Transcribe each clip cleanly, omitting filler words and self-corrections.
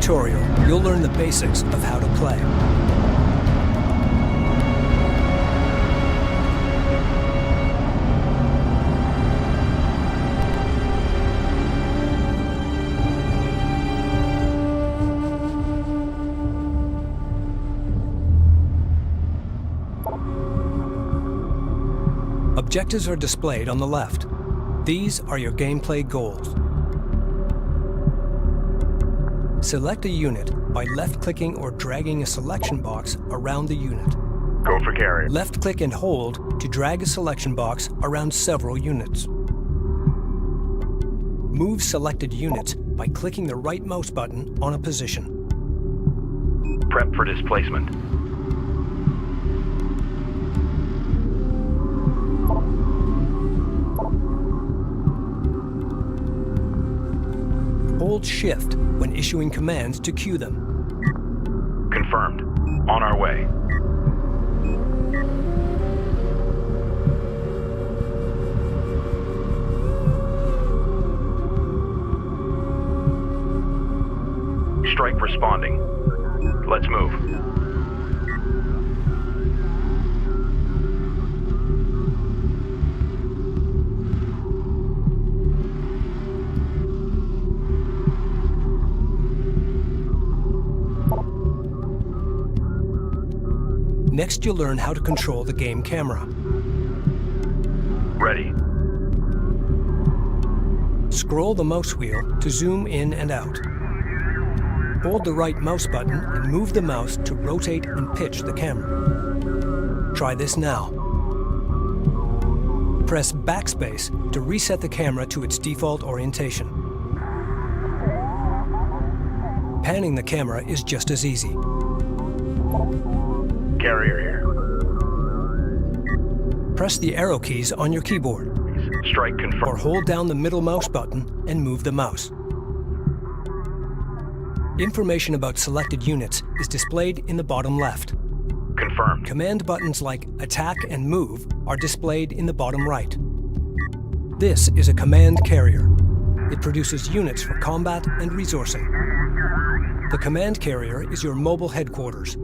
tutorial, you'll learn the basics of how to play. Objectives are displayed on the left. These are your gameplay goals. Select a unit by left-clicking or dragging a selection box around the unit. Go for carrier. Left-click and hold to drag a selection box around several units. Move selected units by clicking the right mouse button on a position. Prep for displacement. Hold Shift when issuing commands to queue them. Confirmed. On our way. Strike responding. Let's move. Next, you'll learn how to control the game camera. Ready. Scroll the mouse wheel to zoom in and out. Hold the right mouse button and move the mouse to rotate and pitch the camera. Try this now. Press backspace to reset the camera to its default orientation. Panning the camera is just as easy. Carrier here. Press the arrow keys on your keyboard. Strike confirmed. Or hold down the middle mouse button and move the mouse. Information about selected units is displayed in the bottom left. Confirmed. Command buttons like Attack and Move are displayed in the bottom right. This is a command carrier. It produces units for combat and resourcing. The command carrier is your mobile headquarters.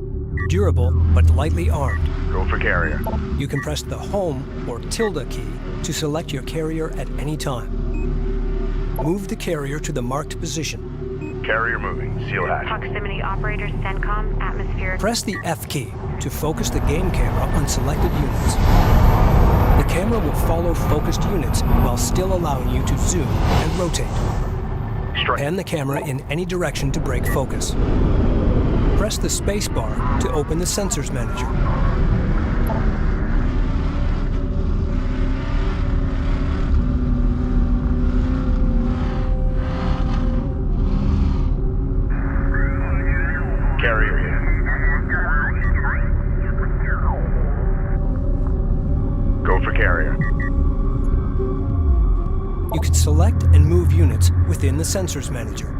Durable, but lightly armed. Go for carrier. You can press the Home or tilde key to select your carrier at any time. Move the carrier to the marked position. Carrier moving. Seal hatch. Proximity operators, CENTCOM, atmospheric. Press the F key to focus the game camera on selected units. The camera will follow focused units while still allowing you to zoom and rotate. Strike. Pan the camera in any direction to break focus. Press the space bar to open the Sensors Manager. Carrier here. Go for carrier. You can select and move units within the Sensors Manager.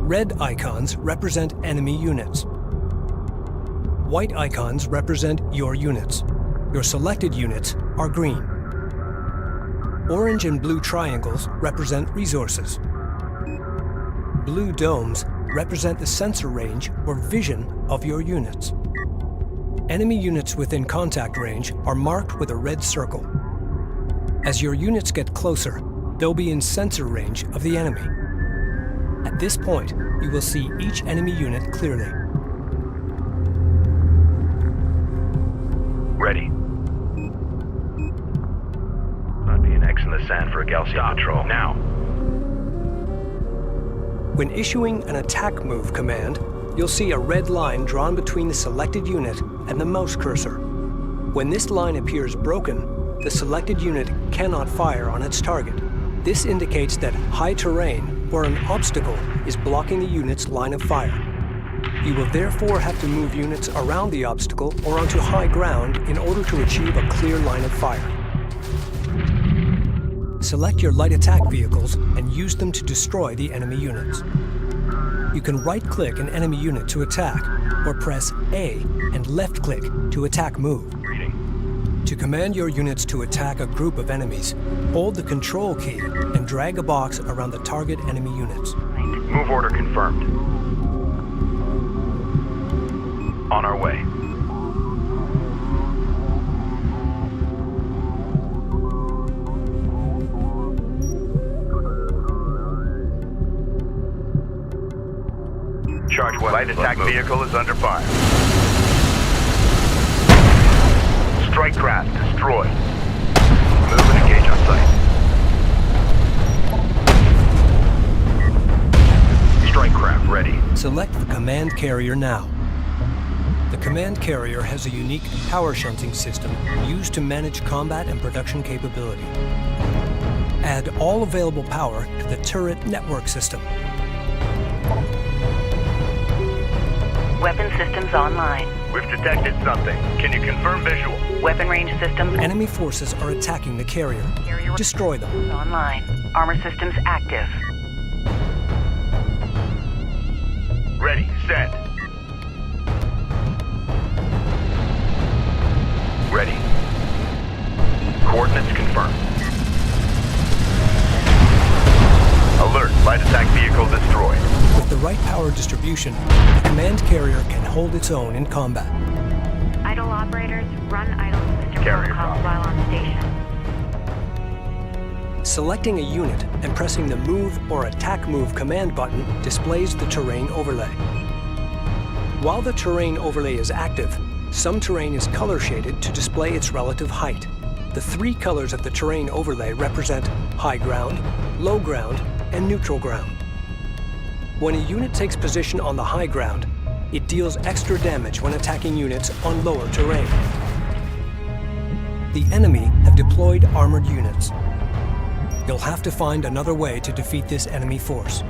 Red icons represent enemy units. White icons represent your units. Your selected units are green. Orange and blue triangles represent resources. Blue domes represent the sensor range or vision of your units. Enemy units within contact range are marked with a red circle. As your units get closer, they'll be in sensor range of the enemy. At this point, you will see each enemy unit clearly. Ready. Not being X in the sand for a Galcian patrol. Now. When issuing an attack move command, you'll see a red line drawn between the selected unit and the mouse cursor. When this line appears broken, the selected unit cannot fire on its target. This indicates that high terrain or an obstacle is blocking the unit's line of fire. You will therefore have to move units around the obstacle or onto high ground in order to achieve a clear line of fire. Select your light attack vehicles and use them to destroy the enemy units. You can right-click an enemy unit to attack, or press A and left-click to attack move. Reading. To command your units to attack a group of enemies, hold the Control key and drag a box around the target enemy units. Move order confirmed. On our way. Charge weapons. Light attack vehicle is under fire. Strike craft destroyed. Move and engage on sight. Strike craft ready. Select the command carrier now. The command carrier has a unique power shunting system used to manage combat and production capability. Add all available power to the turret network system. Weapon systems online. We've detected something. Can you confirm visual? Weapon range systems Enemy forces are attacking the carrier. Destroy them. online. Armor systems active. Ready, send. Ready. Coordinates confirmed. Alert, light attack vehicle destroyed. With the right power distribution, the command carrier can hold its own in combat. Idle operators, run idle system Carrier protocols problem. while on station. Selecting a unit and pressing the Move or Attack Move command button displays the terrain overlay. While the terrain overlay is active, some terrain is color shaded to display its relative height. The three colors of the terrain overlay represent high ground, low ground, and neutral ground. When a unit takes position on the high ground, it deals extra damage when attacking units on lower terrain. The enemy have deployed armored units. You'll have to find another way to defeat this enemy force.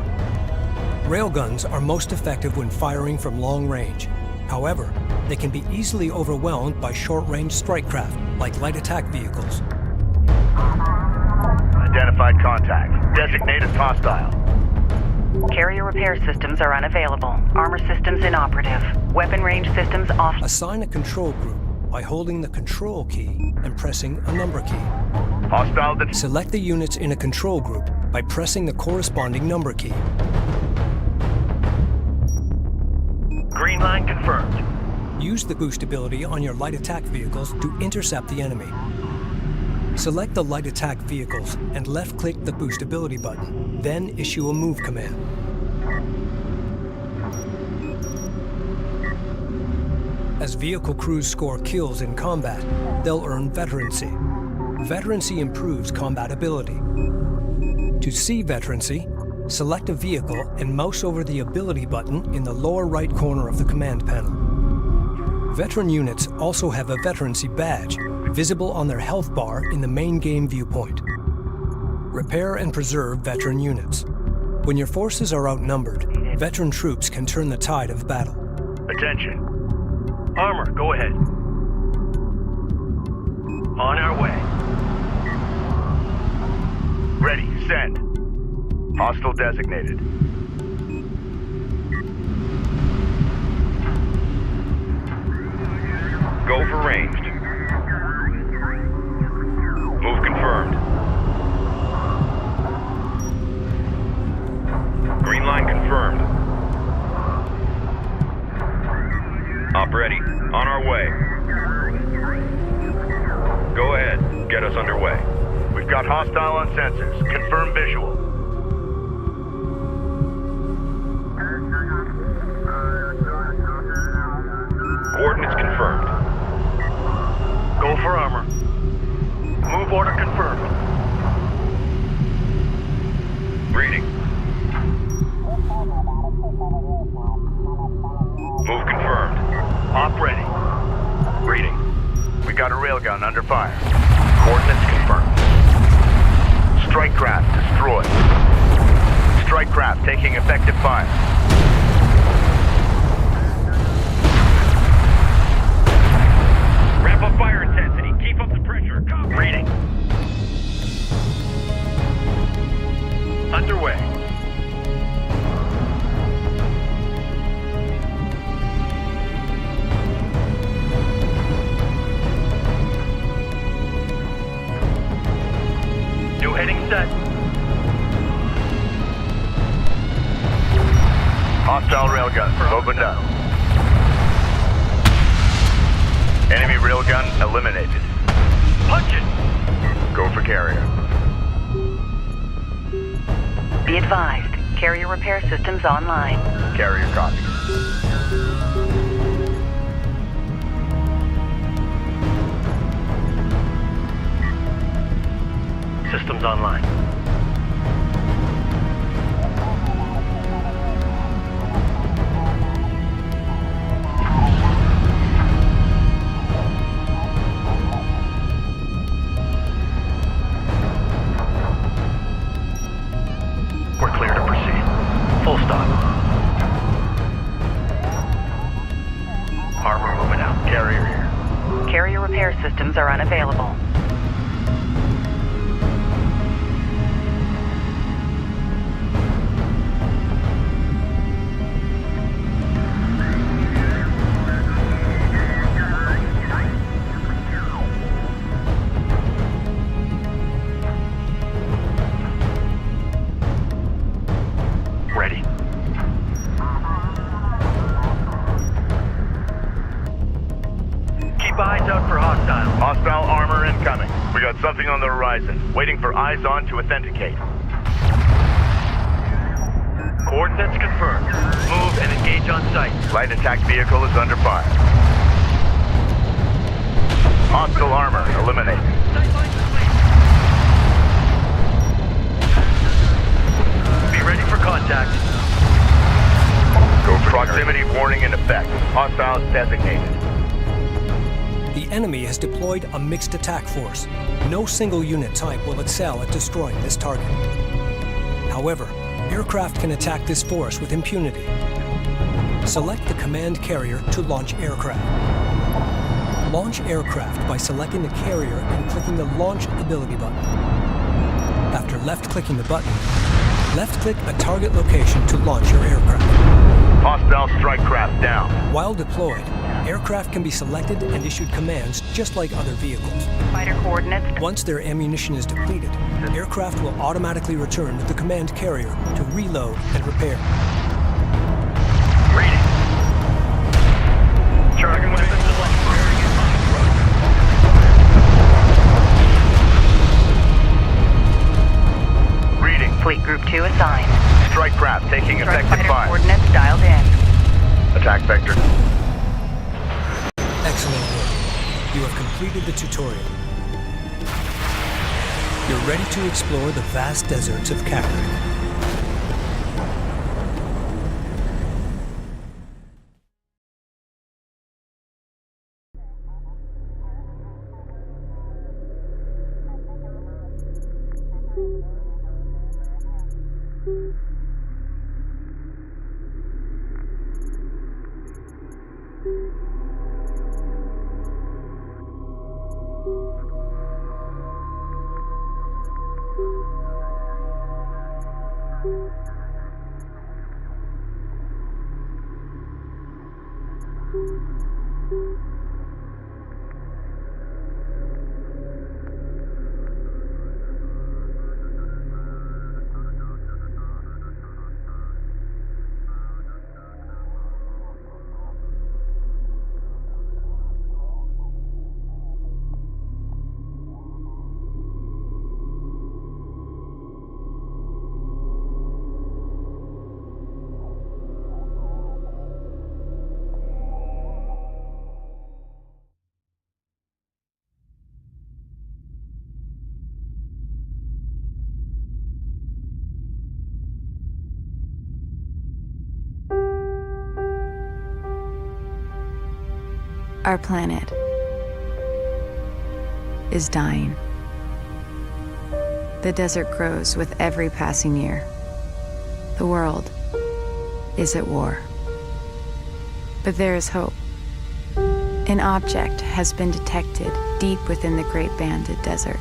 Railguns are most effective when firing from long range. However, they can be easily overwhelmed by short-range strike craft, like light attack vehicles. Identified contact. Designated hostile. Carrier repair systems are unavailable. Armor systems inoperative. Weapon range systems off. Assign a control group by holding the Control key and pressing a number key. Hostile Select the units in a control group by pressing the corresponding number key. Green line confirmed. Use the boost ability on your light attack vehicles to intercept the enemy. Select the light attack vehicles and left-click the boost ability button, then issue a move command. As vehicle crews score kills in combat, they'll earn veterancy. Veterancy improves combat ability. To see veterancy, select a vehicle and mouse over the ability button in the lower right corner of the command panel. Veteran units also have a veterancy badge, visible on their health bar in the main game viewpoint. Repair and preserve veteran units. When your forces are outnumbered, veteran troops can turn the tide of battle. Attention. Armor, go ahead. On our way. Ready, send. Hostile designated. Go for ranged. Move confirmed. Green line confirmed. Op ready. On our way. Go ahead. Get us underway. We've got hostile on sensors. Confirm visual. Coordinates confirmed. Go for armor. Move order confirmed. Reading. Move confirmed. Op ready. Reading. We got a railgun under fire. Coordinates confirmed. Strike craft destroyed. Strike craft taking effective fire. Ramp up fire intensity. Keep up the pressure. Copy. Reading. Underway. New heading set. Hostile railgun opened up. Enemy railgun eliminated. Punch it! Go for carrier. Be advised, carrier repair systems online. Carrier copy. Systems online. We're clear to proceed. Full stop. Armor moving out. Carrier here. Carrier repair systems are unavailable. Ready. Keep eyes out for hostiles. Hostile armor incoming. We got something on the horizon. Waiting for eyes on to authenticate. Coordinates confirmed. Move and engage on site. Light attack vehicle is under fire. Hostile armor eliminated. Be ready for contact. Go for proximity warning in effect. Hostiles designated. The enemy has deployed a mixed attack force. No single unit type will excel at destroying this target. However, aircraft can attack this force with impunity. Select the command carrier to launch aircraft. Launch aircraft by selecting the carrier and clicking the Launch ability button. After left-clicking the button, left-click a target location to launch your aircraft. Hostile strike craft down. While deployed, aircraft can be selected and issued commands just like other vehicles. Fighter coordinates. Once their ammunition is depleted, aircraft will automatically return to the command carrier to reload and repair. Reading. Charging weapons selected. Reading. Fleet Group 2 assigned. Strike craft taking Strike effective fighter fire. coordinates dialed in. Attack vector. Excellent work. You have completed the tutorial. You're ready to explore the vast deserts of Kharak. Our planet is dying. The desert grows with every passing year. The world is at war. But there is hope. An object has been detected deep within the Great Banded Desert.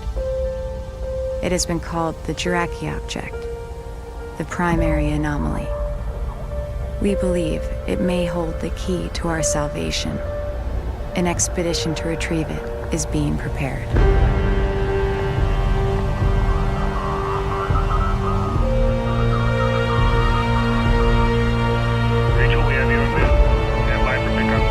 It has been called the Jiraki object, the primary anomaly. We believe it may hold the key to our salvation. An expedition to retrieve it is being prepared. Rachel, we have your man. Stand by for pickup.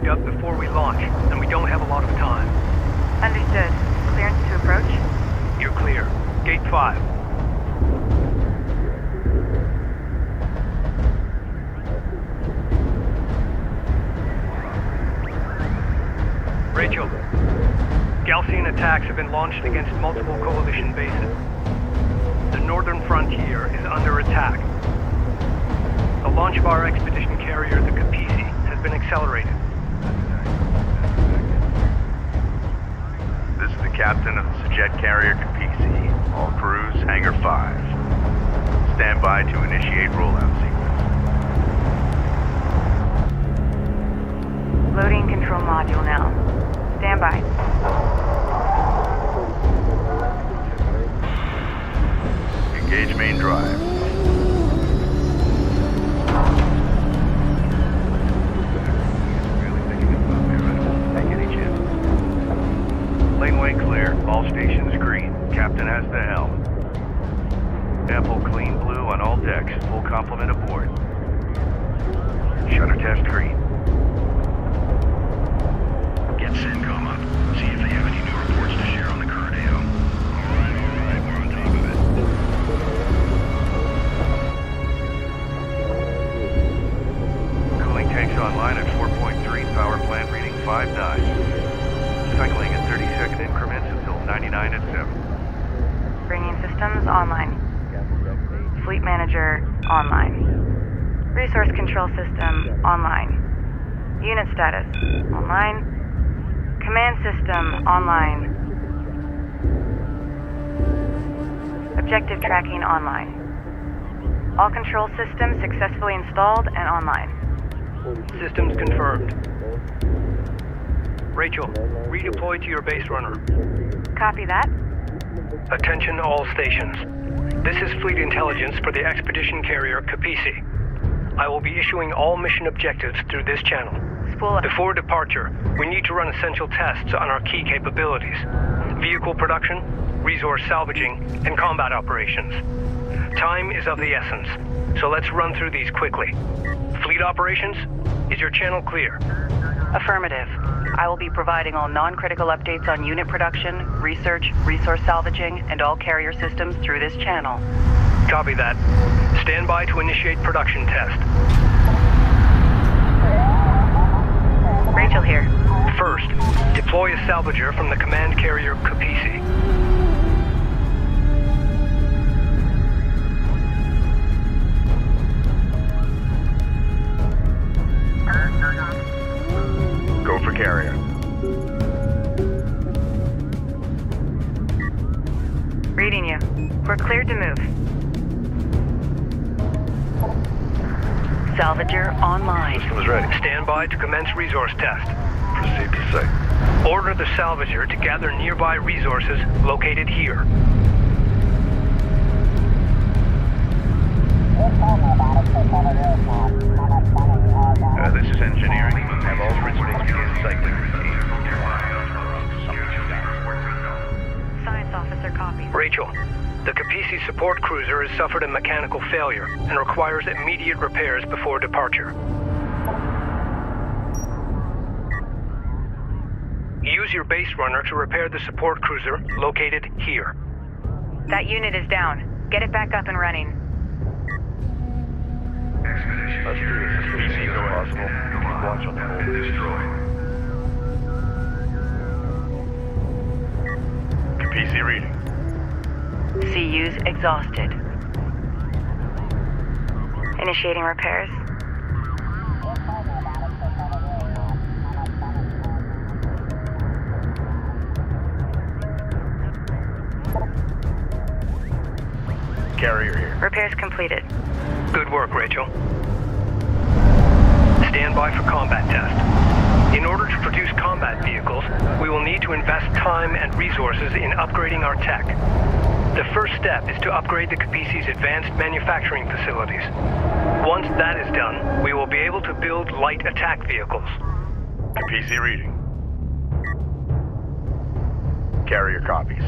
wrapped up before we launch, and we don't have a lot of time. Understood. Clearance to approach? You're clear. Gate 5. Rachel, Galcian attacks have been launched against multiple coalition bases. The northern frontier is under attack. The launch of our expedition carrier, the Capisi, has been accelerated. This is the captain of the jet carrier Capisi. All crews, Hangar 5. Stand by to initiate rollout sequence. Loading control module now. Stand by. Engage main drive. Take any chance. Laneway clear. All stations green. Captain has the helm. Ample clean blue on all decks. Full complement aboard. Shutter test green. Get CENTCOM up. See if they have any new reports to share on the current AO. Alright, we're on top of it. Cooling tanks online at 4.3, power plant reading 5 9. Cycling at 30-second increments until 99 at 7. Bringing systems online. Fleet manager online. Resource control system online. Unit status online. Command system online. Objective tracking online. All control systems successfully installed and online. Systems confirmed. Rachel, redeploy to your base runner. Copy that. Attention all stations. This is fleet intelligence for the expedition carrier Capisi. I will be issuing all mission objectives through this channel. Spool up. Before departure, we need to run essential tests on our key capabilities. Vehicle production, resource salvaging, and combat operations. Time is of the essence, so let's run through these quickly. Fleet operations, is your channel clear? Affirmative. I will be providing all non-critical updates on unit production, research, resource salvaging, and all carrier systems through this channel. Copy that. Stand by to initiate production test. Rachel here. First, deploy a salvager from the command carrier Capisi. Go for carrier. Reading you. We're cleared to move. Salvager online. Systems ready. Stand by to commence resource test. Proceed to site. Order the salvager to gather nearby resources located here. This is engineering. Have all principals begin cycling routine. Science officer copy. Rachel, the Capisi support cruiser has suffered a mechanical failure and requires immediate repairs before departure. Use your base runner to repair the support cruiser located here. That unit is down. Get it back up and running. Let's do this as quickly as possible. Keep watch on the whole. Capisi reading. CU's exhausted. Initiating repairs. Carrier here. Repairs completed. Good work, Rachel. Stand by for combat test. In order to produce combat vehicles, we will need to invest time and resources in upgrading our tech. The first step is to upgrade the Capisi's advanced manufacturing facilities. Once that is done, we will be able to build light attack vehicles. Capisi reading. Carrier copies.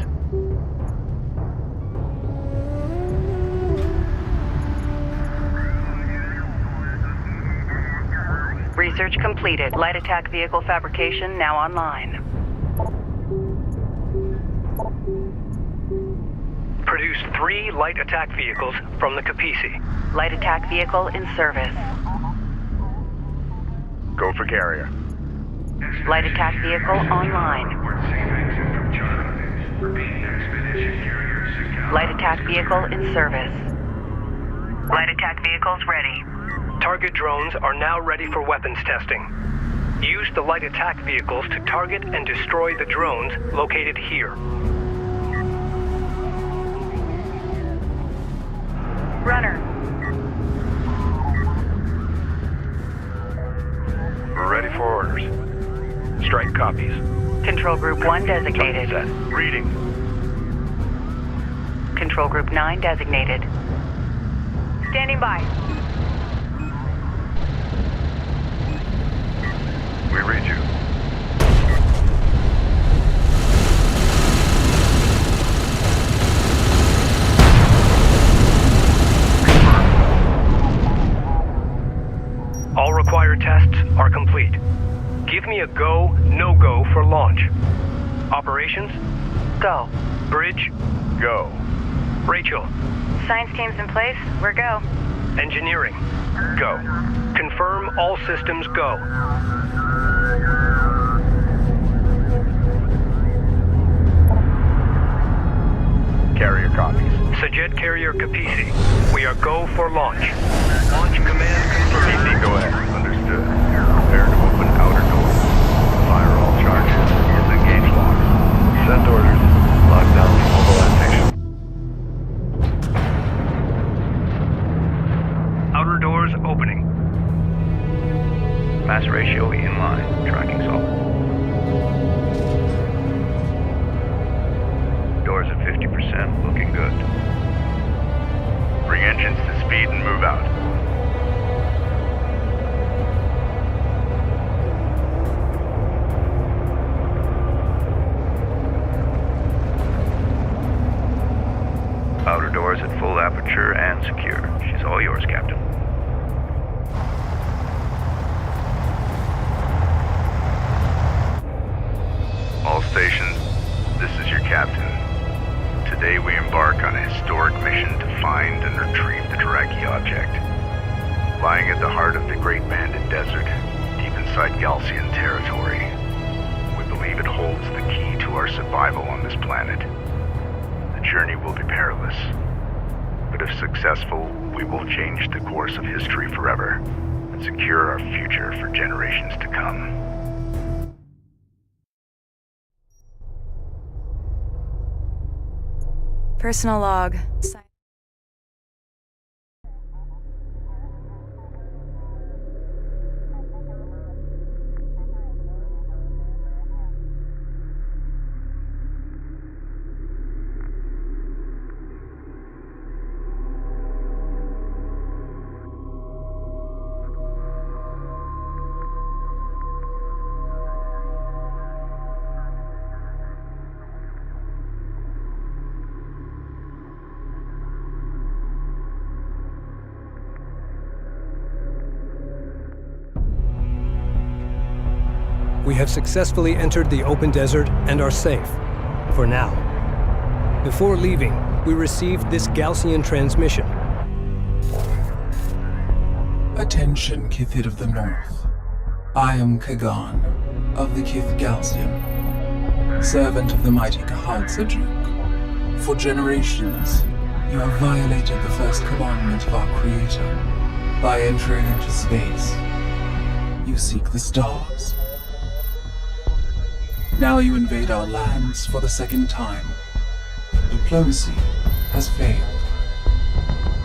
Research completed. Light attack vehicle fabrication now online. Produce 3 light attack vehicles from the Capisi. Light attack vehicle in service. Go for carrier. Light attack vehicle online. Light attack vehicle in service. Light attack vehicles ready. Target drones are now ready for weapons testing. Use the light attack vehicles to target and destroy the drones located here. Runner. We're ready for orders. Strike copies. Control Group 1 designated. Set. Reading. Control Group 9 designated. Standing by. We read you. All required tests are complete. Give me a go, no-go for launch. Operations? Go. Bridge? Go. Rachel? Science team's in place. We're go. Engineering? Go. Confirm all systems go. Carrier copies. Sajet Carrier Capisi. We are go for launch. Launch command confirmed. PC, go ahead. Understood. Prepare to open outer door. Fire all charges. Disengage locks. Send orders. Lockdown for mobilization. Outer doors opening. Mass ratio in line. Tracking solid. Doors at 50%. Looking good. Bring engines to speed and move out. Outer doors at full aperture and secure. She's all yours, Captain. All stations, this is your captain. Today we embark on a historic mission to find and retrieve the Kharak object. Lying at the heart of the Great Banded Desert, deep inside Galcian territory, we believe it holds the key to our survival on this planet. The journey will be perilous, but if successful, we will change the course of history forever and secure our future for generations to come. Personal log. We have successfully entered the open desert and are safe, for now. Before leaving, we received this Galcian transmission. Attention, Kithid of the North. I am Kagan, of the Kith Galcian, servant of the mighty Kharak. For generations, you have violated the first commandment of our Creator. By entering into space, you seek the stars. Now you invade our lands for the second time. Diplomacy has failed.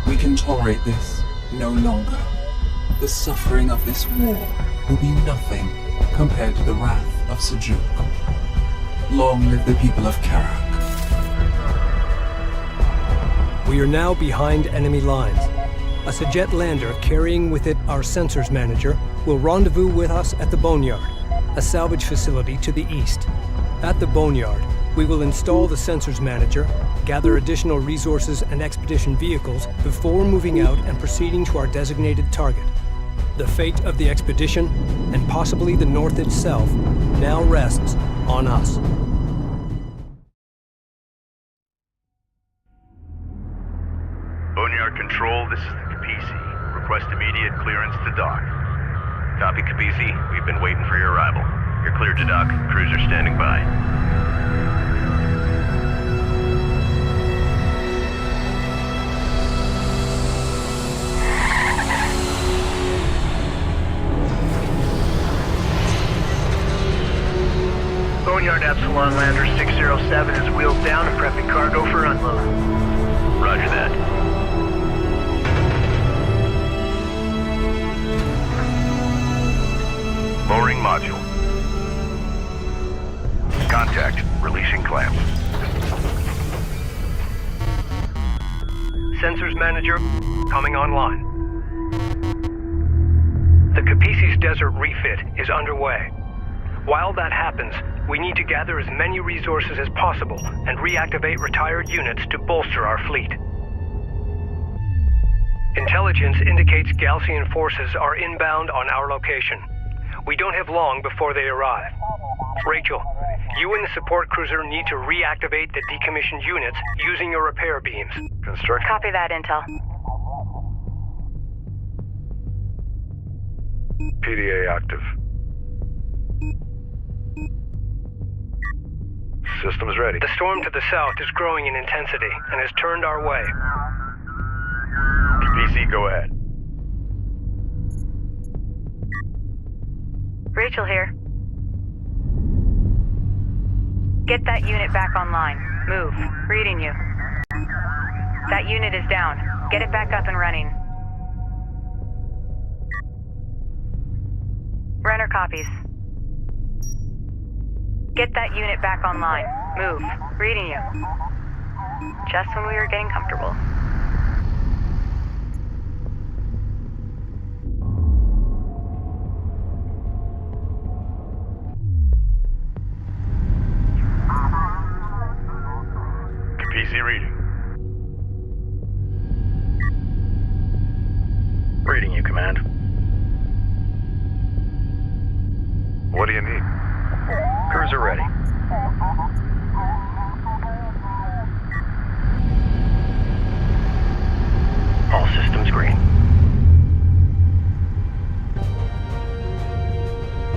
We can tolerate this no longer. The suffering of this war will be nothing compared to the wrath of Sejuk. Long live the people of Kharak. We are now behind enemy lines. A Sajet lander carrying with it our sensors manager will rendezvous with us at the Boneyard, a salvage facility to the east. At the Boneyard, we will install the sensors manager, gather additional resources and expedition vehicles before moving out and proceeding to our designated target. The fate of the expedition, and possibly the North itself, now rests on us. Boneyard Control, this is the Capisi. Request immediate clearance to dock. Copy, Capisi. We've been waiting for your arrival. You're cleared to dock. Cruiser standing by. Boneyard Epsilon Lander 607 is wheeled down and prepping cargo for unload. Roger that. Lowering module. Contact. Releasing clamps. Sensors Manager, coming online. The Capisi's desert refit is underway. While that happens, we need to gather as many resources as possible and reactivate retired units to bolster our fleet. Intelligence indicates Galcian forces are inbound on our location. We don't have long before they arrive. Rachel, you and the support cruiser need to reactivate the decommissioned units using your repair beams. Construction. Copy that, Intel. PDA active. Systems ready. The storm to the south is growing in intensity and has turned our way. PC, go ahead. Rachel here. Get that unit back online. Move. Reading you. That unit is down. Get it back up and running. Runner copies. Get that unit back online. Move. Reading you. Just when we were getting comfortable. PC reading. Reading you, Command. What do you need? Cruiser ready. All systems green.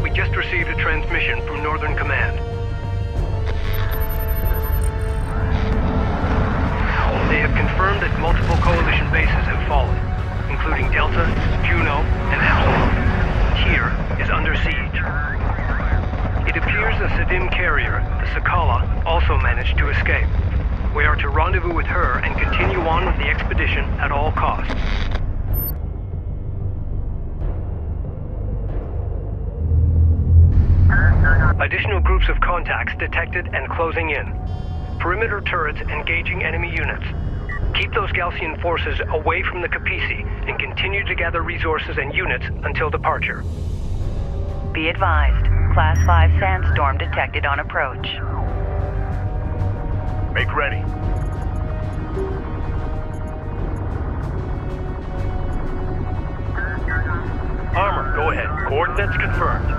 We just received a transmission from Northern Command. They have confirmed that multiple coalition bases have fallen, including Delta, Juno, and Epsilon. Here is under siege. It appears the Sadim carrier, the Sakala, also managed to escape. We are to rendezvous with her and continue on with the expedition at all costs. Additional groups of contacts detected and closing in. Perimeter turrets engaging enemy units. Keep those Galcian forces away from the Capisi and continue to gather resources and units until departure. Be advised. Class 5 sandstorm detected on approach. Make ready. Armor, go ahead. Coordinates confirmed.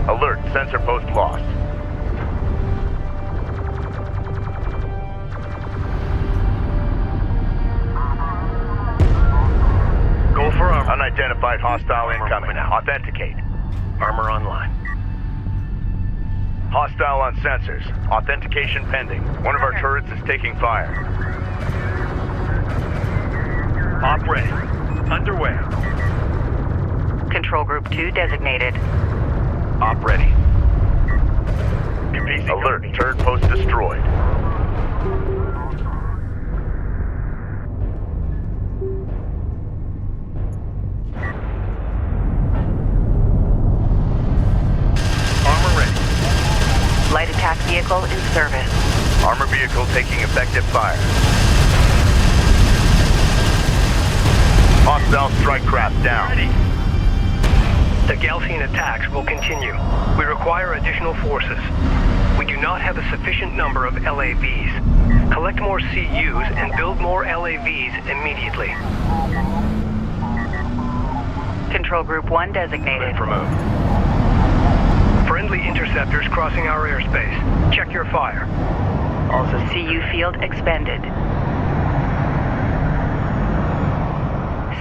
Alert, sensor post lost. Go for armor. Unidentified hostile incoming. Authenticate. Armor online. Hostile on sensors. Authentication pending. One of our turrets is taking fire. Op ready. Underway. Control Group 2 designated. Op ready. Alert, turret post destroyed. Light attack vehicle in service. Armor vehicle taking effective fire. Hostile strike craft down. Ready. The Galcian attacks will continue. We require additional forces. We do not have a sufficient number of LAVs. Collect more CUs and build more LAVs immediately. Control Group 1 designated. For move. Friendly interceptors crossing our airspace. Check your fire. Also, CU field expended.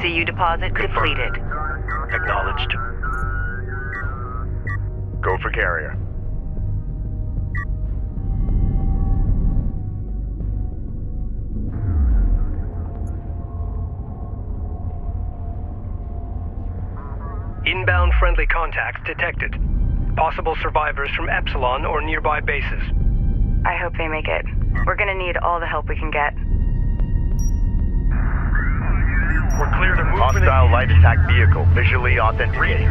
CU deposit depleted. Acknowledged. Go for carrier. Inbound friendly contacts detected. Possible survivors from Epsilon or nearby bases. I hope they make it. We're gonna need all the help we can get. We're clear to move. Hostile light attack vehicle visually authenticated.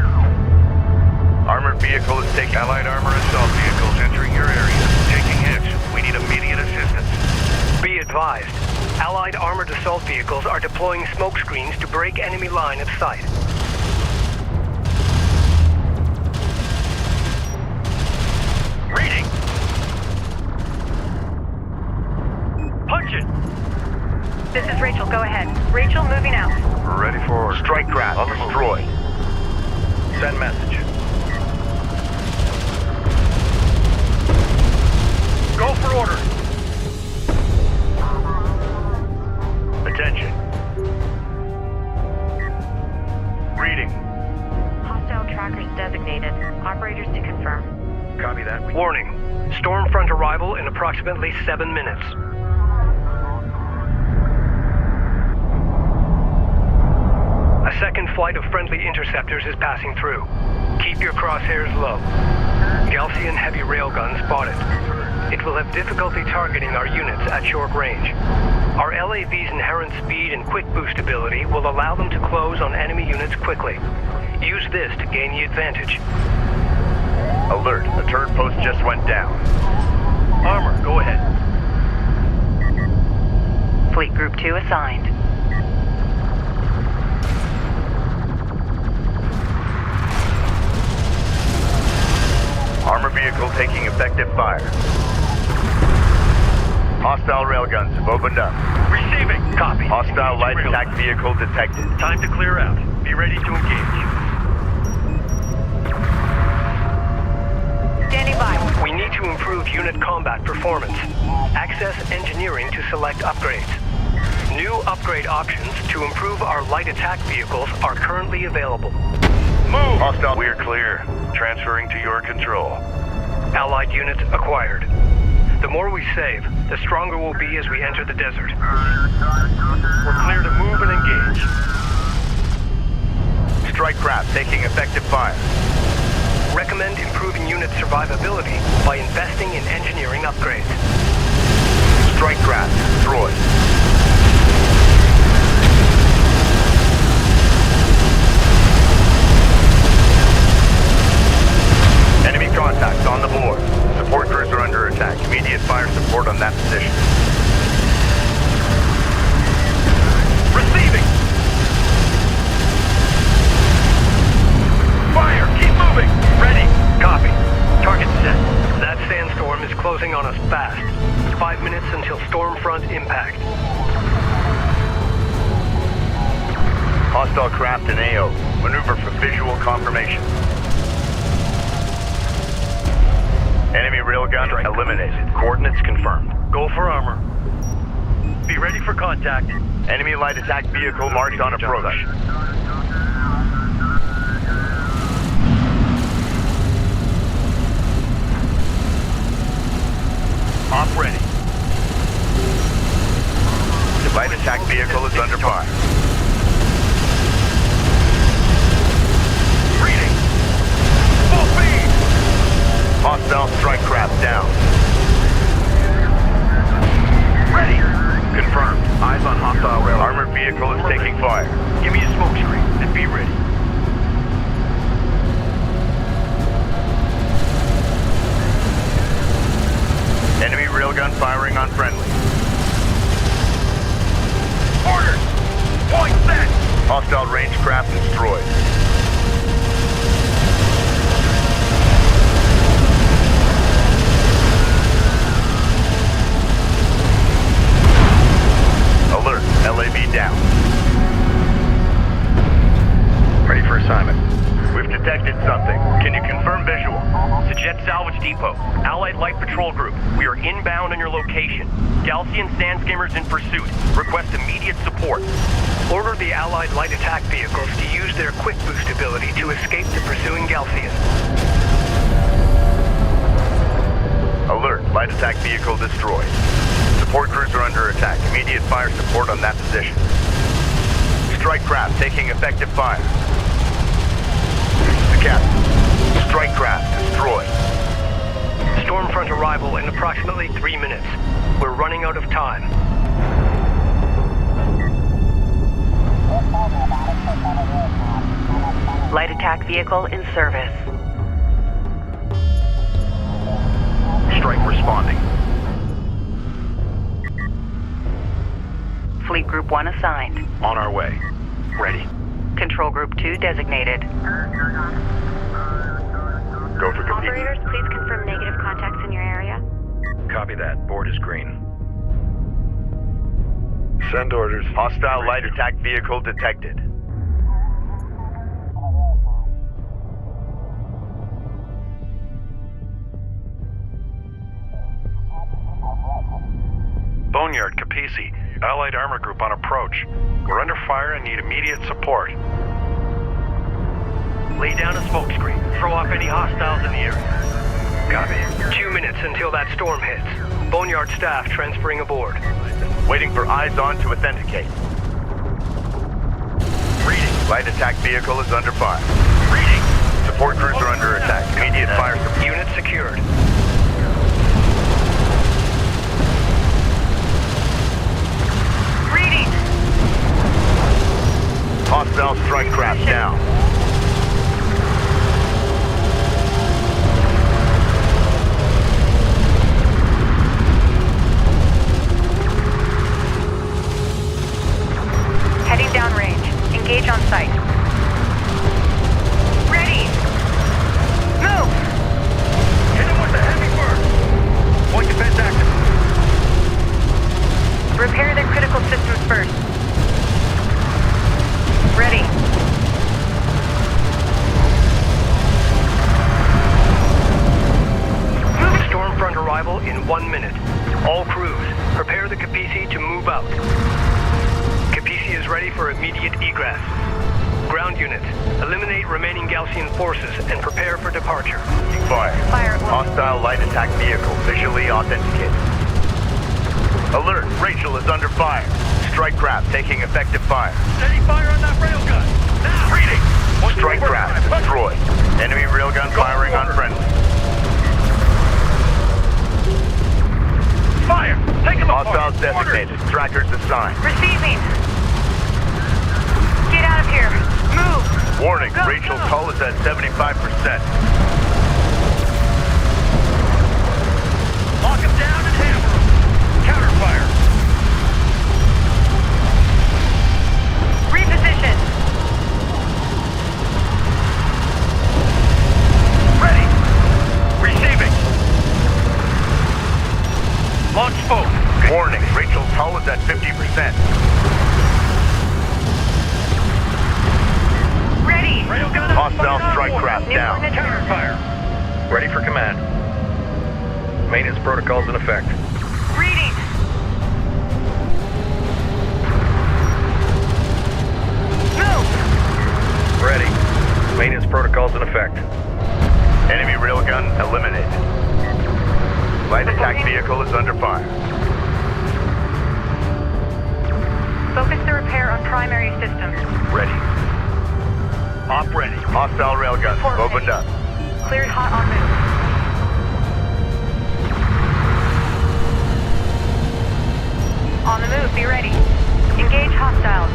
Armored vehicle is taking. Allied armor assault vehicles entering your area. Taking hits. We need immediate assistance. Be advised, Allied armored assault vehicles are deploying smoke screens to break enemy line of sight. Reading. Punch it. This is Rachel, go ahead. Rachel, moving out. Ready for Strike craft destroyed. Send message. Go for order. Attention. Reading. Hostile trackers designated. Operators to confirm. Copy that. Warning, storm front arrival in approximately 7 minutes. A second flight of friendly interceptors is passing through. Keep your crosshairs low. Galcian heavy railgun spotted. It will have difficulty targeting our units at short range. Our LAV's inherent speed and quick boost ability will allow them to close on enemy units quickly. Use this to gain the advantage. Alert, a turret post just went down. Armor, go ahead. Fleet Group 2 assigned. Armor vehicle taking effective fire. Hostile railguns have opened up. Receiving. Copy. Hostile light attack vehicle detected. Time to clear out. Be ready to engage. Standing by. We need to improve unit combat performance. Access engineering to select upgrades. New upgrade options to improve our light attack vehicles are currently available. Move! Hostile. We're clear. Transferring to your control. Allied units acquired. The more we save, the stronger we'll be as we enter the desert. We're clear to move and engage. Strike craft taking effective fire. Recommend improving unit survivability by investing in engineering upgrades. Strike craft destroyed. Enemy contacts on the board. Support crews are under attack. Immediate fire support on that position. Receiving! Fire! Keep moving! Ready. Copy. Target set. That sandstorm is closing on us fast. 5 minutes until storm front impact. Hostile craft in AO. Maneuver for visual confirmation. Enemy railgun eliminated. Coordinates confirmed. Go for armor. Be ready for contact. Enemy light attack vehicle marked on approach. Op ready. The light attack vehicle is under fire. Reading. Full speed. Hostile strike craft down. Ready. Confirmed. Eyes on hostile rail. Armored vehicle is taking fire. Give me a smoke screen and be ready. Enemy railgun firing on friendly. Orders! Point set! Hostile range craft destroyed. Alert, LAV down. Ready for assignment. inbound on your location. Galcian Sandskimmers in pursuit. Request immediate support. Order the Allied light attack vehicles to use their quick boost ability to escape the pursuing Galcians. Alert, light attack vehicle destroyed. Support crews are under attack. Immediate fire support on that position. Strike craft taking effective fire. The captain. Strike craft destroyed. Stormfront arrival in approximately 3 minutes. We're running out of time. Light attack vehicle in service. Strike responding. Fleet Group 1 assigned. On our way. Ready. Control Group 2 designated. Go for compete. Operators, please confirm negative contacts in your area. Copy that. Board is green. Send orders. Hostile light attack vehicle detected. Boneyard, Capisi. Allied armor group on approach. We're under fire and need immediate support. Lay down a smokescreen. Throw off any hostiles in the area. Copy. 2 minutes until that storm hits. Boneyard staff transferring aboard. Waiting for eyes on to authenticate. Reading. Light attack vehicle is under fire. Reading. Support crews are under attack. Immediate fire support. Unit secured. Reading! Hostile strike craft down. Heading downrange. Engage on site. Ready! Move! Hit him with the heavy burn. Point defense active. Repair the critical systems first. Ready. Stormfront arrival in 1 minute. All crews, prepare the Capisi to move out. Capisi is ready for immediate egress. Ground units, eliminate remaining Galcian forces and prepare for departure. Fire. Fire at will. Hostile light attack vehicle visually authenticated. Alert, Rachel is under fire. Strike craft taking effective fire. Steady fire on that railgun. Now. Reading! Strike craft destroyed. Enemy railgun firing on friendly. Fire! Take him apart! Hostiles designated. Trackers assigned. Receiving. Get out of here. Move. Warning, Go, Rachel's go. hull is at 75%. Lock him down and hammer him. Counterfire. Reposition. Ready. Receiving. Launch boat. Warning, Rachel's hull is at 50%. Ready. Railgun. Hostile strike craft New down. coordinates. Counterfire. Ready for command. Maintenance protocols in effect. Reading. Move. Ready. Maintenance protocols in effect. Enemy railgun eliminated. Light attack vehicle is under fire. Focus the repair on primary systems. Ready. Op ready. Hostile railguns Report opened ready. up. Cleared hot on move. On the move, be ready. Engage hostiles.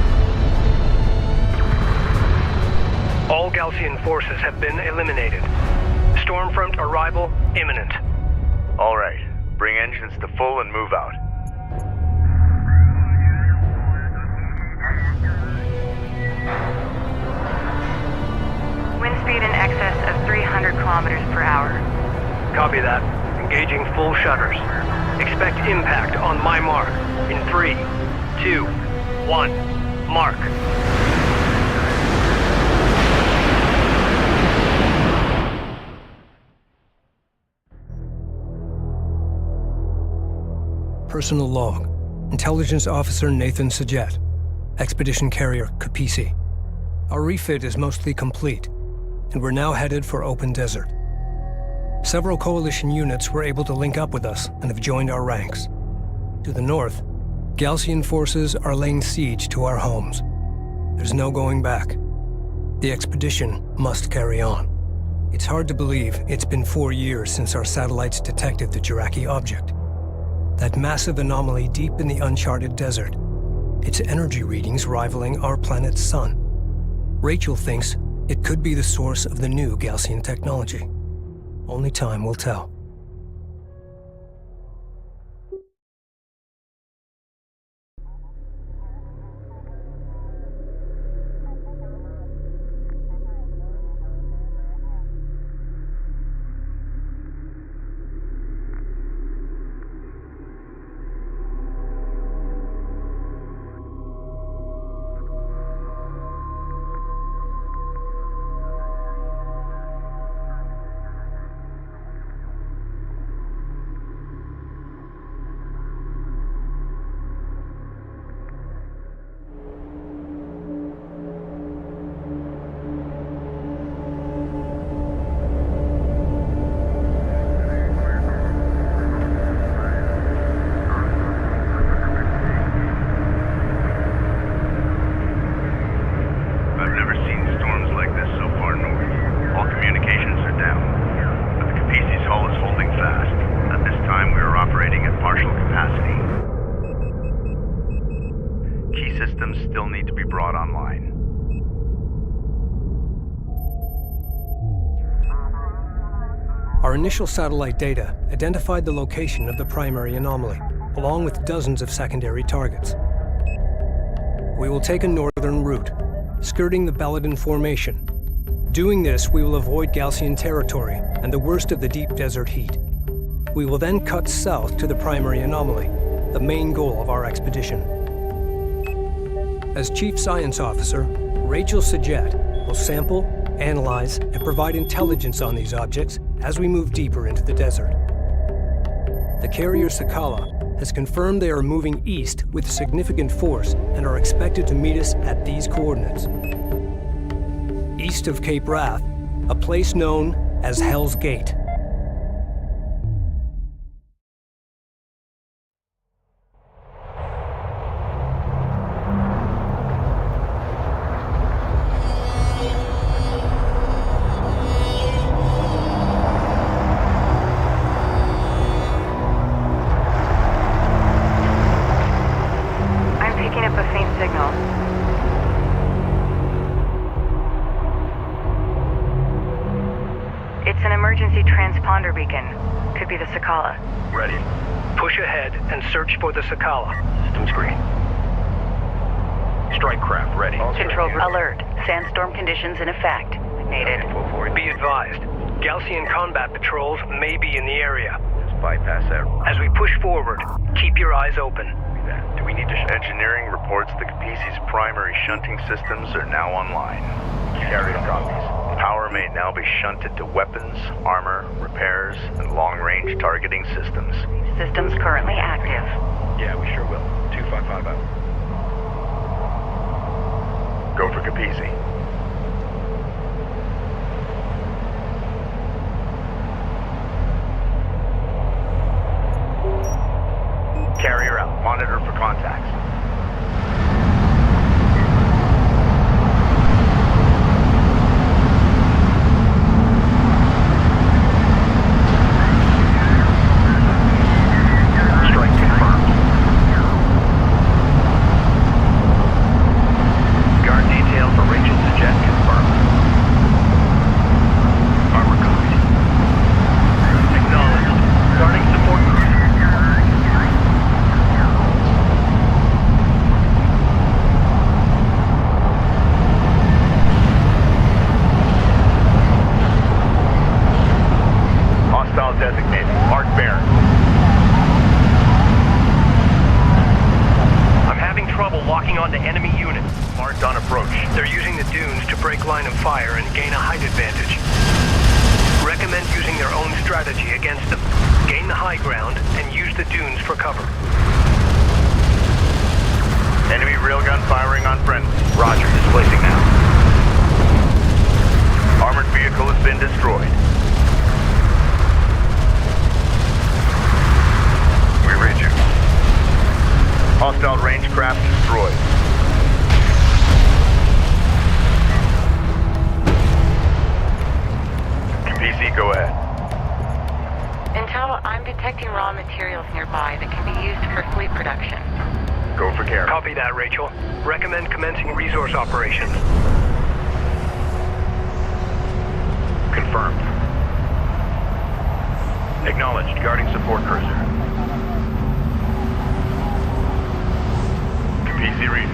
All Galcian forces have been eliminated. Stormfront arrival imminent. All right. Bring engines to full and move out. Wind speed in excess of 300 kilometers per hour. Copy that. Engaging full shutters. Expect impact on my mark. In 3, 2, 1. Mark. Personal log. Intelligence Officer Nathan Sajet. Expedition Carrier Kapisi. Our refit is mostly complete, and we're now headed for open desert. Several Coalition units were able to link up with us and have joined our ranks. To the north, Galcian forces are laying siege to our homes. There's no going back. The expedition must carry on. It's hard to believe it's been 4 years since our satellites detected the Jiraki object. That massive anomaly deep in the uncharted desert. Its energy readings rivaling our planet's sun. Rachel thinks it could be the source of the new Galcian technology. Only time will tell. Still need to be brought online. Our initial satellite data identified the location of the primary anomaly, along with dozens of secondary targets. We will take a northern route, skirting the Baladin Formation. Doing this, we will avoid Galcian territory and the worst of the deep desert heat. We will then cut south to the primary anomaly, the main goal of our expedition. As Chief Science Officer, Rachel Sajet will sample, analyze, and provide intelligence on these objects as we move deeper into the desert. The carrier Sakala has confirmed they are moving east with significant force and are expected to meet us at these coordinates. East of Cape Wrath, a place known as Hell's Gate. Emergency transponder beacon. Could be the Sakala. Ready. Push ahead and search for the Sakala. Systems green. Strike craft ready. Control alert. Sandstorm conditions in effect. Needed. Be advised. Galcian combat patrols may be in the area. Just bypass that. As we push forward, keep your eyes open. Do we need to... Engineering reports the Kapisi's primary shunting systems are now online. Carrier copies. Power may now be shunted to weapons, armor, repairs, and long-range targeting systems. Systems currently active. Yeah, we sure will. 255 out. Go for Kapisi. Carrier out. Monitor for contacts. Recommend using their own strategy against them. Gain the high ground and use the dunes dunes for cover. Enemy railgun firing on friendly. Roger, displacing now. Armored vehicle has been destroyed. We read you. Hostile range craft destroyed. PC, go ahead. Intel, I'm detecting raw materials nearby that can be used for fleet production. Go for care. Copy that, Rachel. Recommend commencing resource operations. Confirmed. Acknowledged. Guarding support cruiser. PC reading.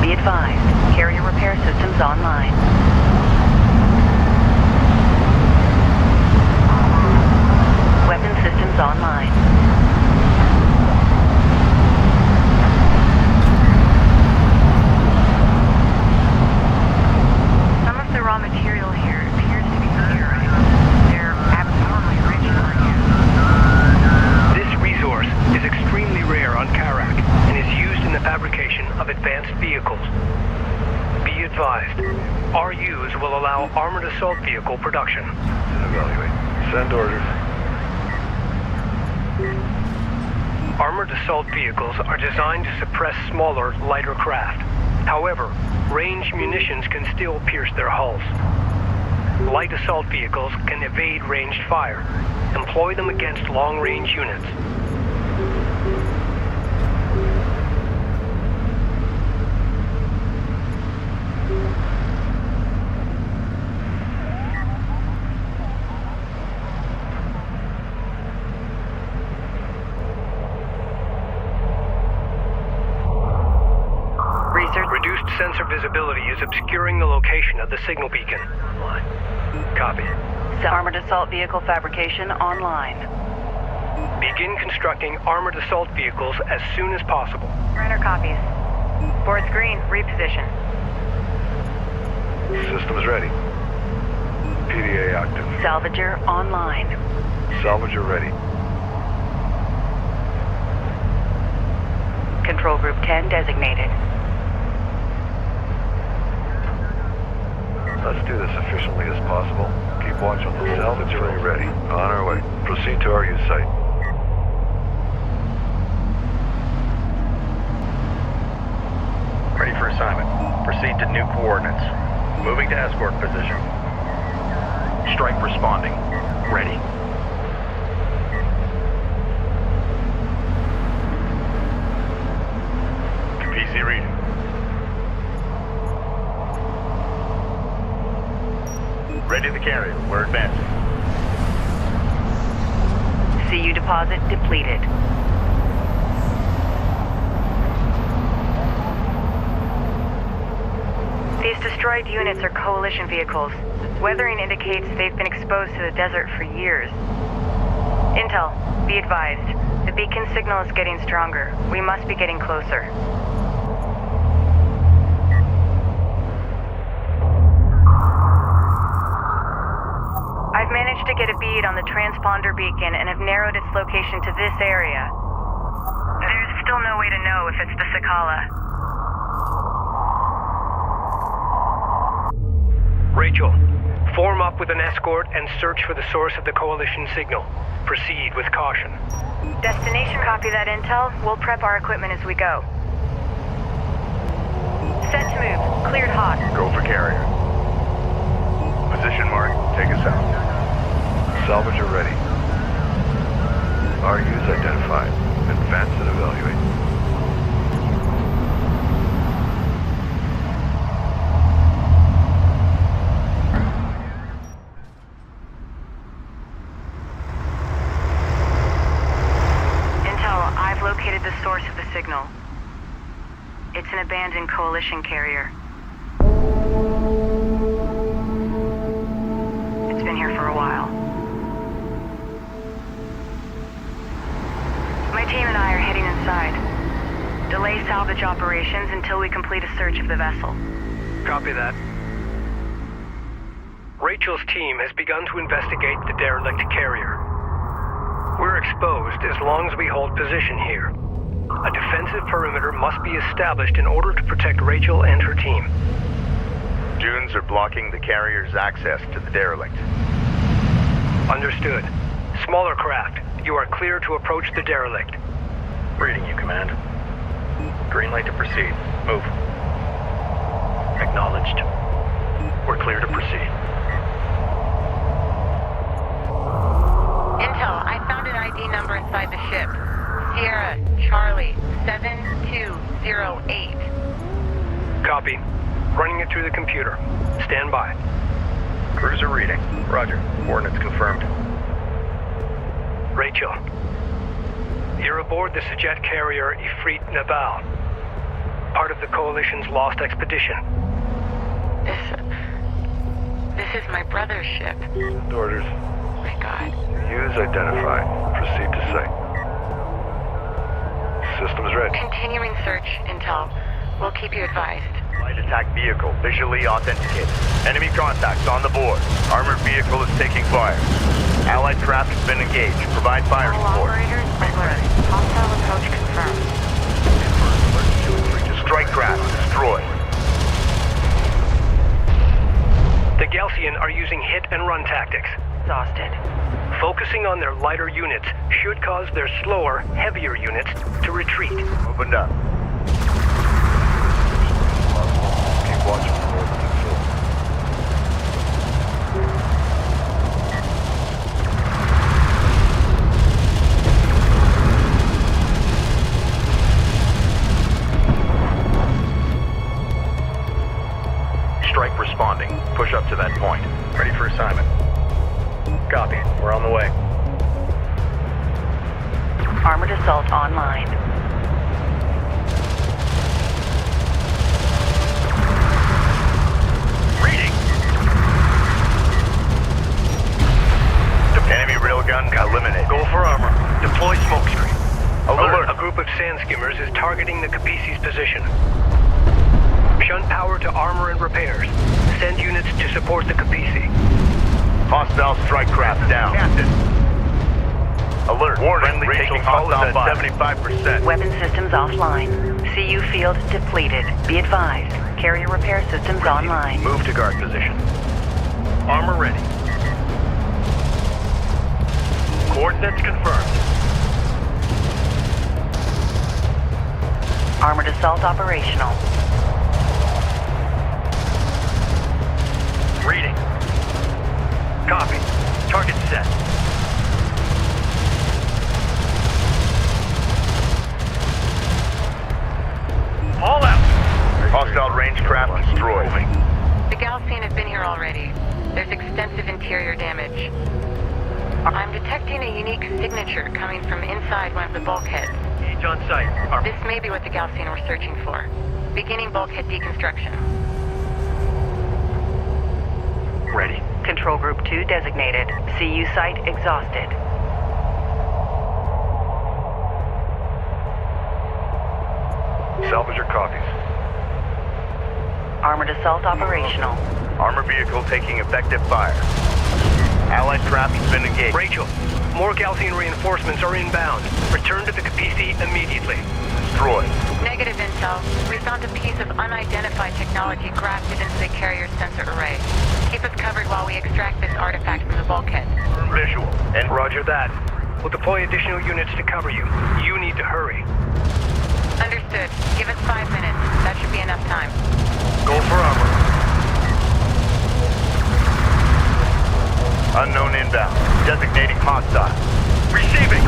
Be advised, carrier repair systems online. Weapon systems online. Some of the raw material here appears to be meteorite. They're abnormally rich on you. This resource is extremely rare on Kharak and is used in the fabrication of advanced vehicles. Be advised, RUs will allow armored assault vehicle production. Evaluate. Send orders. Armored assault vehicles are designed to suppress smaller, lighter craft. However, ranged munitions can still pierce their hulls. Light assault vehicles can evade ranged fire. Employ them against long-range units. Reduced sensor visibility is obscuring the location of the signal beacon. Copy. Armored assault vehicle fabrication online. Begin constructing armored assault vehicles as soon as possible. Runner copies. Board's green, reposition. Systems ready. PDA active. Salvager online. Salvager ready. Control Group 10 designated. Let's do this efficiently as possible. Keep watch on the salvager ready. On our way. Proceed to our use site. Ready for assignment. Proceed to new coordinates. Moving to escort position. Strike responding. Ready. PC reading. Ready the carrier. We're advancing. CU deposit depleted. These destroyed units are coalition vehicles. Weathering indicates they've been exposed to the desert for years. Intel, be advised. The beacon signal is getting stronger. We must be getting closer. I've managed to get a bead on the transponder beacon and have narrowed its location to this area. There's still no way to know if it's the Sakala. Rachel, form up with an escort and search for the source of the coalition signal. Proceed with caution. Destination, copy that intel. We'll prep our equipment as we go. Set to move. Cleared hot. Go for carrier. Position mark. Take us out. Salvager ready. RUs identified. Advance and evaluate. Intel, I've located the source of the signal. It's an abandoned coalition carrier. It's been here for a while. My team and I are heading inside. Delay salvage operations until we complete a search of the vessel. Copy that. Rachel's team has begun to investigate the derelict carrier. We're exposed as long as we hold position here. A defensive perimeter must be established in order to protect Rachel and her team. Dunes are blocking the carrier's access to the derelict. Understood. Smaller craft, you are clear to approach the derelict. Reading you, Command. Green light to proceed. Move. Acknowledged. We're clear to proceed. Intel, I found an ID number inside the ship. Sierra Charlie 7208. Copy. Running it through the computer. Stand by. Cruiser reading. Roger. Coordinates confirmed. Rachel, you're aboard the jet carrier Ifrit Naval, part of the Coalition's lost expedition. This is my brother's ship. Orders. Oh my God. Use identified. Proceed to site. Systems ready. Continuing search, Intel. We'll keep you advised. Light attack vehicle visually authenticated. Enemy contacts on the board. Armored vehicle is taking fire. Allied craft has been engaged. Provide fire All support. operators, alert. Hostile approach confirmed. Strike craft destroyed. The Galcian are using hit-and-run tactics. Exhausted. Focusing on their lighter units should cause their slower, heavier units to retreat. Opened up. Keep watching for more than fill. Strike responding. Push up to that point. Ready for assignment. Copy. We're on the way. Armored assault online. Reading. Enemy railgun eliminated. Go for armor. Deploy smokescreen. Alert. A group of sand skimmers is targeting the Capisi's position. Shunt power to armor and repairs. Send units to support the Capisi. Hostile strike craft down. Captain. Alert. Warning. Friendly taking hostile at 75%. Weapon systems offline. CU field depleted. Be advised. Carrier repair systems online. Move to guard position. Armor ready. Coordinates confirmed. Armored assault operational. Reading. Copy. Target set. All out. Hostile range craft destroyed. The Galcian have been here already. There's extensive interior damage. I'm detecting a unique signature coming from inside one of the bulkheads. Engage on site. This may be what the Galcian were searching for. Beginning bulkhead deconstruction. Ready. Control Group 2 designated. CU site exhausted. Salvage your copies. Armored assault operational. Armor vehicle taking effective fire. Allied craft has been engaged. Rachel, more Galcian reinforcements are inbound. Return to the Capisi immediately. Destroyed. Negative intel. We found a piece of unidentified technology grafted into the carrier's sensor array. Keep us covered while we extract this artifact from the bulkhead. Visual. And Roger that. We'll deploy additional units to cover you. You need to hurry. Understood. Give us 5 minutes. That should be enough time. Go for armor. unknown inbound. Designating hostile. Receiving.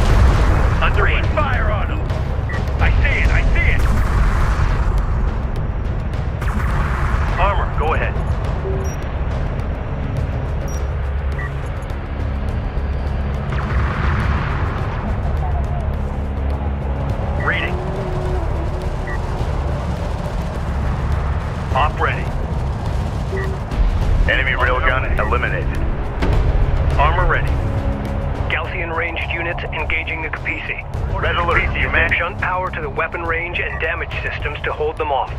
Under fire on them. I see it. I see it. Armor, go ahead. Reading. Op ready. Enemy railgun eliminated. Armor ready. Galcian ranged units engaging the Capisi. Red alert, you man. Shunt power to the weapon range and damage systems to hold them off.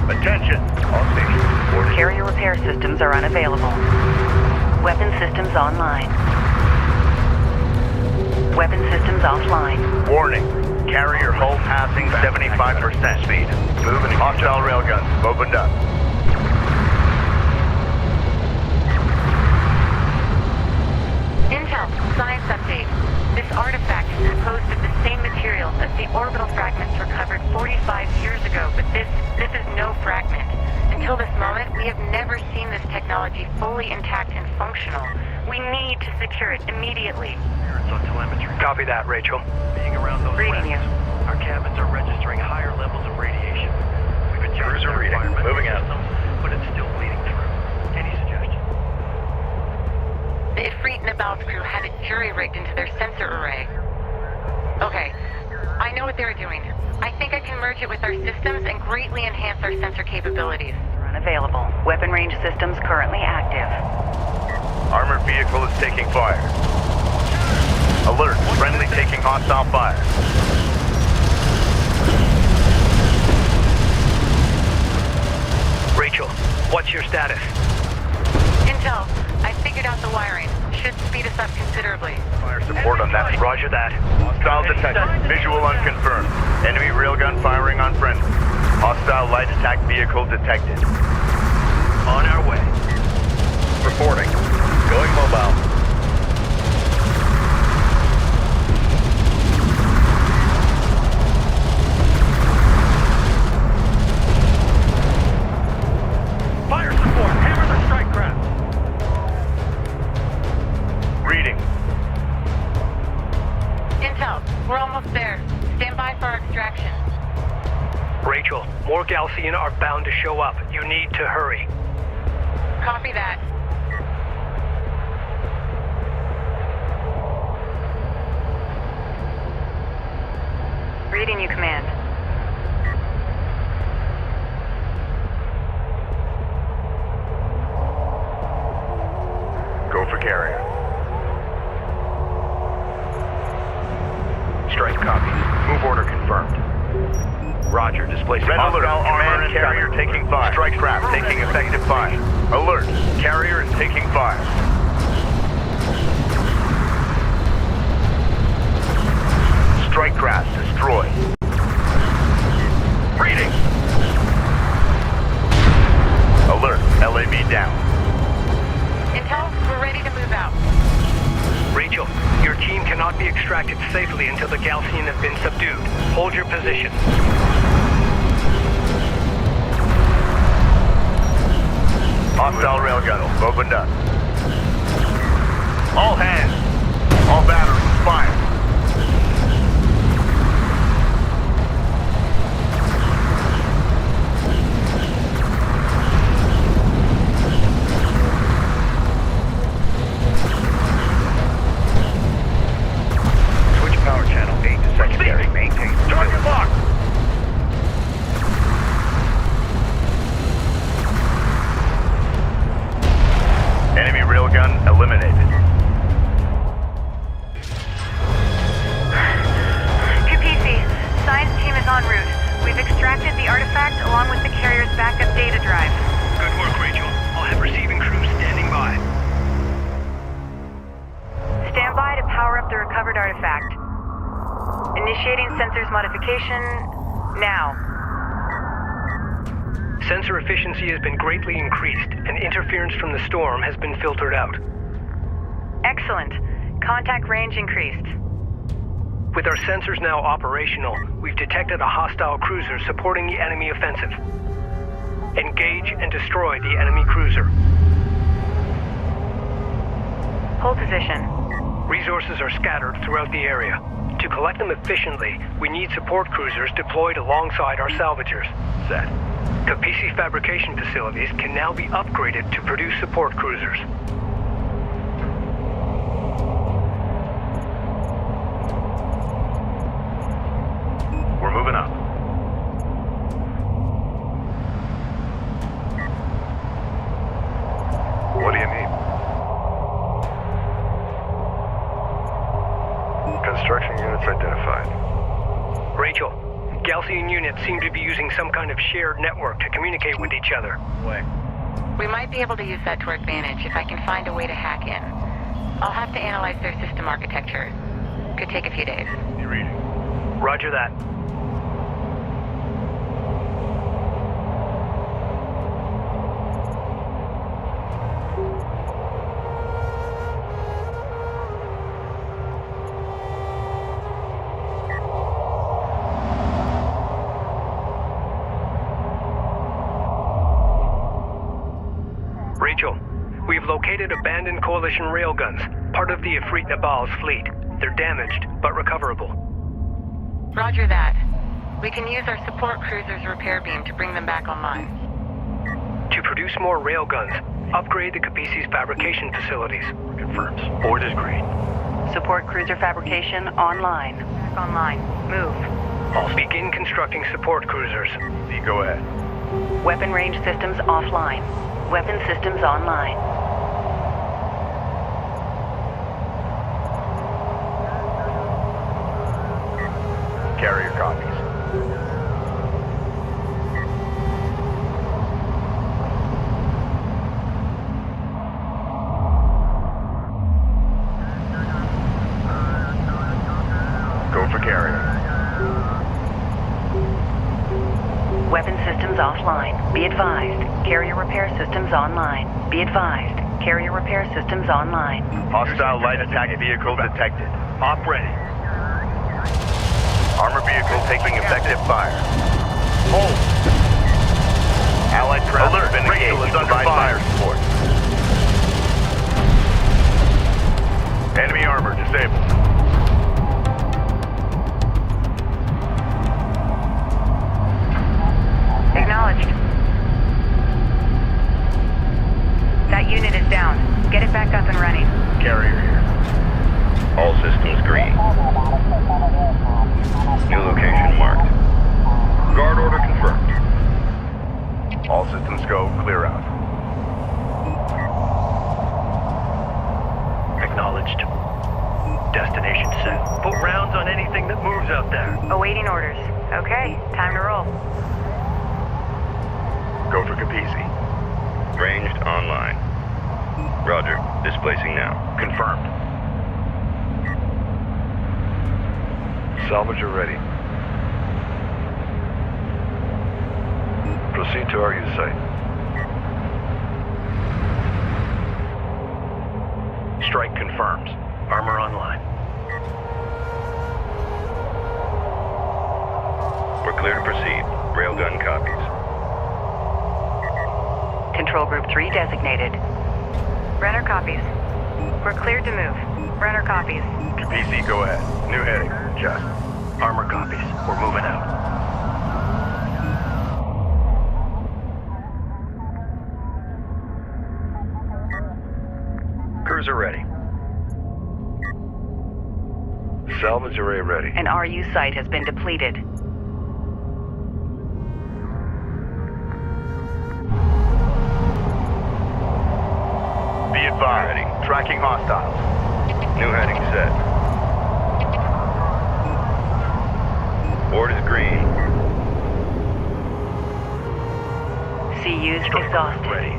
Attention, all stations. Carrier repair systems are unavailable. Weapon systems online. Weapon systems offline. Warning, carrier hull passing 75% speed. Moving hostile railguns opened up. Intel, science update. This artifact is composed of the same materials as the orbital fragments recovered 45 years ago, but this is no fragment. Until this moment, we have never seen this technology fully intact and functional. We need to secure it immediately. It's on telemetry. Copy that, Rachel. Being around those Reading rats, you. our cabins are registering higher levels of radiation. We've adjusted Cruiser our reading. environmental Moving out. systems, but it's still bleeding through. Any suggestions? The Ifrit and Nabal's crew had it jury-rigged into their sensor array. Okay, I know what they're doing. I think I can merge it with our systems and greatly enhance our sensor capabilities. Unavailable. Weapon range systems currently active. Armored vehicle is taking fire. Alert, friendly taking hostile fire. Rachel, what's your status? Intel, I figured out the wiring. Should speed us up considerably. Fire support on that. Roger that. Hostile detected. Visual unconfirmed. Enemy railgun firing on friendly. Hostile light attack vehicle detected. On our way. Reporting. Going mobile. Fire support! Hammer the strike craft! Reading. Intel, we're almost there. Stand by for our extraction. Rachel, more Galcian are bound to show up. You need to hurry. Copy that. Reading you, Command. Go for carrier. Strike copies. Move order confirmed. Roger, displacing Red alert. hostile Command carrier taking fire. Strike craft taking effective fire. Alert. Carrier is taking fire. Strike craft destroyed. Reading. Alert. LAV down. Intel, we're ready to move out. Rachel, your team cannot be extracted safely until the Galcian have been subdued. Hold your position. Hostile railgun opened up. All hands. All batteries fire. Switch power channel 8 to secondary. Maintain. Target locked. Enemy railgun eliminated. Kapisi, science team is en route. We've extracted the artifact along with the carrier's backup data drive. Good work, Rachel. I'll have receiving crews standing by. Stand by to power up the recovered artifact. Initiating sensors modification now. Sensor efficiency has been greatly increased, and interference from the storm has been filtered out. Excellent. Contact range increased. With our sensors now operational, we've detected a hostile cruiser supporting the enemy offensive. Engage and destroy the enemy cruiser. Hold position. Resources are scattered throughout the area. To collect them efficiently, we need support cruisers deployed alongside our salvagers. Set. Kapisi fabrication facilities can now be upgraded to produce support cruisers. We're moving up. What do you need? Construction units identified. Rachel, Galcian units seem to be using some kind of shared network to communicate with each other. We might be able to use that to our advantage if I can find a way to hack in. I'll have to analyze their system architecture. Could take a few days. You reading? Roger that. Rachel, we've located abandoned Coalition railguns, part of the Ifrit Nabal's fleet. They're damaged, but recoverable. Roger that. We can use our support cruiser's repair beam to bring them back online. To produce more railguns, upgrade the Capisi's fabrication facilities. Confirms. Orders green. Support cruiser fabrication online. Online. Move. Begin constructing support cruisers. D, go ahead. Weapon range systems offline. Weapon systems online. Carrier copies. Go for carrier. Weapon systems offline. Be advised. Carrier repair systems online. Be advised. Carrier repair systems online. Hostile light attack vehicle detected. Op ready. Armor vehicle taking effective fire. Hold. Allied craft has been engaged. Is under Provide fire. support. Enemy armor disabled. Acknowledged. That unit is down. Get it back up and running. Carrier here. All systems green. New location marked. Guard order confirmed. All systems go. Clear out. Acknowledged. Destination set. Put rounds on anything that moves out there. Awaiting orders. Okay, time to roll. Go for Capisi. Ranged online. Roger. Displacing now. Confirmed. Salvager ready. Proceed to our use site. Strike confirms. Armor online. We're clear to proceed. Railgun copies. Control Group 3 designated. Runner copies. We're cleared to move. Runner copies. Capisi, go ahead. New heading. Just. Armor copies. We're moving out. Cruiser ready. Salvage array ready. An RU site has been depleted. Be advised. Tracking hostiles. New heading set. Board is green. CU's exhausted. Ready.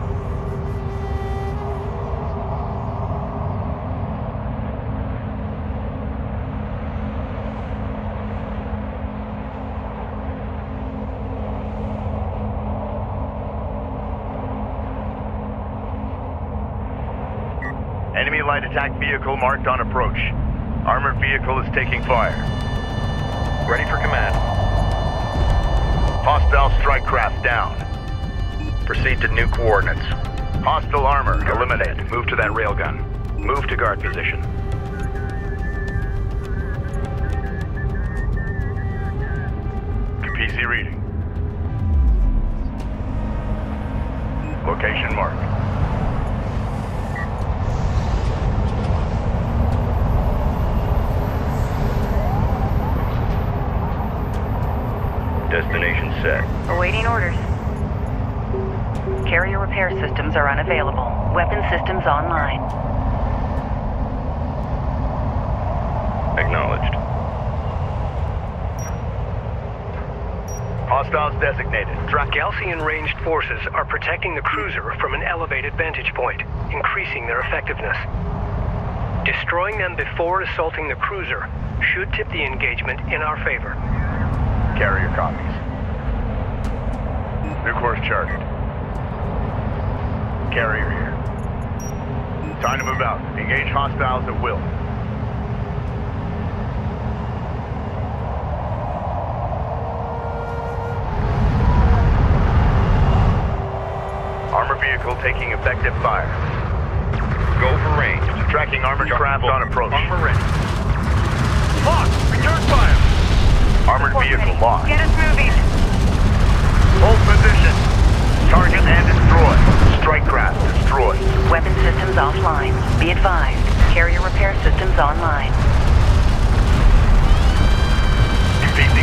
Enemy light attack vehicle marked on approach. Armored vehicle is taking fire. Ready for command. Hostile strike craft down. Proceed to new coordinates. Hostile armor eliminated. Move to that railgun. Move to guard position. Capisi reading. Location marked. Destination set. Awaiting orders. Carrier repair systems are unavailable. Weapon systems online. Acknowledged. Hostiles designated. Galcian ranged forces are protecting the cruiser from an elevated vantage point, increasing their effectiveness. Destroying them before assaulting the cruiser should tip the engagement in our favor. Carrier copies. New course charted. Carrier here. Time to move out. Engage hostiles at will. Armor vehicle taking effective fire. Go for range. Tracking armored craft on approach. Armor ready. Lock! Return fire! Armored vehicle lost. Get us moving. Hold position. Target and destroy. Strike craft destroyed. Weapon systems offline. Be advised. Carrier repair systems online.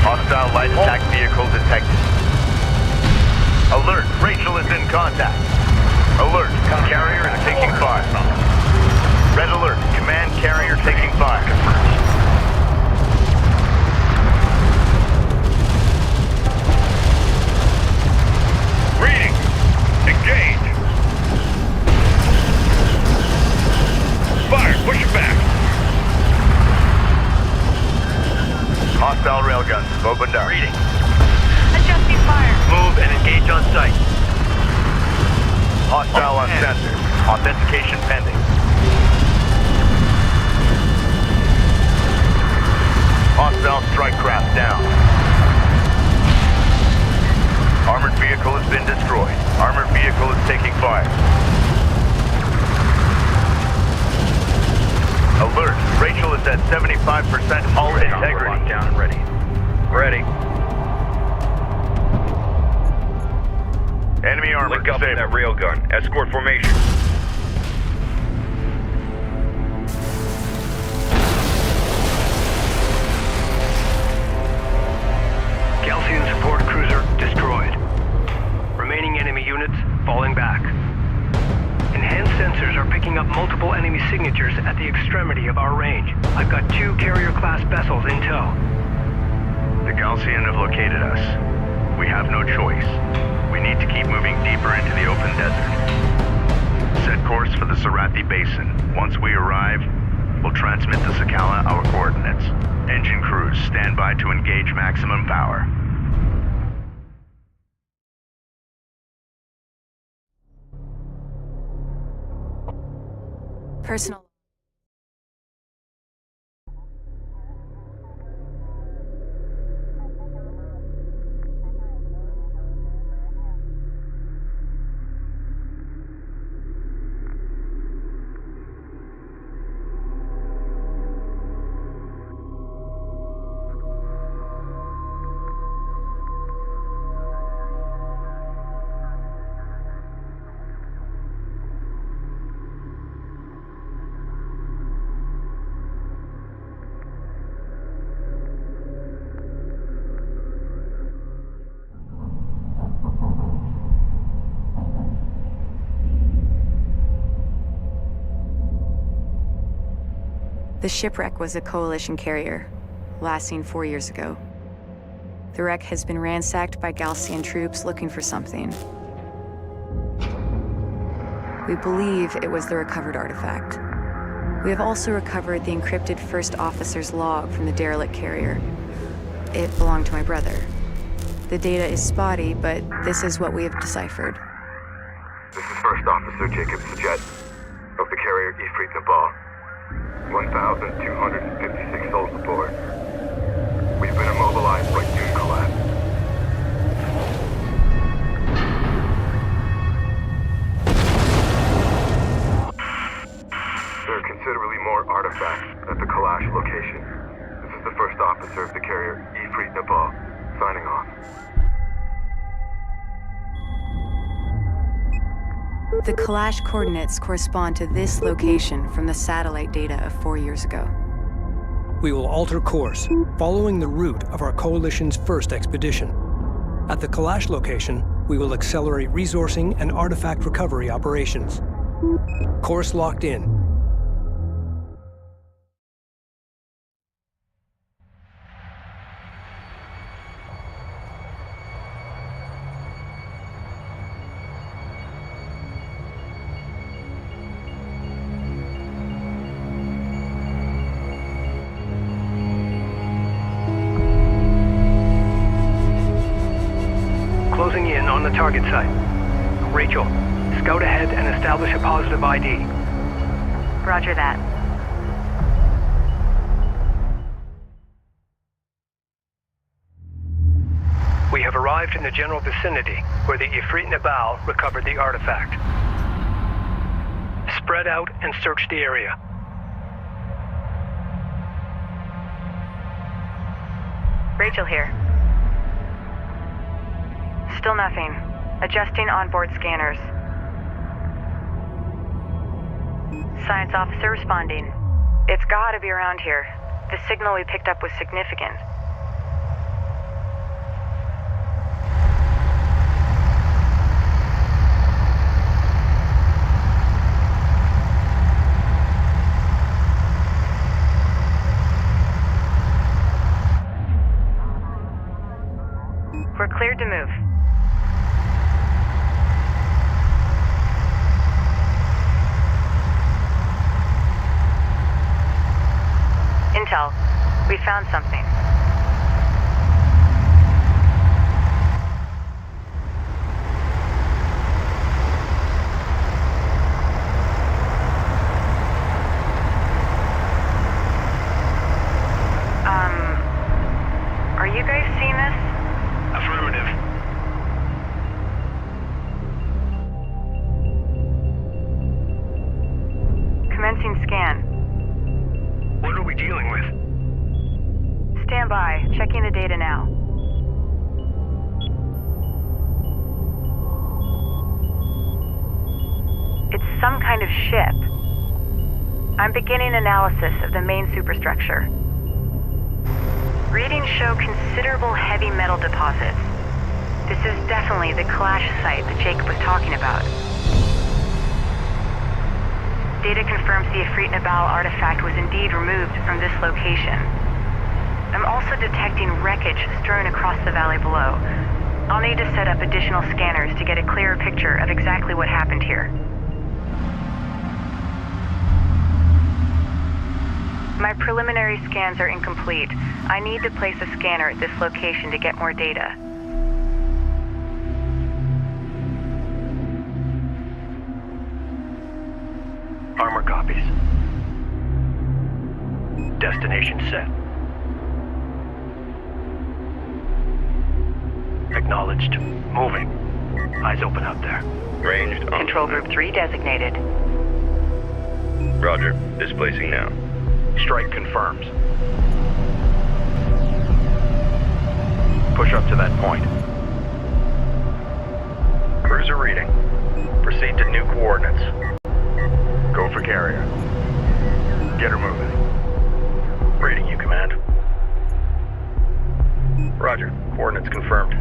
Hostile light attack vehicle detected. Alert! Rachel is in contact. Alert! Carrier is taking fire. Red alert! Command carrier taking fire. Reading. Engage. Fire. Push it back. Hostile railguns opened up. Reading. Adjusting fire. Move and engage on site. Hostile on sensors. Authentication pending. Hostile strike craft down. Armored vehicle has been destroyed. Armored vehicle is taking fire. Alert! Rachel is at 75% hull integrity. Locked down and ready. Ready. Enemy armor Link up with disabled. that railgun. Escort formation. Galcian support cruiser destroyed. Remaining enemy units falling back. Enhanced sensors are picking up multiple enemy signatures at the extremity of our range. I've got 2 carrier-class vessels in tow. The Galcian have located us. We have no choice. We need to keep moving deeper into the open desert. Set course for the Sarathi Basin. Once we arrive, we'll transmit to Sakala our coordinates. Engine crews, stand by to engage maximum power. Personal. The shipwreck was a Coalition carrier, last seen 4 years ago. The wreck has been ransacked by Galcian troops looking for something. We believe it was the recovered artifact. We have also recovered the encrypted first officer's log from the derelict carrier. It belonged to my brother. The data is spotty, but this is what we have deciphered. This is First Officer Jacob Sajet of the carrier Ifrit Nabal. 1,256 souls aboard. We've been immobilized by dune collapse. There are considerably more artifacts at the Kalash location. This is the First Officer of the carrier Ifrit Nabal, signing off. The Kalash coordinates correspond to this location from the satellite data of 4 years ago. We will alter course, following the route of our Coalition's first expedition. At the Kalash location, we will accelerate resourcing and artifact recovery operations. Course locked in. on the target site. Rachel, scout ahead and establish a positive ID. Roger that. We have arrived in the general vicinity where the Ifrit Nabal recovered the artifact. Spread out and search the area. Rachel here. Still nothing. Adjusting onboard scanners. Science officer responding. It's gotta be around here. The signal we picked up was significant. We're cleared to move. Intel, we found something. Are you guys seeing this? Affirmative. Commencing scan. What are we dealing with? Stand by. Checking the data now. It's some kind of ship. I'm beginning analysis of the main superstructure. Readings show considerable heavy metal deposits. This is definitely the clash site that Jacob was talking about. Data confirms the Ifrit Nabal artifact was indeed removed from this location. I'm also detecting wreckage strewn across the valley below. I'll need to set up additional scanners to get a clearer picture of exactly what happened here. My preliminary scans are incomplete. I need to place a scanner at this location to get more data. Armor copies. Destination set. Acknowledged. Moving. Eyes open out there. Ranged on. Control Group 3 designated. Roger. Displacing now. Strike confirms. Push up to that point. Cruiser reading. Proceed to new coordinates. Go for carrier. Get her moving. Reading you, Command. Roger. Coordinates confirmed.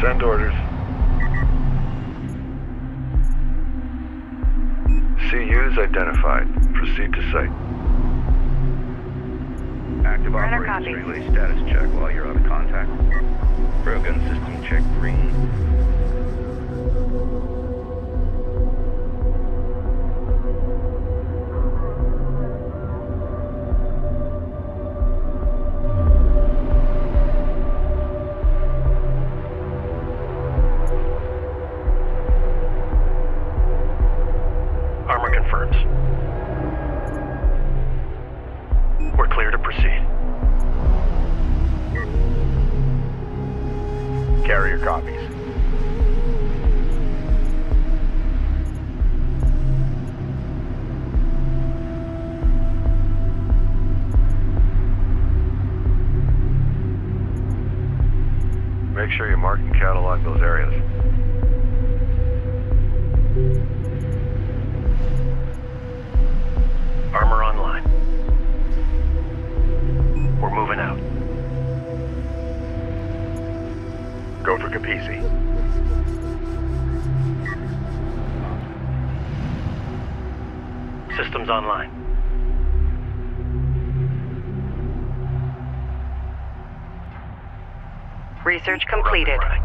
Send orders. CUs identified. Proceed to site. Active Runner operations copy. relay status check while you're out of contact. Railgun system check green. Armor confirms. We're clear to proceed. Carrier copies. Make sure you mark and catalog those areas. Armor online. We're moving out. Go for Capisi. Systems online. Research completed. Running.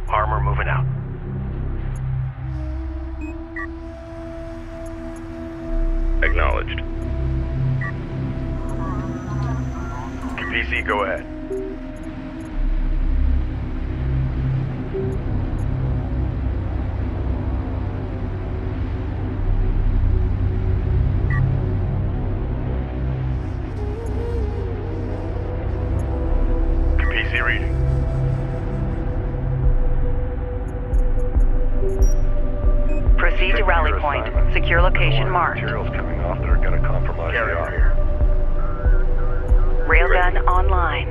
Armor moving out. Acknowledged. PC, go ahead. PC reading. Proceed to rally point. Secure location marked. Materials coming off that are going to compromise the army. Railgun online.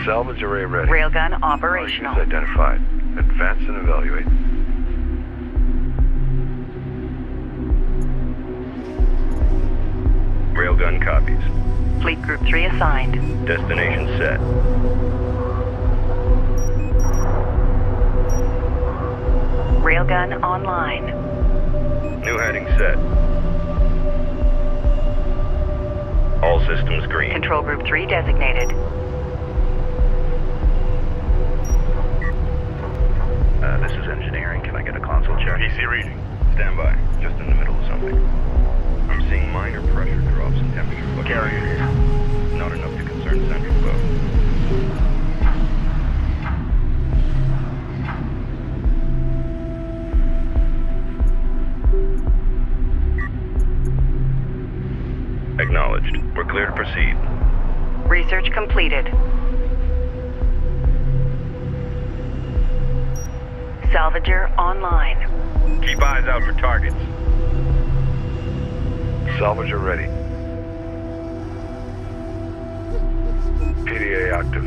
Salvage array ready. Railgun operational. Use identified. Advance and evaluate. Railgun copies. Fleet Group 3 assigned. Destination set. Railgun online. New heading set. All systems green. Control Group 3 designated. This is engineering. Can I get a console check? PC reading. Stand by. Just in the middle of something. I'm seeing minor pressure drops in temperature. But Carrier here. not enough to concern central boat. Acknowledged. We're clear to proceed. Research completed. Salvager online. Keep eyes out for targets. Salvager ready. PDA active.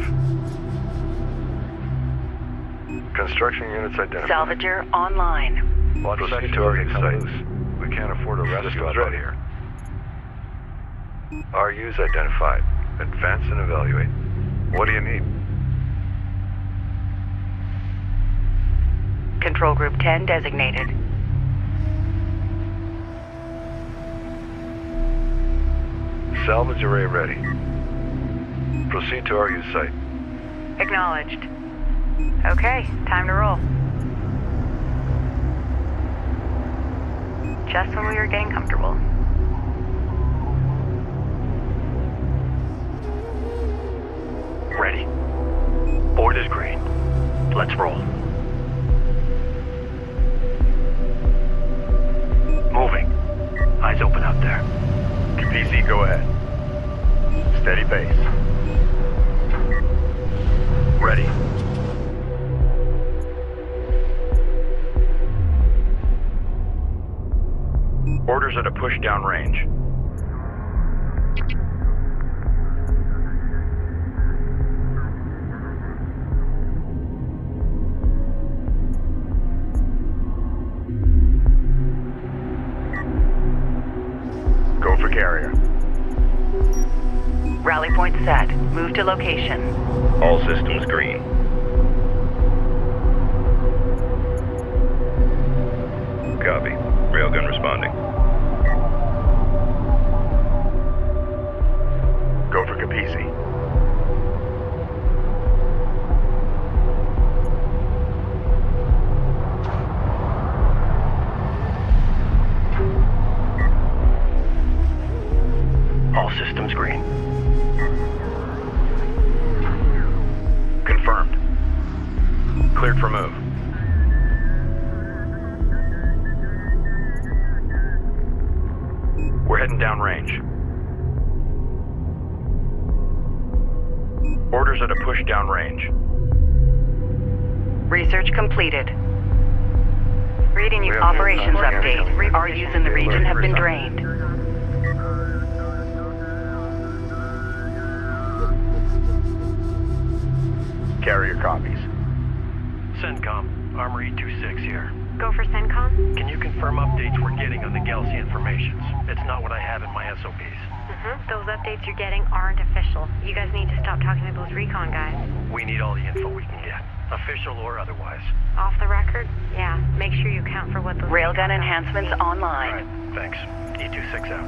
Construction units identified. Salvager online. Proceed to our site. We can't afford a rescue out here. RU's identified. Advance and evaluate. What do you need? Control Group 10 designated. Salvage array ready. Proceed to RU site. Acknowledged. Okay, time to roll. Just when we were getting comfortable. Ready. Board is green. Let's roll. Moving. Eyes open out there. PC, go ahead. Steady pace. Ready. Orders at a push-down range. Go for carrier. Rally point set. Move to location. All systems green. Copy. Railgun responding. Go for Capisi. All systems green. Confirmed. Cleared for move. We're heading downrange. Orders at a push downrange. Research completed. Reading you. Operations update. RUs in the region have been drained. Carrier copies. CENTCOM, Armory 26 here. Go for CENTCOM? Can you confirm updates we're getting on the Galaxy informations? It's not what I have in my SOPs. Those updates you're getting aren't official. You guys need to stop talking to those recon guys. We need all the info we can get, official or otherwise. Off the record? Yeah, make sure you account for what those Railgun recon guys enhancements need. online. Right, thanks. E26 out.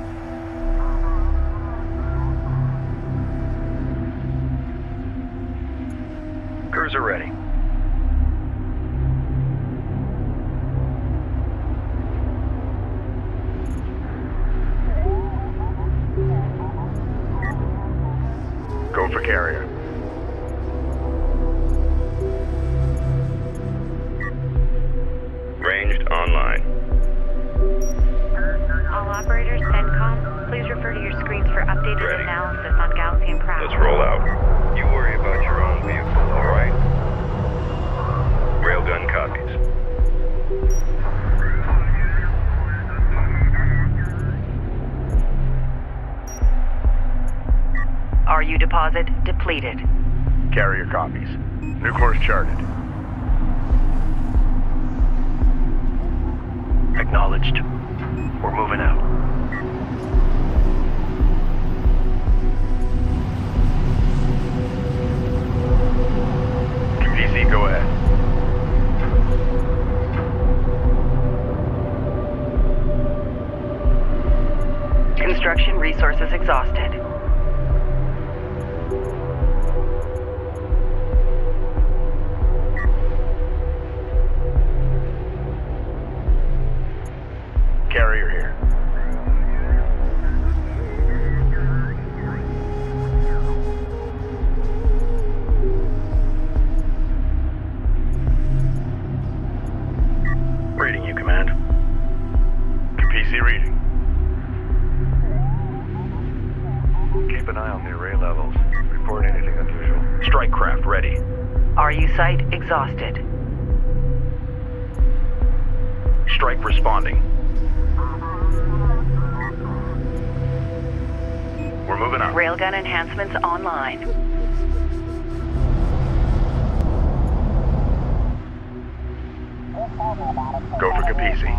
Scanners are ready. Go for carrier. Ranged online. All operators, CENTCOM, please refer to your screens for updated Ready. analysis on Gaussian craft. Let's roll out. You worry about your own vehicle, all right? Railgun copies. RU deposit depleted. Carrier copies. New course charted. Acknowledged. We're moving out. PC, go ahead. Construction resources exhausted. Carrier here. Reading you, Command. PC reading. Keep an eye on the array levels. Report anything unusual. Strike craft ready. RU site exhausted. Strike responding. We're moving out. Railgun enhancements online. Go for Capisi.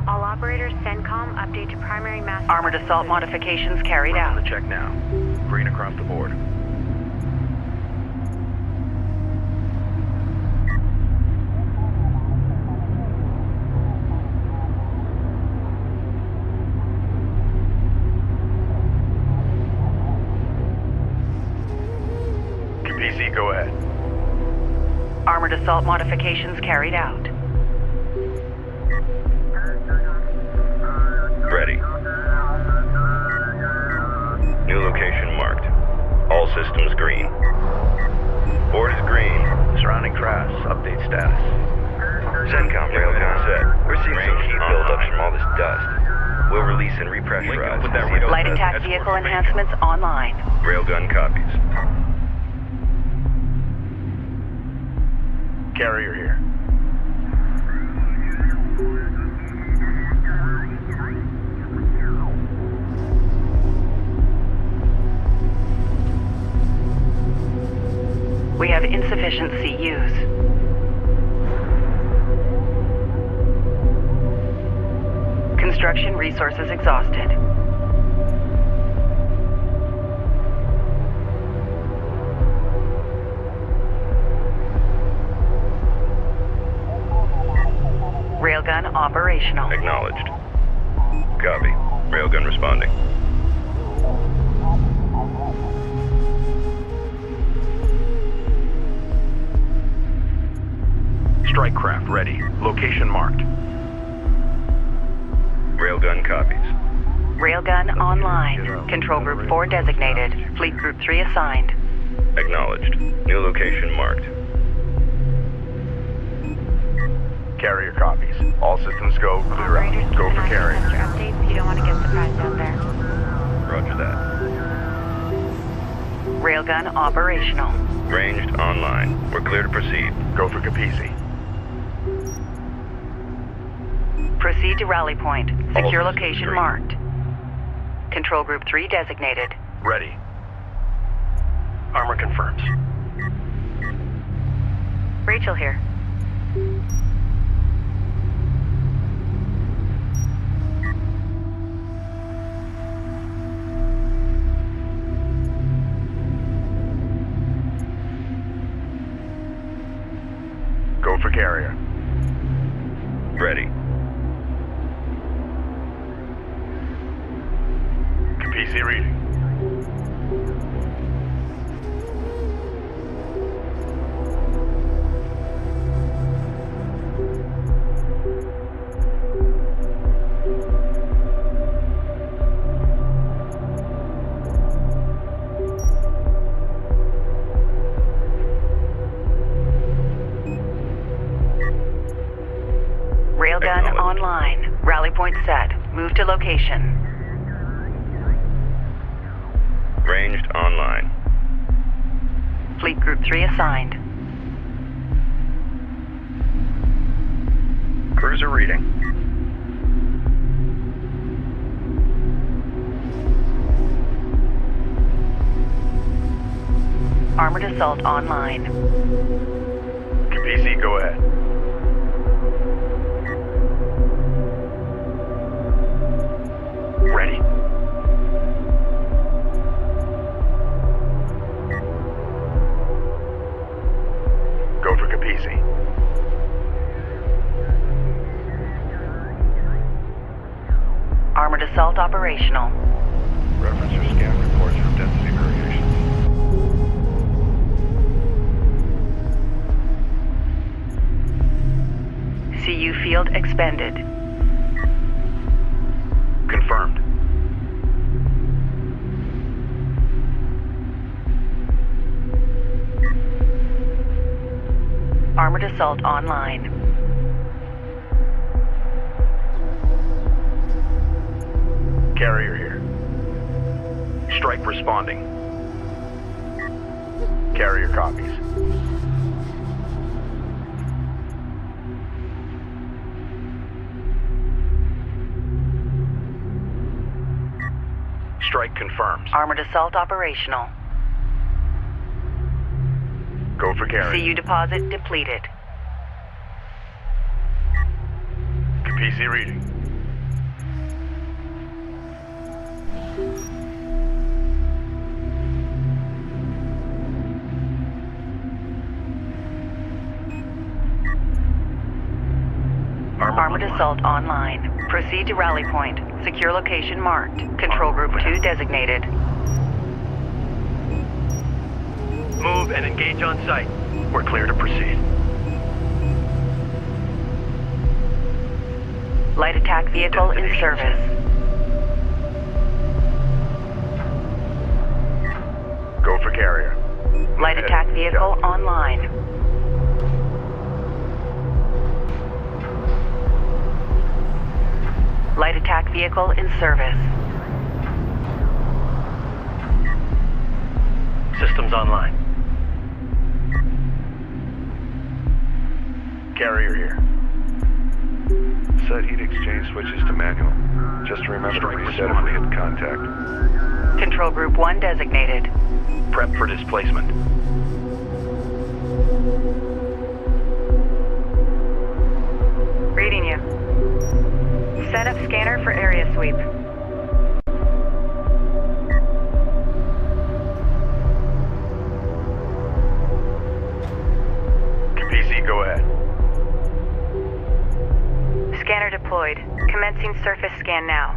All operators, CENTCOM, update to primary master. Armored assault modifications carried We're on out. the check now. Green across the board. PC, go ahead. Armored assault modifications carried out. Ready. New location marked. All systems green. Board is green. Surrounding crafts. Update status. CENTCOM railgun set. We're seeing some heat buildups from all this dust. We'll release and repressurize. With that See those Light dust attack escort vehicle remains. enhancements online. Railgun copies. Carrier here. We have insufficient CUs. Construction resources exhausted. Railgun operational. Acknowledged. Copy. Railgun responding. Strike craft ready. Location marked. Railgun copies. Railgun online. Control Group 4 designated. Fleet Group 3 assigned. Acknowledged. New location marked. Carrier copies. All systems go. Clear Operators, out. keep Go an for eye on carrier. sensor updates. You don't want to get surprised out there. Roger that. Railgun operational. Ranged online. We're clear to proceed. Go for Capisi. Proceed to rally point. Secure All systems location green. marked. Control Group 3 designated. Ready. Armor confirms. Rachel here. for carrier. Ready. PC reading. Railgun online. Rally point set. Move to location. Ranged online. Fleet Group 3 assigned. Cruiser reading. Armored assault online. PC, go ahead. Ready. Go for Capisi. Armored assault operational. Reference your scan reports for density variations. CU field expended. Confirmed. Armored assault online. Carrier here. Strike responding. Carrier copies. Strike confirms. Armored assault operational. Go for carrier. CU deposit depleted. PC reading. Armored assault online. Proceed to rally point. Secure location marked. Control group 2 designated. Move and engage on site. We're clear to proceed. Light attack vehicle in service. Go for carrier. Light attack vehicle online. Light attack vehicle in service. Systems online. Carrier here. Set heat exchange switches to manual. Just remember to reset if we hit contact. Control group 1 designated. Prep for displacement. Reading you. Set up scanner for area sweep. PC, go ahead. Scanner deployed. Commencing surface scan now.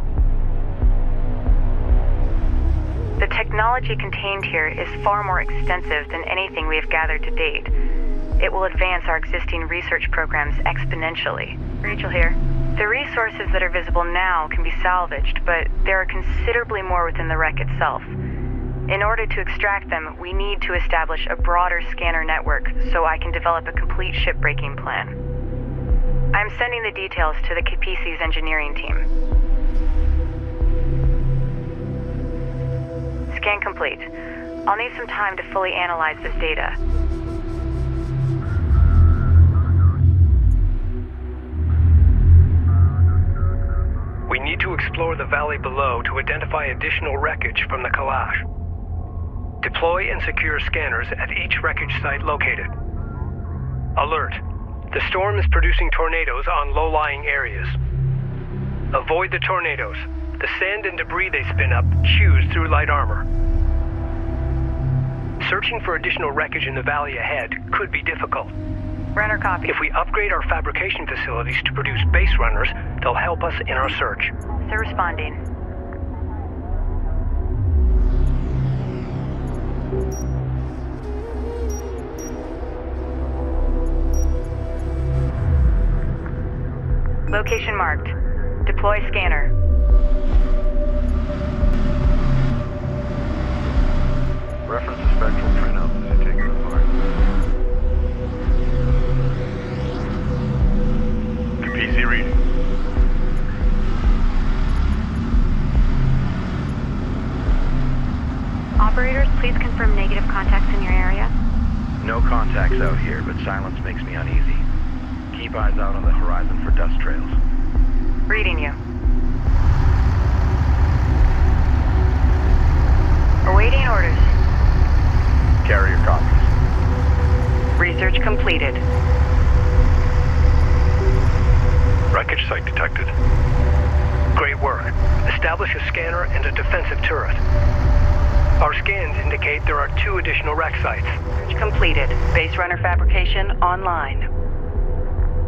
The technology contained here is far more extensive than anything we have gathered to date. It will advance our existing research programs exponentially. Rachel here. The resources that are visible now can be salvaged, but there are considerably more within the wreck itself. In order to extract them, we need to establish a broader scanner network so I can develop a complete shipbreaking plan. I'm sending the details to the Capisi's engineering team. Scan complete. I'll need some time to fully analyze this data. We need to explore the valley below to identify additional wreckage from the Kalash. Deploy and secure scanners at each wreckage site located. Alert. The storm is producing tornadoes on low-lying areas. Avoid the tornadoes. The sand and debris they spin up chews through light armor. Searching for additional wreckage in the valley ahead could be difficult. Runner copy. If we upgrade our fabrication facilities to produce base runners, they'll help us in our search. Sir responding. Location marked. Deploy scanner. Reference the spectral printouts as you take it apart. PC reading. Operators, please confirm negative contacts in your area. No contacts out here, but silence makes me uneasy. Keep eyes out on the horizon for dust trails. Reading you. Awaiting orders. Carrier copies. Research completed. Wreckage site detected. Great work. Establish a scanner and a defensive turret. Our scans indicate there are 2 additional wreck sites. Search completed. Base runner fabrication online.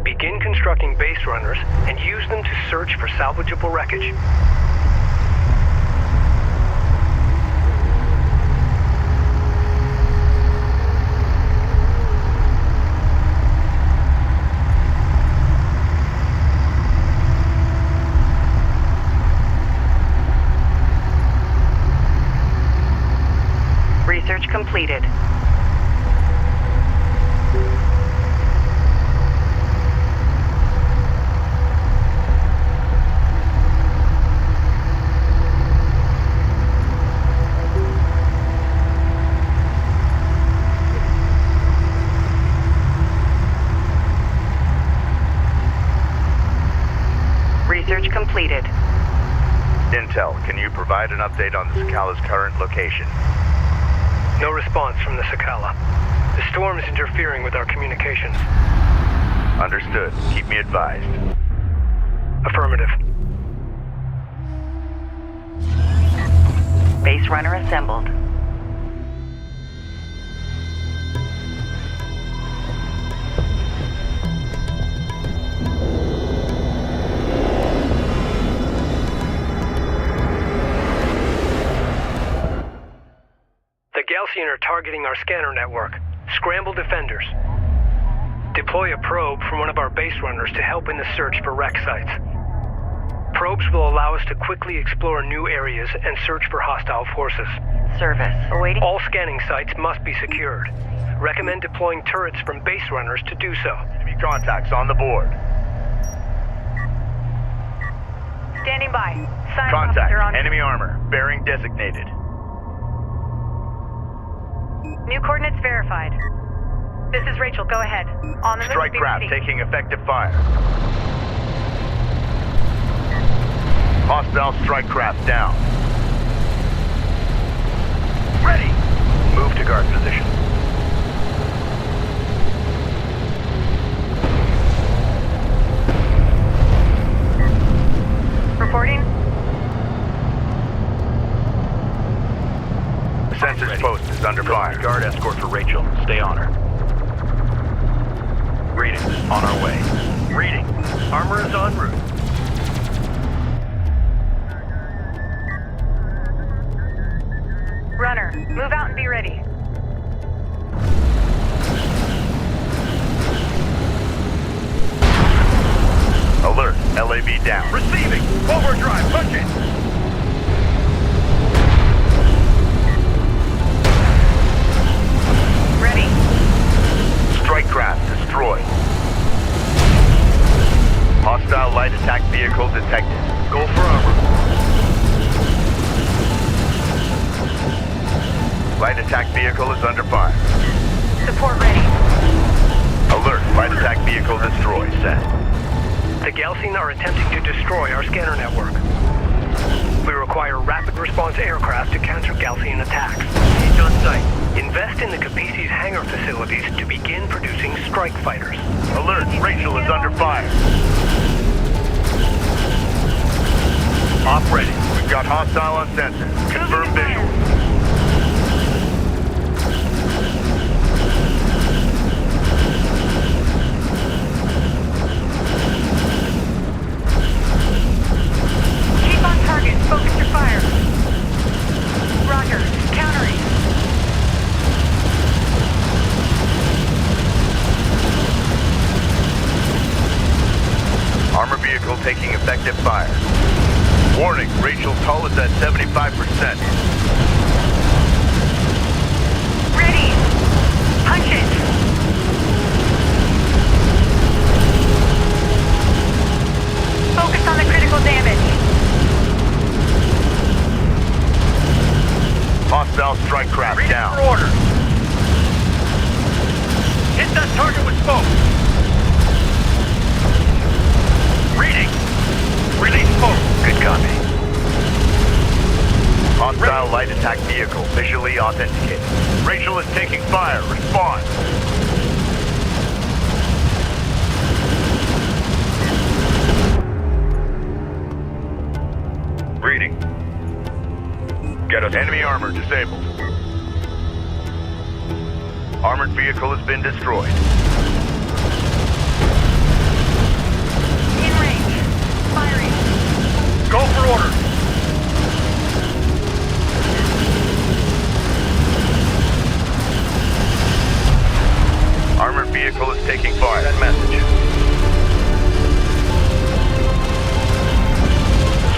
Begin constructing base runners and use them to search for salvageable wreckage. Research completed. Research completed. Intel, can you provide an update on the Sakala's current location? No response from the Sakala. The storm is interfering with our communications. Understood. Keep me advised. Affirmative. Base runner assembled. Galcian are targeting our scanner network. Scramble defenders. Deploy a probe from one of our base runners to help in the search for wreck sites. Probes will allow us to quickly explore new areas and search for hostile forces. Service. Awaiting. All scanning sites must be secured. Recommend deploying turrets from base runners to do so. Enemy contacts on the board. Standing by. Sign Contact. officer on. Enemy armor. Bearing designated. New coordinates verified. This is Rachel. Go ahead. On the Strike move, craft be ready. taking effective fire. Hostile strike craft down. Ready! Move to guard position. Reporting. The sensors post is under fire. Guard escort for Rachel. Stay on her. Reading. On our way. Reading. Armor is en route. Runner, move out and be ready. Alert. LAV down. Receiving! Overdrive! Punch it! Ready. Strike craft destroyed. Hostile light attack vehicle detected. Go for armor. Light attack vehicle is under fire. Support ready. Alert. Light attack vehicle destroyed. Set. The Galcian are attempting to destroy our scanner network. We require rapid response aircraft to counter Galcian attacks. Engage on site. Invest in the Capisi's hangar facilities to begin producing strike fighters. Alert. Rachel is under fire. Op ready. We've got hostile on sensor. Confirm visual. taking effective fire. Warning, Rachel's hull is at 75%. Ready! Punch it! Focus on the critical damage. Hostile strike craft Ready down. for order. Hit that target with smoke. Reading. Release smoke. Good copy. Hostile light attack vehicle visually authenticated. Rachel is taking fire. Respond. Reading. Get us. Enemy armor disabled. Armored vehicle has been destroyed. In range. Firing. Go for order. Armored vehicle is taking fire. Send message.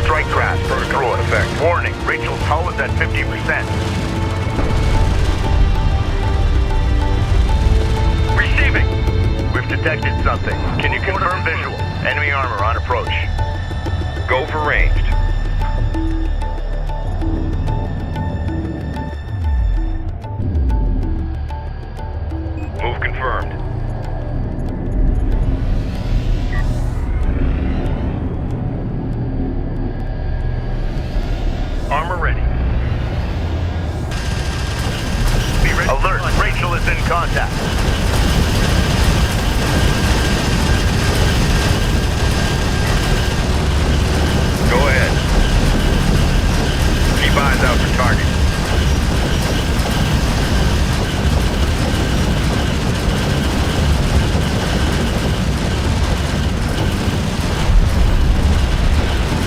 Strike craft destroyed. Effect. Warning, Rachel's hull is at 50%. Receiving. We've detected something. Can you confirm visual? Enemy armor on approach. Go for ranged. Move confirmed. Armor ready. Be ready. Alert, Rachel is in contact. Go ahead. Keep eyes out for targets.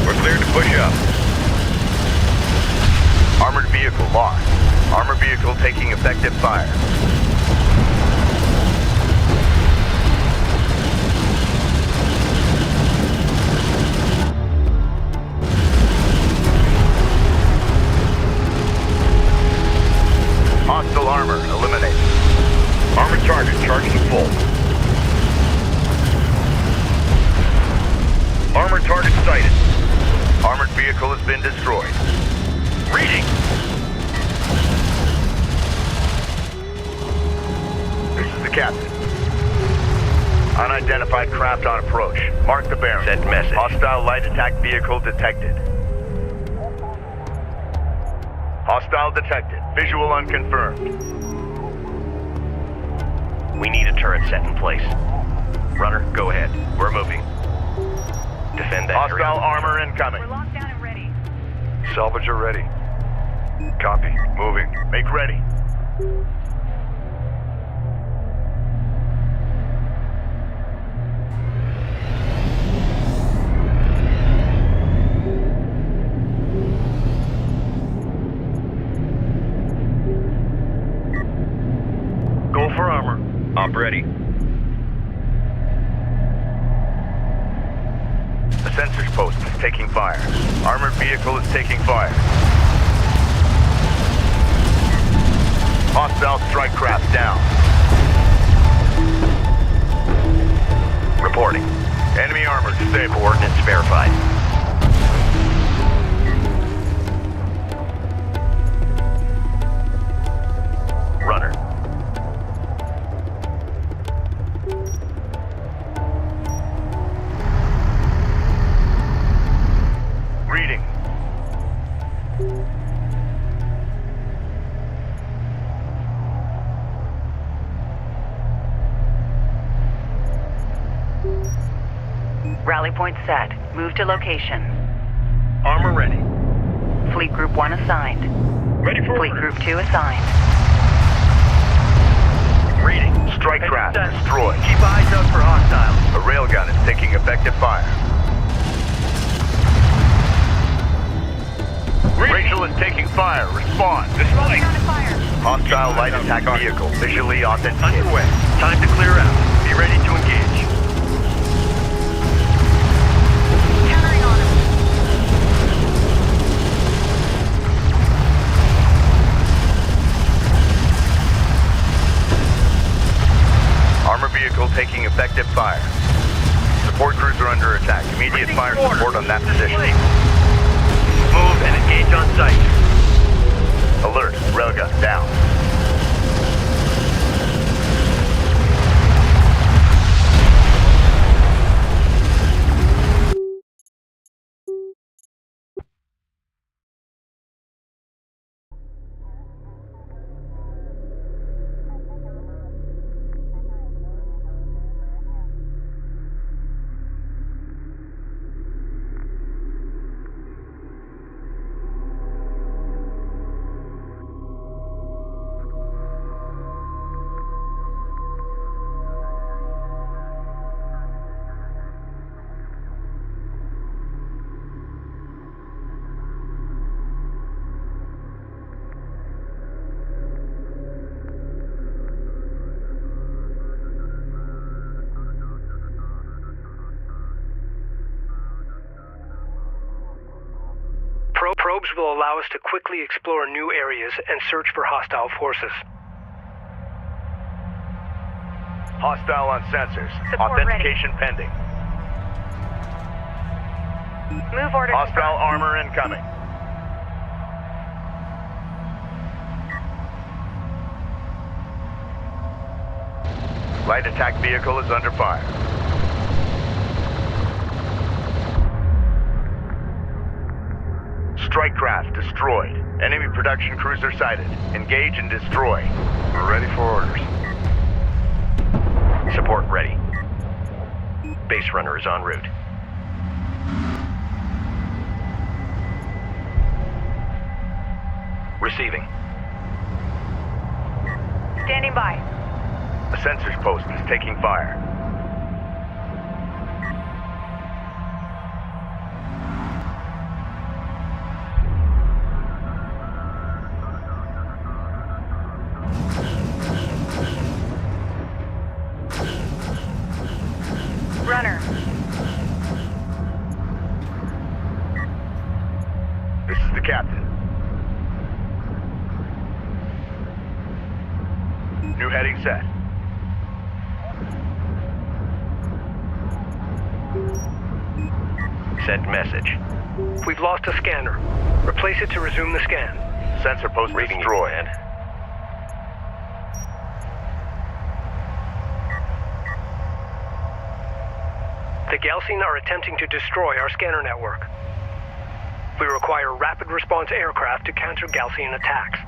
We're cleared to push up. Armored vehicle lost. Armored vehicle taking effective fire. Hostile armor eliminated. Armored target charging full. Armored target sighted. Armored vehicle has been destroyed. Reading. This is the captain. Unidentified craft on approach. Mark the bearing. Send message. Hostile light attack vehicle detected. Hostile detected. Visual unconfirmed. We need a turret set in place. Runner, go ahead. We're moving. Defend that area. Hostile armor incoming. We're locked down and ready. Salvager ready. Copy. Moving. Make ready. Go for armor. I'm ready. The sensors post is taking fire. Armored vehicle is taking fire. Hostile strike craft down. Reporting. Enemy armor disabled. Coordinates verified. Runner. Reading. Rally point set. Move to location. Armor ready. Fleet Group 1 assigned. Ready for Fleet order. Group 2 assigned. Reading. Strike craft destroyed. Keep eyes out for hostiles. A railgun is taking effective fire. Rachel is taking fire. Respond. Displaying. Down to fire. Hostile light attack vehicle visually authenticated. Underway. Time to clear out. Be ready to engage. vehicle taking effective fire. Support crews are under attack. Immediate fire support on that position. Move and engage on site. Alert, railgun down. Probes will allow us to quickly explore new areas and search for hostile forces. Hostile on sensors. Support Authentication pending. Move order Hostile armor incoming. Light attack vehicle is under fire. Strike craft destroyed. Enemy production cruiser sighted. Engage and destroy. We're ready for orders. Support ready. Base runner is en route. Receiving. Standing by. A sensors post is taking fire. Runner. This is the captain. New heading set. Send message. We've lost a scanner. Replace it to resume the scan. Sensor post Reading destroyed. you, command. The Galcian are attempting to destroy our scanner network. We require rapid response aircraft to counter Galcian attacks.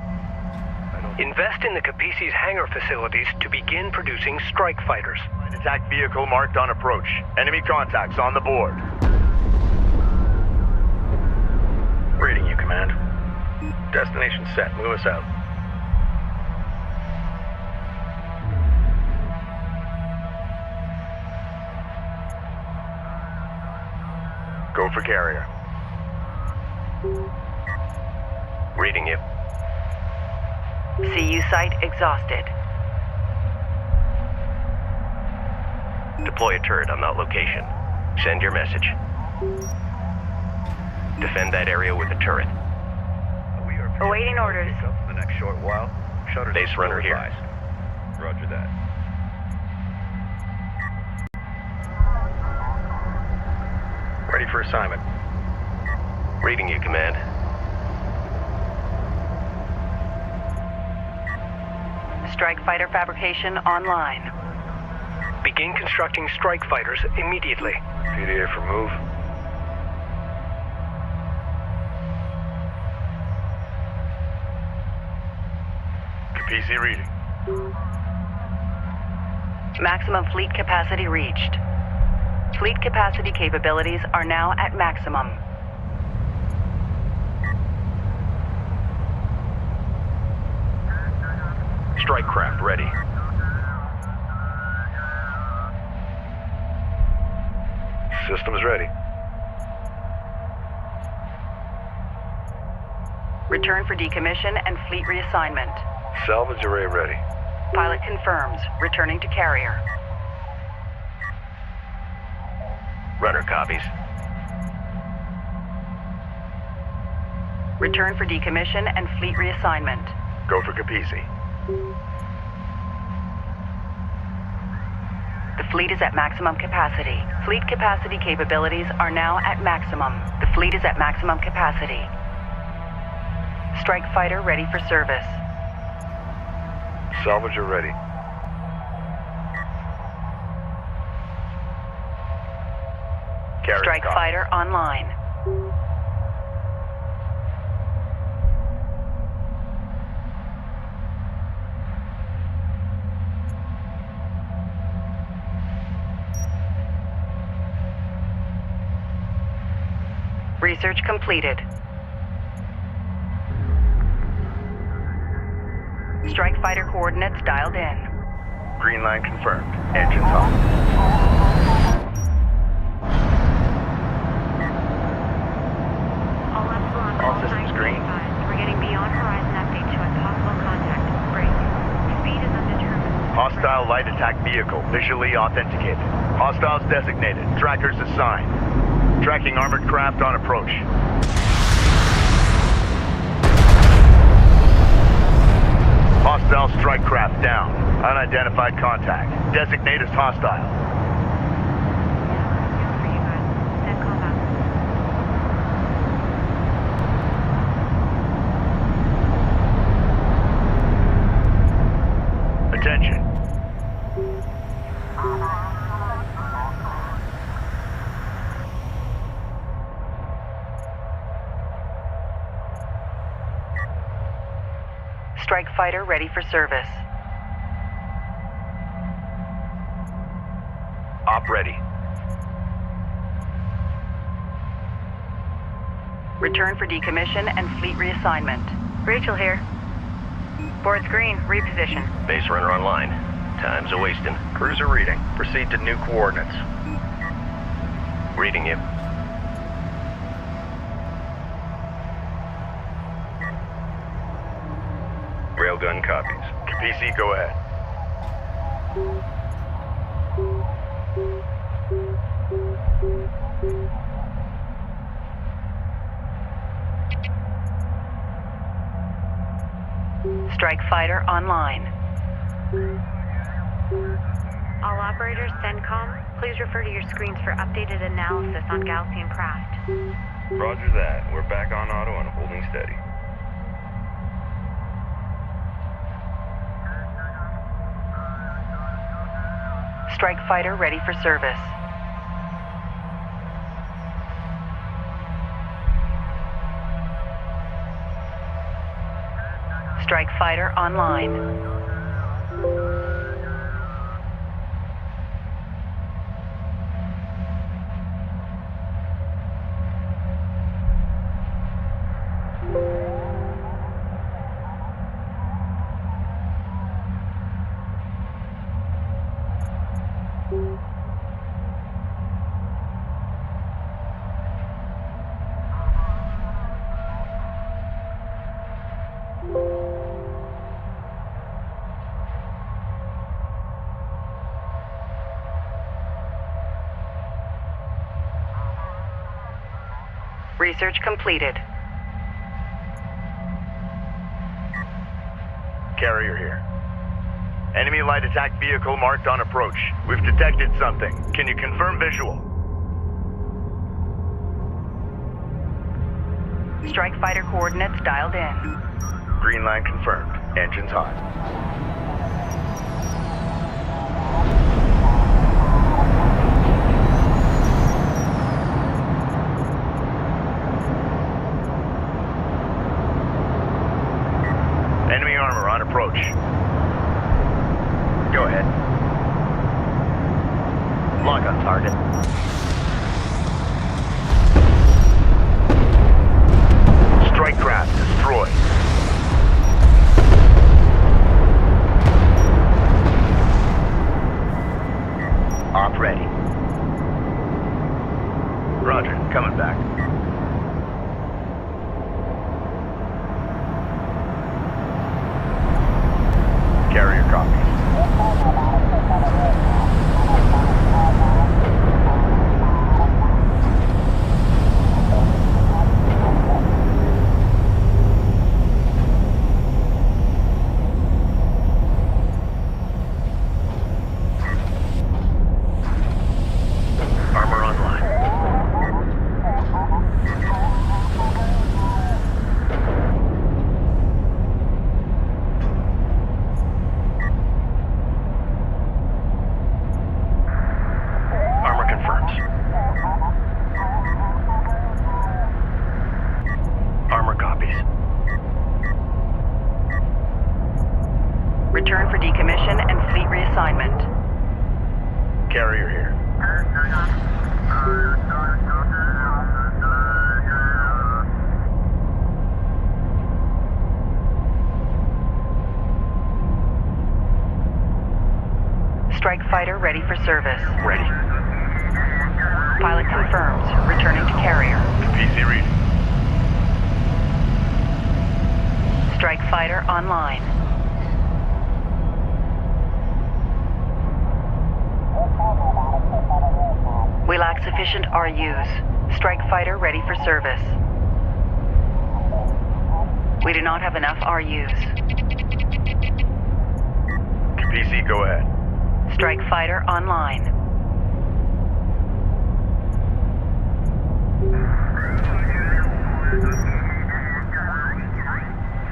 Invest in the Capisi's hangar facilities to begin producing strike fighters. Attack vehicle marked on approach. Enemy contacts on the board. Reading you, command. Destination set. Move us out. Go for carrier. Reading you. CU site exhausted. Deploy a turret on that location. Send your message. Defend that area with a turret. Awaiting orders. For the next short while. Shutter base runner here. Roger that. Ready for assignment. Reading you, command. Strike fighter fabrication online. Begin constructing strike fighters immediately. PDA for move. Capisi reading. Maximum fleet capacity reached. Fleet capacity capabilities are now at maximum. Strike craft ready. Systems ready. Return for decommission and fleet reassignment. Salvage array ready. Pilot confirms. Returning to carrier. Runner copies. Return for decommission and fleet reassignment. Go for Capisi. fleet is at maximum capacity. Fleet capacity capabilities are now at maximum. The fleet is at maximum capacity. Strike fighter ready for service. Salvager ready. Carrier Strike copy. fighter online. Research completed. Strike fighter coordinates dialed in. Green line confirmed. Engines on. All systems green. We're getting beyond horizon update to a possible contact. Break. Speed is undetermined. Hostile light attack vehicle visually authenticated. Hostiles designated. Trackers assigned. Tracking armored craft on approach. Hostile strike craft down. Unidentified contact. Designate as hostile. For you guys. Send combat. Attention. Strike fighter ready for service. Op ready. Return for decommission and fleet reassignment. Rachel here. Board's green. Reposition. Base runner online. Time's a-wasting. Cruiser reading. Proceed to new coordinates. Reading you. Railgun copies. PC, go ahead. Strike fighter online. All operators, CENTCOM, please refer to your screens for updated analysis on Gaussian craft. Roger that. We're back on auto and holding steady. Strike fighter ready for service. Strike fighter online. Research completed. Carrier here. Enemy light attack vehicle marked on approach. We've detected something. Can you confirm visual? Strike fighter coordinates dialed in. Green line confirmed. Engines hot. Enemy armor on approach. Go ahead. Lock on target. Strike craft destroyed. Op ready. Roger, coming back. Carrier copies. return for decommission and fleet reassignment. Carrier here. Strike fighter ready for service. Ready. Pilot confirms. Returning to carrier. PC reading. Strike fighter online. We lack sufficient RUs. Strike fighter ready for service. We do not have enough RUs. PC, go ahead. Strike fighter online.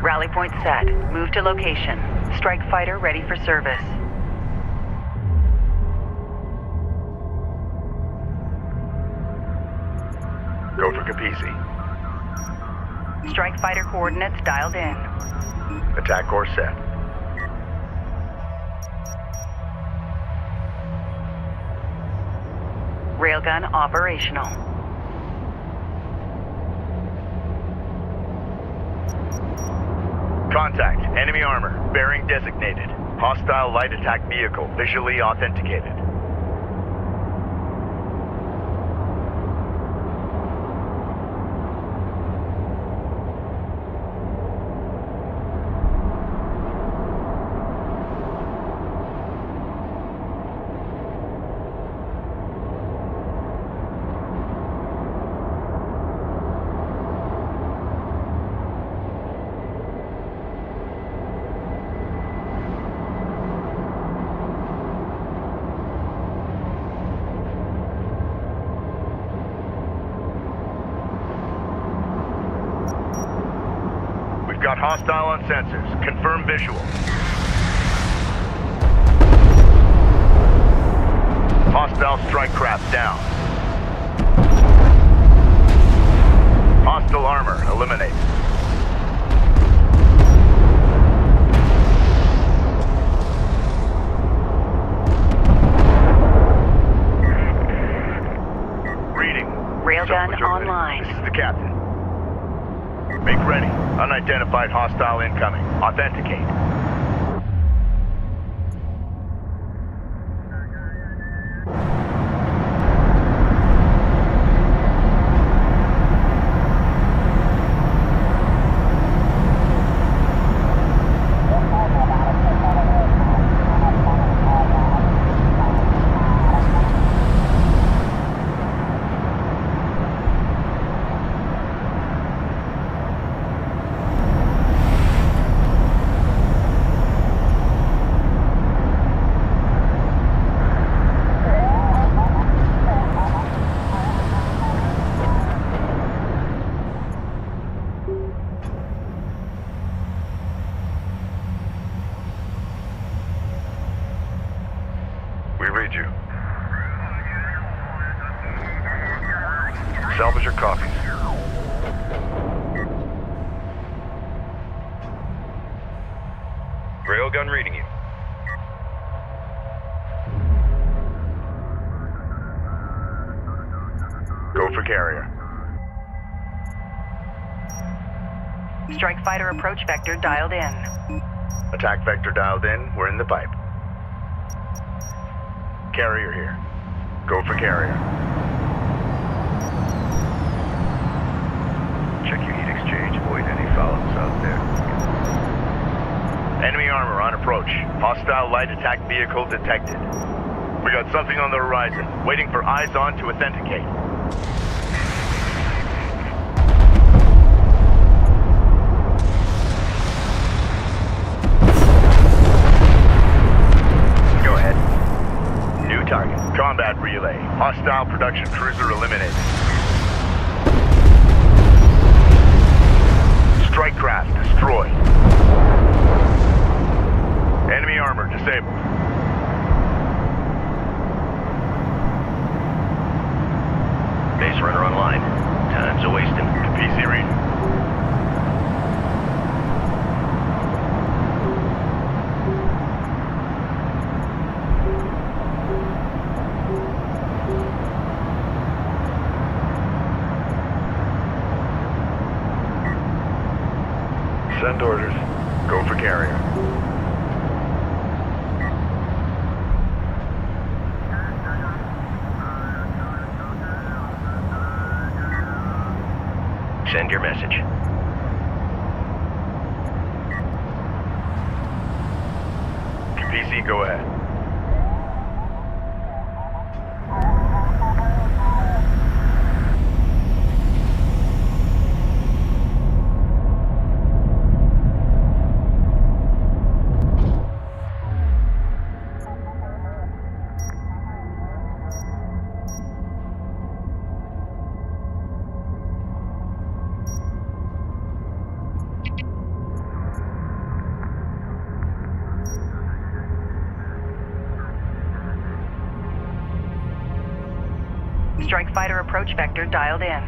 Rally point set. Move to location. Strike fighter ready for service. Go for Capisi. Strike fighter coordinates dialed in. Attack course set. Railgun operational. Contact. Enemy armor. Bearing designated. Hostile light attack vehicle. Visually authenticated. Got hostile on sensors. Confirm visual. Hostile strike craft down. Hostile armor eliminated. Reading. Railgun online. This is the captain. Make ready. Unidentified hostile incoming. Authenticate. Salvage your copies. Railgun reading you. Go for carrier. Strike fighter approach vector dialed in. Attack vector dialed in. We're in the pipe. Carrier here. Go for carrier. Check your heat exchange. Avoid any follow-ups out there. Enemy armor on approach. Hostile light attack vehicle detected. We got something on the horizon. Waiting for eyes on to authenticate. Go ahead. New target. Combat relay. Hostile production cruiser eliminated. Strike craft destroyed. Enemy armor disabled. Base runner online. Time's a wasting. PC reading. Send orders. Go for carrier. Send your message. PC, go ahead. Strike fighter approach vector dialed in.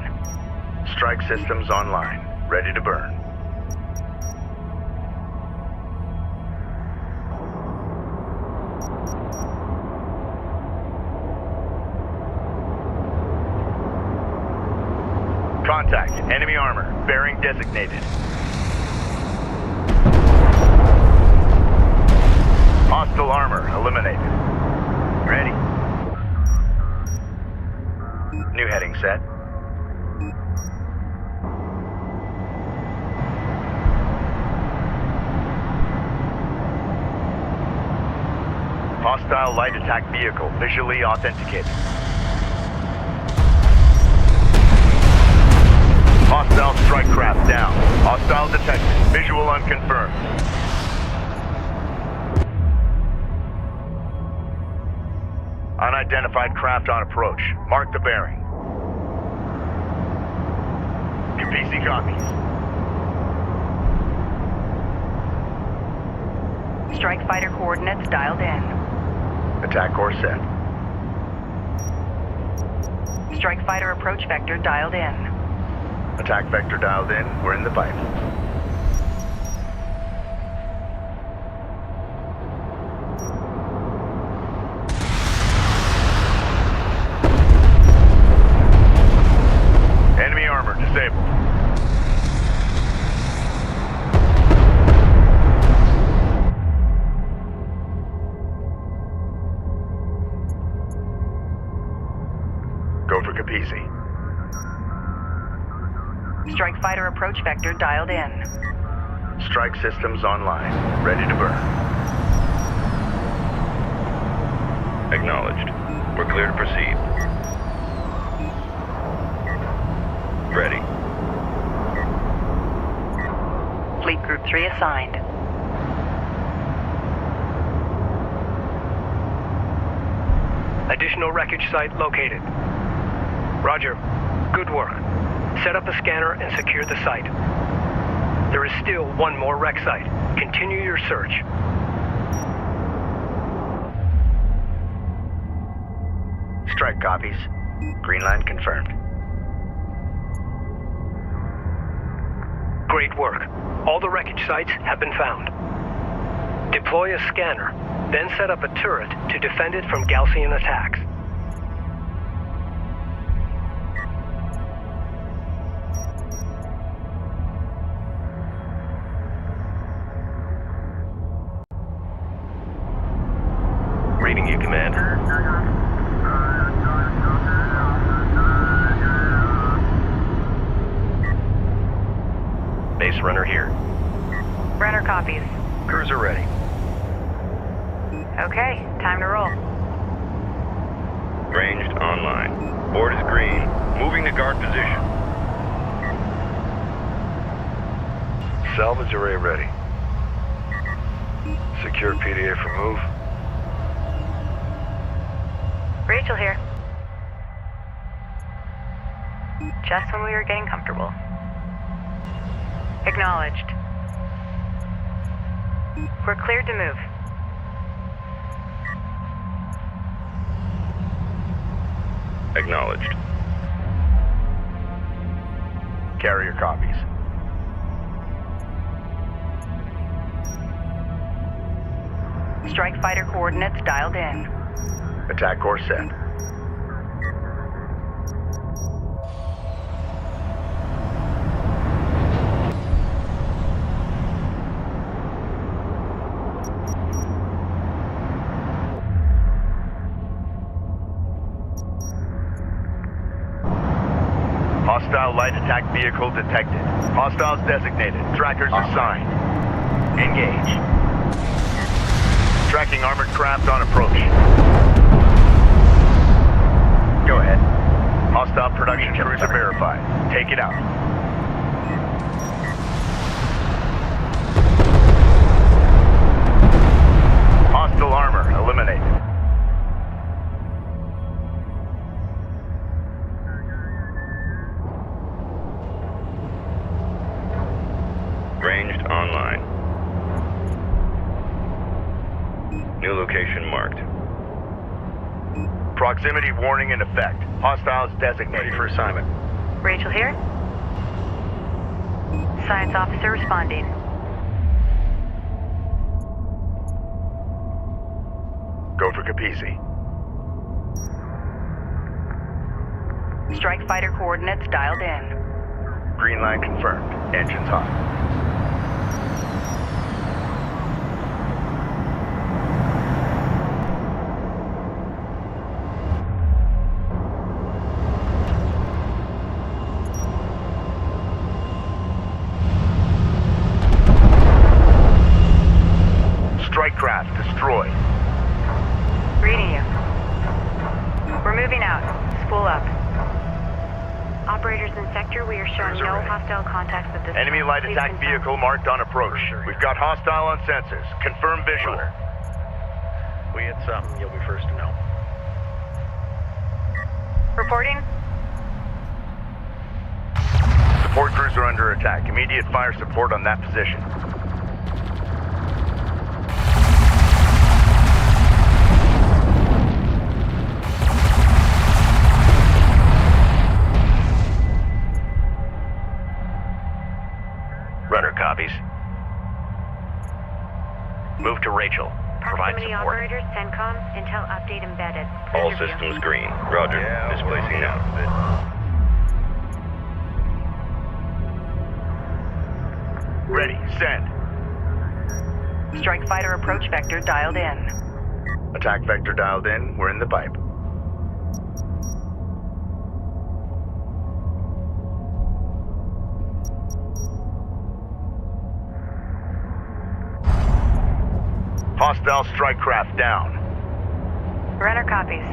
Strike systems online. Ready to burn. Contact. Enemy armor. Bearing designated. Hostile armor eliminated. Ready. New heading set. Hostile light attack vehicle visually authenticated. Hostile strike craft down. Hostile detected. Visual unconfirmed. Unidentified craft on approach. Mark the bearing. PC copies. Strike fighter coordinates dialed in. Attack course set. Strike fighter approach vector dialed in. Attack vector dialed in. We're in the fight. Enemy armor disabled. Go for Capisi. Strike fighter approach vector dialed in. Strike systems online. Ready to burn. Acknowledged. We're clear to proceed. Ready. Fleet Group 3 assigned. Additional wreckage site located. Roger. Good work. Set up a scanner and secure the site. There is still one more wreck site. Continue your search. Strike copies. Green line confirmed. Great work. All the wreckage sites have been found. Deploy a scanner, then set up a turret to defend it from Gaussian attacks. Reading you, Commander. Base runner here. Runner copies. Cruiser ready. Okay, time to roll. Ranged online. Board is green. Moving to guard position. Salvage array ready. Secure PDA for move. Rachel here. Just when we were getting comfortable. Acknowledged. We're cleared to move. Acknowledged. Carrier copies. Strike fighter coordinates dialed in. Attack course set. Hostile light attack vehicle detected. Hostiles designated. Trackers assigned. Engage. Tracking armored craft on approach. Go ahead. Hostile production cruiser verified. Take it out. Hostile armor eliminated. Ranged online. New location marked. Proximity warning in effect. Hostiles designated. Ready for assignment. Rachel here. Science officer responding. Go for Capisi. Strike fighter coordinates dialed in. Green line confirmed. Engines hot. Strike craft destroyed. Reading you. We're moving out. Spool up. Operators in sector, we are showing no hostile contacts at this Enemy time. light Please attack confirm. vehicle marked on approach. We've got hostile on sensors. Confirm visual. We hit something, you'll be first to know. Reporting. Support cruiser under attack. Immediate fire support on that position. Runner copies. Move to Rachel. Provide Proximity support. operators, CENTCOM, intel update embedded. All Please review. systems green. Roger. Displacing now. Ready. Send. Strike fighter approach vector dialed in. Attack vector dialed in. We're in the pipe. Hostile strike craft down. Runner copies.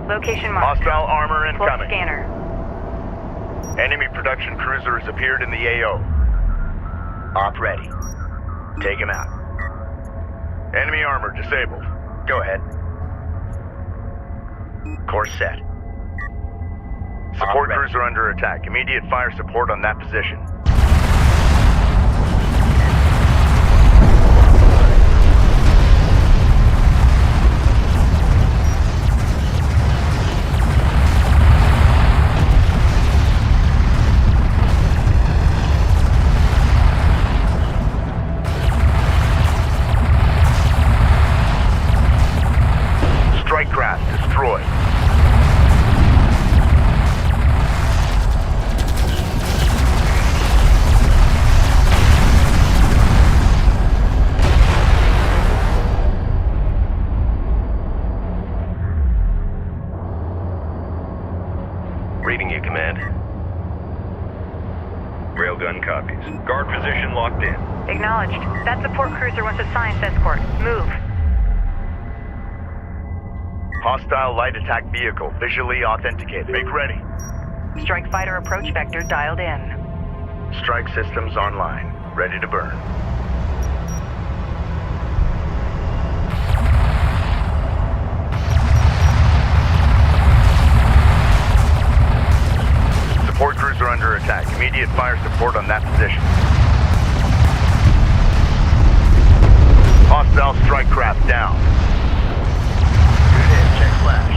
Location marked. Hostile armor Full incoming. scanner. Enemy production cruiser has appeared in the AO. Op ready. Take him out. Enemy armor disabled. Go ahead. Course set. Support cruiser under attack. Immediate fire support on that position. Strike craft destroyed. Reading you, Command. Railgun copies. Guard position locked in. Acknowledged. That support cruiser wants a science escort. Move. Hostile light attack vehicle visually authenticated. Make ready. Strike fighter approach vector dialed in. Strike systems online. Ready to burn. Support cruiser under attack. Immediate fire support on that position. Hostile strike craft down. Good hit. Check flash.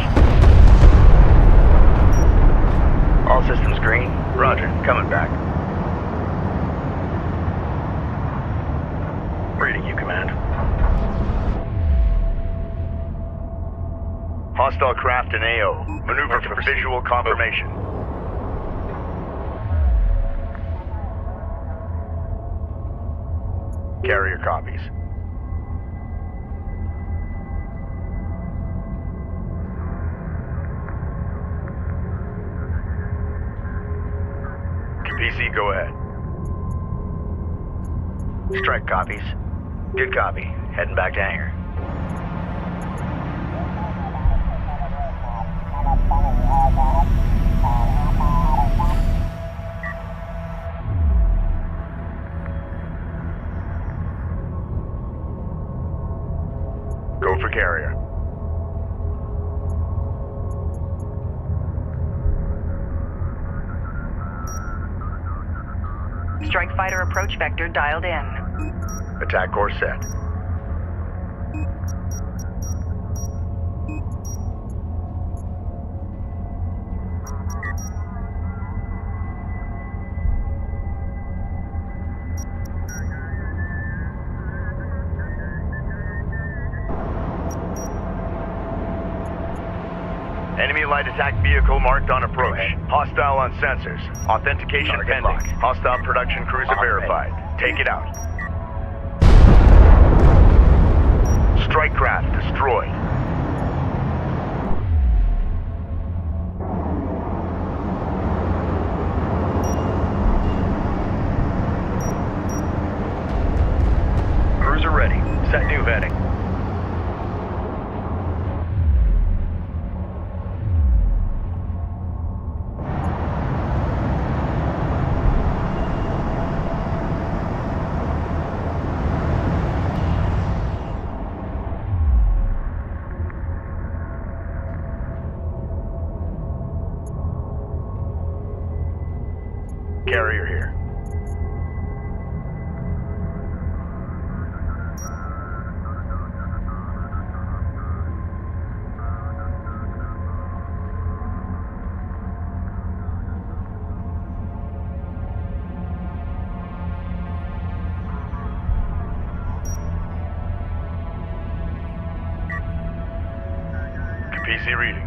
All systems green. Roger. Coming back. Reading you, Command. Hostile craft in AO. Maneuver for visual confirmation. Carrier copies. PPC, go ahead. Strike copies. Good copy. Heading back to hangar. Go for carrier. Strike fighter approach vector dialed in. Attack course set. Enemy light attack vehicle marked on approach. Hostile on sensors. Authentication Target pending. locked. Hostile production cruiser verified. Take it out. Strike craft destroyed. Cruiser ready. Set new vetting. Carrier here. PC reading.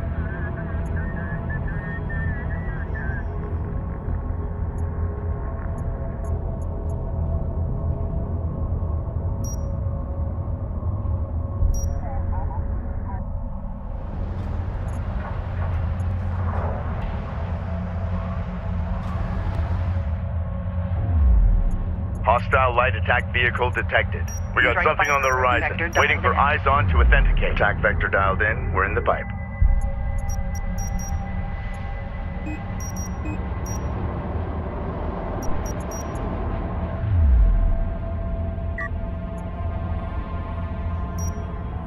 Hostile light attack vehicle detected. We got Strike something on the fighter horizon. vector dialed Waiting for in. eyes on to authenticate. Attack vector dialed in. We're in the pipe.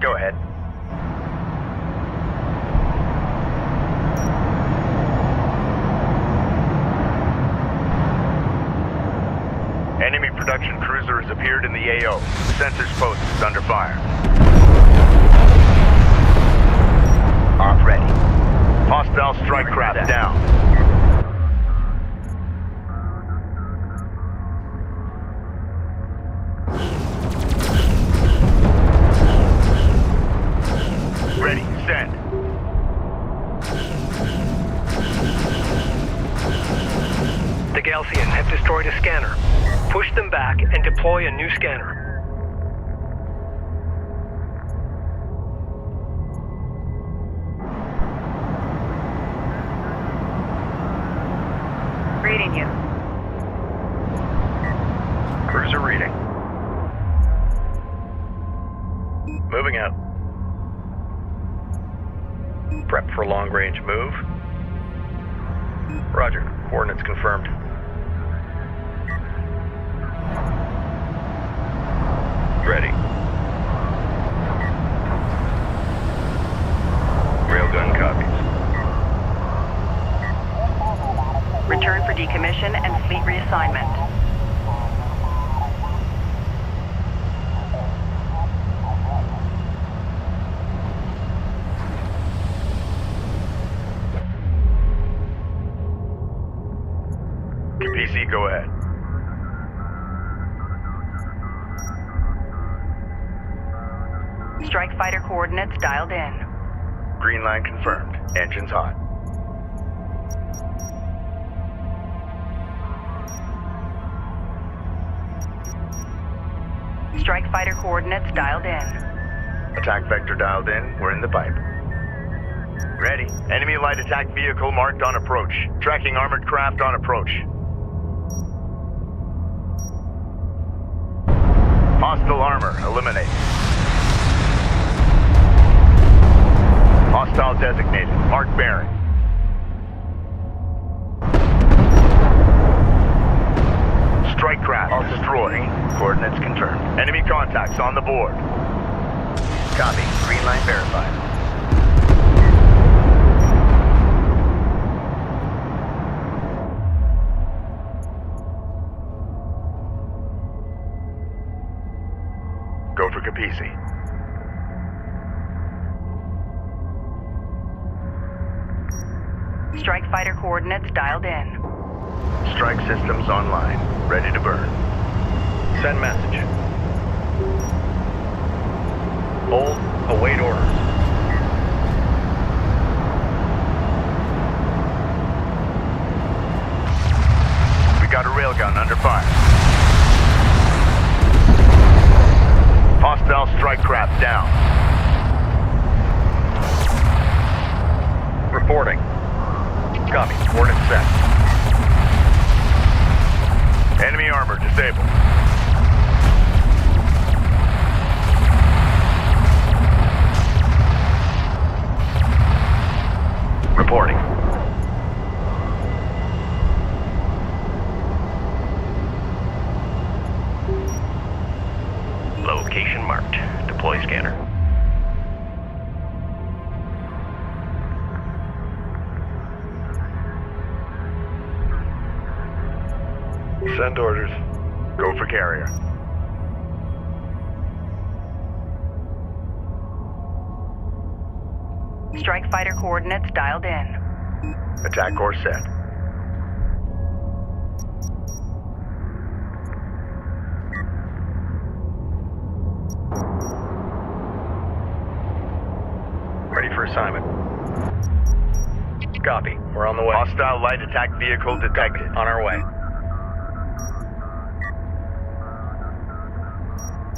Go ahead. Enemy production cruiser has appeared in the AO. Sensors post is under fire. Op ready. Hostile strike craft down. Ready, send. The Galcian have destroyed a scanner. Push them back and deploy a new scanner. Reading you. Cruiser reading. Moving out. Prep for long-range move. Roger. Coordinates confirmed. Ready. Railgun copies. Return for decommission and fleet reassignment. PC, go ahead. Strike fighter coordinates dialed in. Green line confirmed. Engines hot. Strike fighter coordinates dialed in. Attack vector dialed in. We're in the pipe. Ready. Enemy light attack vehicle marked on approach. Tracking armored craft on approach. Hostile armor, eliminate. Hostile designated, mark bearing. Strike craft, destroyed. Coordinates confirmed. Enemy contacts on the board. Copy, green line verified. Go for Capisi. Strike fighter coordinates dialed in. Strike systems online. Ready to burn. Send message. Hold. Await orders. We got a railgun under fire. Hostile strike craft down. Reporting. Copy. Coordinates set. Enemy armor disabled. Reporting. Location marked. Deploy scanner. Send orders. Go for carrier. Strike fighter coordinates dialed in. Attack course set. Ready for assignment. Copy. We're on the way. Hostile light attack vehicle detected. On our way.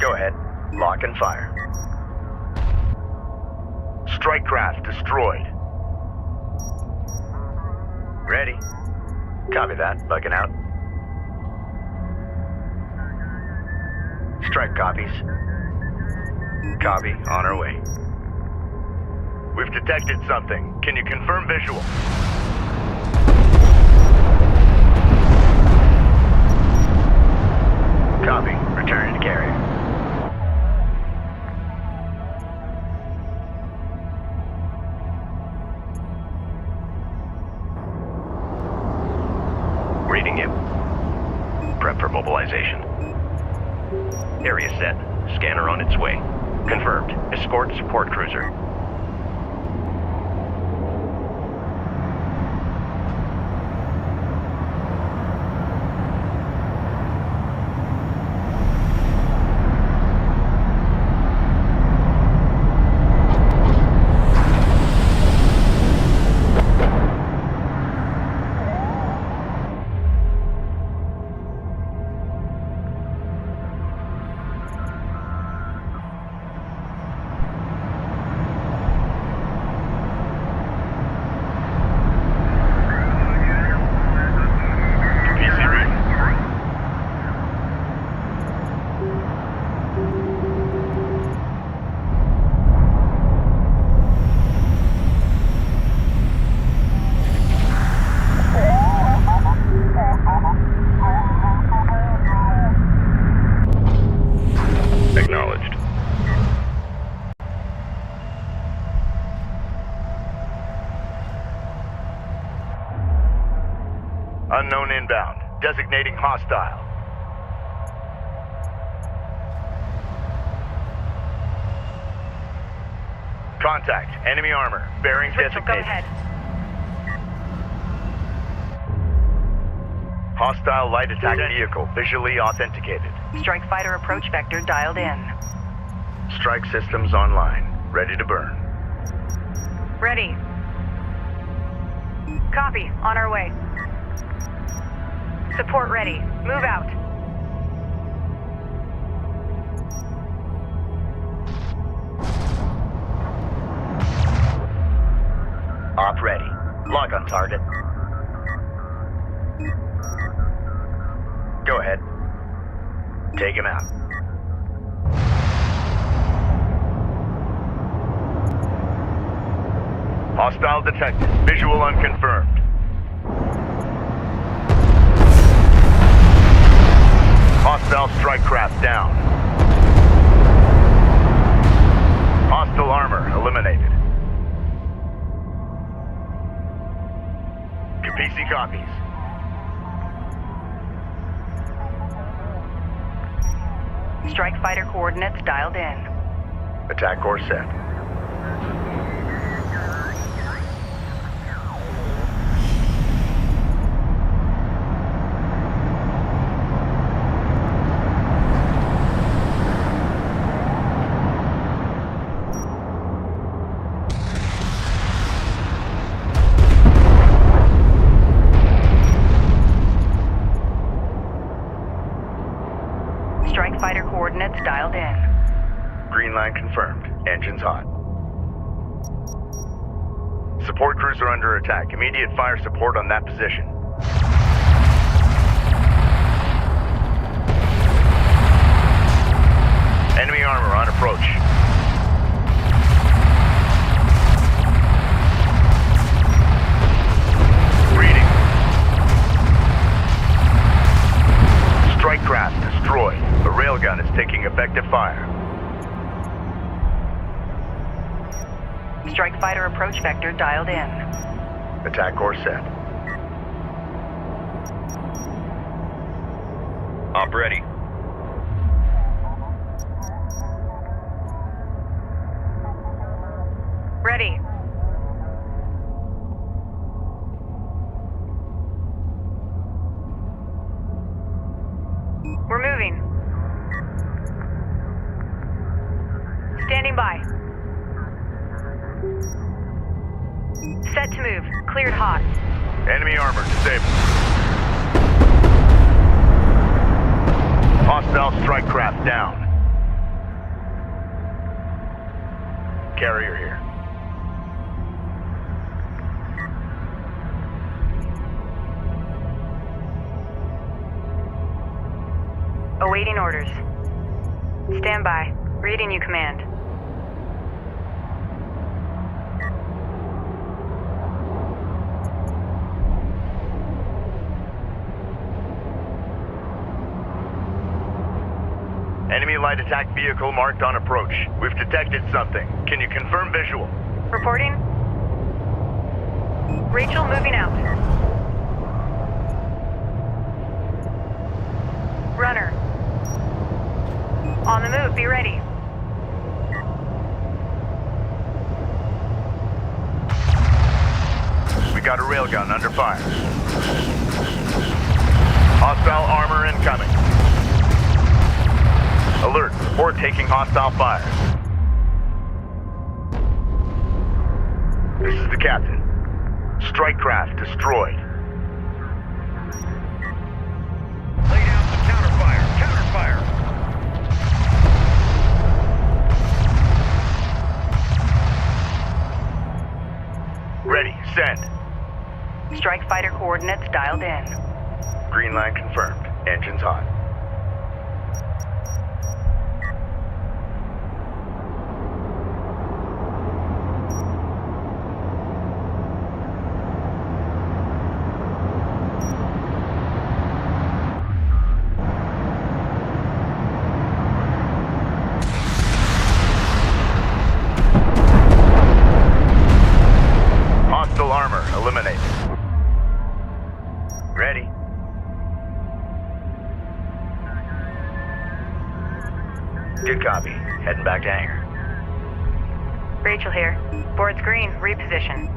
Go ahead. Lock and fire. Strike craft destroyed. Ready. Copy that. Bugging out. Strike copies. Copy. On our way. We've detected something. Can you confirm visual? Copy. Return to carrier. Reading you. Prep for mobilization. Area set. Scanner on its way. Confirmed. Escort support cruiser. Acknowledged. Unknown inbound. Designating hostile. Contact. Enemy armor. Bearing Rachel, designated. go ahead. Hostile light attack vehicle visually authenticated. Strike fighter approach vector dialed in. Strike systems online. Ready to burn. Ready. Copy. On our way. Support ready. Move out. Op ready. Lock on target. Go ahead. Take him out. Hostile detected. Visual unconfirmed. Hostile strike craft down. Hostile armor eliminated. Capisi copies. Strike fighter coordinates dialed in. Attack course set. Strike fighter coordinates dialed in. Green line confirmed. Engines hot. Support cruiser under attack. Immediate fire support on that position. Enemy armor on approach. Reading. Strike craft destroyed. The railgun is taking effective fire. Strike fighter approach vector dialed in. Attack course set. Op ready. Ready. We're moving. Standing by. Set to move. Cleared hot. Enemy armor disabled. Hostile strike craft down. Carrier here. Awaiting orders. Stand by. Reading you, command. Enemy light attack vehicle marked on approach. We've detected something. Can you confirm visual? Reporting. Rachel moving out. Runner. On the move, be ready. We got a railgun under fire. Hostile armor incoming. Alert, report taking hostile fire. This is the captain. Strike craft destroyed. Lay down some counterfire. Counterfire. Ready, send. Strike fighter coordinates dialed in. Green line confirmed. Engines hot. Hostile armor eliminated. Ready. Good copy. Heading back to hangar. Rachel here. Board's green. Reposition.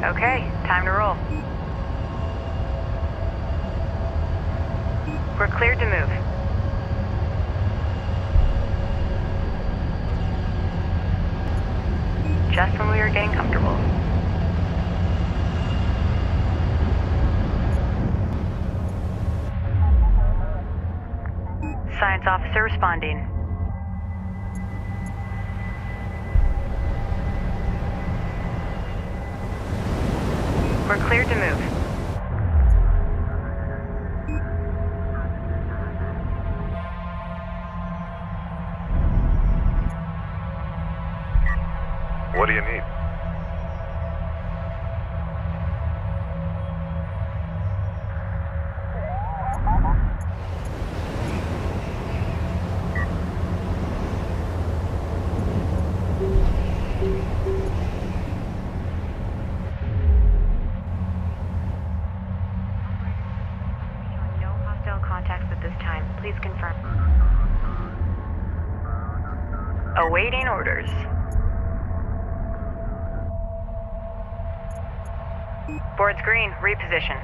Okay, time to roll. We're cleared to move. Just when we were getting comfortable. Science officer responding. We're cleared to move. What do you need? No hostile contacts at this time. Please confirm. Awaiting orders. Board's green, reposition.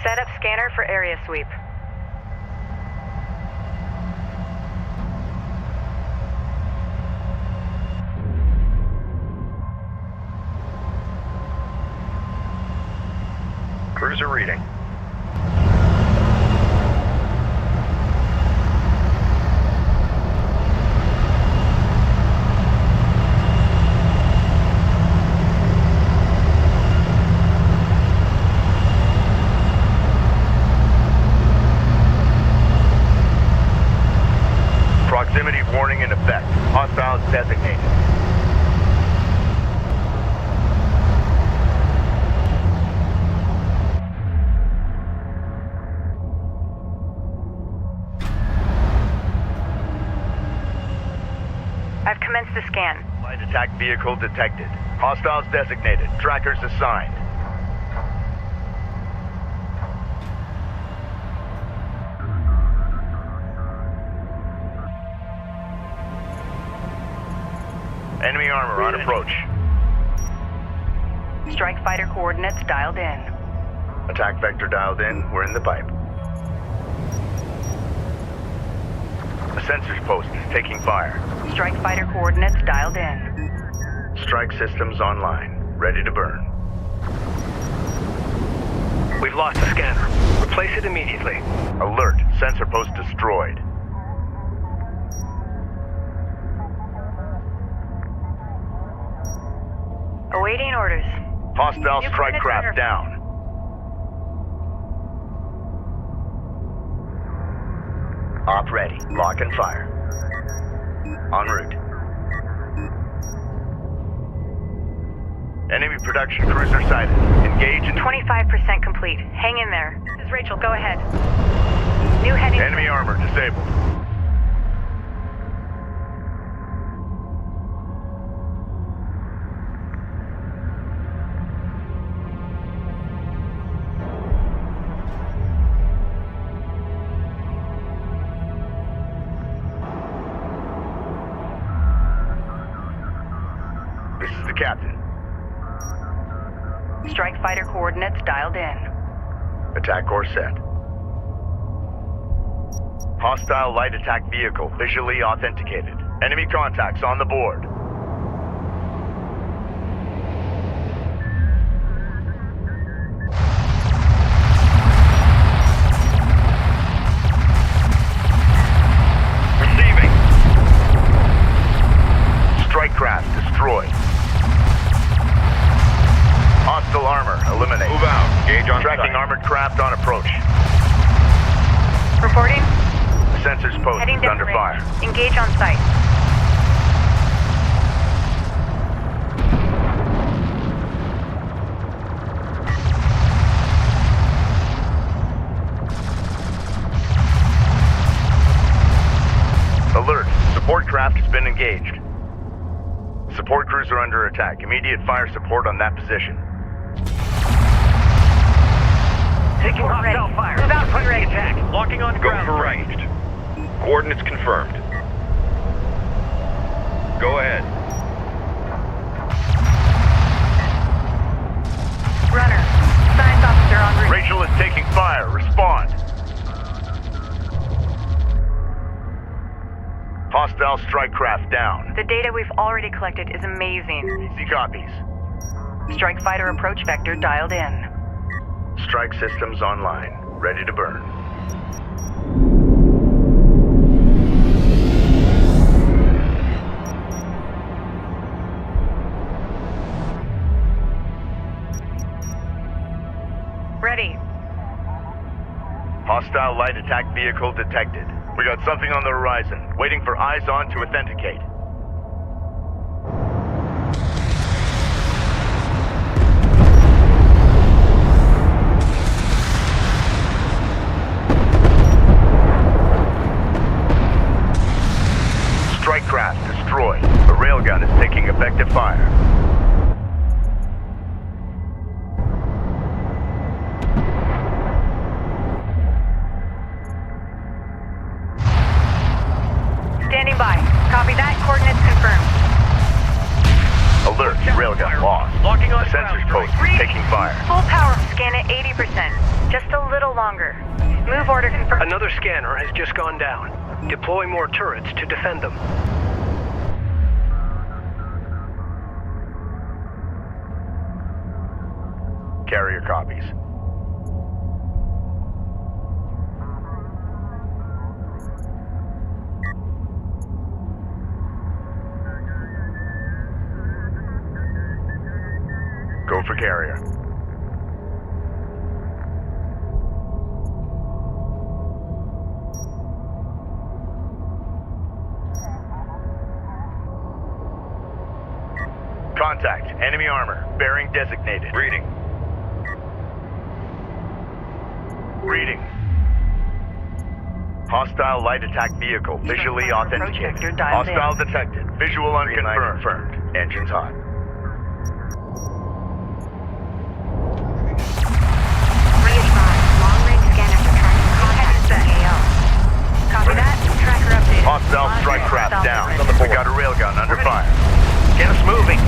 Set up scanner for area sweep. Cruiser reading. Proximity warning in effect. Hostiles designated. I've commenced the scan. Light attack vehicle detected. Hostiles designated. Trackers assigned. Enemy armor on approach. Strike fighter coordinates dialed in. Attack vector dialed in. We're in the pipe. A sensors post is taking fire. Strike fighter coordinates dialed in. Strike systems online. Ready to burn. We've lost the scanner. Replace it immediately. Alert. Sensor post destroyed. Awaiting orders. Hostile New strike coordinates craft are- down. Op ready. Lock and fire. En route. Enemy production cruiser sighted. Engage in 25% complete. Hang in there. This is Rachel. Go ahead. New heading. enemy armor disabled. This is the captain. Strike fighter coordinates dialed in. Attack course set. Hostile light attack vehicle visually authenticated. Enemy contacts on the board. Receiving. Strike craft destroyed. Hostile armor eliminated. Move out. Engage on Tracking site. armored craft on approach. Reporting. Sensors post Heading is under fire. range. Engage on site. Alert. Support craft has been engaged. Support cruiser under attack. Immediate fire support on that position. Taking hostile fire. Move out when ready. Attack. Locking on Go ground. for ranged. Coordinates confirmed. Go ahead. Runner, science officer en route. Rachel is taking fire. Respond. Hostile strike craft down. The data we've already collected is amazing. See copies. Strike fighter approach vector dialed in. Strike systems online. Ready to burn. Ready. Hostile light attack vehicle detected. We got something on the horizon. Waiting for eyes on to authenticate. Strike craft destroyed. The railgun is taking effective fire. Standing by. Copy that. Coordinates confirmed. Alert, railgun lost. Locking on Sensors ground post strike. taking fire. Full power. Scan at 80%. Just a little longer. Move order confirmed. Another scanner has just gone down. Deploy more turrets to defend them. Carrier copies. Go for carrier. Contact. Enemy armor. Bearing designated. Reading. Reading. Hostile light attack vehicle visually Approach authenticated. vector dialed in. Hostile detected. Visual unconfirmed. Engines hot. Long-range scanners are tracking contacts with AO. Copy that. Tracker update. Hostile strike craft down. We got a railgun under fire. Get us moving.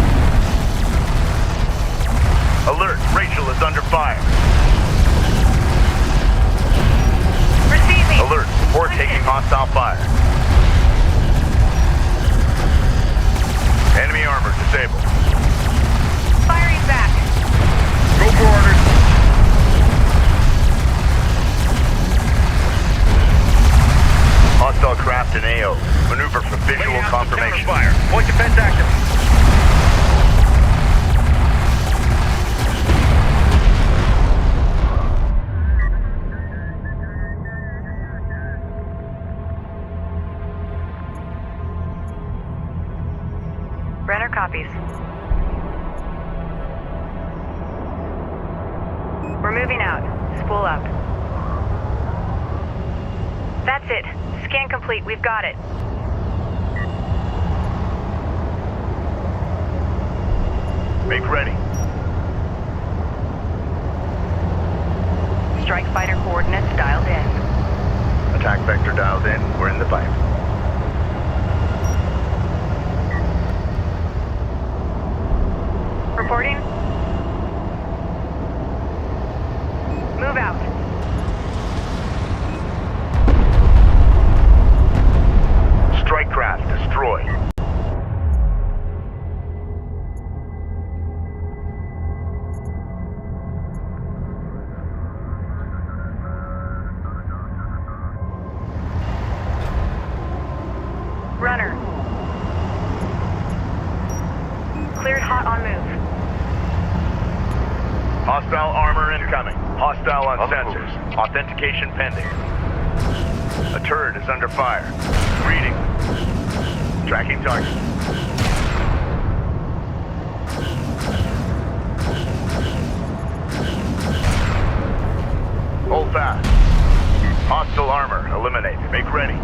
Alert, Rachel is under fire. Receiving. Alert, support taking hostile fire. Enemy armor disabled. Firing back. Go for orders. Hostile craft in AO. Maneuver for visual confirmation. Fire. Point defense active. Brenner copies. We're moving out. Spool up. That's it. Scan complete. We've got it. Make ready. Strike fighter coordinates dialed in. Attack vector dialed in. We're in the fight. Reporting. Move out. Strike craft destroyed. Runner. Cleared hot on move. Hostile armor incoming. Hostile on sensors. Authentication pending. A turret is under fire. Reading. Tracking target. Hold fast. Hostile armor eliminated. Make ready.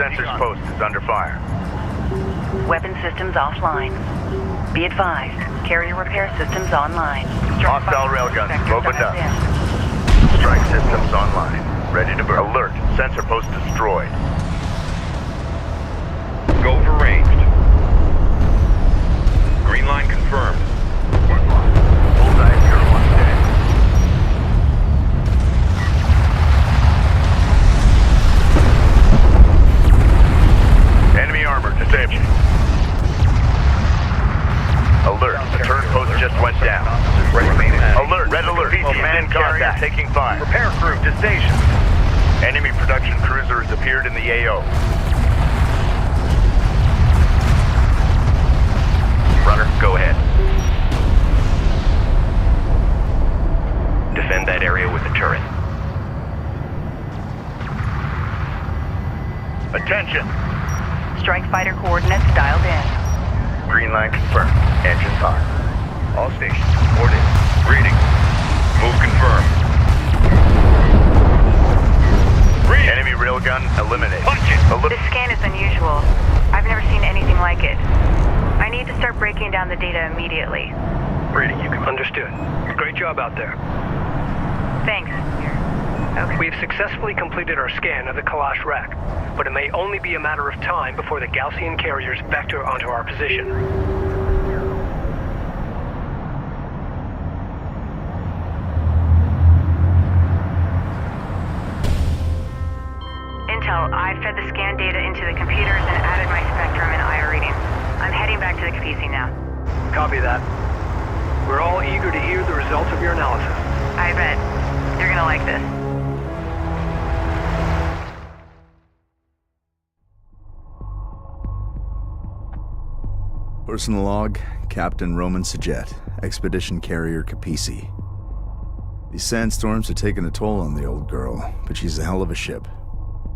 sensors post is under fire. Weapon systems offline. Be advised, carrier repair systems online. Hostile railguns opened up. Strike systems online. Ready to burn. Alert. Sensor post destroyed. Go for ranged. Green line confirmed. Bullseye 01 dead. Enemy armor disabled. Alert. The turret post just went down. Alert. Red alert. Man contact. Taking fire. Repair crew to station. Enemy production cruiser has appeared in the AO. Runner, go ahead. Defend that area with the turret. Attention. Strike fighter coordinates dialed in. Green line confirmed. Engines on. All stations, report in. Reading. Move confirmed. Reading. Enemy railgun eliminated. Punch it! This scan is unusual. I've never seen anything like it. I need to start breaking down the data immediately. Reading, you can. Understood. Great job out there. Thanks. Okay. We've successfully completed our scan of the Kalash rack, but it may only be a matter of time before the Gaussian carriers vector onto our position. Intel, I've fed the scan data into the computers and added my spectrum and IR readings. I'm heading back to the Kapisi now. Copy that. We're all eager to hear the results of your analysis. I bet. You're gonna like this. Personal log, Captain Roman Sajet, Expedition Carrier Kapisi. These sandstorms have taken a toll on the old girl, but she's a hell of a ship.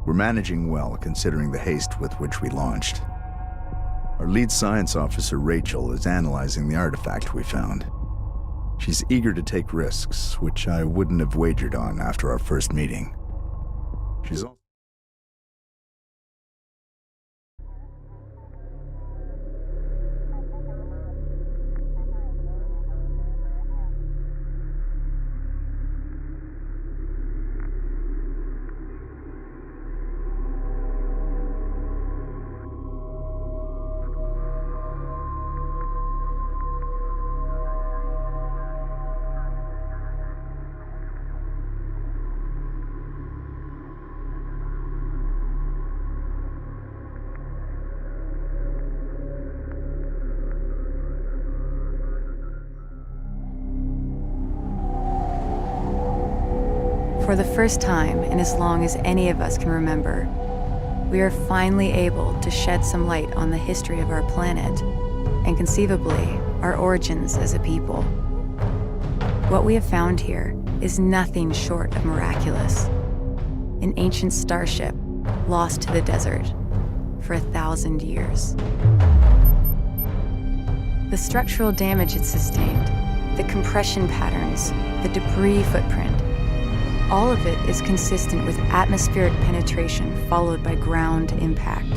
We're managing well, considering the haste with which we launched. Our lead science officer, Rachel, is analyzing the artifact we found. She's eager to take risks, which I wouldn't have wagered on after our first meeting. She's also For the first time in as long as any of us can remember, we are finally able to shed some light on the history of our planet, and conceivably, our origins as a people. What we have found here is nothing short of miraculous. An ancient starship lost to the desert for 1,000 years. The structural damage it sustained, the compression patterns, the debris footprint, all of it is consistent with atmospheric penetration followed by ground impact.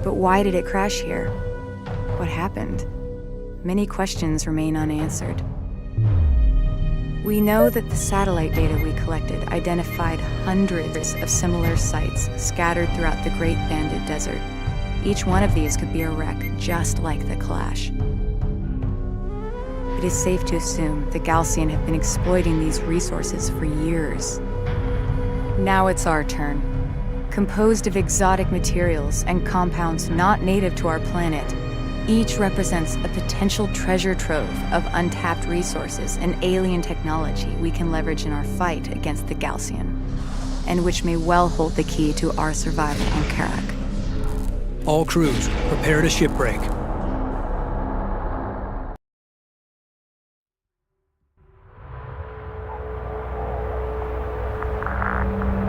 But why did it crash here? What happened? Many questions remain unanswered. We know that the satellite data we collected identified hundreds of similar sites scattered throughout the Great Banded Desert. Each one of these could be a wreck just like the Clash. It is safe to assume the Gaussian have been exploiting these resources for years. Now it's our turn. Composed of exotic materials and compounds not native to our planet, each represents a potential treasure trove of untapped resources and alien technology we can leverage in our fight against the Gaussian, and which may well hold the key to our survival on Kharak. All crews, prepare to shipbreak.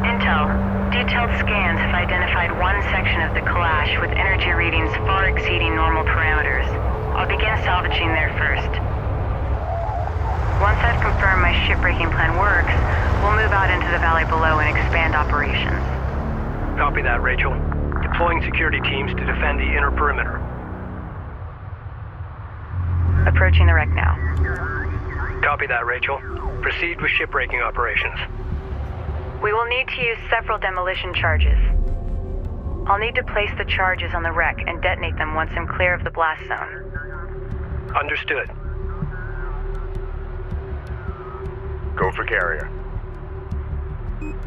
Intel, detailed scans have identified one section of the Kalash with energy readings far exceeding normal parameters. I'll begin salvaging there first. valley below and expand operations. Copy that, Rachel. Deploying security teams to defend the inner perimeter. Approaching the wreck now. Copy that, Rachel. Proceed with shipbreaking operations. We will need to use several demolition charges. I'll need to place the charges on the wreck and detonate them once I'm clear of the blast zone. Understood. Go for carrier.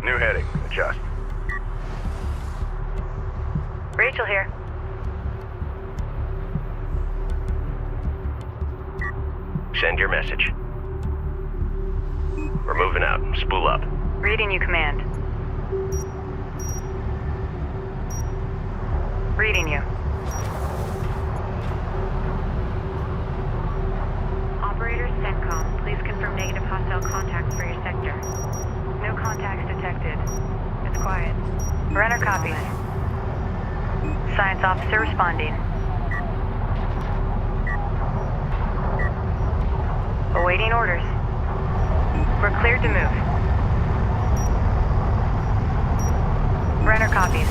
New heading. Adjust. Rachel here. Send your message. We're moving out. Spool up. Reading you, Command. Reading you. Operators CENTCOM, please confirm negative hostile contacts for your sector. No contacts detected. It's quiet. Runner copies. Science officer responding. Awaiting orders. We're cleared to move. Runner copies.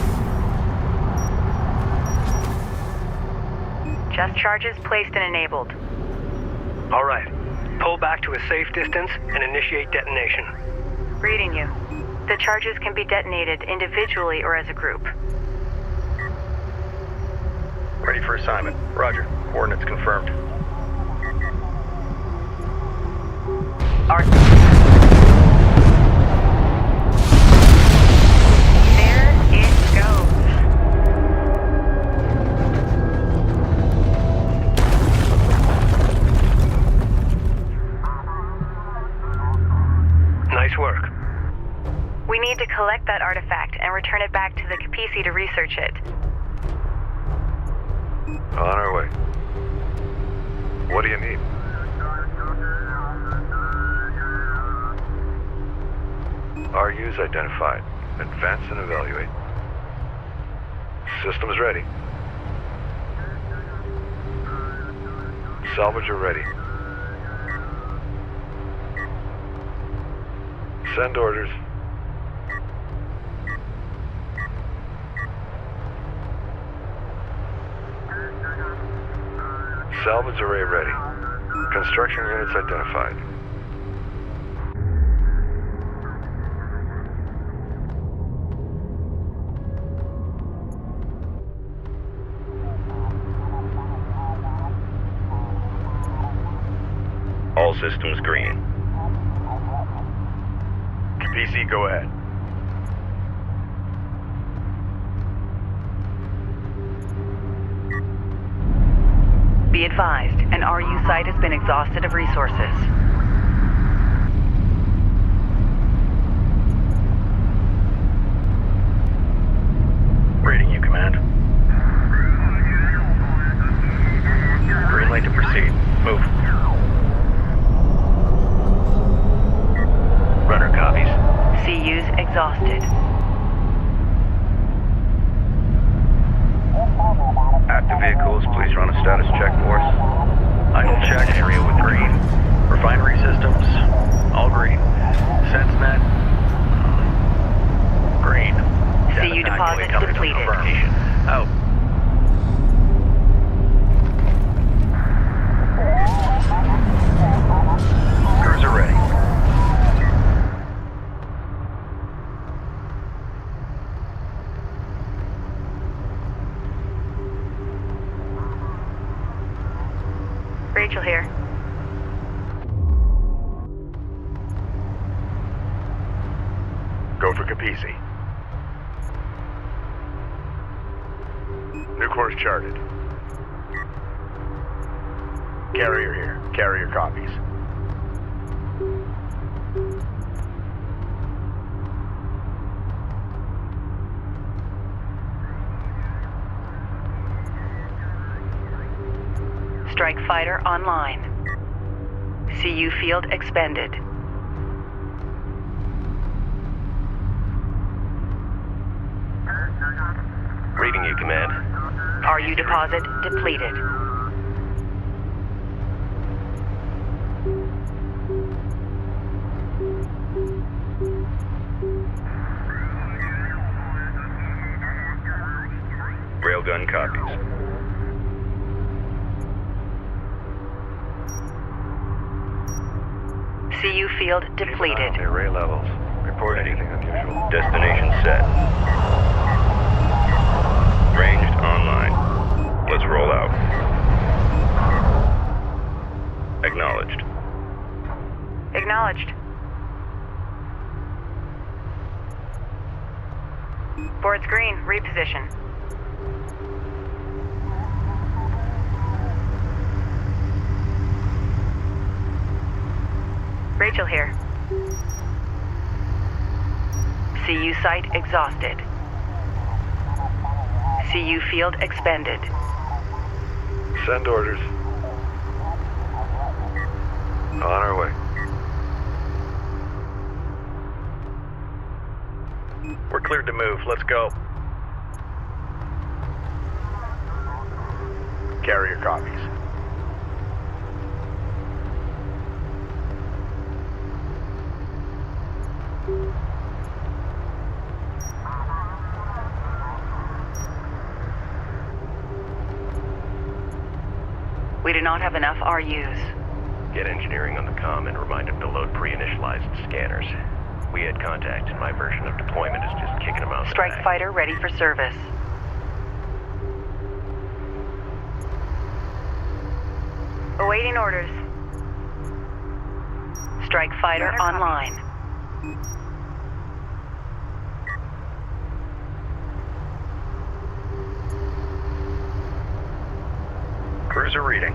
Just charges placed and enabled. All right. Pull back to a safe distance and initiate detonation. Reading you. The charges can be detonated individually or as a group. Ready for assignment. Roger. Coordinates confirmed. There it goes. Nice work. We need to collect that artifact and return it back to the Capisi to research it. On our way. What do you need? RU's identified. Advance and evaluate. Systems ready. Salvager ready. Send orders. Salvage array ready. Construction units identified. All systems green. PC, go ahead. Be advised, an RU site has been exhausted of resources. Reading you, Command. Green light to proceed. Move. Runner copies. CU's exhausted. Active vehicles, please run a status check for us. Idle check. Area with green. Refinery systems, all green. SenseNet, green. CU deposit depleted. Out. Cruiser ready. Rachel here. Go for Capisi. New course charted. Carrier here. Carrier copies. Strike fighter online. CU field expended. Reading you, Command. RU deposit depleted. CU field depleted. The array levels. Report anything unusual. Destination set. Ranged online. Let's roll out. Acknowledged. Acknowledged. Board's green. Reposition. Rachel here. CU site exhausted. CU field expended. Send orders. On our way. We're cleared to move. Let's go. Carrier copies. We do not have enough RUs. Get engineering on the comm and remind them to load pre-initialized scanners. We had contact, and my version of deployment is just kicking them out the Strike back. fighter ready for service. Awaiting orders. Strike fighter online. Cruiser reading.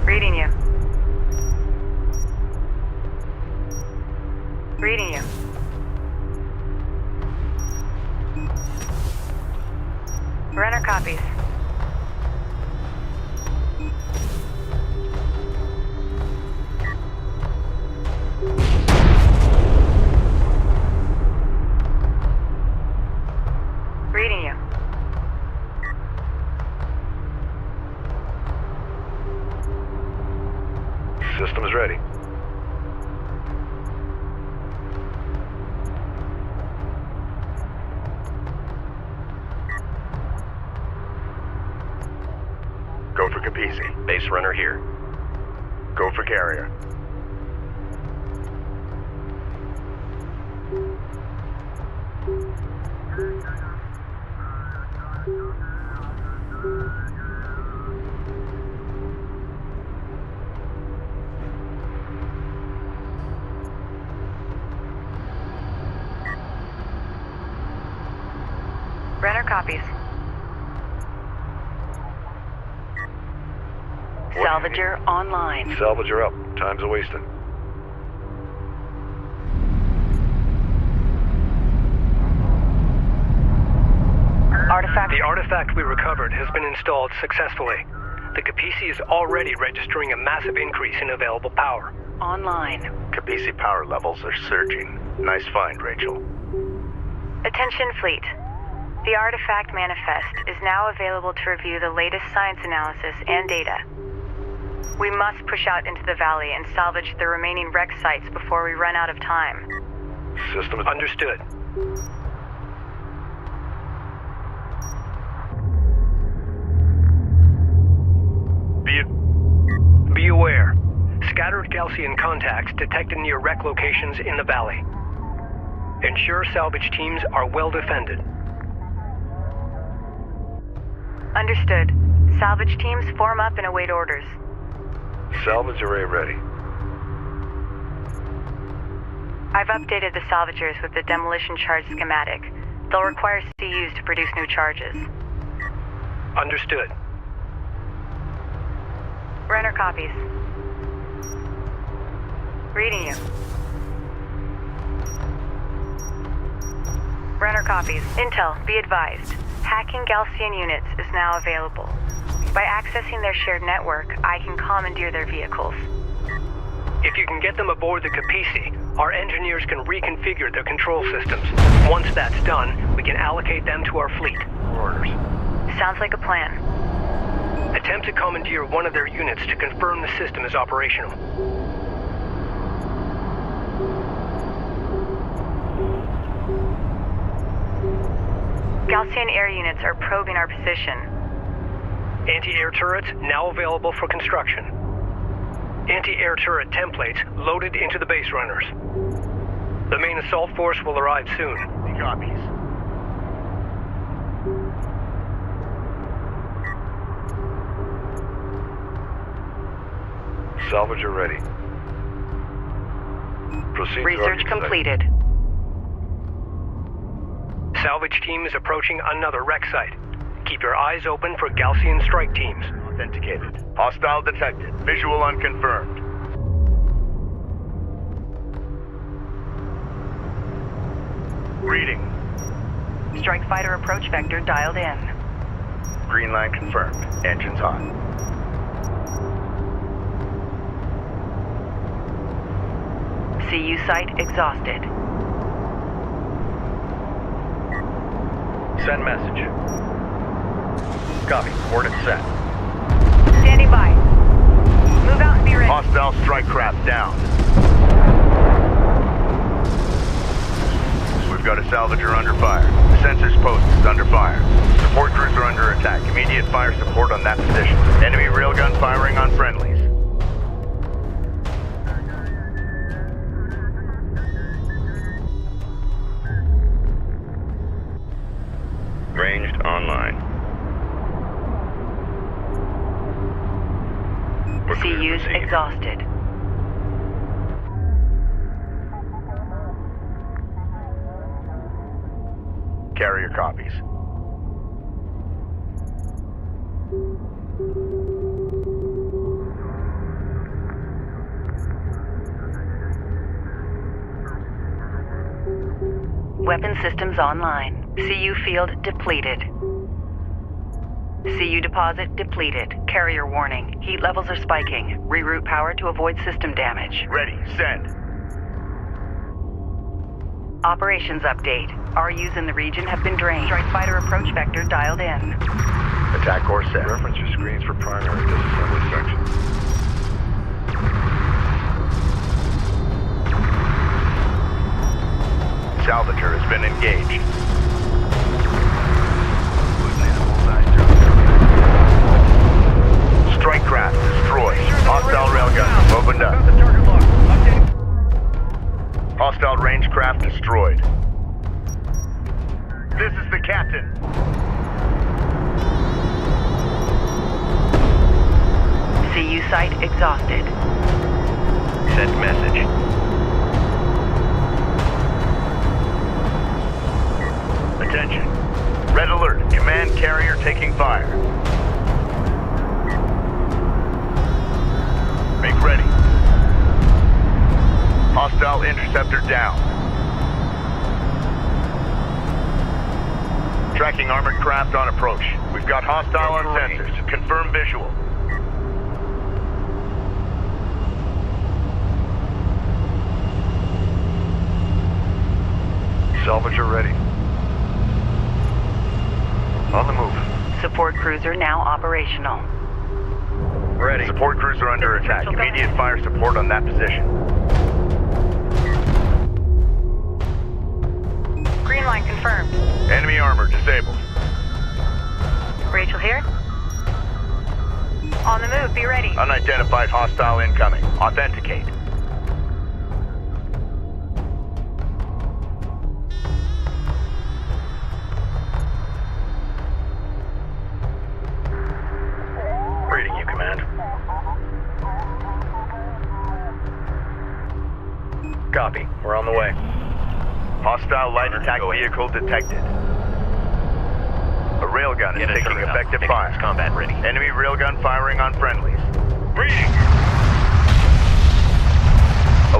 Reading you. Reading you. Runner copies. Reading you. Systems ready. Go for Capisi. Base runner here. Go for carrier. Runner copies. Salvager online. Salvager up. Time's a-wasting. Artifact. The artifact we recovered has been installed successfully. The Capisi is already registering a massive increase in available power. Online. Capisi power levels are surging. Nice find, Rachel. Attention fleet. The artifact manifest is now available to review the latest science analysis and data. We must push out into the valley and salvage the remaining wreck sites before we run out of time. Systems Understood. Be aware. Scattered Gaussian contacts detected near wreck locations in the valley. Ensure salvage teams are well defended. Understood. Salvage teams form up and await orders. Salvage array ready. I've updated the salvagers with the demolition charge schematic. They'll require CUs to produce new charges. Understood. Runner copies. Reading you. Runner copies. Intel, be advised. Hacking Gaussian units is now available. By accessing their shared network, I can commandeer their vehicles. If you can get them aboard the Capisi, our engineers can reconfigure their control systems. Once that's done, we can allocate them to our fleet. Orders. Sounds like a plan. Attempt to commandeer one of their units to confirm the system is operational. Gaussian air units are probing our position. Anti-air turrets now available for construction. Anti-air turret templates loaded into the base runners. The main assault force will arrive soon. Copies. Salvager ready. Proceed Research completed. Salvage team is approaching another wreck site. Keep your eyes open for Gaussian strike teams. Authenticated. Hostile detected. Visual unconfirmed. Reading. Strike fighter approach vector dialed in. Green line confirmed. Engines on. CU site exhausted. Send message. Copy. Coordinates set. Standing by. Move out and be ready. Hostile strike craft down. We've got a salvager under fire. The sensors post is under fire. Support crews are under attack. Immediate fire support on that position. Enemy railgun firing on friendlies. Ranged online. CU's exhausted. Carrier copies. Weapon systems online. CU field depleted. CU deposit depleted. Carrier warning. Heat levels are spiking. Reroute power to avoid system damage. Ready. Send. Operations update. RUs in the region have been drained. Strike fighter approach vector dialed in. Attack course set. Reference your screens for primary disassembly section. Salvager has been engaged. Strike craft destroyed. Hostile railgun opened up. Hostile range craft destroyed. This is the captain. CU site exhausted. Send message. Attention. Red alert. Command carrier taking fire. Make ready. Hostile interceptor down. Tracking armored craft on approach. We've got hostile on sensors. Confirm visual. Salvager ready. On the move. Support cruiser now operational. Ready. Support crews are under attack. Immediate fire support on that position. Green line confirmed. Enemy armor disabled. Rachel here. On the move, be ready. Unidentified hostile incoming. Authenticate. Reading you, command. Copy. We're on the way. Hostile light attack vehicle detected. A railgun is taking effective fire. Combat ready. Enemy railgun firing on friendlies. Reading.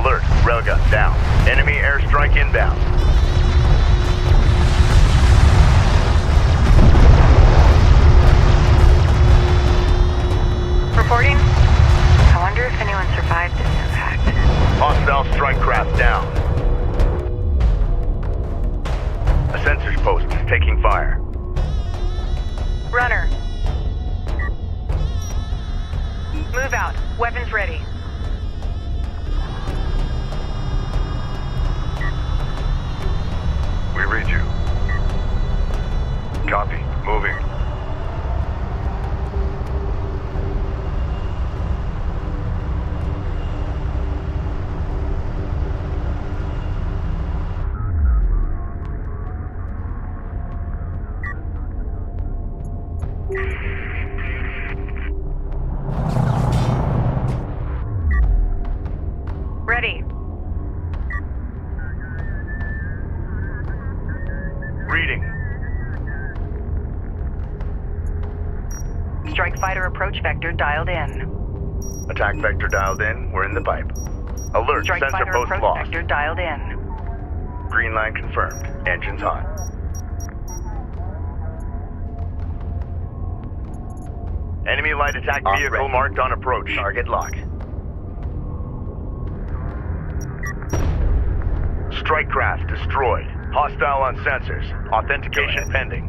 Alert. Railgun down. Enemy airstrike inbound. Reporting. I wonder if anyone survived this impact. Hostile strike craft down. A sensors post is taking fire. Runner. Move out. Weapons ready. We read you. Reading. Strike fighter approach vector dialed in. Attack vector dialed in. We're in the pipe. Alert, Strike sensor fighter post approach lost. vector dialed in. Green line confirmed. Engines hot. Enemy light attack vehicle marked on approach. Target locked. Strike craft destroyed. Hostile on sensors. Authentication pending.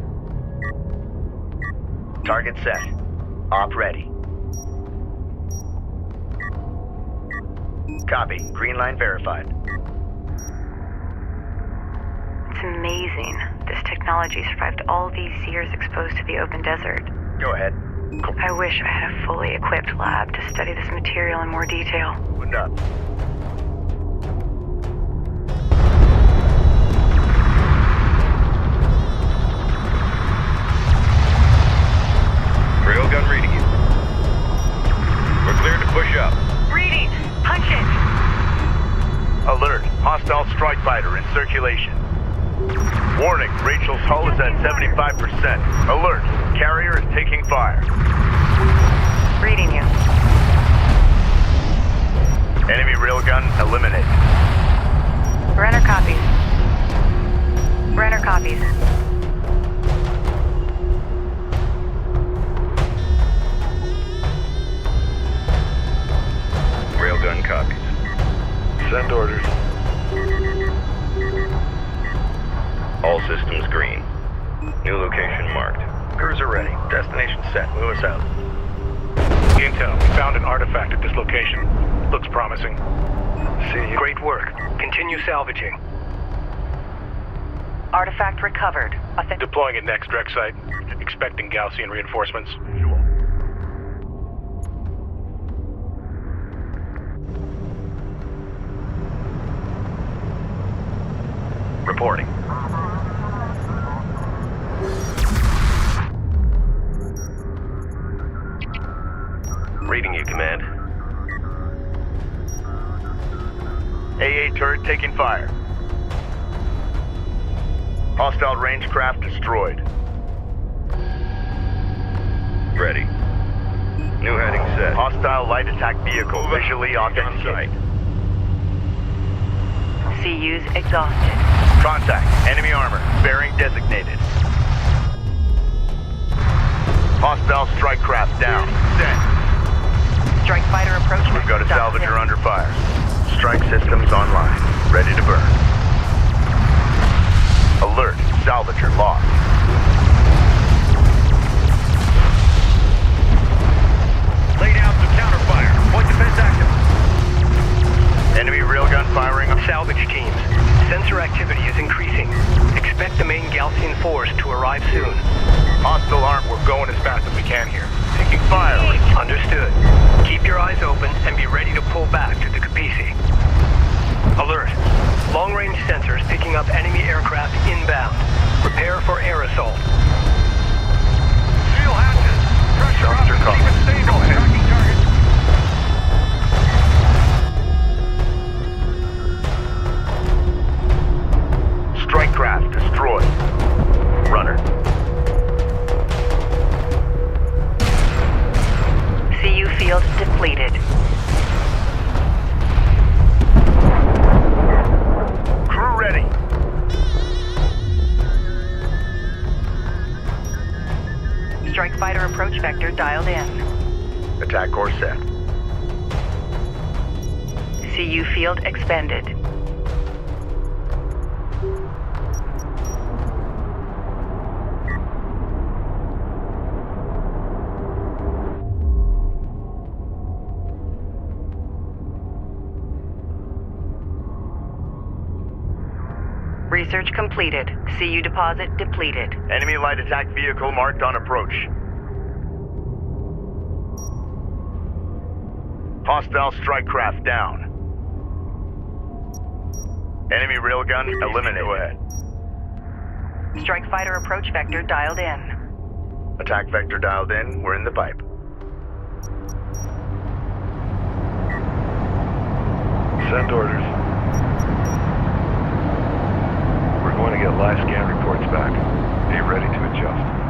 Target set. Op ready. Copy. Green line verified. It's amazing. This technology survived all these years exposed to the open desert. Go ahead. I wish I had a fully equipped lab to study this material in more detail. Opened up. Railgun reading you. We're cleared to push up. Reading! Punch it! Alert. Hostile strike fighter in circulation. Warning. Rachel's hull is at 75%. Alert. Carrier is taking fire. Reading you. Enemy railgun eliminated. Renner copies. Renner copies. Railgun copies. Send orders. All systems green. New location marked. Cruiser ready. Destination set. Move us out. Intel, we found an artifact at this location. Looks promising. See you. Great work. Continue salvaging. Artifact recovered. Deploying at next wreck site. Expecting Gaussian reinforcements. Reporting. Reading you, Command. AA turret taking fire. Hostile range craft destroyed. Ready. New heading set. Hostile light attack vehicle visually authenticated. CUs exhausted. Contact. Enemy armor. Bearing designated. Hostile strike craft down. Send. Strike fighter approach. We've got a dialed salvager in. under fire. Strike systems online. Ready to burn. Alert. Salvager lost. Lay down some counterfire. Point defense active. Enemy railgun firing. Salvage teams. Sensor activity is increasing. Expect the main Gaussian force to arrive soon. Hostile arm. We're going as fast as we can here. Taking fire. Understood. Keep your eyes open and be ready to pull back to the Capisi. Alert. Long-range sensors picking up enemy aircraft inbound. Prepare for air assault. Seal hatches. Pressure Thruster up. cover. Keep it stable. Tracking target. Strike craft destroyed. Runner. CU field depleted. Crew ready. Strike fighter approach vector dialed in. Attack course set. CU field expended. Research completed. CU deposit depleted. Enemy light attack vehicle marked on approach. Hostile strike craft down. Enemy railgun eliminated. Go ahead. Strike fighter approach vector dialed in. Attack vector dialed in. We're in the pipe. Send orders. We're going to get got live scan reports back. Be ready to adjust.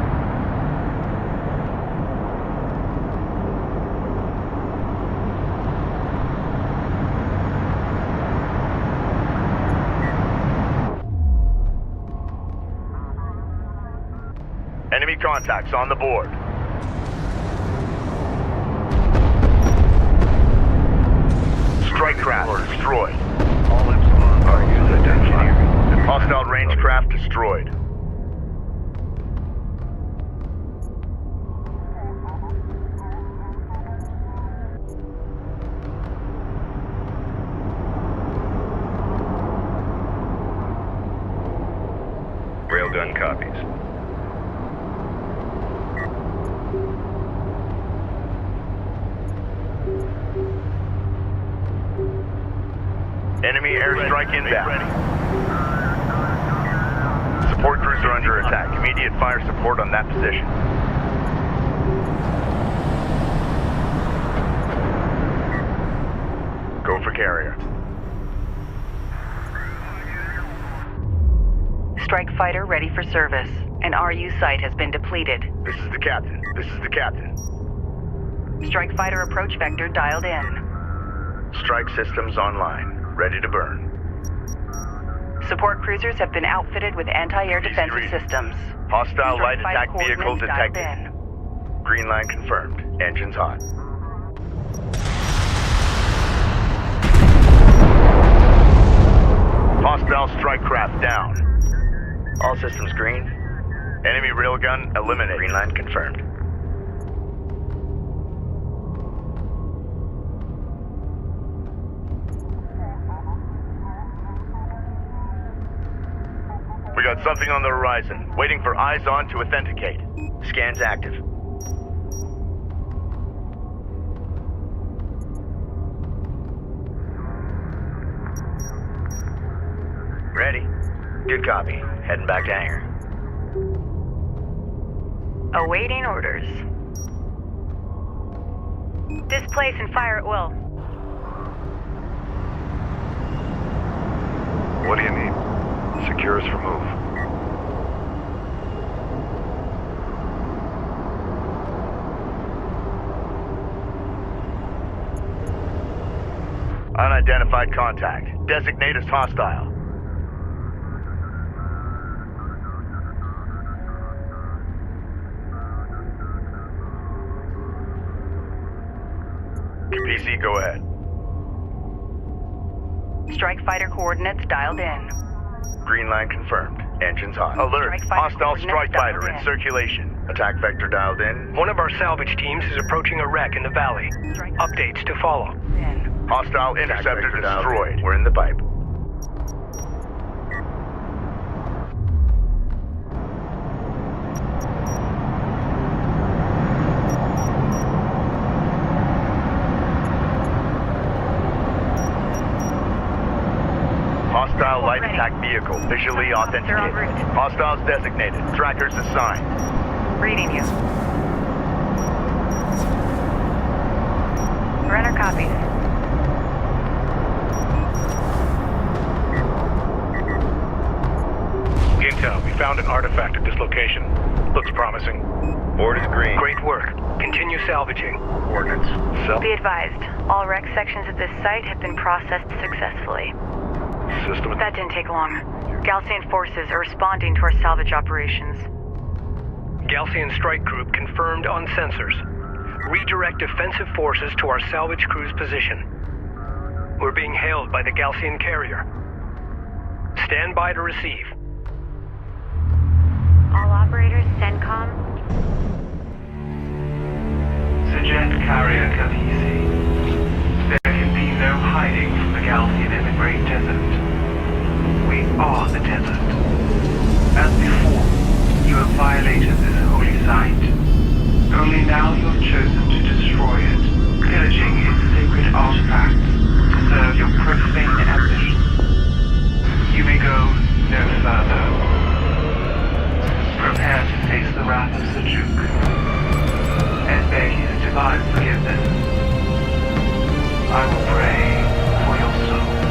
Enemy contacts on the board. Strike craft destroyed. All Epsilon are used identified. Hostile range craft destroyed. Railgun copies. Enemy airstrike inbound. Support crews are under attack. Immediate fire support on that position. Go for carrier. Strike fighter ready for service. An RU site has been depleted. This is the captain. This is the captain. Strike fighter approach vector dialed in. Strike systems online. Ready to burn. Support cruisers have been outfitted with anti-air defensive systems. Hostile light Strike attack fighter vehicle coordinates dialed detected. in. Green line confirmed. Engines hot. Hostile strike craft down. All systems green. Enemy railgun eliminated. Green line confirmed. We got something on the horizon. Waiting for eyes on to authenticate. Scans active. Ready. Good copy. Heading back to hangar. Awaiting orders. Displace and fire at will. What do you need? Secure us for move. Unidentified contact. Designate as hostile. PC, go ahead. Strike fighter coordinates dialed in. Green line confirmed. Engines hot. Alert. Strike fighter Hostile strike coordinates fighter dialed in in. circulation. Attack vector dialed in. One of our salvage teams is approaching a wreck in the valley. Updates to follow. In. Hostile interceptor destroyed. We're in the pipe. Hostile light Ready. attack vehicle visually Officer en authenticated. route. Hostiles designated. Trackers assigned. Reading you. Runner copies. Intel, we found an artifact at this location. Looks promising. Board is green. Great work. Continue salvaging. Coordinates. Be advised, all wreck sections at this site have been processed successfully. System. That didn't take long. Galcian forces are responding to our salvage operations. Galcian strike group confirmed on sensors. Redirect defensive forces to our salvage crew's position. We're being hailed by the Galcian carrier. Stand by to receive. All operators, CENTCOM. Suggest carrier Kapisi. There can be no hiding from the Galcian in the Great Desert. We are the desert. As before, you have violated this holy site. Only now you have chosen to destroy it, pillaging its sacred artifacts to serve your profane ambitions. You may go no further. Prepare to face the wrath of Seljuk and beg his divine forgiveness. I will pray for your souls.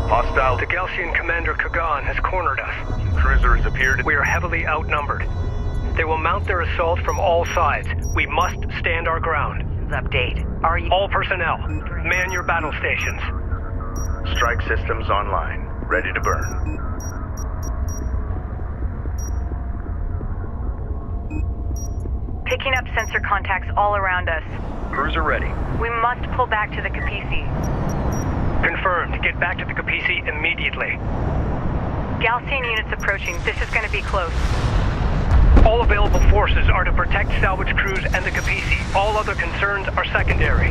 Hostile. The Galcian Commander Kagan has cornered us. Cruiser has appeared. We are heavily outnumbered. They will mount their assault from all sides. We must stand our ground. Update. Are you... All personnel, man your battle stations. Strike systems online. Ready to burn. Picking up sensor contacts all around us. Cruiser ready. We must pull back to the Capisi. Confirmed. Get back to the Capisi immediately. Galcian units approaching. This is going to be close. All available forces are to protect salvage crews and the Capisi. All other concerns are secondary.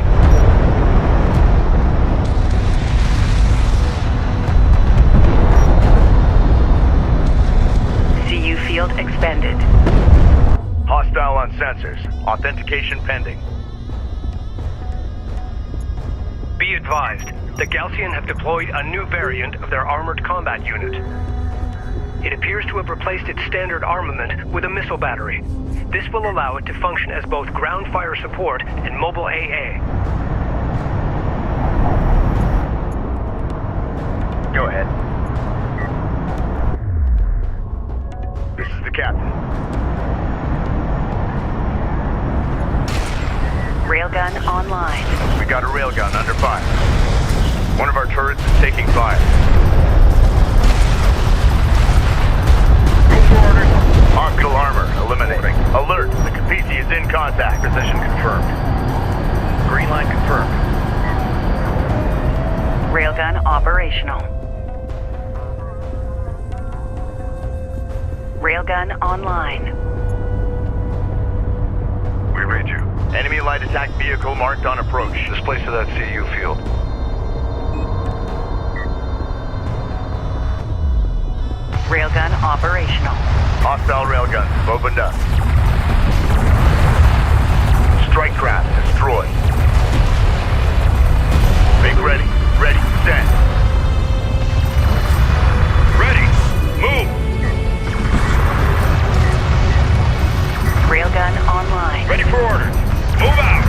CU field expanded. Hostile on sensors. Authentication pending. Be advised, the Galcian have deployed a new variant of their armored combat unit. It appears to have replaced its standard armament with a missile battery. This will allow it to function as both ground fire support and mobile AA. Go ahead. This is the captain. Railgun online. We got a railgun under fire. One of our turrets is taking fire. Move forward. Orbital armor eliminating. Alert! The Capisi is in contact. Position confirmed. Green line confirmed. Railgun operational. Railgun online. We read you. Enemy light attack vehicle marked on approach. Displace to that CU field. Railgun operational. Hostile railguns opened up. Strike craft destroyed. Make ready. Ready. Send. Ready. Move. Railgun online. Ready for order. Move out.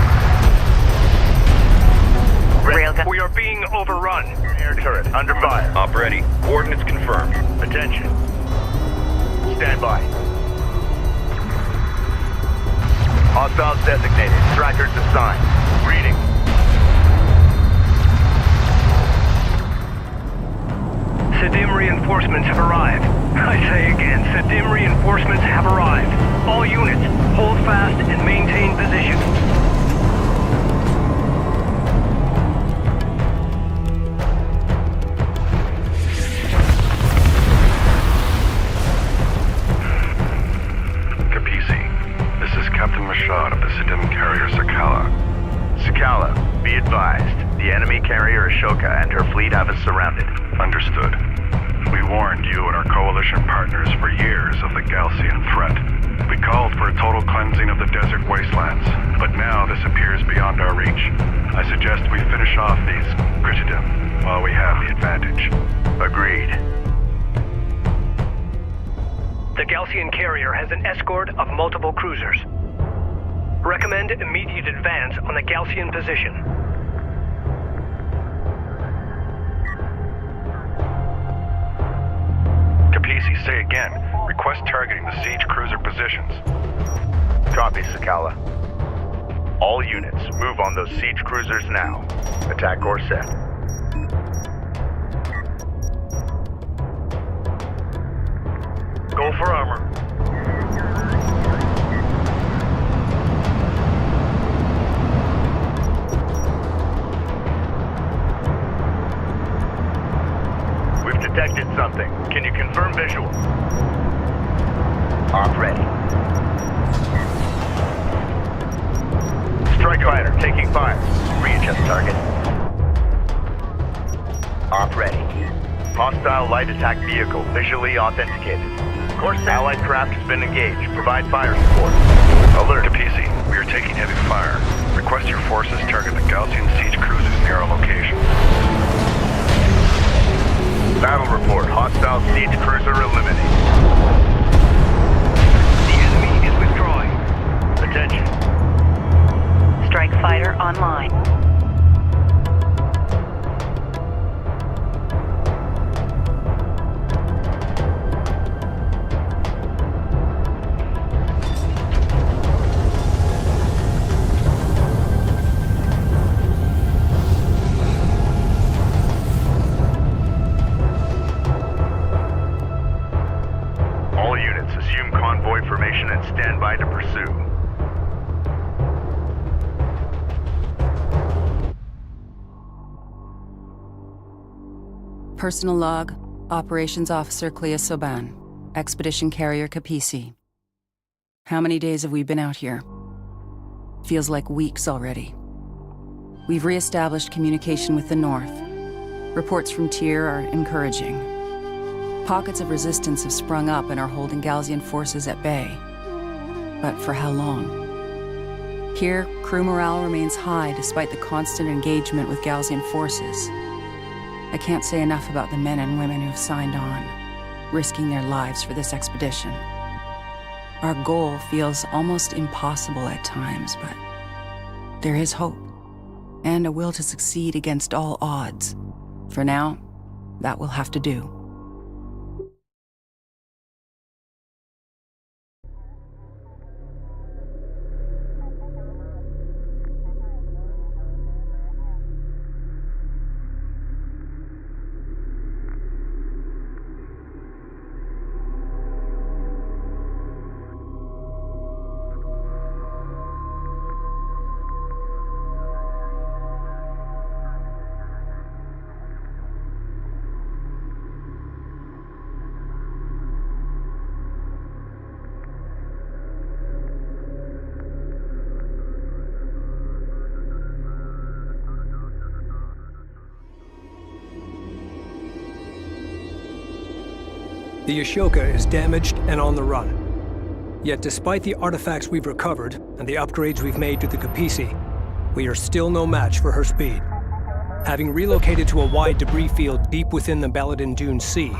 Railgun. We are being overrun. Air turret under fire. Op ready. Coordinates confirmed. Attention. Stand by. Hostiles designated. Trackers assigned. Reading. Sedim reinforcements have arrived. I say again, Sedim reinforcements have arrived. All units, hold fast and maintain position. Capisi, this is Captain Mashad of the Sedim carrier Sakala. Sakala, be advised. The enemy carrier Ashoka and her fleet have us surrounded. Understood. We warned you and our coalition partners for years of the Galcian threat. We called for a total cleansing of the desert wastelands, but now this appears beyond our reach. I suggest we finish off these Gritidim while we have the advantage. Agreed. The Galcian carrier has an escort of multiple cruisers. Recommend immediate advance on the Galcian position. Capisi, say again. Request targeting the siege cruiser positions. Copy, Sakala. All units, move on those siege cruisers now. Attack course set. Go for armor. We've detected something. Can you confirm visual? Op ready. Strike fighter taking fire. Readjust target. Op ready. Hostile light attack vehicle visually authenticated. Course allied craft has been engaged. Provide fire support. Alert. Capisi, we are taking heavy fire. Request your forces target the Galcian siege cruisers near our location. Battle report. Hostile siege cruiser eliminated. The enemy is withdrawing. Attention. Strike fighter online. stand by to pursue. Personal log, Operations Officer Clea Soban, Expedition Carrier Capisi. How many days have we been out here? Feels like weeks already. We've re-established communication with the North. Reports from Tyr are encouraging. Pockets of resistance have sprung up and are holding Galsian forces at bay. But for how long? Here, crew morale remains high despite the constant engagement with Galsian forces. I can't say enough about the men and women who've signed on, risking their lives for this expedition. Our goal feels almost impossible at times, but there is hope, and a will to succeed against all odds. For now, that will have to do. The Ashoka is damaged and on the run. Yet despite the artifacts we've recovered and the upgrades we've made to the Capisi, we are still no match for her speed. Having relocated to a wide debris field deep within the Baladin Dune Sea,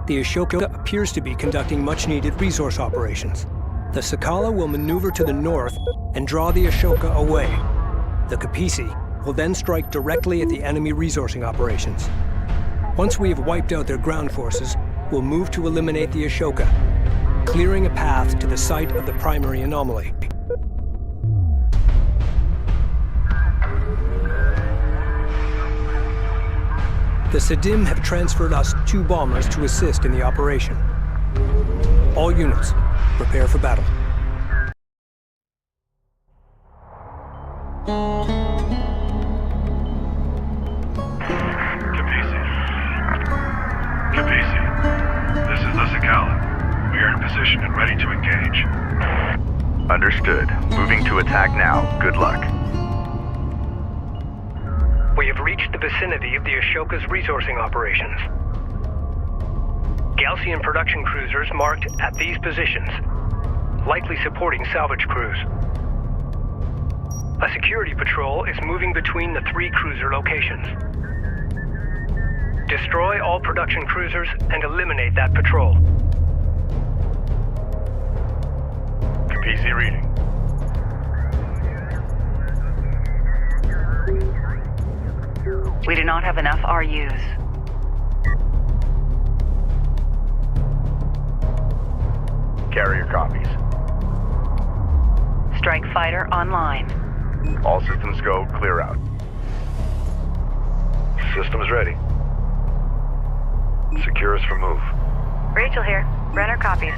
the Ashoka appears to be conducting much-needed resource operations. The Sakala will maneuver to the north and draw the Ashoka away. The Capisi will then strike directly at the enemy resourcing operations. Once we have wiped out their ground forces, we'll move to eliminate the Ashoka, clearing a path to the site of the primary anomaly. The Sadim have transferred us 2 bombers to assist in the operation. All units, prepare for battle. Position and ready to engage. Understood. Moving to attack now. Good luck. We have reached the vicinity of the Ashoka's resourcing operations. Galsian production cruisers marked at these positions, likely supporting salvage crews. A security patrol is moving between the 3 cruiser locations. Destroy all production cruisers and eliminate that patrol. PC reading. We do not have enough RUs. Carrier copies. Strike fighter online. All systems go. Clear out. Systems ready. Secure us for move. Rachel here. Brenner copies.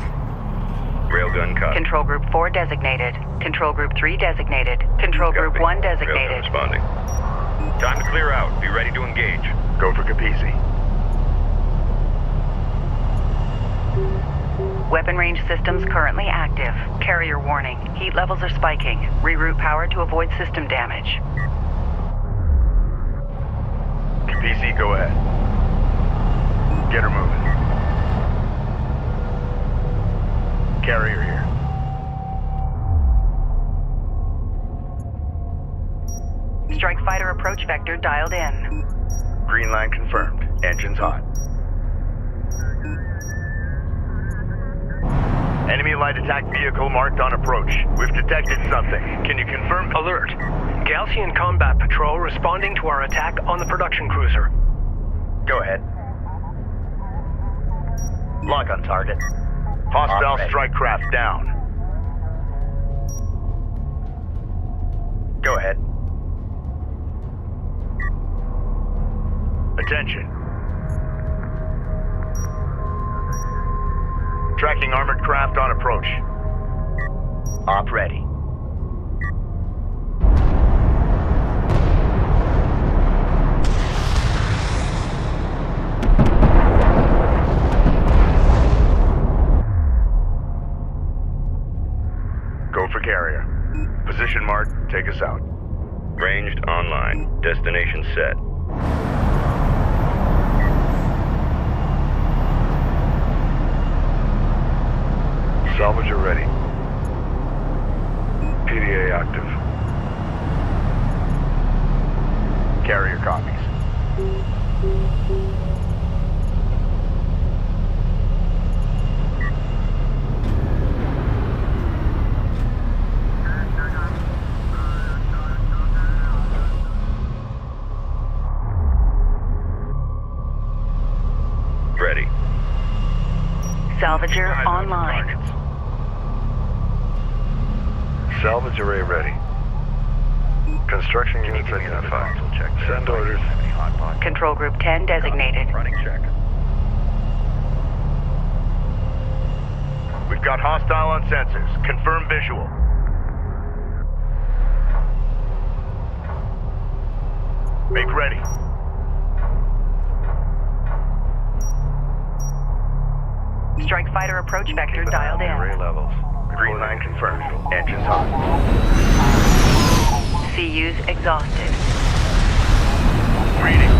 Railgun cut. Control Group 4 designated. Control Group 3 designated. Control Group 1 designated. Railgun responding. Time to clear out. Be ready to engage. Go for Capisi. Weapon range systems currently active. Carrier warning. Heat levels are spiking. Reroute power to avoid system damage. Capisi, go ahead. Get her moving. Carrier here. Strike fighter approach vector dialed in. Green line confirmed. Engines hot. Enemy light attack vehicle marked on approach. We've detected something. Can you confirm? Alert. Galsian combat patrol responding to our attack on the production cruiser. Go ahead. Lock on target. Hostile strike craft down. Go ahead. Attention. Tracking armored craft on approach. Op ready. Go for carrier. Position mark, take us out. Ranged online. Destination set. Salvager ready. PDA active. Carrier copies. Ready. Salvager online. Salvage array ready. Construction units identified. Send orders. Control Group 10 designated. Running check. We've got hostile on sensors. Confirm visual. Make ready. Strike fighter approach vector dialed Array in. levels. Green line confirmed. Engines on. CUs exhausted. Reading.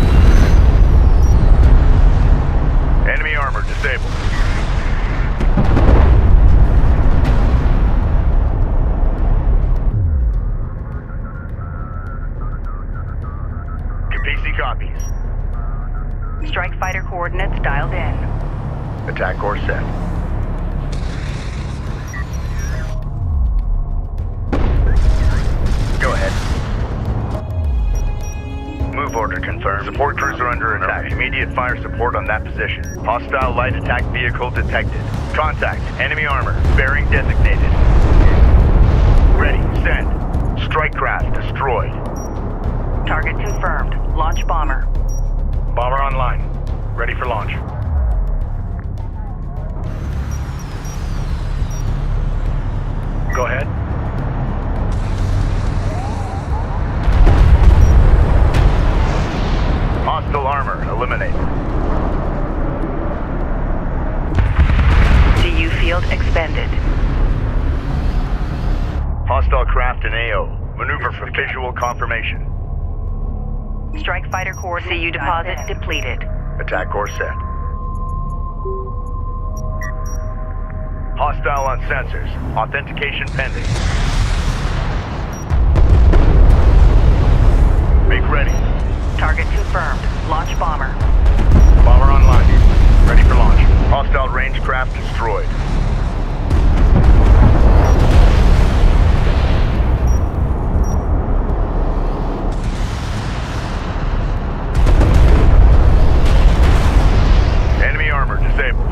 Enemy armor disabled. Capisi copies. Strike fighter coordinates dialed in. Attack course set. Go ahead. Move order confirmed. Support crews are under attack. Immediate fire support on that position. Hostile light attack vehicle detected. Contact. Enemy armor. Bearing designated. Ready. Send. Strike craft destroyed. Target confirmed. Launch bomber. Bomber online. Ready for launch. Go ahead. Hostile armor eliminated. CU field expended. Hostile craft in AO. Maneuver for visual confirmation. Strike fighter core CU deposit depleted. Attack course set. Hostile on sensors. Authentication pending. Make ready. Target confirmed. Launch bomber. Bomber online. Ready for launch. Hostile range craft destroyed. Enemy armor disabled.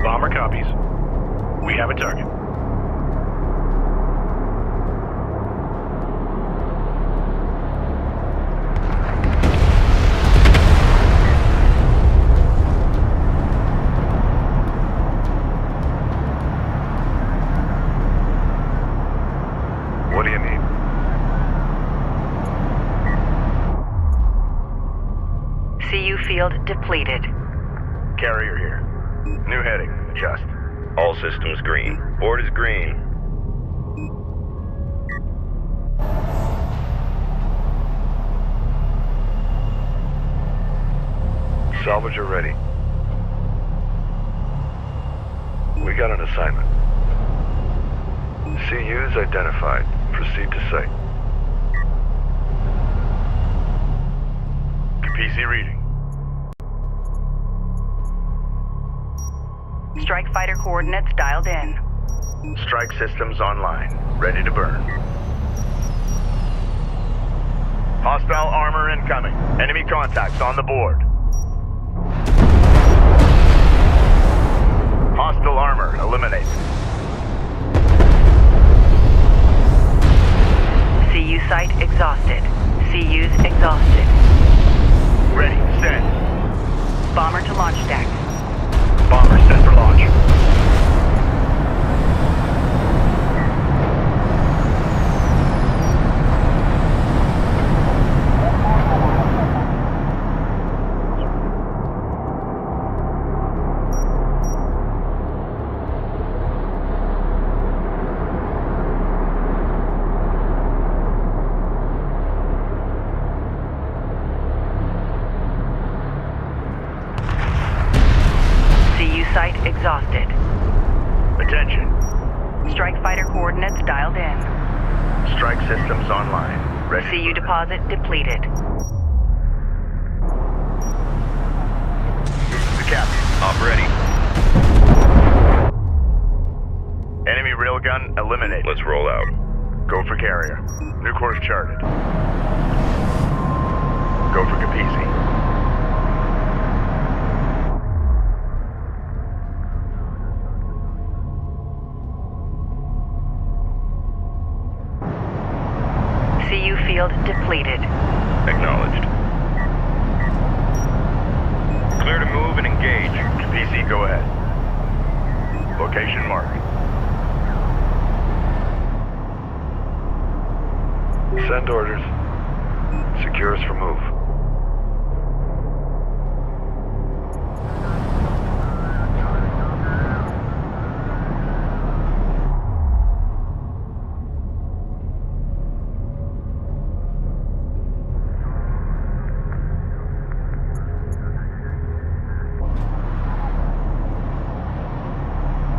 Bomber copies. We have a target. What do you need? CU field depleted. Carrier here. New heading. Adjust. All systems green. Board is green. Salvager ready. We got an assignment. CUs identified. Proceed to site. PC reading. Strike fighter coordinates dialed in. Strike systems online. Ready to burn. Hostile armor incoming. Enemy contacts on the board. Hostile armor eliminated. CU site exhausted. CUs exhausted. Ready. Send. Bomber to launch deck. Bomber set for launch. Site exhausted. Attention. Strike fighter coordinates dialed in. Strike systems online. Ready. CU deposit depleted. The captain. Op ready. Enemy railgun eliminated. Let's roll out. Go for carrier. New course charted. Go for Capisi. CU field depleted. Acknowledged. Clear to move and engage. Capisi, go ahead. Location marked. Send orders. Secure us for move.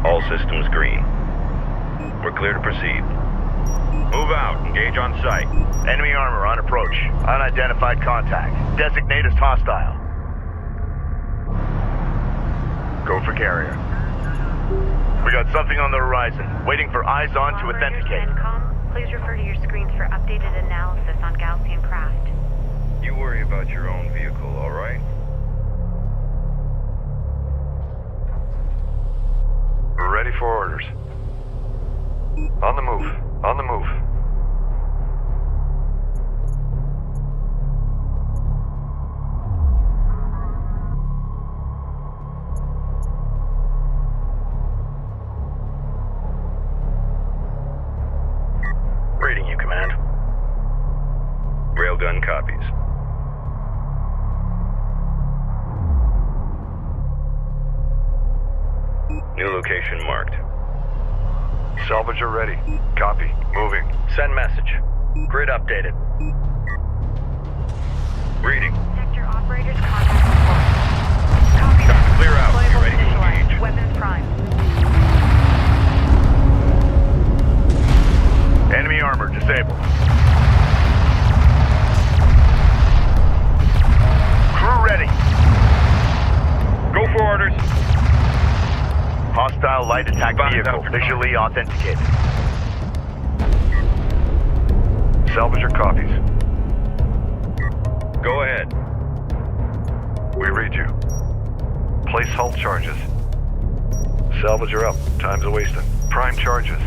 All systems green. We're clear to proceed. Move out. Engage on site. Enemy armor on approach. Unidentified contact. Designate as hostile. Go for carrier. We got something on the horizon. Waiting for eyes on to authenticate. Please refer to your screens for updated analysis on Gaussian craft. You worry about your own vehicle, all right? We're ready for orders. On the move. On the move. Reading you, Command. Railgun copies. New location marked. Salvager ready. Copy. Moving. Send message. Grid updated. Reading. Sector operators contact report. Copy that. Clear out. You Deployable ready to initialized. engage? Weapons primed. Enemy armor disabled. Crew ready. Go for orders. Hostile light attack Bound vehicle after visually authenticated. Salvager copies. Go ahead. We read you. Place hull charges. Salvager up. Time's a wasting. Prime charges.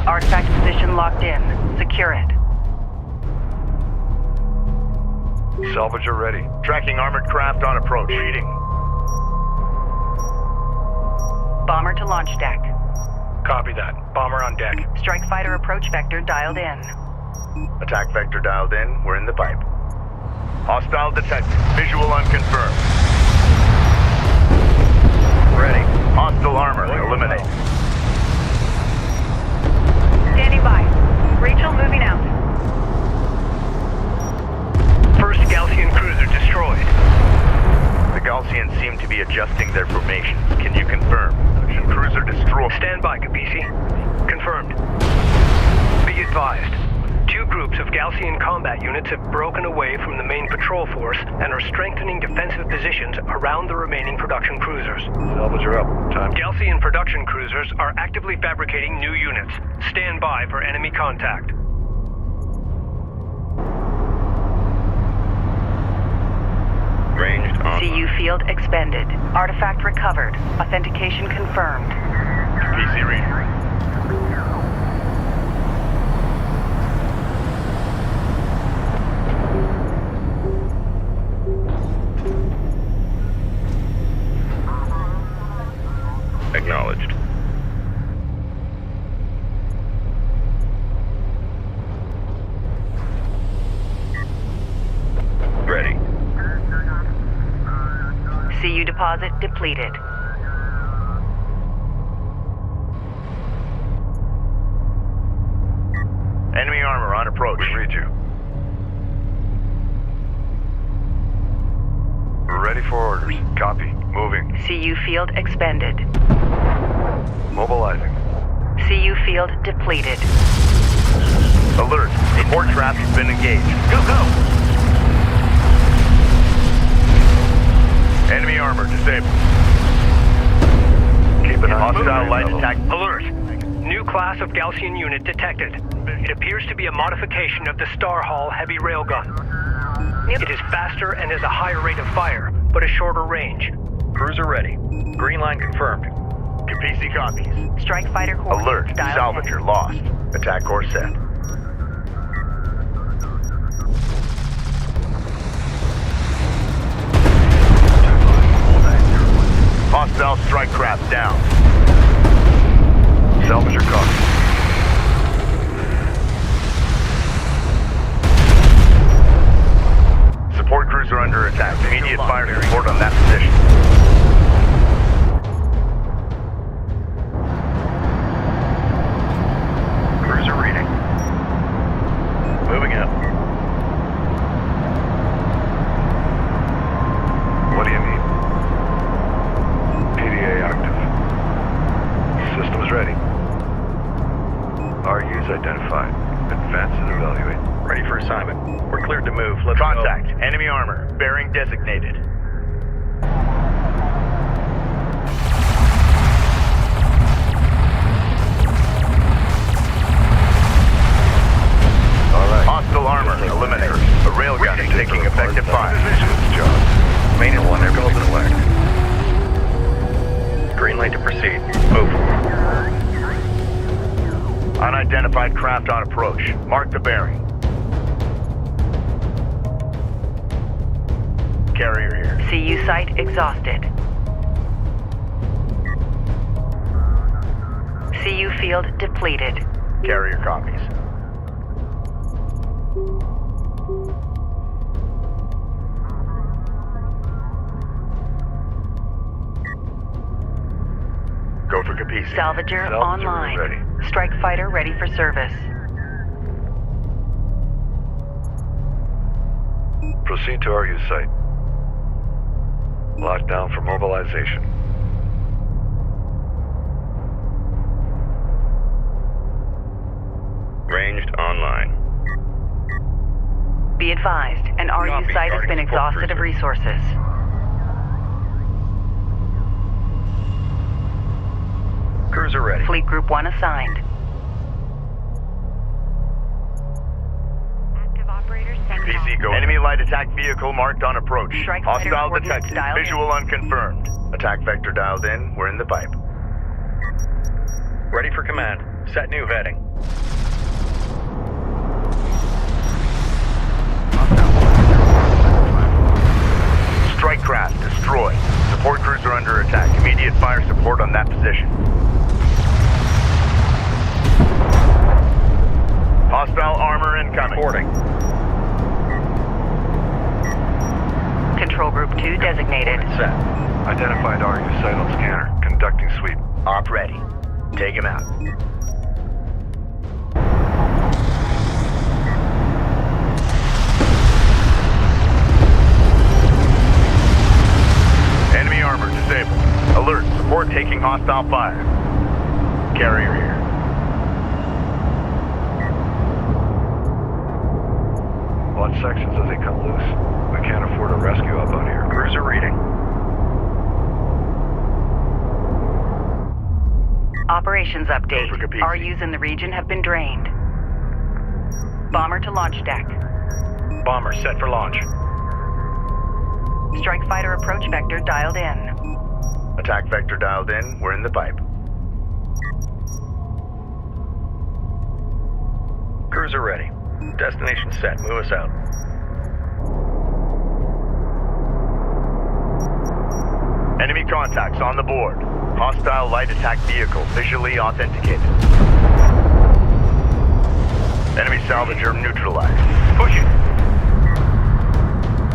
Artifact position locked in. Secure it. Salvager ready. Tracking armored craft on approach. Reading. Bomber to launch deck. Copy that. Bomber on deck. Strike fighter approach vector dialed in. Attack vector dialed in. We're in the pipe. Hostile detected. Visual unconfirmed. Ready. Hostile armor eliminated. Standing by. Rachel moving out. First Gaussian cruiser destroyed. The Gaussians seem to be adjusting their formations. Can you confirm? Cruiser destroyed. Stand by, Capisi. Confirmed. Be advised. Two groups of Gaussian combat units have broken away from the main patrol force and are strengthening defensive positions around the remaining production cruisers. Salvager up. Time. Gaussian production cruisers are actively fabricating new units. Stand by for enemy contact. Ranged on. CU field expended. Artifact recovered. Authentication confirmed. PC reader. Acknowledged. Ready. CU deposit depleted. approach. We read you. We're ready for orders. Copy. Moving. CU field expended. Mobilizing. CU field depleted. Alert. Support trap has been engaged. Go, go! Enemy armor disabled. Keep an eye on Hostile light level. attack. Alert! New class of Gaussian unit detected. It appears to be a modification of the Star Hall heavy railgun. It is faster and has a higher rate of fire, but a shorter range. Cruiser ready. Green line confirmed. Capisi copies. Strike fighter coordinates Alert. dialed in. Salvager lost. Attack course set. Hostile strike craft down. Salvager copy. Support cruiser under attack. Immediate fire support on that position. Cruiser reading. Moving up. What do you need? PDA active. Systems ready. RUs identified. Advance and evaluate. Ready for assignment. We're cleared to move. Let's Contact. Enemy armor. Bearing designated. Alright. Hostile armor eliminated. A railgun is taking effective fire. Job. Main one, everything select. Green light to proceed. Move. Unidentified craft on approach. Mark the bearing. Carrier here. CU site exhausted. CU field depleted. Carrier copies. Go for Capisi. Salvager online. ready. Strike fighter ready for service. Proceed to RU site. Lock down for mobilization. Ranged online. Be advised, an RU Copy. site has been Starting support exhausted of cruiser. resources. Cruiser ready. Fleet Group 1 assigned. Active operators sent PC go. Enemy light attack vehicle marked on approach. Strike fighter Hostile coordinates detected. dialed in. Visual unconfirmed. Attack vector dialed in. We're in the pipe. Ready for command. Set new heading. Strike craft destroyed. Support cruiser under attack. Immediate fire support on that position. Hostile armor incoming. Reporting. Control Group 2 designated. Set. Identified RU site on scanner. Conducting sweep. Op ready. Take him out. Enemy armor disabled. Alert. Support taking hostile fire. Carrier here. Watch sections as they come loose. We can't afford a rescue up out here. Cruiser reading. Operations update. Go for Capisi. RUs in the region have been drained. Bomber to launch deck. Bomber set for launch. Strike fighter approach vector dialed in. Attack vector dialed in. We're in the pipe. Cruiser ready. Destination set. Move us out. Enemy contacts on the board. Hostile light attack vehicle visually authenticated. Enemy salvager neutralized. Push it.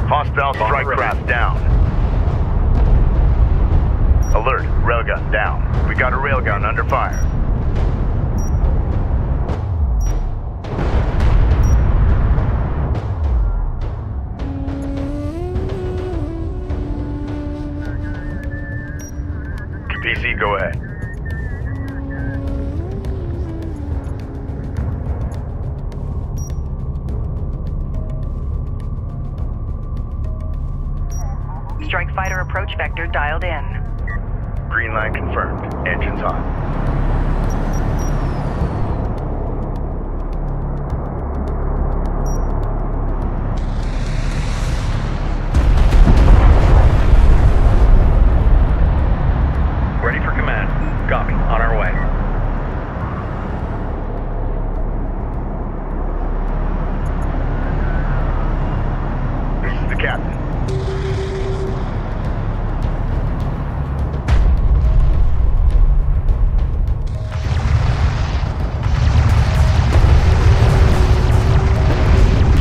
Hostile strike craft down. Alert, railgun down. We got a railgun under fire. Capisi, go ahead. Strike fighter approach vector dialed in. Green line confirmed. Engines on. Ready for command. Copy. On our way. This is the captain.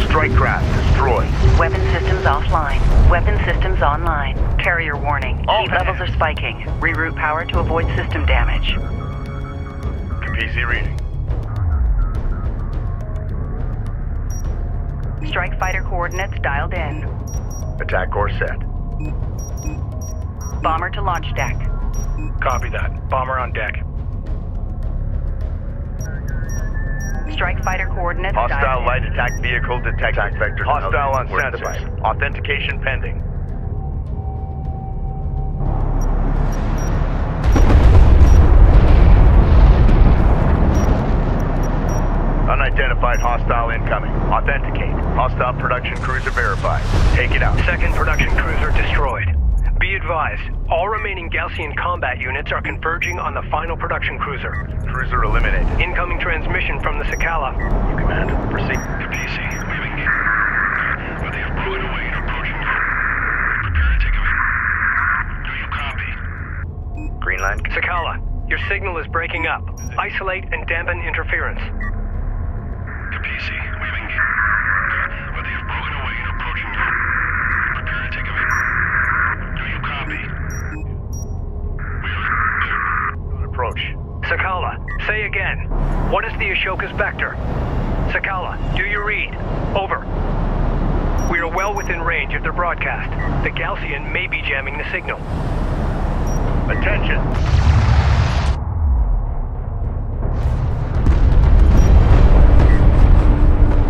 Strike craft destroyed. Weapon systems offline. Weapon systems online. Carrier warning. All Heat levels are spiking. Reroute power to avoid system damage. Capisi reading. Strike fighter coordinates dialed in. Attack course set. Bomber to launch deck. Copy that. Bomber on deck. Strike fighter coordinates Hostile dialed in. light attack vehicle detected. Attack vector. Hostile on sensors. Authentication pending. Unidentified hostile incoming. Authenticate. Hostile production cruiser verified. Take it out. Second production cruiser destroyed. Be advised, all remaining Gaussian combat units are converging on the final production cruiser. Cruiser eliminated. Incoming transmission from the Sakala. Command. Proceed. Capisi, we've engaged. But they have broken away and approaching you. Prepare to take evade. Do you copy? Green line. Sakala, your signal is breaking up. Isolate and dampen interference. Capisi, we've engaged. But they have broken away and approaching you. Prepare to take evade. Do you copy? We are... Approach. Sakala, say again. What is the Ashoka's vector? Sakala, do you read? Over. We are well within range of their broadcast. The Gaussian may be jamming the signal. Attention.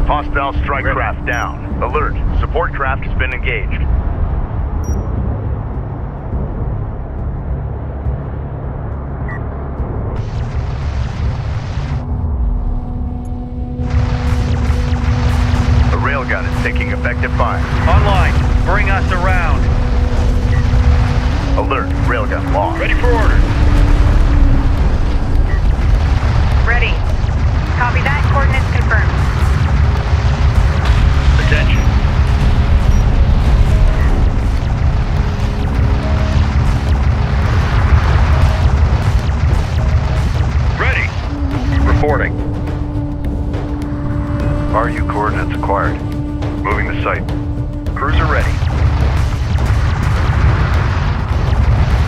Hostile strike craft down. Alert. Support craft has been engaged. The railgun is taking effective fire. Online. Bring us around. Alert. Railgun lost. Ready for order. Ready. Copy that. Coordinates confirmed. Attention. Ready. Reporting. RU coordinates acquired. Moving to site. Cruiser ready.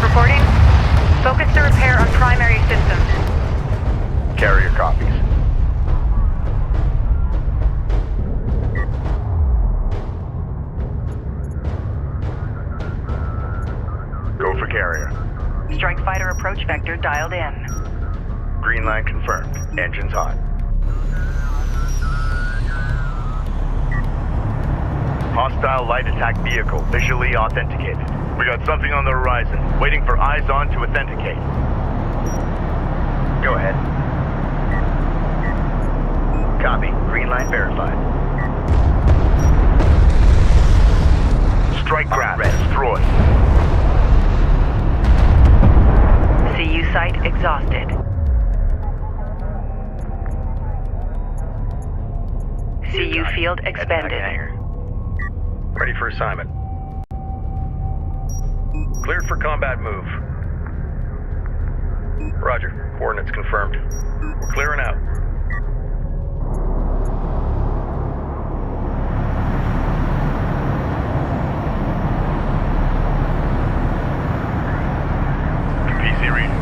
Reporting. Focus the repair on primary systems. Carrier copies. Go for carrier. Strike fighter approach vector dialed in. Green line confirmed. Engines hot. Hostile light attack vehicle visually authenticated. We got something on the horizon. Waiting for eyes on to authenticate. Go ahead. Copy. Green line verified. Strike craft destroyed. CU site exhausted. CU field expended. Ready for assignment. Cleared for combat move. Roger. Coordinates confirmed. We're clearing out. PC reading.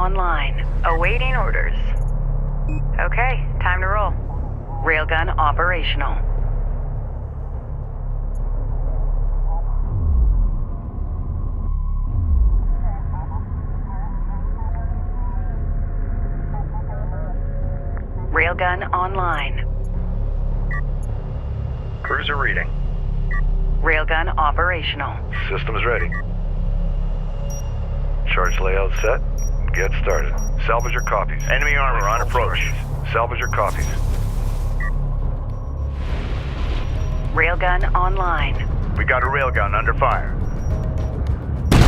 online. Awaiting orders. Okay, time to roll. Railgun operational. Railgun online. Cruiser reading. Railgun operational. Systems ready. Charge layout set. Get started. Salvage your copies. Enemy armor on approach. Salvage your copies. Railgun online. We got a railgun under fire.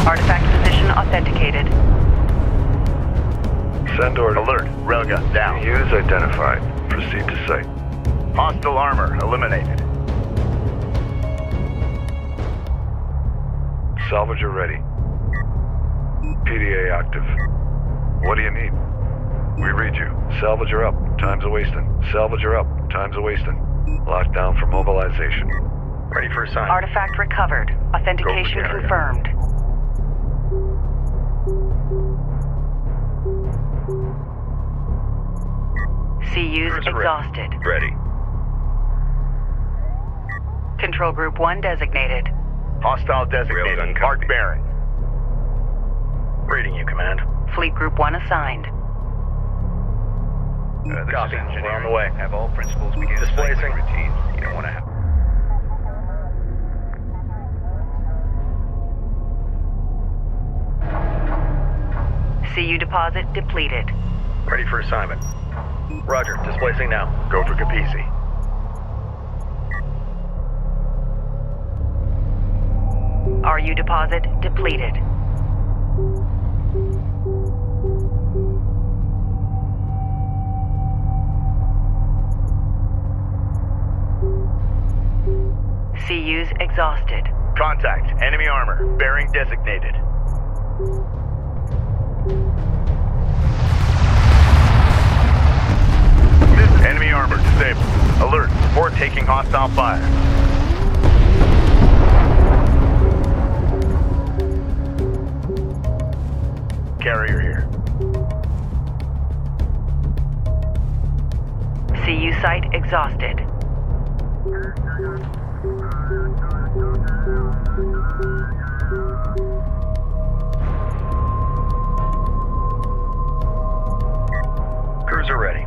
Artifact position authenticated. Send order. Alert. Railgun down. Use identified. Proceed to site. Hostile armor eliminated. Salvager ready. PDA active. What do you need? We read you. Salvager up. Time's a-wasting. Salvager up. Time's a-wasting. Lockdown for mobilization. Ready for assignment. Artifact recovered. Authentication Go for confirmed. CUs Cruiser exhausted. Ready. Control Group 1 designated. Hostile designated. Railgun Mark copy. bearing. Reading you, Command. Fleet Group 1 assigned. This Copy. is engineering. We're on the way. Have all principals begin Displacing. cycling routines. You don't want to have... CU deposit depleted. Ready for assignment. Roger, displacing now. Go for Capisi. RU deposit depleted. CUs exhausted. Contact. Enemy armor. Bearing designated. Enemy armor disabled. Alert. Support taking hostile fire. Carrier here. CU site exhausted. Cruiser ready.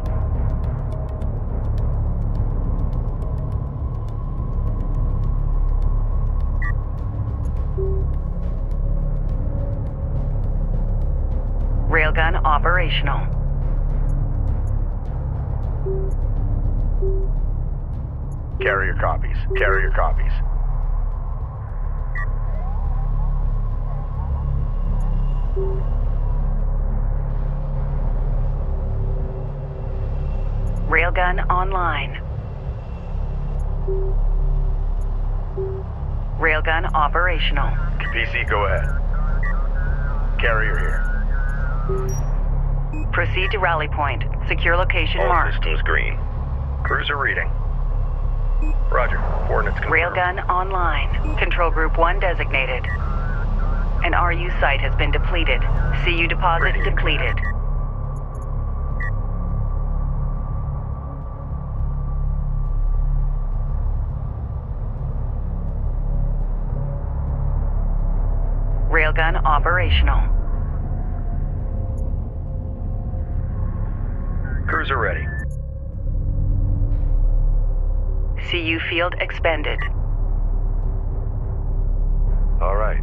Railgun operational. Carrier copies. Carrier copies. Railgun online. Railgun operational. PC, go ahead. Carrier here. Proceed to rally point. Secure location All marked. systems green. Cruiser reading. Roger. Coordinates confirmed. Railgun online. Control Group 1 designated. An RU site has been depleted. CU deposit Ready. depleted. Railgun operational. Cruiser ready. CU field expended. All right.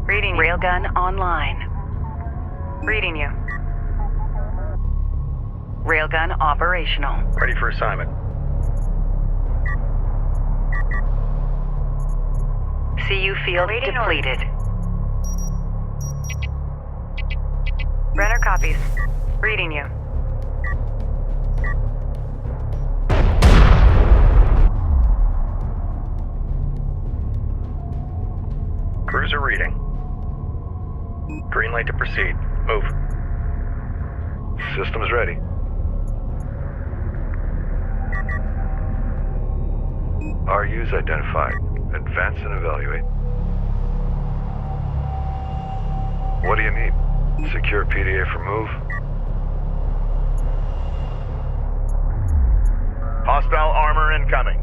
Reading you. Railgun online. Reading you. Railgun operational. Ready for assignment. CU field Awaiting depleted. Runner copies. Reading you. Cruiser reading. Green light to proceed. Move. Systems ready. RUs identified. Advance and evaluate. What do you need? Secure PDA for move? Hostile armor incoming.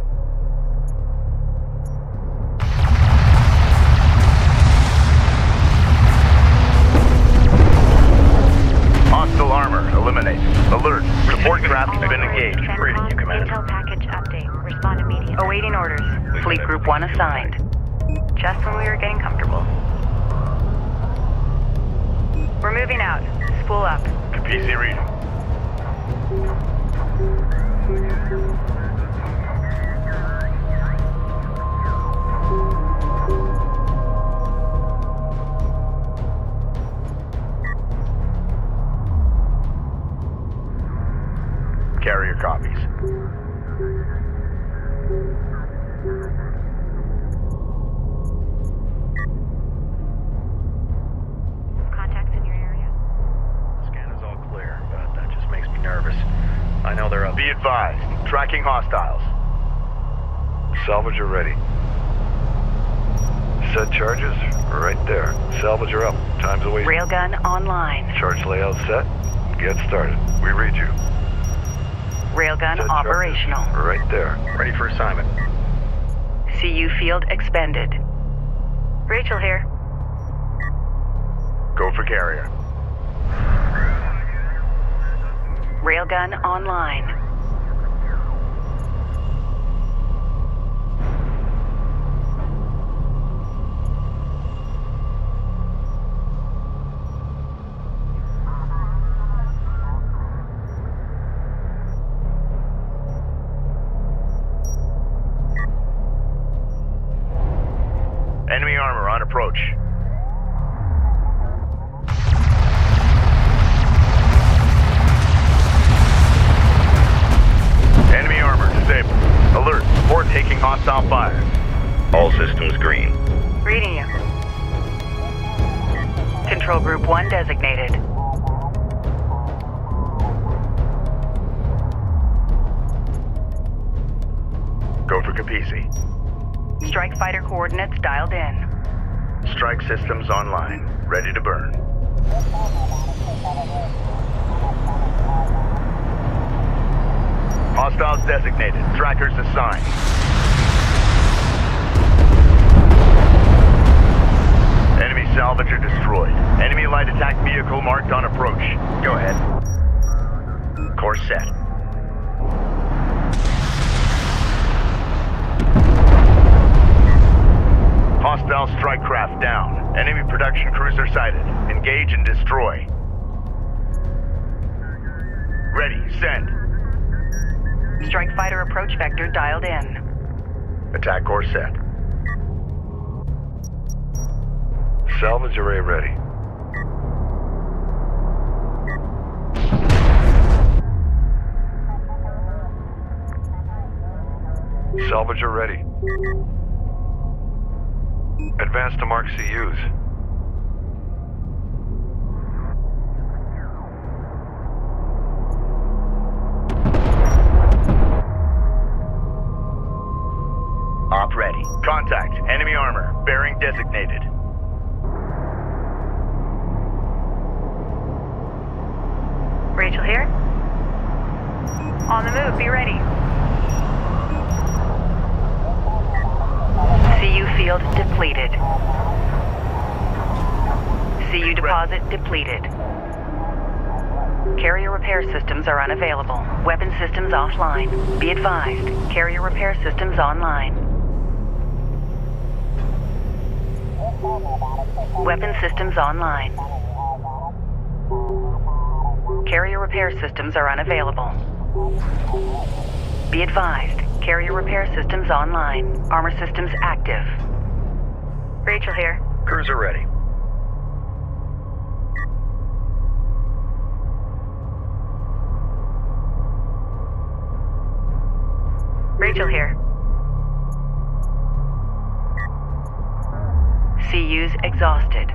Hostile armor, eliminate. Alert, support craft has been engaged. Reading you, Commander. Intel package update. Respond immediately. Awaiting orders. Fleet Group 1 assigned. Just when we were getting comfortable. We're moving out. Spool up. PC reading. Carrier copies. Contacts in your area? Scan is all clear, but that just makes me nervous. I know they're up. Be advised, tracking hostiles. Salvager ready. Set charges? Right there. Salvager up. Time's away. Railgun online. Charge layout set. Get started. We read you. Railgun Set operational. charges. Right there. Ready for assignment. CU field expended. Rachel here. Go for carrier. Railgun online. Enemy armor on approach. Enemy armor disabled. Alert, support taking hostile fire. All systems green. Reading you. Control Group 1 designated. Go for Capisi. Strike fighter coordinates dialed in. Strike systems online. Ready to burn. Hostiles designated. Trackers assigned. Enemy salvager destroyed. Enemy light attack vehicle marked on approach. Go ahead. Course set. Hostile strike craft down. Enemy production cruiser sighted. Engage and destroy. Ready, send. Strike fighter approach vector dialed in. Attack course set. Salvage array ready. Salvager ready. Advance to mark CUs. Op ready. Contact. Enemy armor. Bearing designated. Rachel here. On the move, be ready. CU field depleted. CU deposit depleted. Carrier repair systems are unavailable. Weapon systems offline. Be advised, carrier repair systems online. Weapon systems online. Carrier repair systems are unavailable. Be advised, carrier repair systems online. Armor systems active. Rachel here. Cruiser ready. Rachel here. CU's exhausted.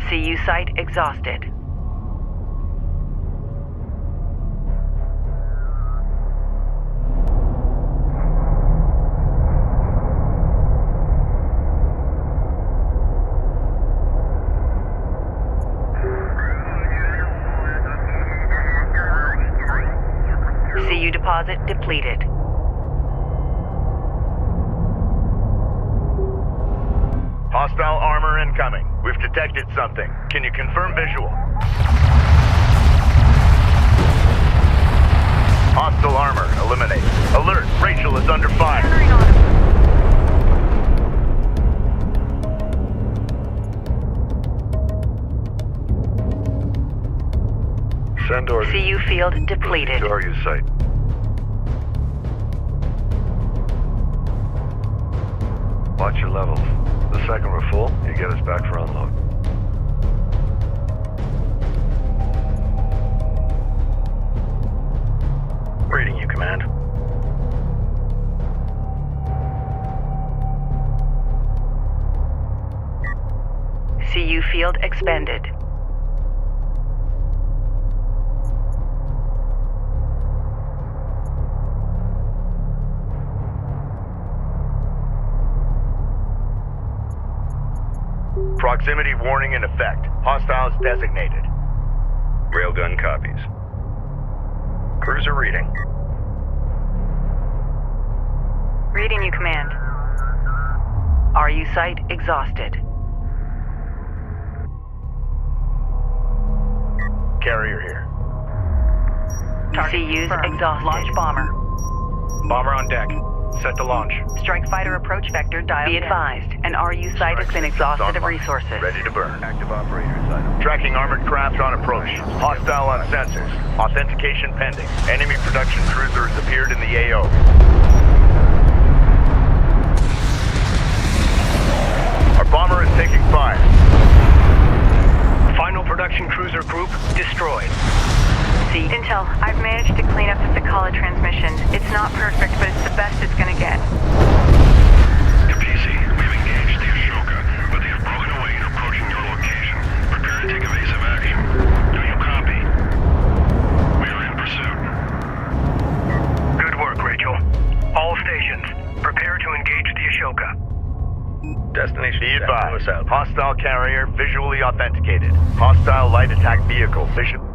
CU site exhausted. depleted. Hostile armor incoming. We've detected something. Can you confirm visual? Hostile armor eliminated. Alert! Rachel is under fire. Firing on him. Send orders. CU field depleted. To our use site. Watch your levels. The second we're full, you get us back for unload. Reading you, Command. CU field expended. Proximity warning in effect. Hostiles designated. Railgun copies. Cruiser reading. Reading you, Command. RU site exhausted. Carrier here. CU's exhausted. Launch bomber. Bomber on deck. Set to launch. Strike fighter approach vector dialed. Be advised, an RU site has been exhausted of resources. Ready to burn. Active operator site. Tracking armored craft on approach. Hostile on sensors. Authentication pending. Enemy production cruiser has appeared in the AO. Our bomber is taking fire. Final production cruiser group destroyed. Intel, I've managed to clean up the Sakala transmission. It's not perfect, but it's the best it's gonna get. Kapisi, we've engaged the Ashoka, but they have broken away and approaching your location. Prepare to take evasive action. Do you copy? We are in pursuit. Good work, Rachel. All stations, prepare to engage the Ashoka. Destination. Be advised. Hostile carrier visually authenticated. Hostile light attack vehicle visual.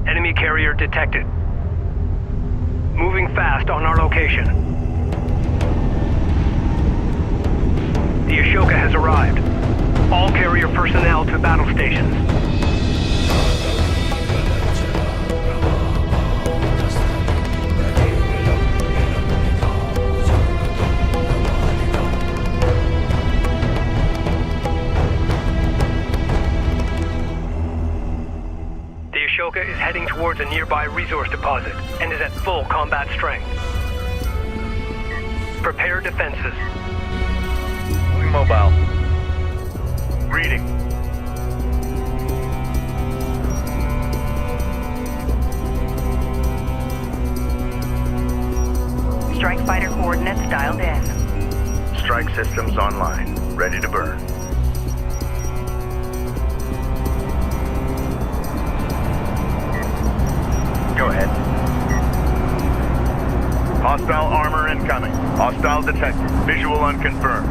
Enemy carrier detected. Moving fast on our location. The Ashoka has arrived. All carrier personnel to battle stations. Ashoka is heading towards a nearby resource deposit and is at full combat strength. Prepare defenses. Moving mobile. Reading. Strike fighter coordinates dialed in. Strike systems online. Ready to burn. Go ahead. Hostile armor incoming. Hostile detected. Visual unconfirmed.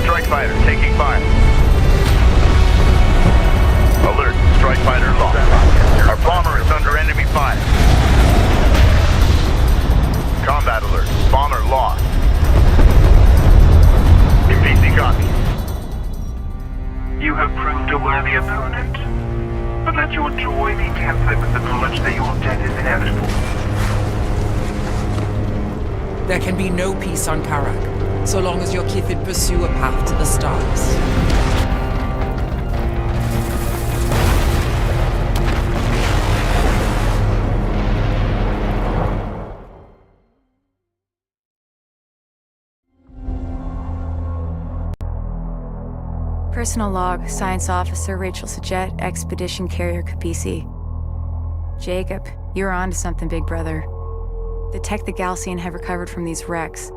Strike fighter taking fire. Alert. Strike fighter lost. Our bomber is under enemy fire. Combat alert. Bomber lost. PC copy. You have proved a worthy opponent, but let your joy be tempered with the knowledge that your death is inevitable. There can be no peace on Kharak, so long as your Kithid pursue a path to the stars. Personal log, Science Officer Rachel Sajet, Expedition Carrier Kapisi. Jacob, you're on to something, big brother. The tech the Galcian have recovered from these wrecks,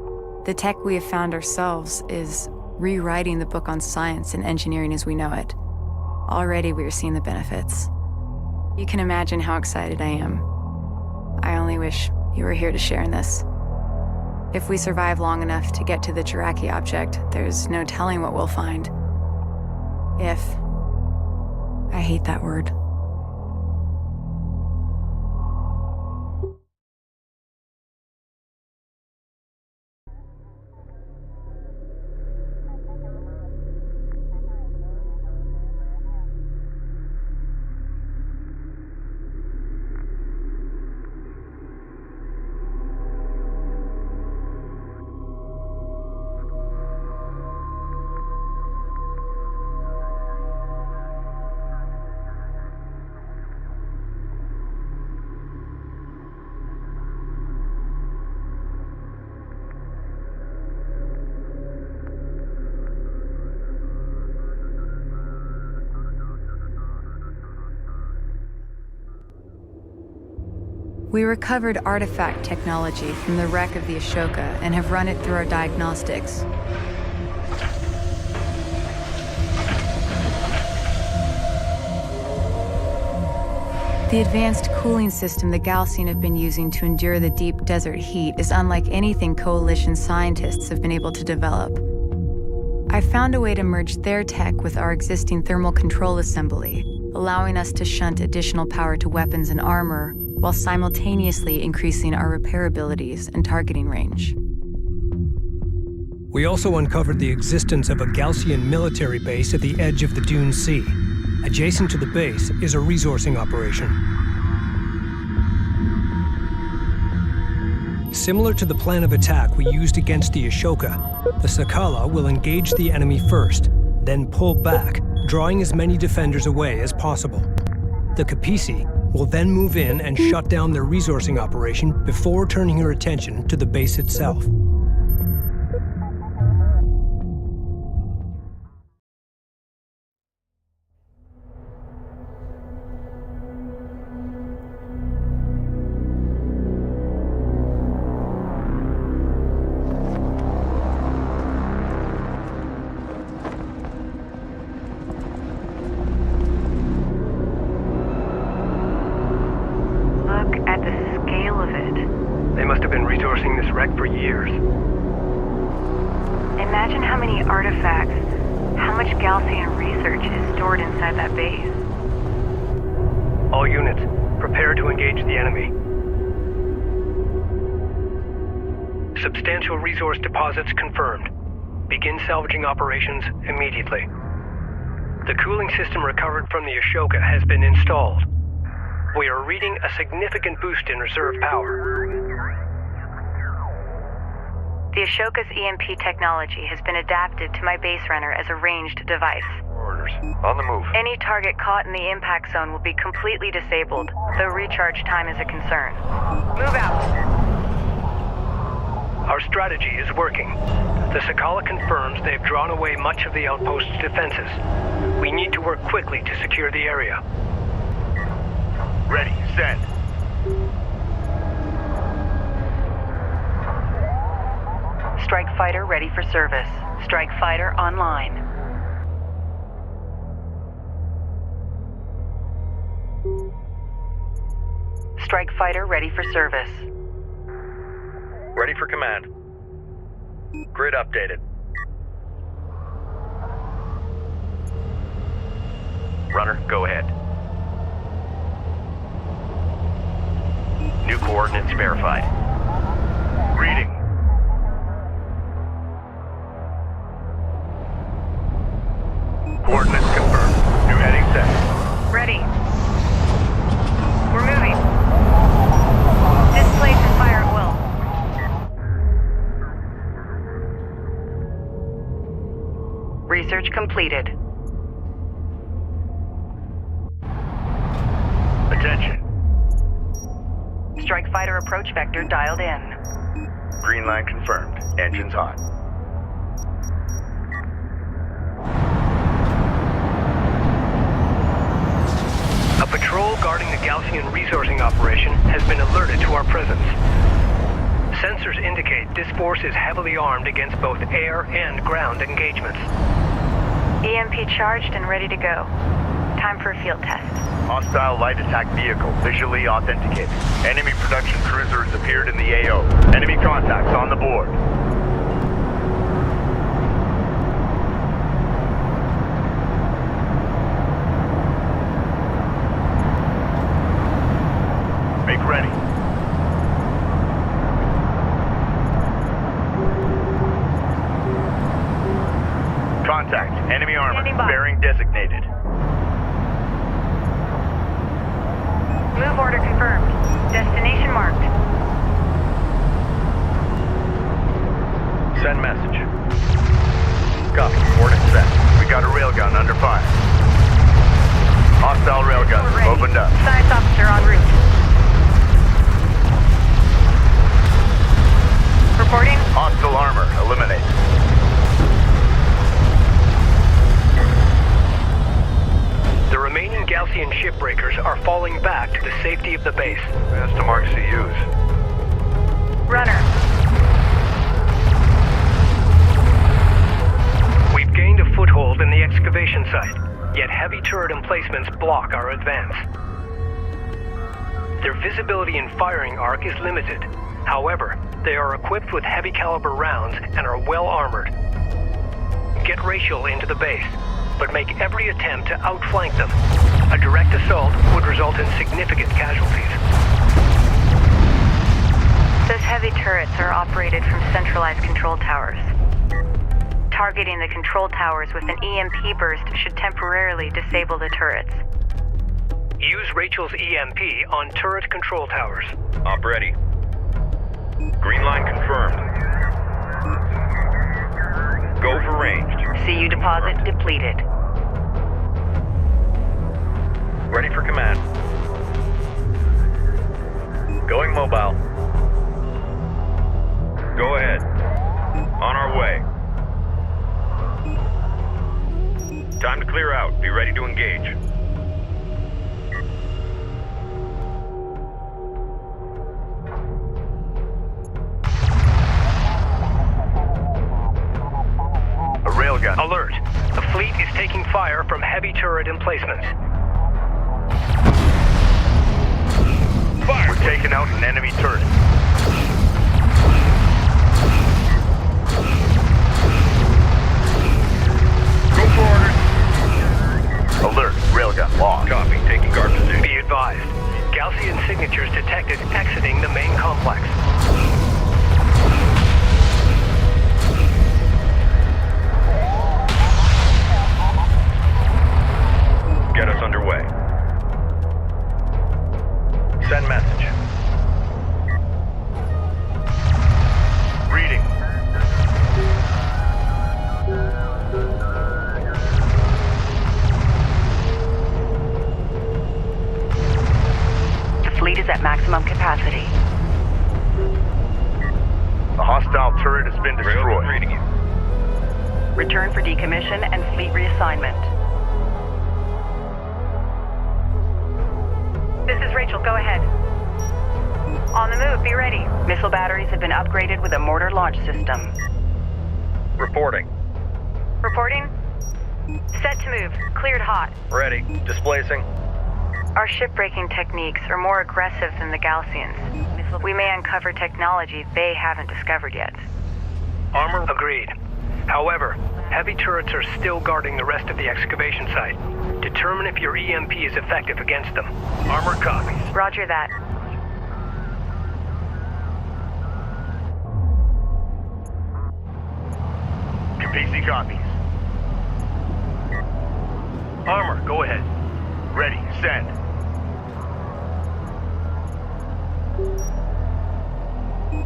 the tech we have found ourselves, is rewriting the book on science and engineering as we know it. Already we are seeing the benefits. You can imagine how excited I am. I only wish you were here to share in this. If we survive long enough to get to the Jiraki object, there's no telling what we'll find. If. I hate that word. We recovered artifact technology from the wreck of the Ashoka and have run it through our diagnostics. The advanced cooling system the Galcian have been using to endure the deep desert heat is unlike anything Coalition scientists have been able to develop. I found a way to merge their tech with our existing thermal control assembly, allowing us to shunt additional power to weapons and armor, while simultaneously increasing our repair abilities and targeting range. We also uncovered the existence of a Galcian military base at the edge of the Dune Sea. Adjacent to the base is a resourcing operation. Similar to the plan of attack we used against the Ashoka, the Sakala will engage the enemy first, then pull back, drawing as many defenders away as possible. The Kapisi will then move in and shut down their resourcing operation before turning her attention to the base itself. Imagine how many artifacts, how much Galcian research is stored inside that base. All units, prepare to engage the enemy. Substantial resource deposits confirmed. Begin salvaging operations immediately. The cooling system recovered from the Ashoka has been installed. We are reading a significant boost in reserve power. The Ashoka's EMP technology has been adapted to my base runner as a ranged device. Orders. On the move. Any target caught in the impact zone will be completely disabled, though recharge time is a concern. Move out! Our strategy is working. The Sakala confirms they've drawn away much of the outpost's defenses. We need to work quickly to secure the area. Ready, send. Strike fighter ready for service. Strike fighter online. Strike fighter ready for service. Ready for command. Grid updated. Runner, go ahead. New coordinates verified. Reading. Coordinates confirmed. New heading set. Ready. We're moving. Displace and fire at will. Research completed. Attention. Strike fighter approach vector dialed in. Green line confirmed. Engines hot. A patrol guarding the Galcian resourcing operation has been alerted to our presence. Sensors indicate this force is heavily armed against both air and ground engagements. EMP charged and ready to go. Time for a field test. Hostile light attack vehicle visually authenticated. Enemy production cruiser has appeared in the AO. Enemy contacts on the board. Make ready. Contact. Enemy armor. Bearing designated. Move order confirmed. Destination marked. Send message. Copy. Coordinates set. We got a railgun under fire. Hostile railguns have opened up. Science officer en route. Reporting. Hostile armor eliminated. The remaining Galcian shipbreakers are falling back to the safety of the base. As to mark CUs. Runner. We've gained a foothold in the excavation site, yet heavy turret emplacements block our advance. Their visibility and firing arc is limited. However, they are equipped with heavy caliber rounds and are well armored. Get Rachel into the base, but make every attempt to outflank them. A direct assault would result in significant casualties. Those heavy turrets are operated from centralized control towers. Targeting the control towers with an EMP burst should temporarily disable the turrets. Use Rachel's EMP on turret control towers. Op ready. Green line confirmed. Go for ranged. CU deposit depleted. Ready for command. Going mobile. Go ahead. On our way. Time to clear out. Be ready to engage. A railgun. Alert! The fleet is taking fire from heavy turret emplacements. Fire! We're taking out an enemy turret. Go for orders. Alert. Railgun lost. Copy. Taking guard position. Be advised. Galcian signatures detected exiting the main complex. Get us underway. Send message. Reading. The fleet is at maximum capacity. The hostile turret has been destroyed. Railgun reading you. Return for decommission and fleet reassignment. This is Rachel, go ahead. On the move, be ready. Missile batteries have been upgraded with a mortar launch system. Reporting. Reporting? Set to move. Cleared hot. Ready. Displacing. Our shipbreaking techniques are more aggressive than the Galcians. We may uncover technology they haven't discovered yet. Armor agreed. However, heavy turrets are still guarding the rest of the excavation site. Determine if your EMP is effective against them. Armor copies. Roger that. PC copies. Armor, go ahead. Ready, send.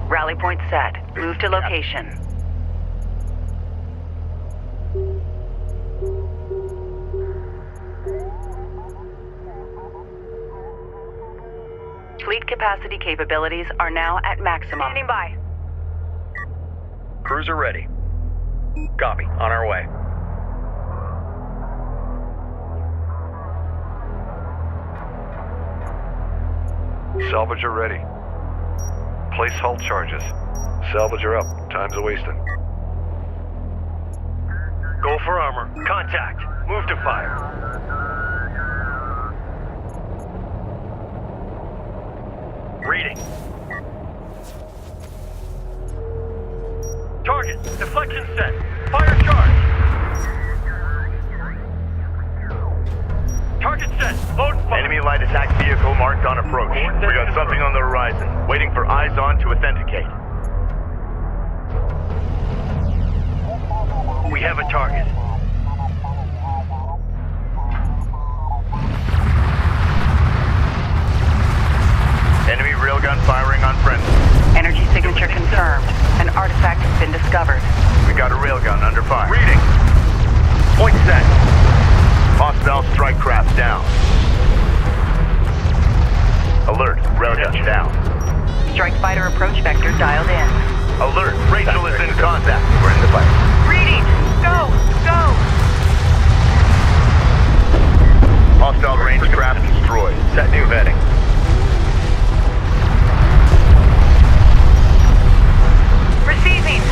Rally point set. Move to location. Fleet capacity capabilities are now at maximum. Standing by. Cruiser ready. Copy. On our way. Salvager ready. Place hull charges. Salvager up. Time's a-wasting. Go for armor. Contact. Move to fire. Reading. Target. Deflection set. Fire charge. Target set. Load fire. Enemy light attack vehicle marked on approach. We got something on the horizon. Waiting for eyes on to authenticate. We have a target. Enemy railgun firing on friendly. Energy signature confirmed. An artifact has been discovered. We got a railgun under fire. Reading. Point set. Hostile strike craft down. Alert. Railgun down. Strike fighter approach vector dialed in. Alert. Rachel is in contact. We're in the fight. Reading. Go! Go! Hostile range craft destroyed. Set new heading. Receiving.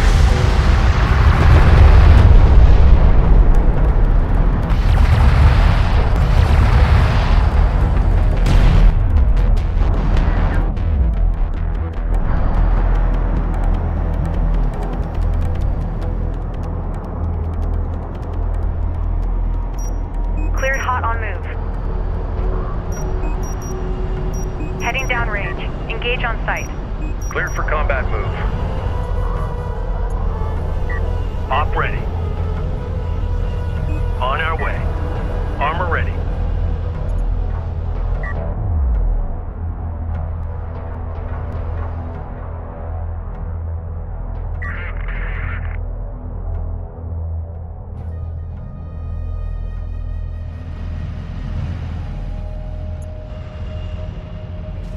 Cleared hot on move. Heading downrange. Engage on sight. Cleared for combat move. Op ready. On our way. Armor ready.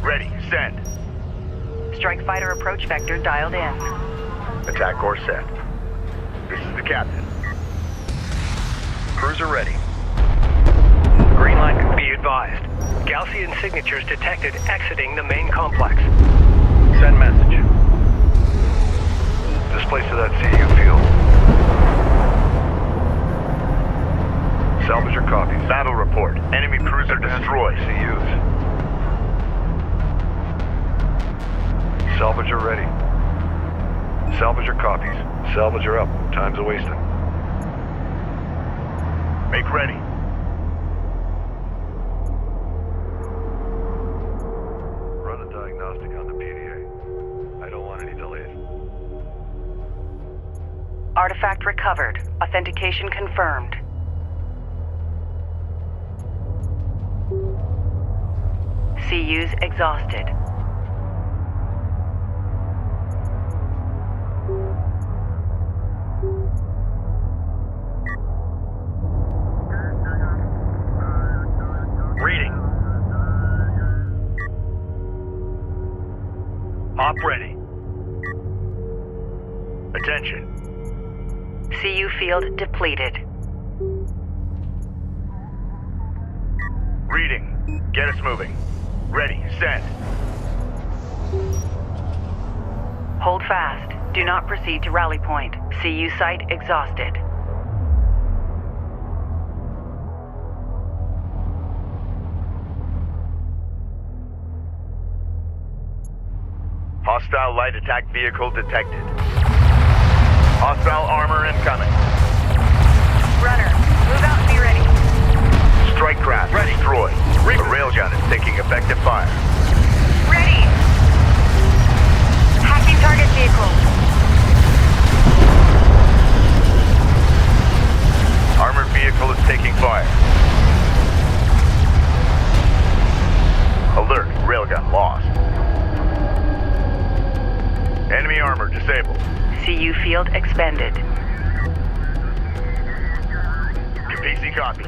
Ready. Send. Strike fighter approach vector dialed in. Attack course set. This is the captain. Cruiser ready. Green light. Be advised. Gaussian signatures detected exiting the main complex. Send message. Displace to that CU field. Salvage your copies. Battle report. Enemy cruiser destroyed. CUs. Salvage are ready. Salvage your copies. Salvage are up. Time's a wasting. Make ready. Run a diagnostic on the PDA. I don't want any delays. Artifact recovered. Authentication confirmed. CUs exhausted. Reading. Op ready. Attention. CU field depleted. Reading. Get us moving. Ready. Send. Hold fast. Do not proceed to rally point. CU site exhausted. Hostile light attack vehicle detected. Hostile armor incoming. Runner, move out and be ready. Strike craft destroyed. A railgun is taking effective fire. Ready! Hacking target vehicle. Armored vehicle is taking fire. Alert, railgun lost. Enemy armor disabled. CU field expended. PC copies.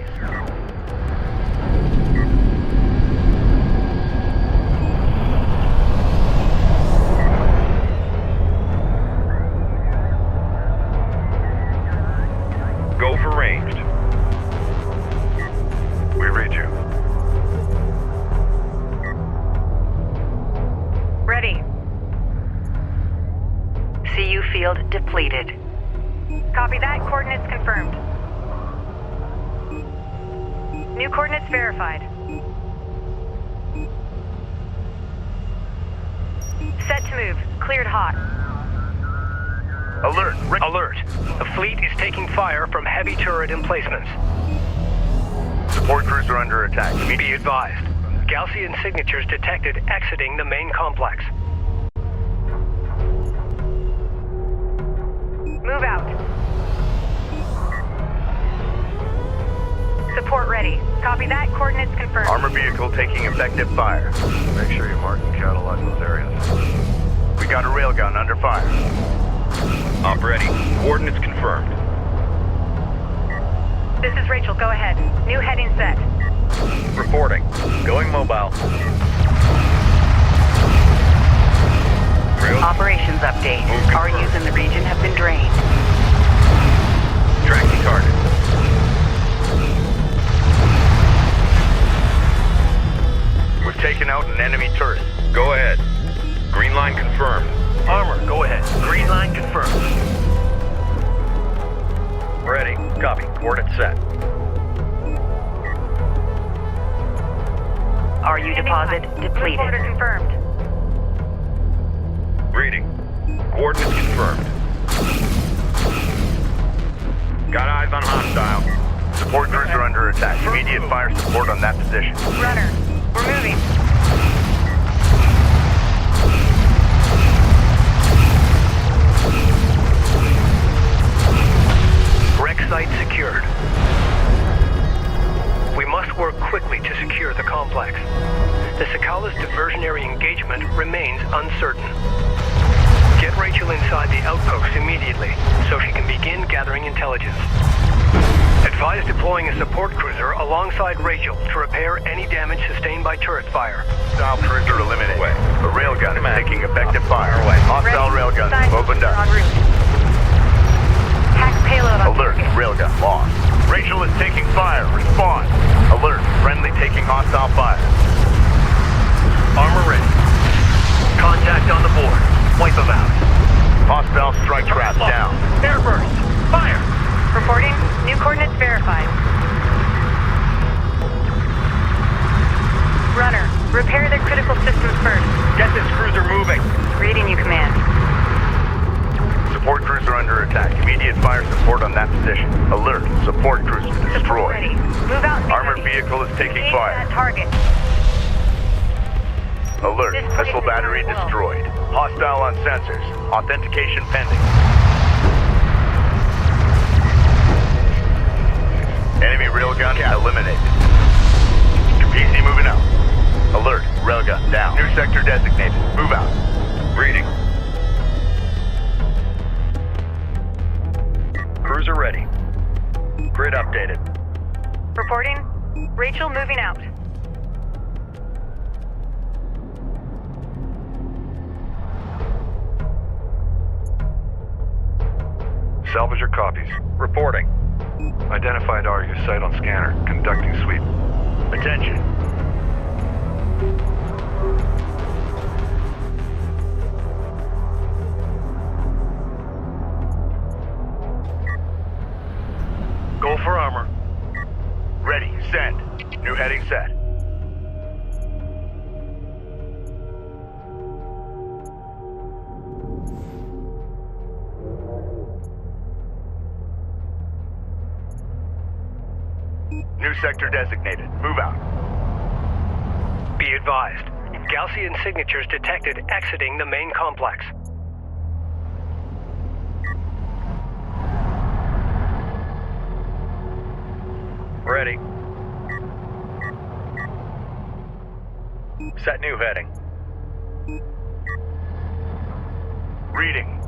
Go for ranged. We read you. Ready. CU field depleted. Copy that. Coordinates confirmed. New coordinates verified. Set to move. Cleared hot. Alert! Alert. The fleet is taking fire from heavy turret emplacements. Support crews are under attack. Be advised. Gaussian signatures detected exiting the main complex. Move out. Support ready. Copy that. Coordinates confirmed. Armor vehicle taking effective fire. Make sure you mark and catalog those areas. We got a railgun under fire. Op ready. Coordinates confirmed. This is Rachel. Go ahead. New heading set. Reporting. Going mobile. Operations update. RUs in the region have been drained. Tracking target. We've taken out an enemy turret. Go ahead. Green line confirmed. Armor, go ahead. Green line confirmed. Ready. Copy. Coordinates set. RU deposit depleted. Order confirmed. Reading. Coordinates confirmed. Got eyes on hostile. Support crews are under attack. Immediate fire support on that position. Runner, we're moving. Wreck site secured. We must work quickly to secure the complex. The Sakala's diversionary engagement remains uncertain. Get Rachel inside the outpost immediately, so she can begin gathering intelligence. Advise deploying a support cruiser alongside Rachel to repair any damage sustained by turret fire. Hostile cruiser eliminated. A railgun is taking effective fire. Hostile Ready. railgun Scientists opened are up. en route. Hack payload on Alert, target. railgun lost. Rachel is taking fire. Respond. Alert, friendly taking hostile fire. Armor ready. Contact on the board. Wipe them out. Hostile strike craft down. Airburst. Fire. Reporting. New coordinates verified. Runner, repair their critical systems first. Get this cruiser moving. Reading you, Command. Support crews are under attack. Immediate fire support on that position. Alert, support cruiser Support destroyed. ready. Move out and be Armored ready. vehicle is taking Engage fire. that target. Alert, This place missile is battery going well. destroyed. Hostile on sensors. Authentication pending. Enemy railgun eliminated. PC moving out. Alert, railgun down. New sector designated. Move out. Reading. Cruiser ready. Grid updated. Reporting. Rachel moving out. Salvager copies. Reporting. Identified RU site on scanner. Conducting sweep. Attention. Go for armor. Ready, send. New heading set. New sector designated. Move out. Be advised. Gaussian signatures detected exiting the main complex. Ready. Set new heading. Reading.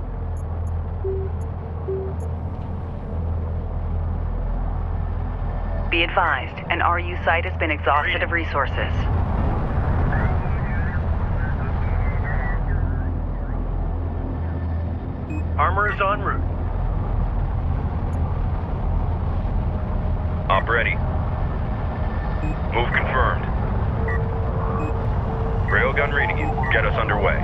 Be advised, an RU site has been exhausted of resources. Armor is en route. Op ready. Move confirmed. Railgun reading you. Get us underway.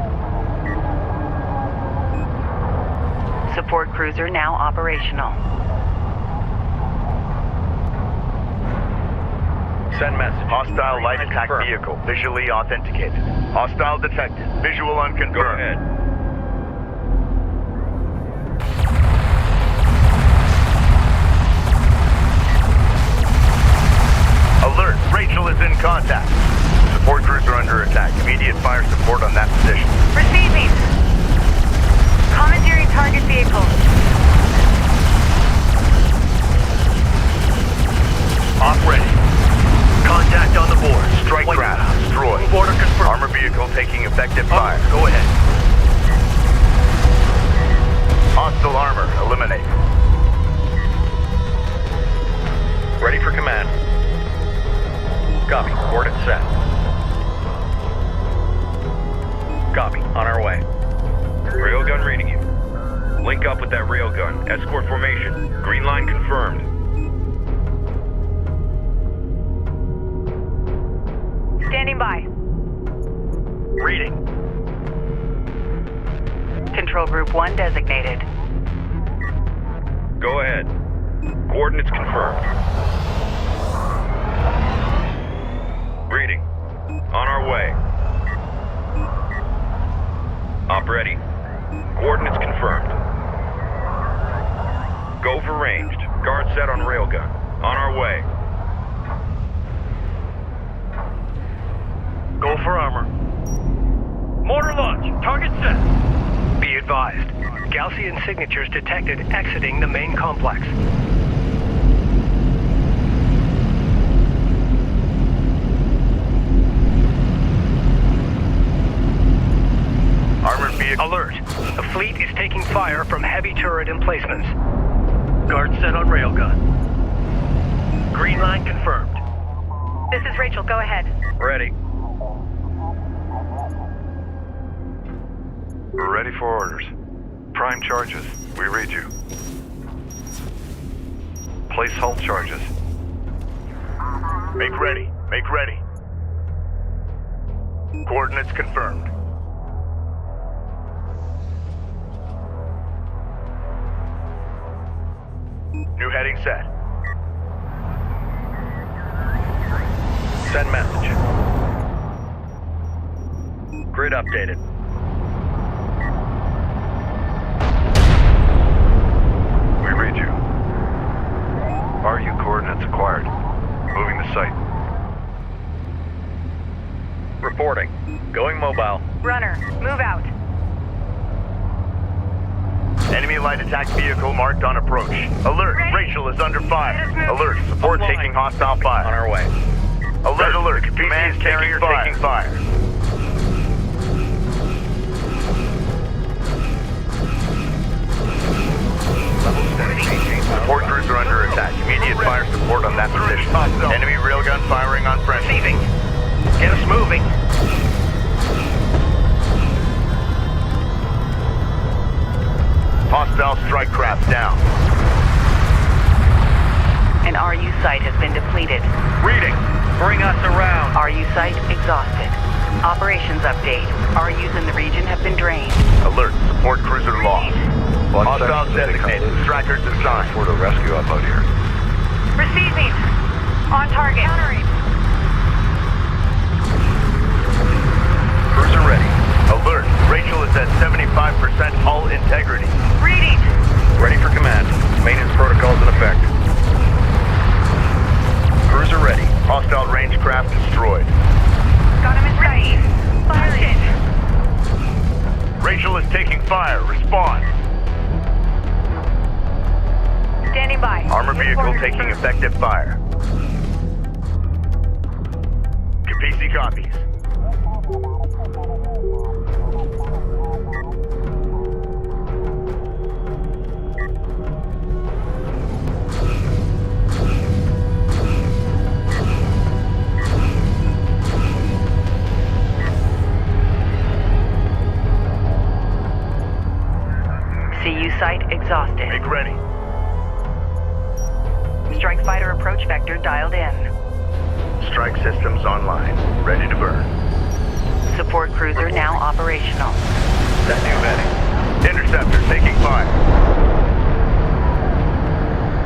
Support cruiser now operational. Send message. Hostile light attack confirmed. vehicle visually authenticated. Hostile detected. Visual unconfirmed. Go ahead. Alert! Rachel is in contact. Support crews are under attack. Immediate fire support on that position. Receiving. Commandeering target vehicle. Op ready. Contact on the board. Strike craft. Destroyed. Move order confirmed. Armor vehicle taking effective fire. Go ahead. Hostile armor. Eliminate. Ready for command. Copy. Coordinates set. Copy. On our way. Railgun reading you. Link up with that railgun. Escort formation. Green line confirmed. Standing by. Reading. Control Group 1 designated. Go ahead. Coordinates confirmed. Reading. On our way. Op ready. Coordinates confirmed. Go for ranged. Guard set on railgun. On our way. Go for armor. Mortar launch. Target set. Be advised. Gaussian signatures detected exiting the main complex. Armored vehicle. Alert. The fleet is taking fire from heavy turret emplacements. Guard set on railgun. Green line confirmed. This is Rachel. Go ahead. Ready. We're ready for orders. Prime charges. We read you. Place hull charges. Make ready. Make ready. Coordinates confirmed. New heading set. Send message. Grid updated. We read you. RU coordinates acquired. Moving to site. Reporting. Going mobile. Runner, move out. Enemy light attack vehicle marked on approach. Alert! Ready. Rachel is under fire. Let us move. Alert! Support Online. taking hostile fire. On our way. Alert! Alert! Command carrier taking fire. Level steady. Support crews are under attack. Immediate fire support on that position. Enemy railgun firing on friendly. Receiving. Get us moving. Hostile strike craft down. An RU site has been depleted. Reading. Bring us around. RU site exhausted. Operations update. RUs in the region have been drained. Alert. Support cruiser lost. Hostile designated. Strikers assigned. For the rescue up out here. Receiving. On target. Countering. Cruiser ready. Alert. Rachel is at 75% hull integrity. Reading. Ready for command. Maintenance protocols in effect. Cruiser ready. Hostile range craft destroyed. Got him in sight. Firing. Rachel is taking fire. Respond. Standing by. Armor vehicle taking effective fire. Capisi copies. CU site exhausted. Make ready. Strike fighter approach vector dialed in. Strike systems online. Ready to burn. Support cruiser now operational. Set new heading. Interceptor taking fire.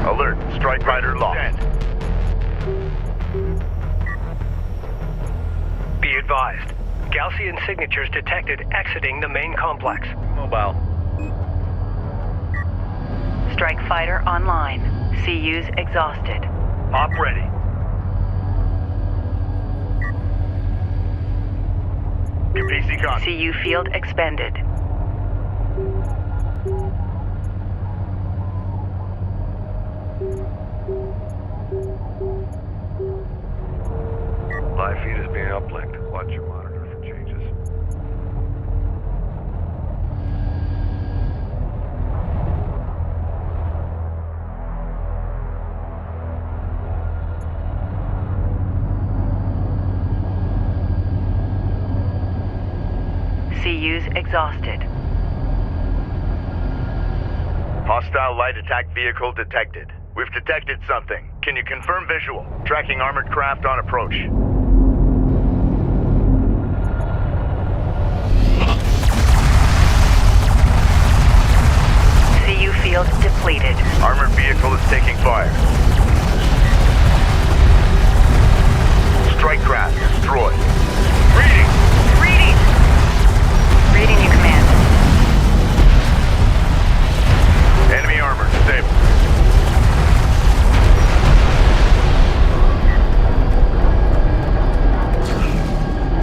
Alert. Strike fighter lost. Be advised. Gaussian detected exiting the main complex. Mobile. Strike fighter online. CU's exhausted. Op ready. PC con. CU field expended. Live feed is being uplinked. Watch your monitor for changes. CU's exhausted. Hostile light attack vehicle detected. We've detected something. Can you confirm visual? Tracking armored craft on approach. CU field depleted. Armored vehicle is taking fire. Strike craft destroyed. Reading! Reading! Reading you, command. Enemy armor disabled.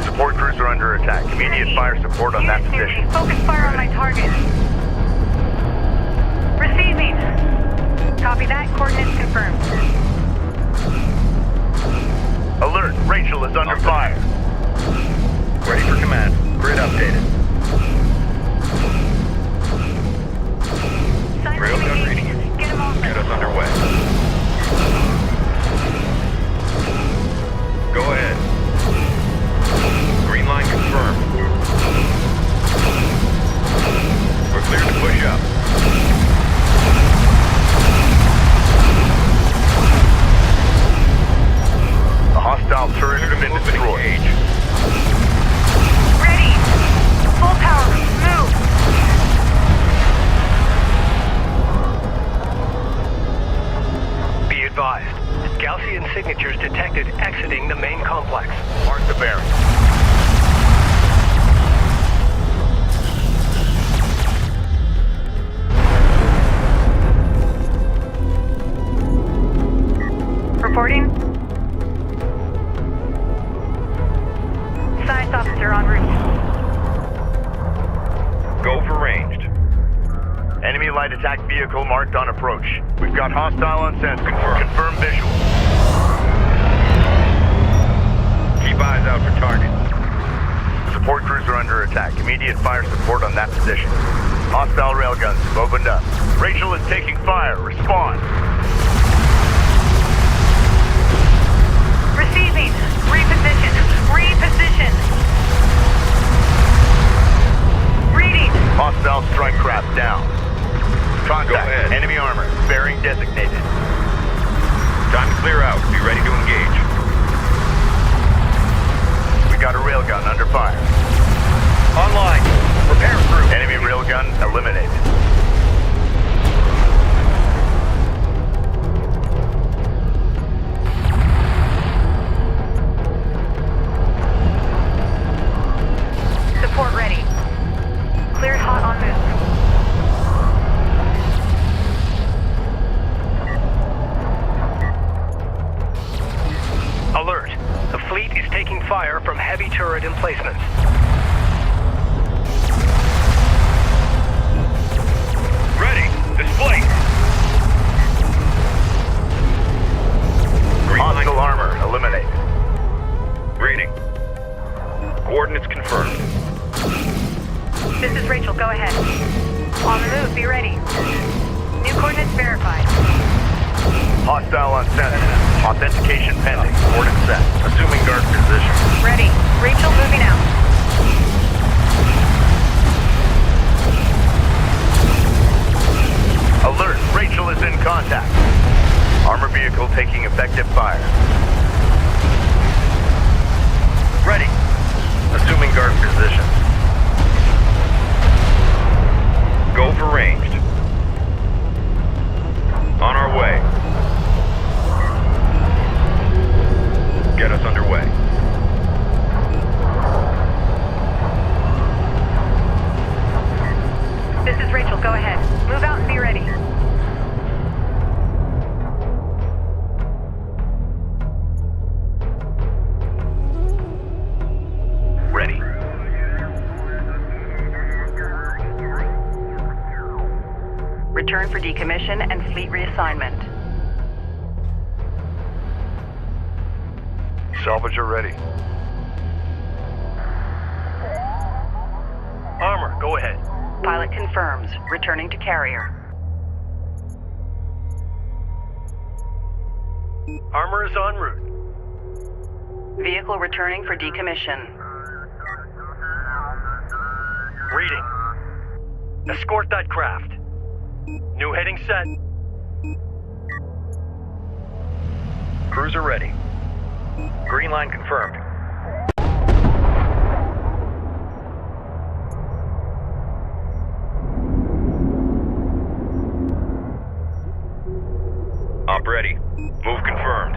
Support crews are under attack. Immediate fire support on that position. Focus fire on my target. Receiving. Copy that. Coordinates confirmed. Alert! Rachel is under fire. Ready for command. Grid updated. Railgun reading you. Get him off. Get us underway. Go ahead. Green line confirmed. We're cleared to push up. A hostile turret has been destroyed. Ready. Full power. Move. Be advised. Gaussian signatures detected exiting the main complex. Mark the bearing. Reporting. Science officer en route. Go for ranged. Enemy light attack vehicle marked on approach. We've got hostile on sense. Confirm visual. Keep eyes out for targets. Support crews are under attack. Immediate fire support on that position. Hostile railguns have opened up. Rachel is taking fire. Respond. Receiving. Reposition. Reposition. Reading. Hostile strike craft down. Contact. Go ahead. Enemy armor. Bearing designated. Time to clear out. Be ready to engage. We got a railgun under fire. Online. Repair crew. Enemy railgun eliminated. Support ready. Cleared hot on move. Alert. The fleet is taking fire from heavy turret emplacements. Ready. Display. Hostile armor eliminated. Reading. Coordinates confirmed. This is Rachel. Go ahead. On the move. Be ready. New coordinates verified. Hostile on scent. Authentication pending. Coordinates set. Assuming guard position. Ready. Rachel moving out. Alert. Rachel is in contact. Armor vehicle taking effective fire. Ready. Assuming guard position. Go for ranged. On our way. Get us underway. decommission and fleet reassignment. Salvager ready. Armor, go ahead. Pilot confirms, returning to carrier. Armor is en route. Vehicle returning for decommission. Reading. Escort that craft. New heading set. Cruiser ready. Green line confirmed. Op ready. Move confirmed.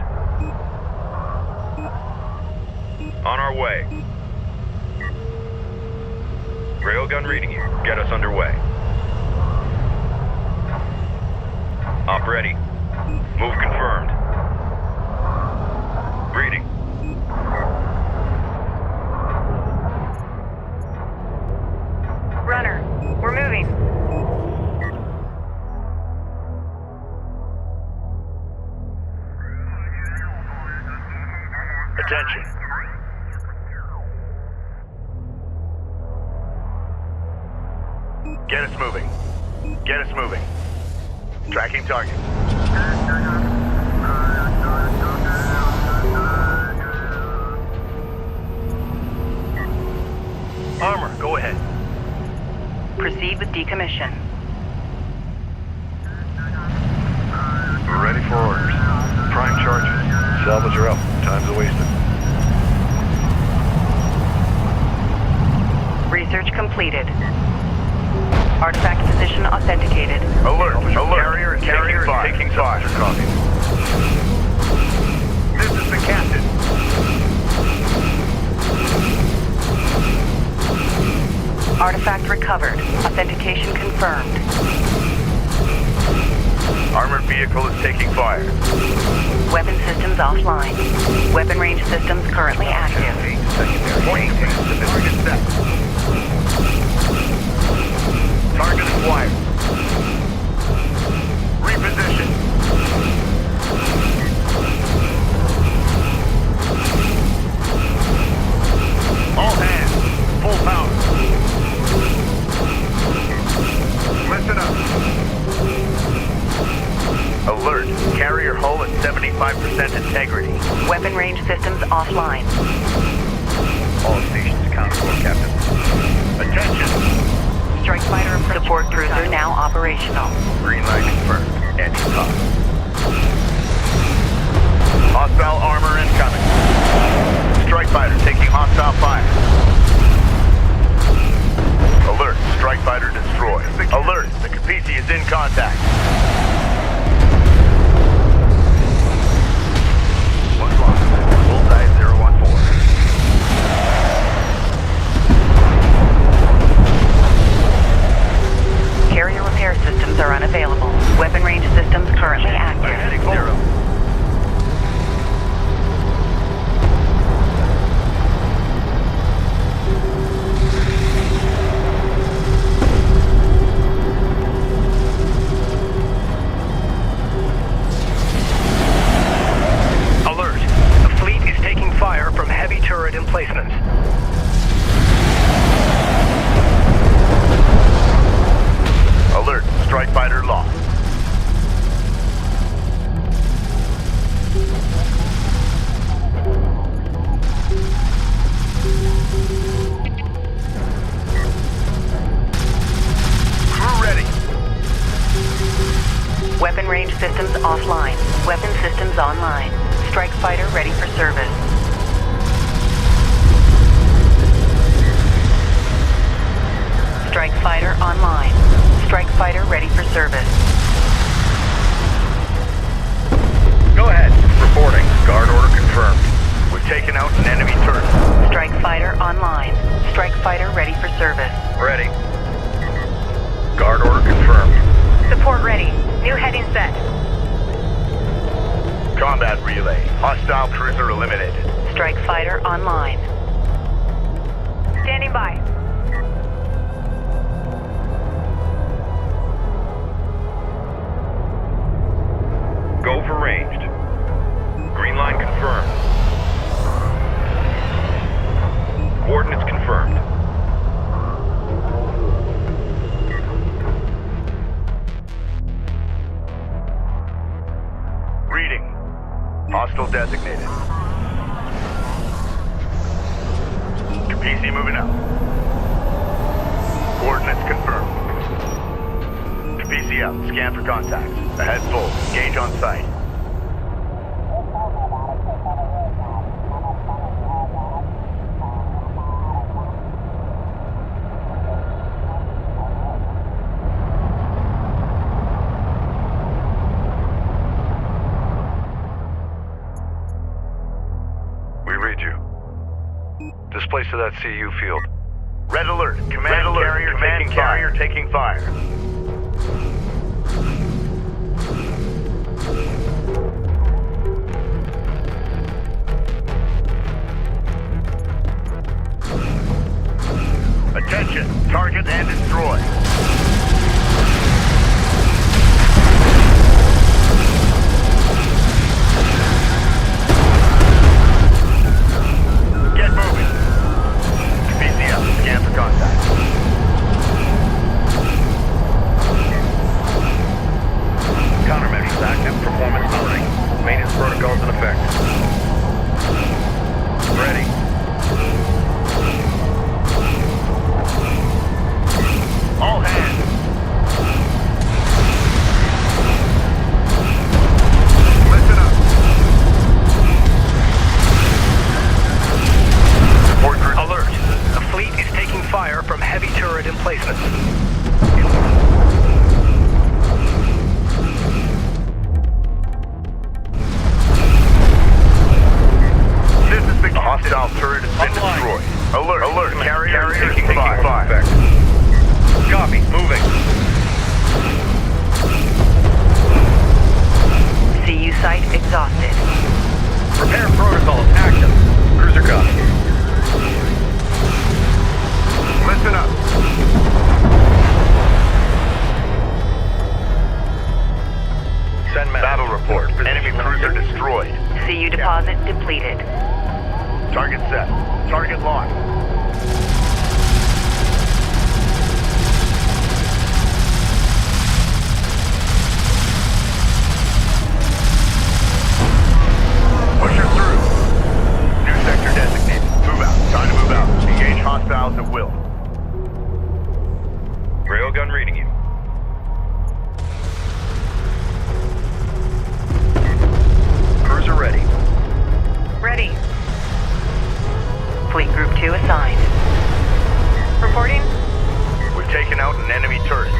On our way. Railgun reading you. Get us underway. Op ready. Move confirmed. Reading. Runner, we're moving. Attention. Get us moving. Get us moving. Tracking target. Armor, go ahead. Proceed with decommission. We're ready for orders. Prime charges. Salvager up. Time's wasted. Research completed. Artifact position authenticated. Alert! Alert! Carrier is taking fire. Copy. This is the captain. Artifact recovered. Authentication confirmed. Armored vehicle is taking fire. Weapon systems offline. Weapon range systems currently active. Secondary. Target set. Target acquired. Reposition. All hands. Full power. Listen up. Alert. Carrier hull at 75% integrity. Weapon range systems offline. All stations count for Captain. Attention. Strike fighter approach. Support cruiser now operational. Green line confirmed. Ending talk. Hostile armor incoming. Strike fighter taking hostile fire. Alert. Strike fighter destroyed. Alert. The Capisi is in contact. One lock. Bullseye 014. Carrier repair systems are unavailable. Weapon range systems currently active. Heading 0. Alert. The fleet is taking fire from heavy turret emplacements. Alert. Strike fighter lost. Crew ready. Weapon range systems offline. Weapon systems online. Strike fighter ready for service. Strike fighter online. Strike fighter ready for service. Go ahead. Reporting. Guard order confirmed. We've taken out an enemy turret. Strike fighter online. Strike fighter ready for service. Ready. Guard order confirmed. Support ready. New heading set. Combat relay. Hostile cruiser eliminated. Strike fighter online. Standing by. Hostile designated. Capisi moving out. Coordinates confirmed. Capisi out. Scan for contacts. Ahead full. Engage on site. Displace to that CU field. Red alert. Command carrier taking fire. Attention. Target and destroy. Get moving. Scan for contact. Countermeasures active. Performance mounting. Maintenance protocols in effect. Ready. All hands. Listen up. Report group. Alert. The fleet is taking fire from heavy turret emplacements. This is the hostile turret has been destroyed. Alert. Carrier is taking fire. Copy. Moving. CU site exhausted. Repair protocols active. Cruiser copy. Listen up. Send message. Battle report. Enemy cruiser destroyed. CU deposit depleted. Target set. Target locked. Pusher through. New sector designated. Move out. Time to move out. Engage hostiles at will. Railgun reading you. Cruiser ready. Ready. Fleet Group 2 assigned. Reporting. We've taken out an enemy turret.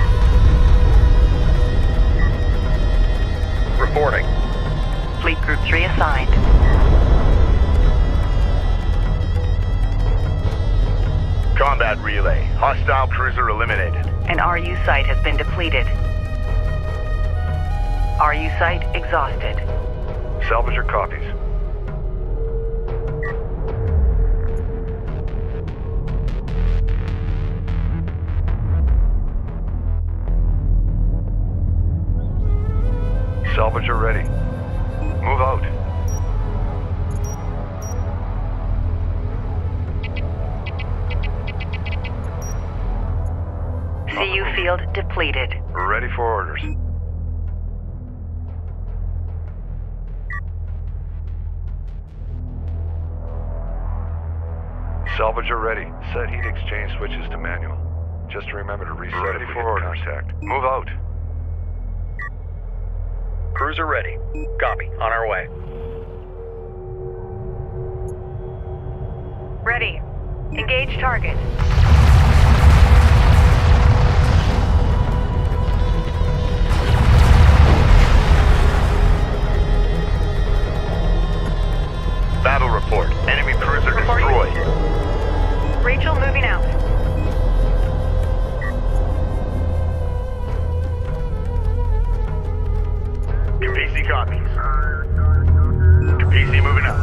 Reporting. Fleet Group 3 assigned. Combat relay. Hostile cruiser eliminated. An RU site has been depleted. RU site exhausted. Salvage your copies. Salvage are ready. Move out. CU field depleted. We're ready for orders. Salvage are ready. Set heat exchange switches to manual. Just remember to reset ready for orders. Contact. Move out. Cruiser ready. Copy. On our way. Ready. Engage target. Battle report. Enemy cruiser destroyed. Rachel moving out. Capisi copies. Capisi moving out.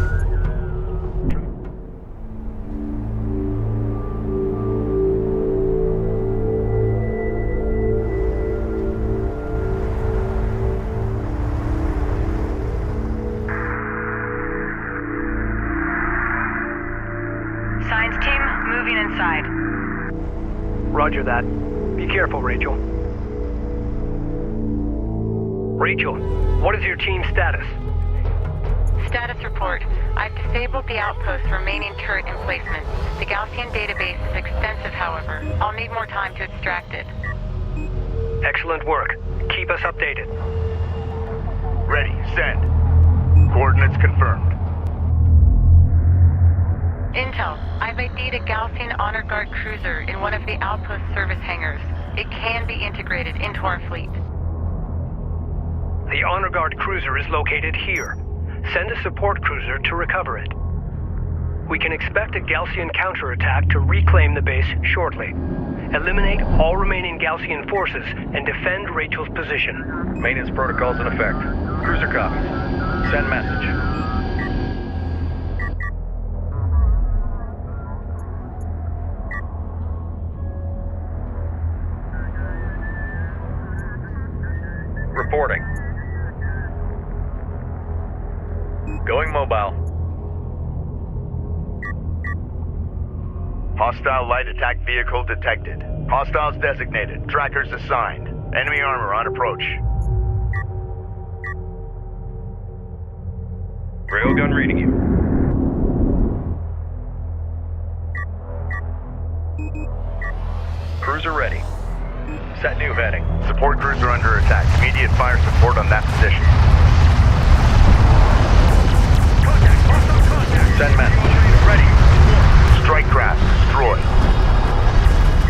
Science team moving inside. Roger that. Be careful, Rachel. Rachel, what is your team status? Status report. I've disabled the outpost's remaining turret emplacement. The Gaussian database is extensive, however. I'll need more time to extract it. Excellent work. Keep us updated. Ready, send. Coordinates confirmed. Intel, I've ID'd a Gaussian Honor Guard cruiser in one of the outpost service hangars. It can be integrated into our fleet. The Honor Guard cruiser is located here. Send a support cruiser to recover it. We can expect a Gaussian counterattack to reclaim the base shortly. Eliminate all remaining Gaussian forces and defend Rachel's position. Maintenance protocols in effect. Cruiser copies. Send message. Reporting. Going mobile. Hostile light attack vehicle detected. Hostiles designated. Trackers assigned. Enemy armor on approach. Railgun reading you. Cruiser ready. Set new heading. Support cruiser under attack. Immediate fire support on that position. Send message. Ready. Strike craft destroyed.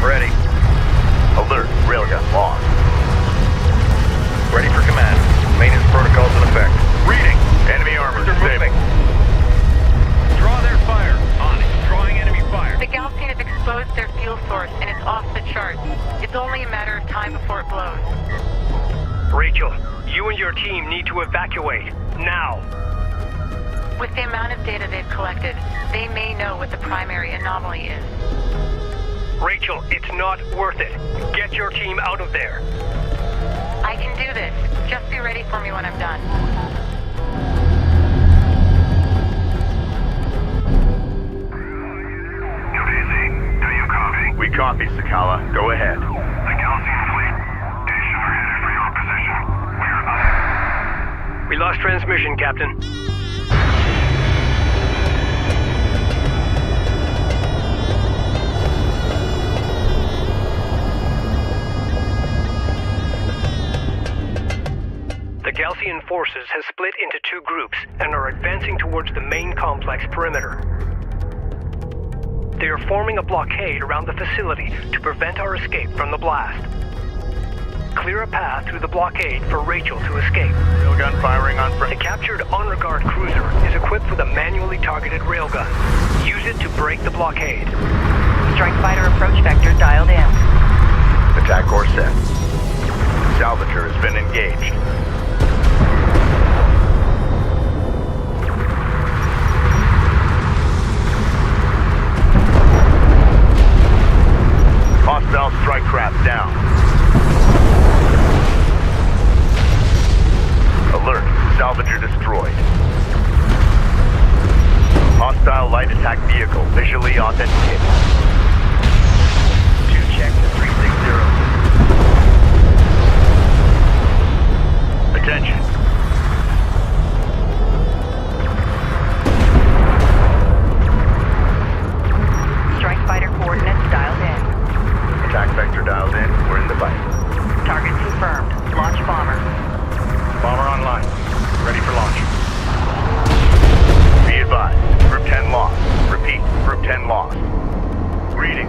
Ready. Alert. Railgun lost. Ready for command. Maintenance protocols in effect. Reading. Enemy armor disabled. Draw their fire. On it. Drawing enemy fire. The Gaussian has exposed their fuel source and it's off the charts. It's only a matter of time before it blows. Rachel, you and your team need to evacuate. Now. With the amount of data they've collected, they may know what the primary anomaly is. Rachel, it's not worth it. Get your team out of there. I can do this. Just be ready for me when I'm done. We copy, Sakala. Go ahead. The Gaussian fleet. Station are headed for your position. We're up. We lost transmission, Captain. The Gaussian forces have split into two groups and are advancing towards the main complex perimeter. They are forming a blockade around the facility to prevent our escape from the blast. Clear a path through the blockade for Rachel to escape. Railgun firing on front. The captured Honor Guard cruiser is equipped with a manually targeted railgun. Use it to break the blockade. Strike fighter approach vector dialed in. Attack course set. Salvager has been engaged. Hostile strike craft down. Alert. Salvager destroyed. Hostile light attack vehicle visually authenticated. 2 check to 360. Attention. Strike fighter coordinates dialed in. Attack vector dialed in. We're in the fight. Target confirmed. Launch bomber. Bomber online. Ready for launch. Be advised. Group 10 lost. Repeat. Group 10 lost. Reading.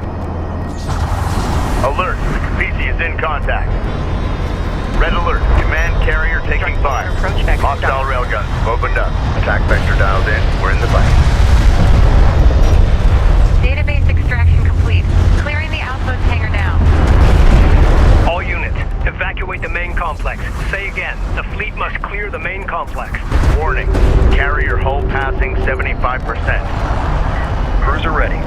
Alert. The Capisi is in contact. Red alert. Command carrier taking fire. Approach vector Hostile railguns opened up. Attack vector dialed in. We're in the fight. Database extraction complete. Clearing the outpost hangar now. All units, evacuate the main complex. Say again, the fleet must clear the main complex. Warning. Carrier hull passing 75%. Cruiser ready.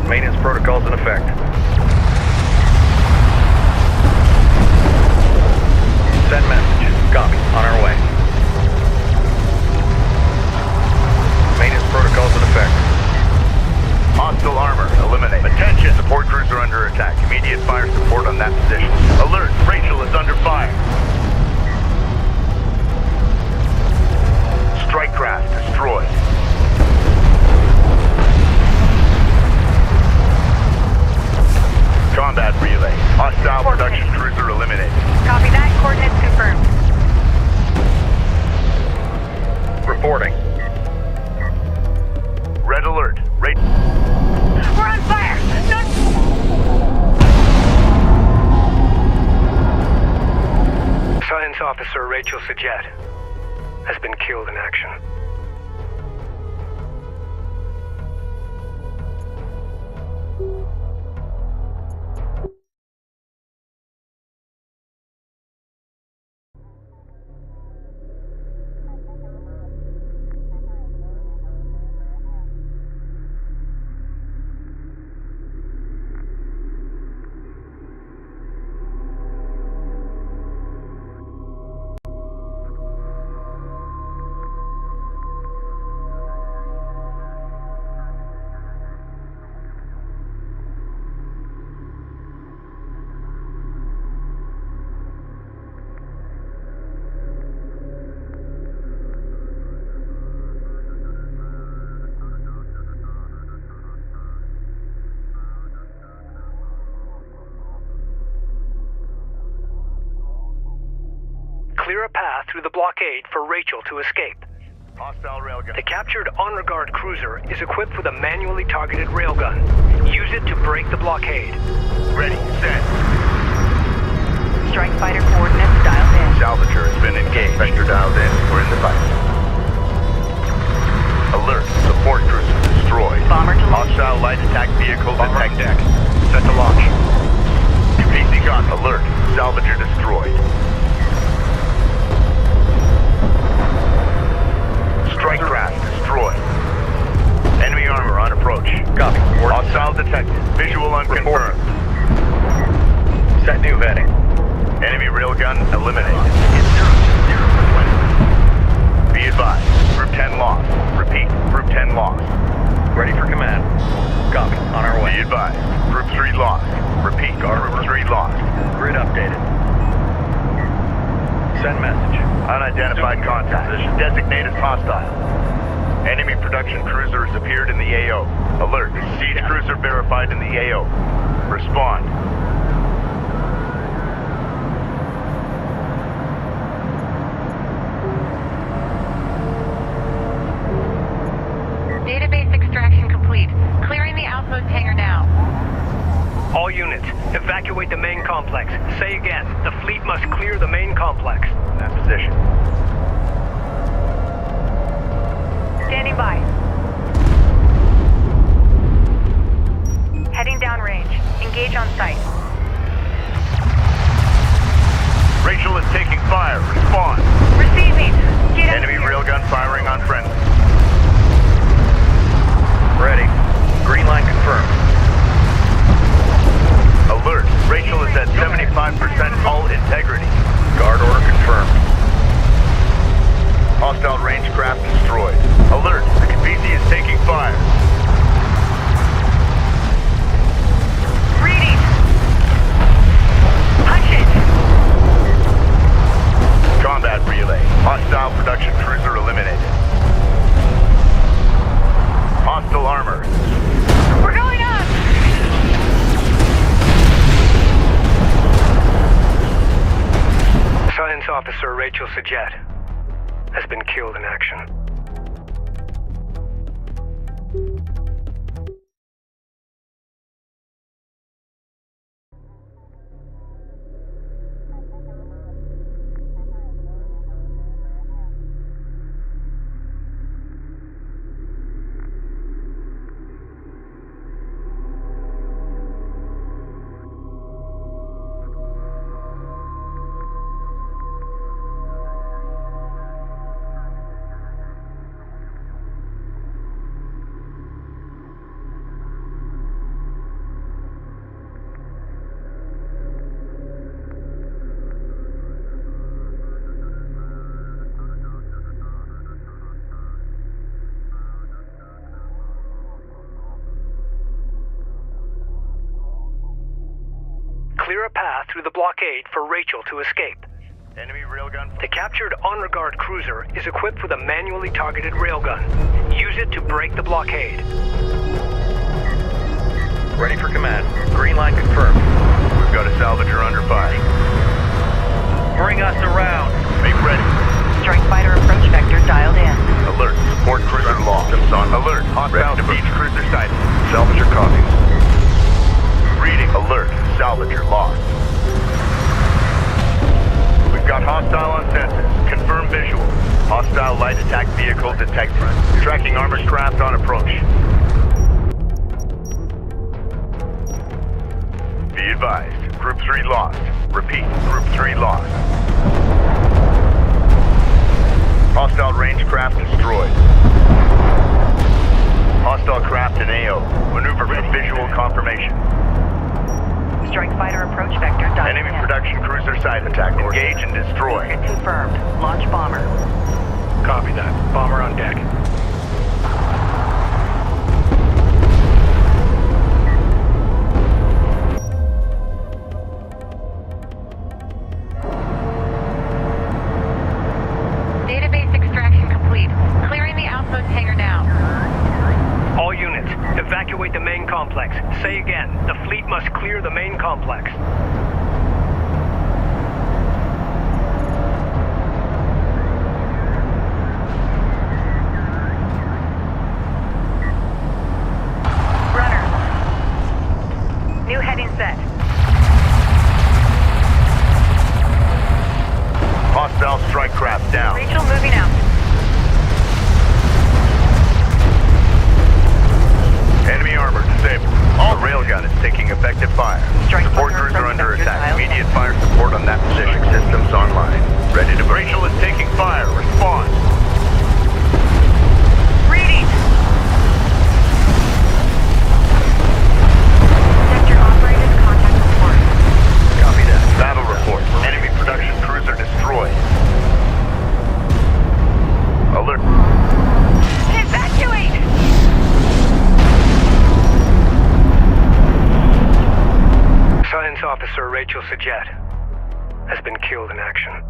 Maintenance protocols in effect. Send message. Copy. On our way. Maintenance protocols in effect. Hostile armor. Eliminate. Attention. Support cruiser under attack. Immediate fire support on that position. Alert. Rachel is under fire. Science Officer Rachel Sajet has been killed in action. Clear a path through the blockade for Rachel to escape. Hostile railgun. The captured honor guard cruiser is equipped with a manually targeted railgun. Use it to break the blockade. Ready, set. Strike fighter coordinates dialed in. Salvager has been engaged. Vector dialed in. We're in the fight. Alert. Support cruiser destroyed. Bomber to launch. Hostile light attack vehicle detect deck. Set to launch. PC gun. Alert. Salvager destroyed. Strike craft destroyed. Enemy armor on approach. Copy. Hostile detected. Visual unconfirmed. Set new heading. Enemy railgun eliminated. Be advised. Group 10 lost. Repeat. Group 10 lost. Ready for command. Copy. On our way. Be advised. Group 3 lost. Repeat. Group 3 lost. Grid updated. Send message. Unidentified contact. Designated hostile. Enemy production cruiser has appeared in the AO. Alert. Siege cruiser verified in the AO. Respond. Database extraction complete. Clearing the outpost hangar now. All units, evacuate the main complex. Say again, the fleet must clear the main complex. In that position. Standing by. Heading downrange. Engage on site. Rachel is taking fire. Respond. Receiving. Get out Enemy here. railgun firing on friendly. Ready. Green line confirmed. Alert. Rachel is at 75% hull integrity. Guard order confirmed. Hostile range craft destroyed. Alert. The Kapisi is taking fire. Reading. Punch it. Combat relay. Hostile production cruiser eliminated. Hostile armor. We're going up. Science Officer Rachel Sajet has been killed in action. Clear a path through the blockade for Rachel to escape. Enemy railgun. The captured honor guard cruiser is equipped with a manually targeted railgun. Use it to break the blockade. Ready for command. Green line confirmed. We've got a salvager under fire. Bring us around. Make ready. Strike fighter approach vector dialed in. Alert. Support cruiser lost. On alert. Hostile siege cruiser sighted. Salvager copies. Reading. Alert. Salvager lost. We've got hostile on sensors. Confirm visual. Hostile light attack vehicle detected. Tracking armored craft on approach. Be advised. Group 3 lost. Repeat, Group 3 lost. Hostile range craft destroyed. Hostile craft in AO. Maneuver for visual confirmation. Strike fighter approach vector dialed Enemy in. production cruiser side attack. Engage and destroy. Target confirmed. Launch bomber. Copy that. Bomber on deck. Database extraction complete. Clearing the outpost hangar now. All units, evacuate the main complex. Say again, the fleet must clear the main complex. Runner. New heading set. Hostile strike craft down. Rachel moving out. Enemy armor disabled. All railgun is taking effective fire. Support crews are under attack. Immediate fire support on that position. Systems online. Ready to... Rachel is taking fire. Respond. Reading. Sector operators contact report. Copy that. Battle report. Enemy production cruiser destroyed. Alert. Evacuate! Science Officer Rachel Sajet has been killed in action.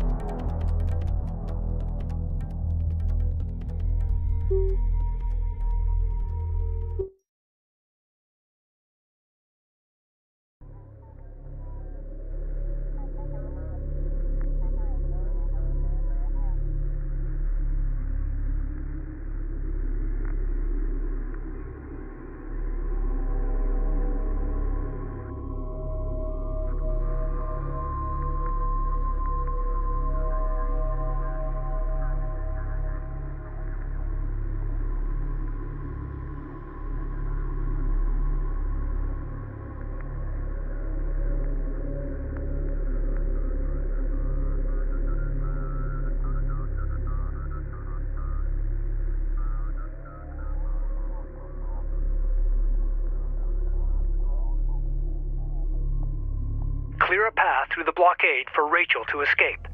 Clear a path through the blockade for Rachel to escape.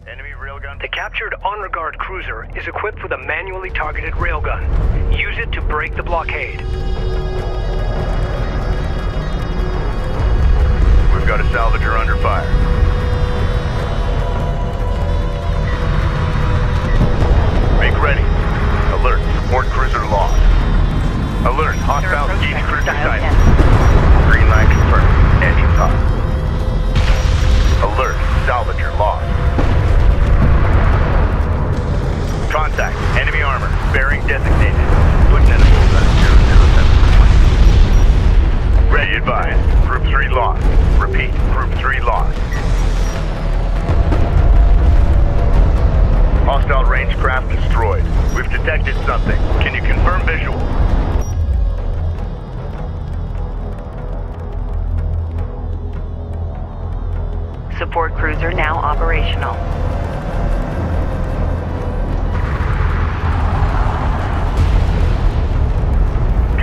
Enemy railgun. The captured honor guard cruiser is equipped with a manually targeted railgun. Use it to break the blockade. We've got a salvager under fire. Make ready. Alert. Support cruiser lost. Alert. Hostile siege cruiser sighted. Green line confirmed. Engines hot. Alert. Salvager lost. Contact. Enemy armor. Bearing designated. Putting in a bullseye. 007. Ready advised. Group 3 lost. Repeat. Group 3 lost. Hostile range craft destroyed. We've detected something. Can you confirm visual? Support cruiser now operational.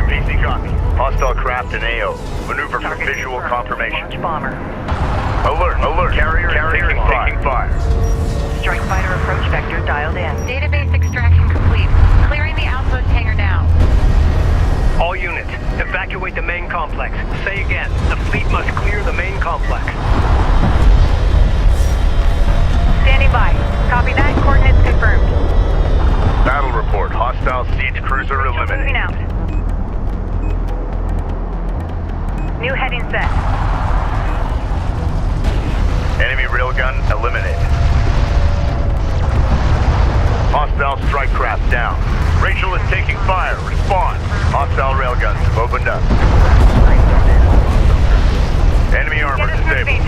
PC copy. Hostile craft in AO. Maneuver for visual confirmation. Launch bomber. Alert, alert. Carrier taking fire. Strike fighter approach vector dialed in. Database extraction complete. Clearing the outpost hangar now. All units, evacuate the main complex. Say again, the fleet must clear the main complex. Standing by. Copy that. Coordinates confirmed. Battle report. Hostile siege cruiser eliminated. Moving out. New heading set. Enemy railgun eliminated. Hostile strike craft down. Rachel is taking fire. Respond. Hostile railguns have opened up. Enemy armor disabled.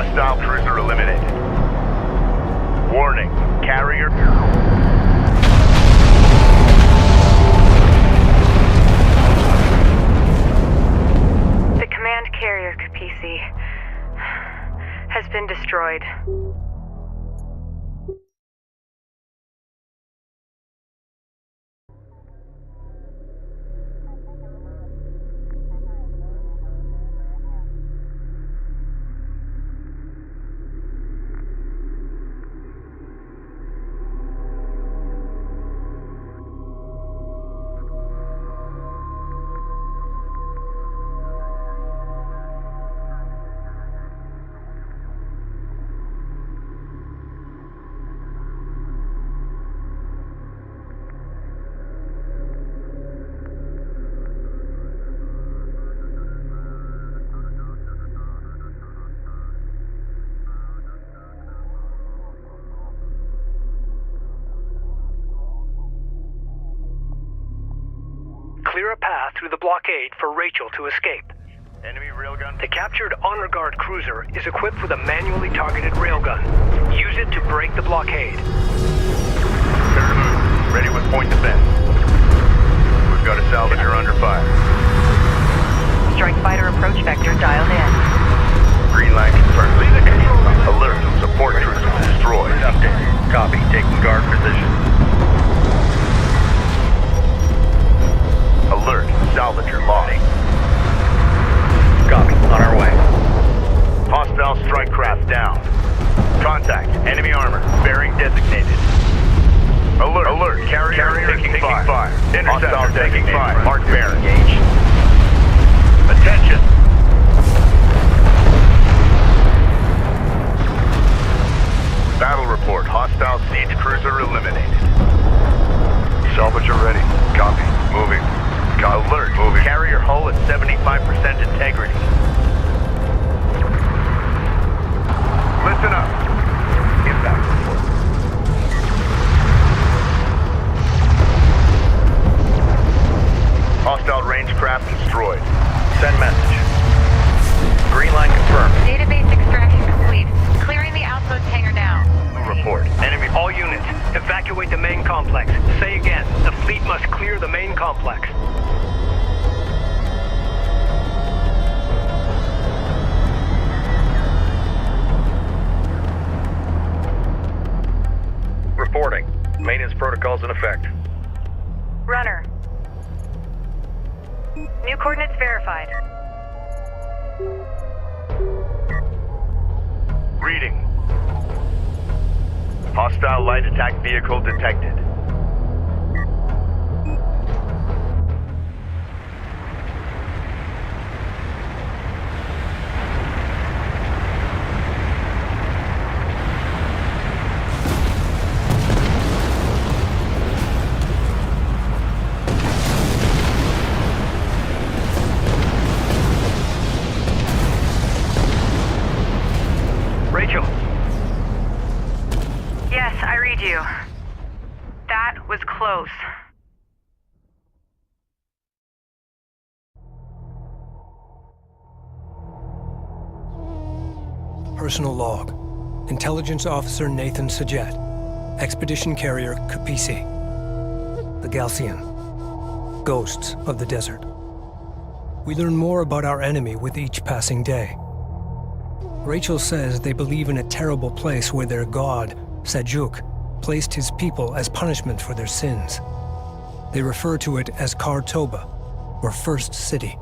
Hostile cruiser eliminated. Warning, carrier... The command carrier, Kapisi, has been destroyed. Clear a path through the blockade for Rachel to escape. Enemy railgun. The captured Honor Guard cruiser is equipped with a manually targeted railgun. Use it to break the blockade. Clear to move. Ready with point defense. We've got a salvager under fire. Strike fighter approach vector dialed in. Green line confirmed. Alert. Support cruiser destroyed. Update. Copy. Taking guard position. Alert. Salvager lost. Copy. On our way. Hostile strike craft down. Contact. Enemy armor. Bearing designated. Alert. Alert. Carrier taking fire. Interceptor taking fire. Mark bearing. Engage. Attention. Battle report. Hostile siege cruiser eliminated. Salvager ready. Copy. Moving. Alert. Moving. Carrier hull at 75% integrity. Listen up. Impact report. Hostile range craft destroyed. Send message. Green line confirmed. Database extraction complete. Clearing the outpost hangar now. Report. Enemy. All units, evacuate the main complex. Say again, the fleet must clear the main complex. Reporting. Maintenance protocols in effect. Runner. New coordinates verified. Reading. Hostile light attack vehicle detected. Rachel. Yes, I read you. That was close. Personal log. Intelligence Officer Nathan Sajet. Expedition Carrier Kapisi. The Galcian. Ghosts of the Desert. We learn more about our enemy with each passing day. Rachel says they believe in a terrible place where their god, Sajuk, placed his people as punishment for their sins. They refer to it as Kartoba, or First City.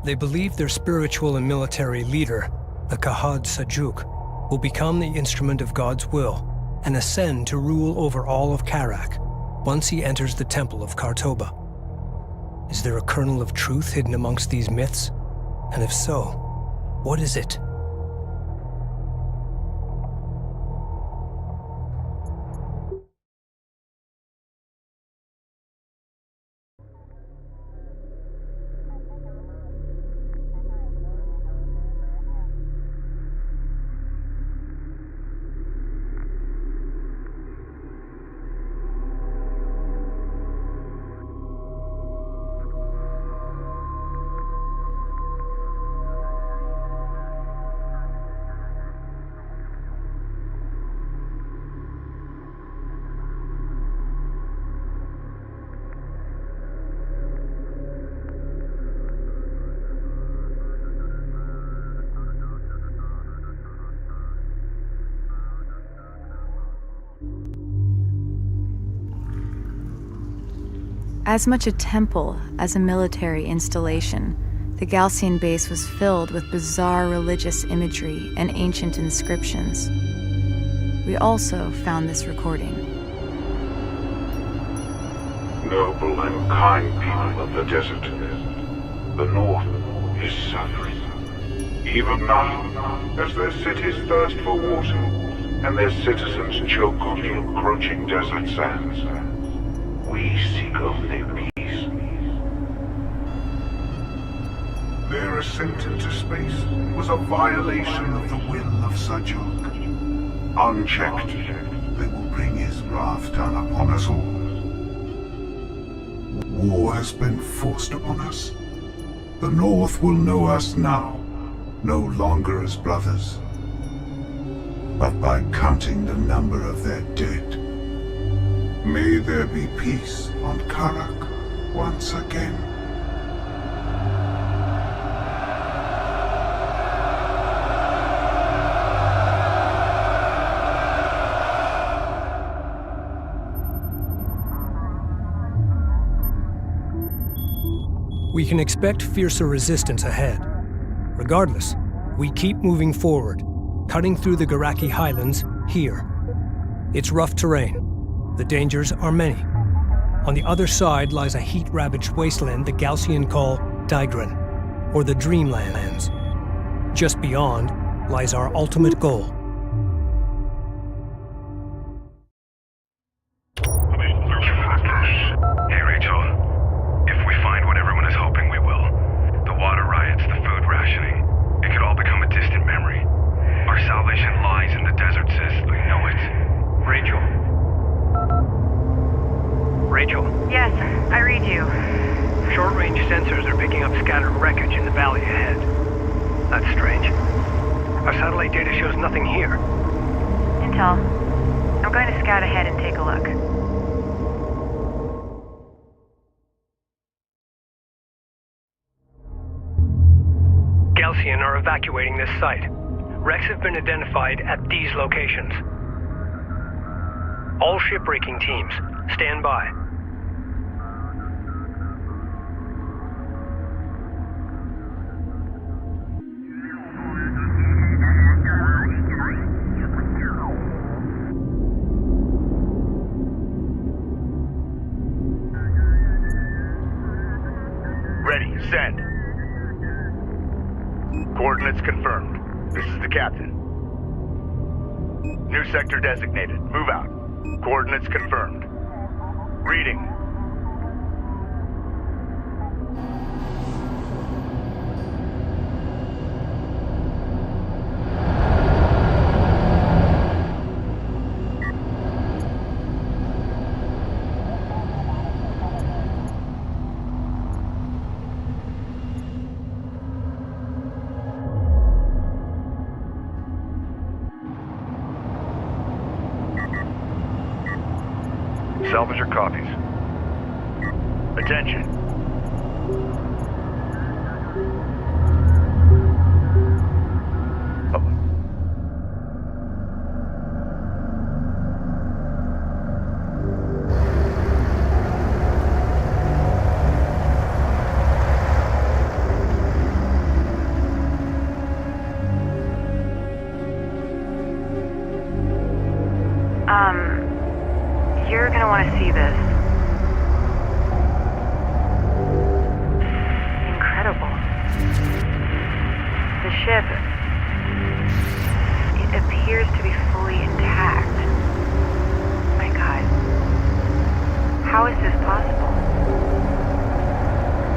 They believe their spiritual and military leader, the Kahad Sajuk, will become the instrument of God's will and ascend to rule over all of Kharak once he enters the temple of Kartoba. Is there a kernel of truth hidden amongst these myths? And if so, what is it? As much a temple as a military installation, the Galcian base was filled with bizarre religious imagery and ancient inscriptions. We also found this recording. Noble and kind people of the desert, the North is suffering. Even now, as their cities thirst for water and their citizens choke on the encroaching desert sands, we seek only peace. Their ascent into space was a violation of the will of Sajok. Unchecked, they will bring his wrath down upon us all. War has been forced upon us. The North will know us now, no longer as brothers, but by counting the number of their dead. May there be peace on Kharak once again. We can expect fiercer resistance ahead. Regardless, we keep moving forward, cutting through the Garaki highlands here. It's rough terrain. The dangers are many. On the other side lies a heat-ravaged wasteland the Galcian call Digran, or the Dreamlands. Just beyond lies our ultimate goal. Hey, Rachel. If we find what everyone is hoping we will, the water riots, the food rationing, it could all become a distant memory. Our salvation lies in the desert, sis. I know it. Rachel. Rachel. Yes, I read you. Short-range sensors are picking up scattered wreckage in the valley ahead. That's strange. Our satellite data shows nothing here. Intel, I'm going to scout ahead and take a look. Galcian are evacuating this site. Wrecks have been identified at these locations. All shipbreaking teams, stand by. Ready, send. Coordinates confirmed. This is the captain. New sector designated. Move out. Coordinates confirmed. Reading. Salvage your copies. Attention. You're gonna want to see this. Incredible. The ship, it appears to be fully intact. My God. How is this possible?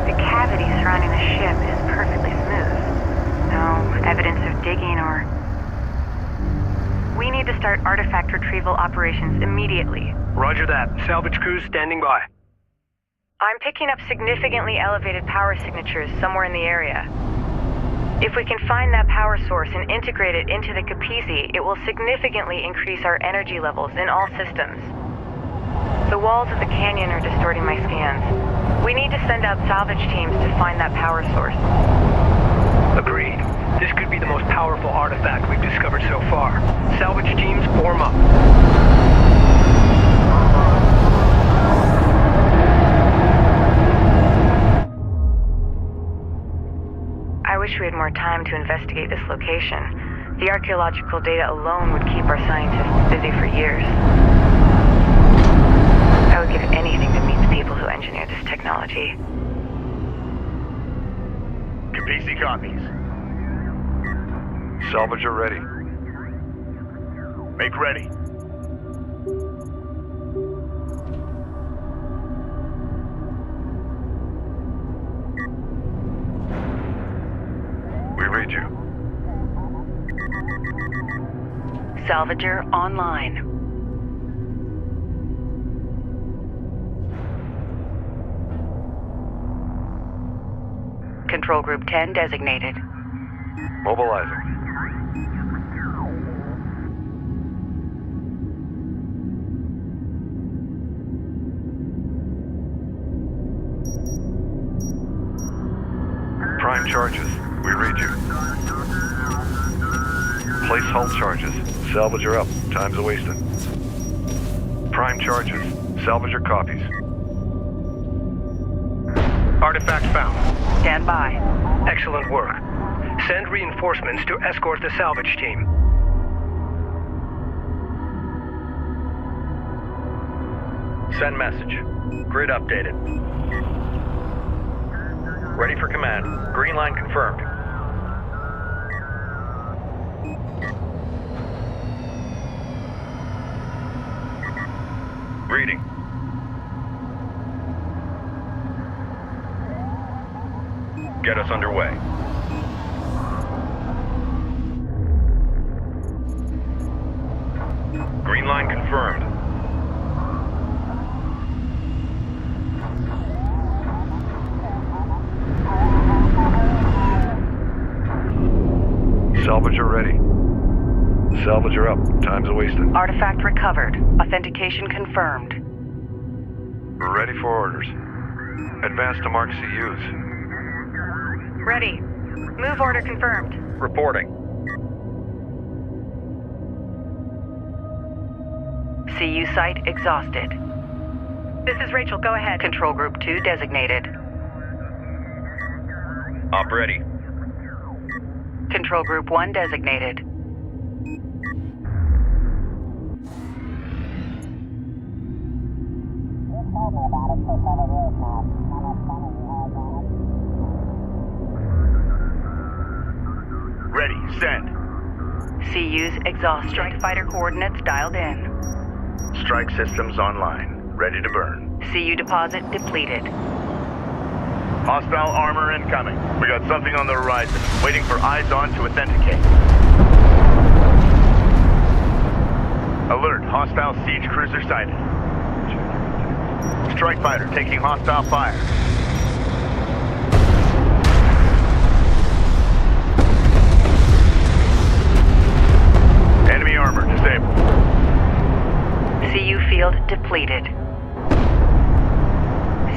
The cavity surrounding the ship is perfectly smooth. No evidence of digging or... We need to start artifact retrieval operations immediately. Roger that. Salvage crews standing by. I'm picking up significantly elevated power signatures somewhere in the area. If we can find that power source and integrate it into the Capisi, it will significantly increase our energy levels in all systems. The walls of the canyon are distorting my scans. We need to send out salvage teams to find that power source. Agreed. This could be the most powerful artifact we've discovered so far. Salvage teams form up. investigate this location. The archaeological data alone would keep our scientists busy for years. I would give anything to meet the people who engineered this technology. Capisi copies. Salvager ready. Make ready. We read you. Salvager online. Control Group 10 designated. Mobilizing. Prime charges. We read you. Place hull charges. Salvager up. Time's a-wasting. Prime charges. Salvager copies. Artifact found. Stand by. Excellent work. Send reinforcements to escort the salvage team. Send message. Grid updated. Ready for command. Green line confirmed. Reading. Get us underway. Green line confirmed. Salvager ready. Salvager up. Time's a-wasting. Artifact recovered. Authentication confirmed. We're ready for orders. Advance to mark CUs. Ready. Move order confirmed. Reporting. CU site exhausted. This is Rachel, go ahead. Control Group 2 designated. Op ready. Control Group 1 designated. Ready, send. CU's exhausted. Strike fighter coordinates dialed in. Strike systems online. Ready to burn. CU deposit depleted. Hostile armor incoming. We got something on the horizon. Waiting for eyes on to authenticate. Alert, hostile siege cruiser sighted. Strike fighter taking hostile fire. Enemy armor disabled. CU field depleted.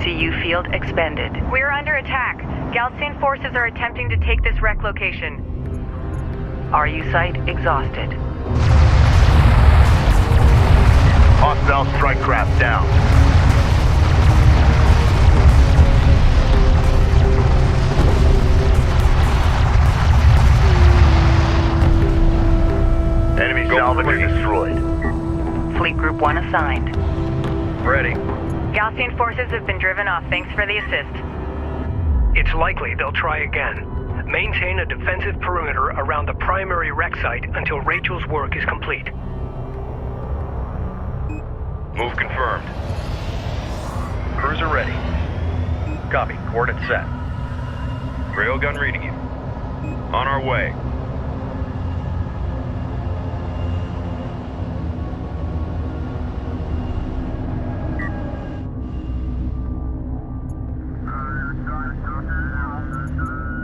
CU field expended. We're under attack. Galcian forces are attempting to take this wreck location. RU site exhausted. Hostile strike craft down. Enemy salvager destroyed. Fleet Group 1 assigned. Ready. Galcian forces have been driven off. Thanks for the assist. It's likely they'll try again. Maintain a defensive perimeter around the primary wreck site until Rachel's work is complete. Move confirmed. Cruiser ready. Copy. Coordinates set. Railgun reading you. On our way.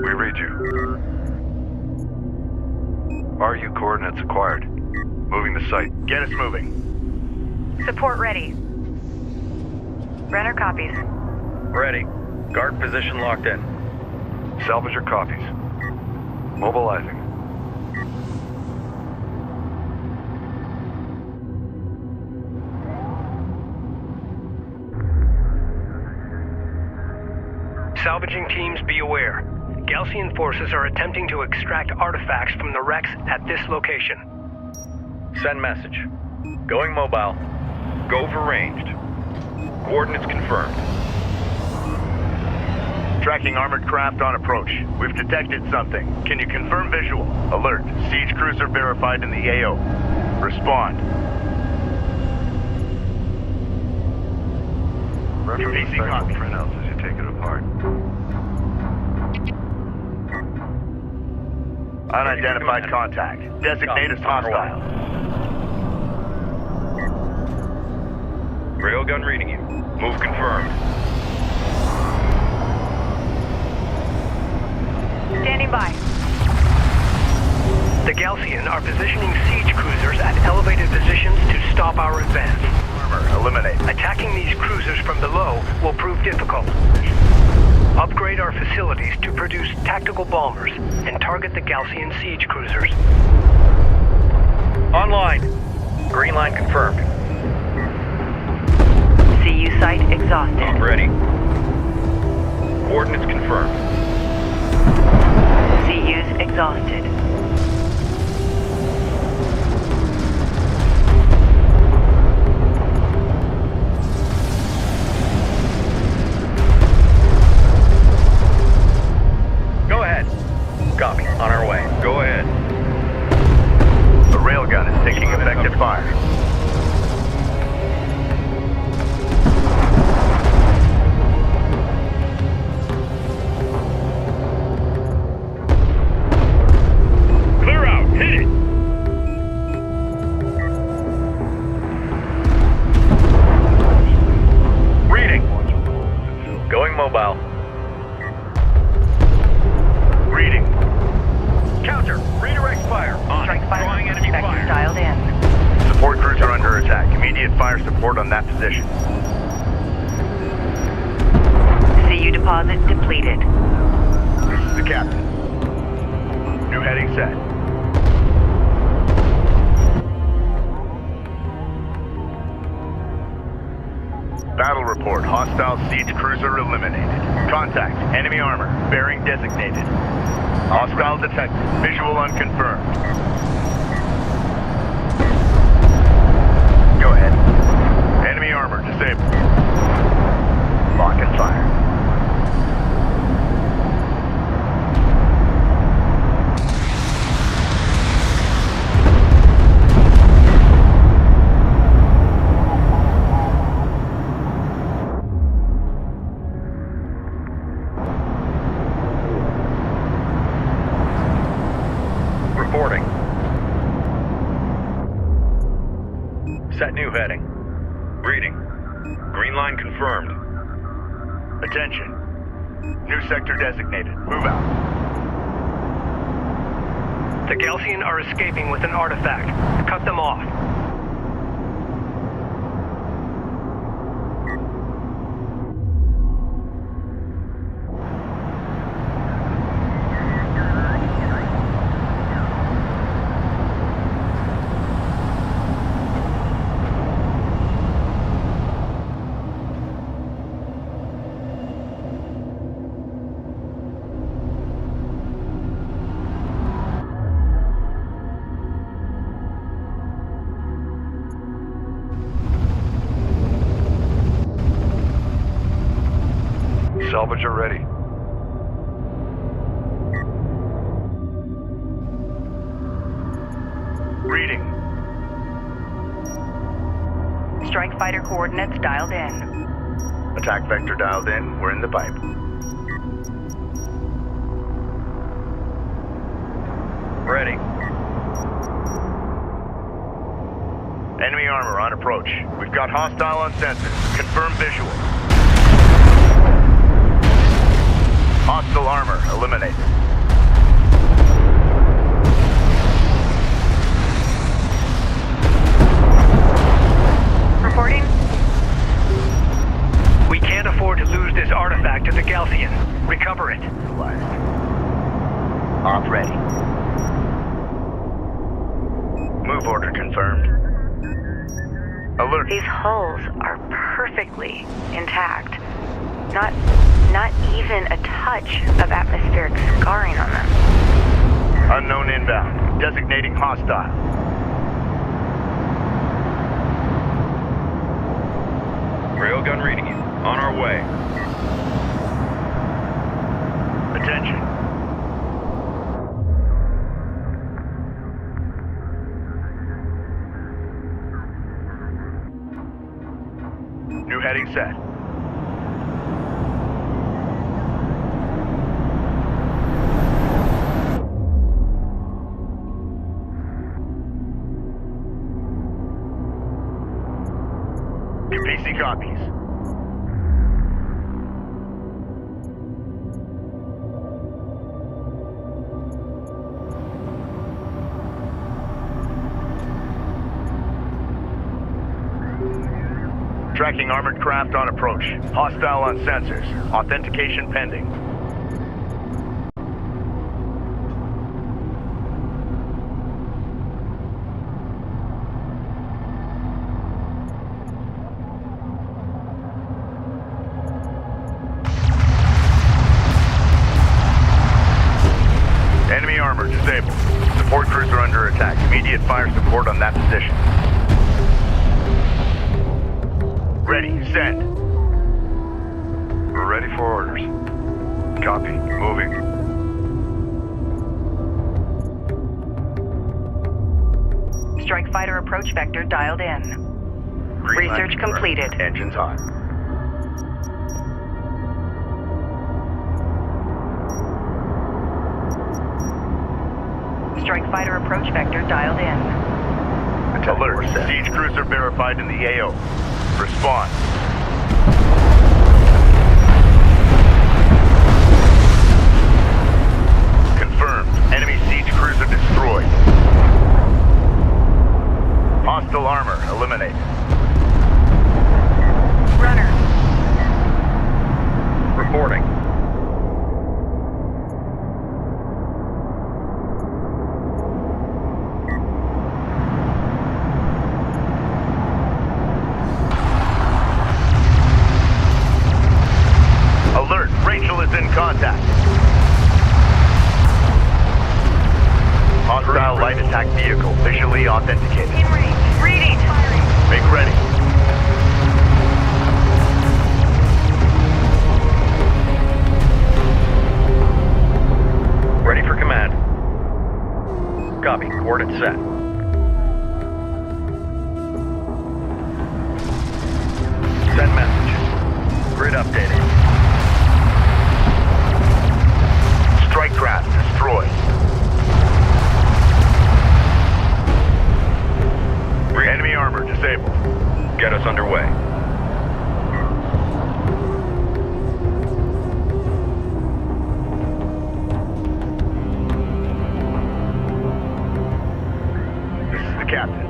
We read you. RU coordinates acquired. Moving the site. Get us moving. Support ready. Renner copies. Ready. Guard position locked in. Salvager copies. Mobilizing. Salvaging teams, be aware. Galcian forces are attempting to extract artifacts from the wrecks at this location. Send message. Going mobile. Go for ranged. Coordinates confirmed. Tracking armored craft on approach. We've detected something. Can you confirm visual? Alert. Siege cruiser verified in the AO. Respond. PC copy. Printouts as you take it apart. Unidentified contact. Designate as hostile. Railgun reading you. Move confirmed. Standing by. The Galcian are positioning siege cruisers at elevated positions to stop our advance. Armor, eliminate. Attacking these cruisers from below will prove difficult. Upgrade our facilities to produce tactical bombers and target the Galcian siege cruisers. Online. Green line confirmed. CU site exhausted. I'm ready. Coordinates confirmed. CU's exhausted. Go ahead. Copy. On our way. Go ahead. The railgun is taking effective fire. Clear out. Hit it. Reading. Going mobile. Reading. Counter. Redirect fire. On. Strike fighter. Drawing enemy Vector fire. dialed in. Support cruiser under attack. Immediate fire support on that position. CU deposit depleted. This is the captain. New heading set. Battle report. Hostile siege cruiser eliminated. Contact. Enemy armor. Bearing designated. Hostile detected. Visual unconfirmed. Go ahead. Enemy armor disabled. Lock and fire. Reporting. Set new heading. Reading. Green line confirmed. Attention. New sector designated. Move out. The Galcian are escaping with an artifact. Cut them off. Salvager ready. Reading. Strike fighter coordinates dialed in. Attack vector dialed in. We're in the pipe. Ready. Enemy armor on approach. We've got hostile on sensors. Confirm visual. Hostile armor eliminated. Reporting. We can't afford to lose this artifact to the Galcian. Recover it. Op ready. Move order confirmed. Alert. These hulls are perfectly intact. Not even a touch of atmospheric scarring on them. Unknown inbound. Designating hostile. Railgun reading you. On our way. Attention. New heading set. PC copies. Tracking armored craft on approach. Hostile on sensors. Authentication pending. Enemy armor disabled. Support cruiser under attack. Immediate fire support on that position. Ready, send. We're ready for orders. Copy. Moving. Strike fighter approach vector dialed in. Green Research light completed. confirmed. Engines on. Strike fighter approach vector dialed in. Alert. Siege cruiser verified in the AO. Respond. Confirmed. Enemy siege cruiser destroyed. Hostile armor eliminated. Runner. Reporting. Alert. Rachel is in contact. Hostile light attack vehicle visually authenticated. In range. Reading. Firing. Make ready. Ready for command. Copy. Coordinates set. Send message. Grid updating. Strike craft destroyed. Enemy armor disabled. Get us underway. This is the captain.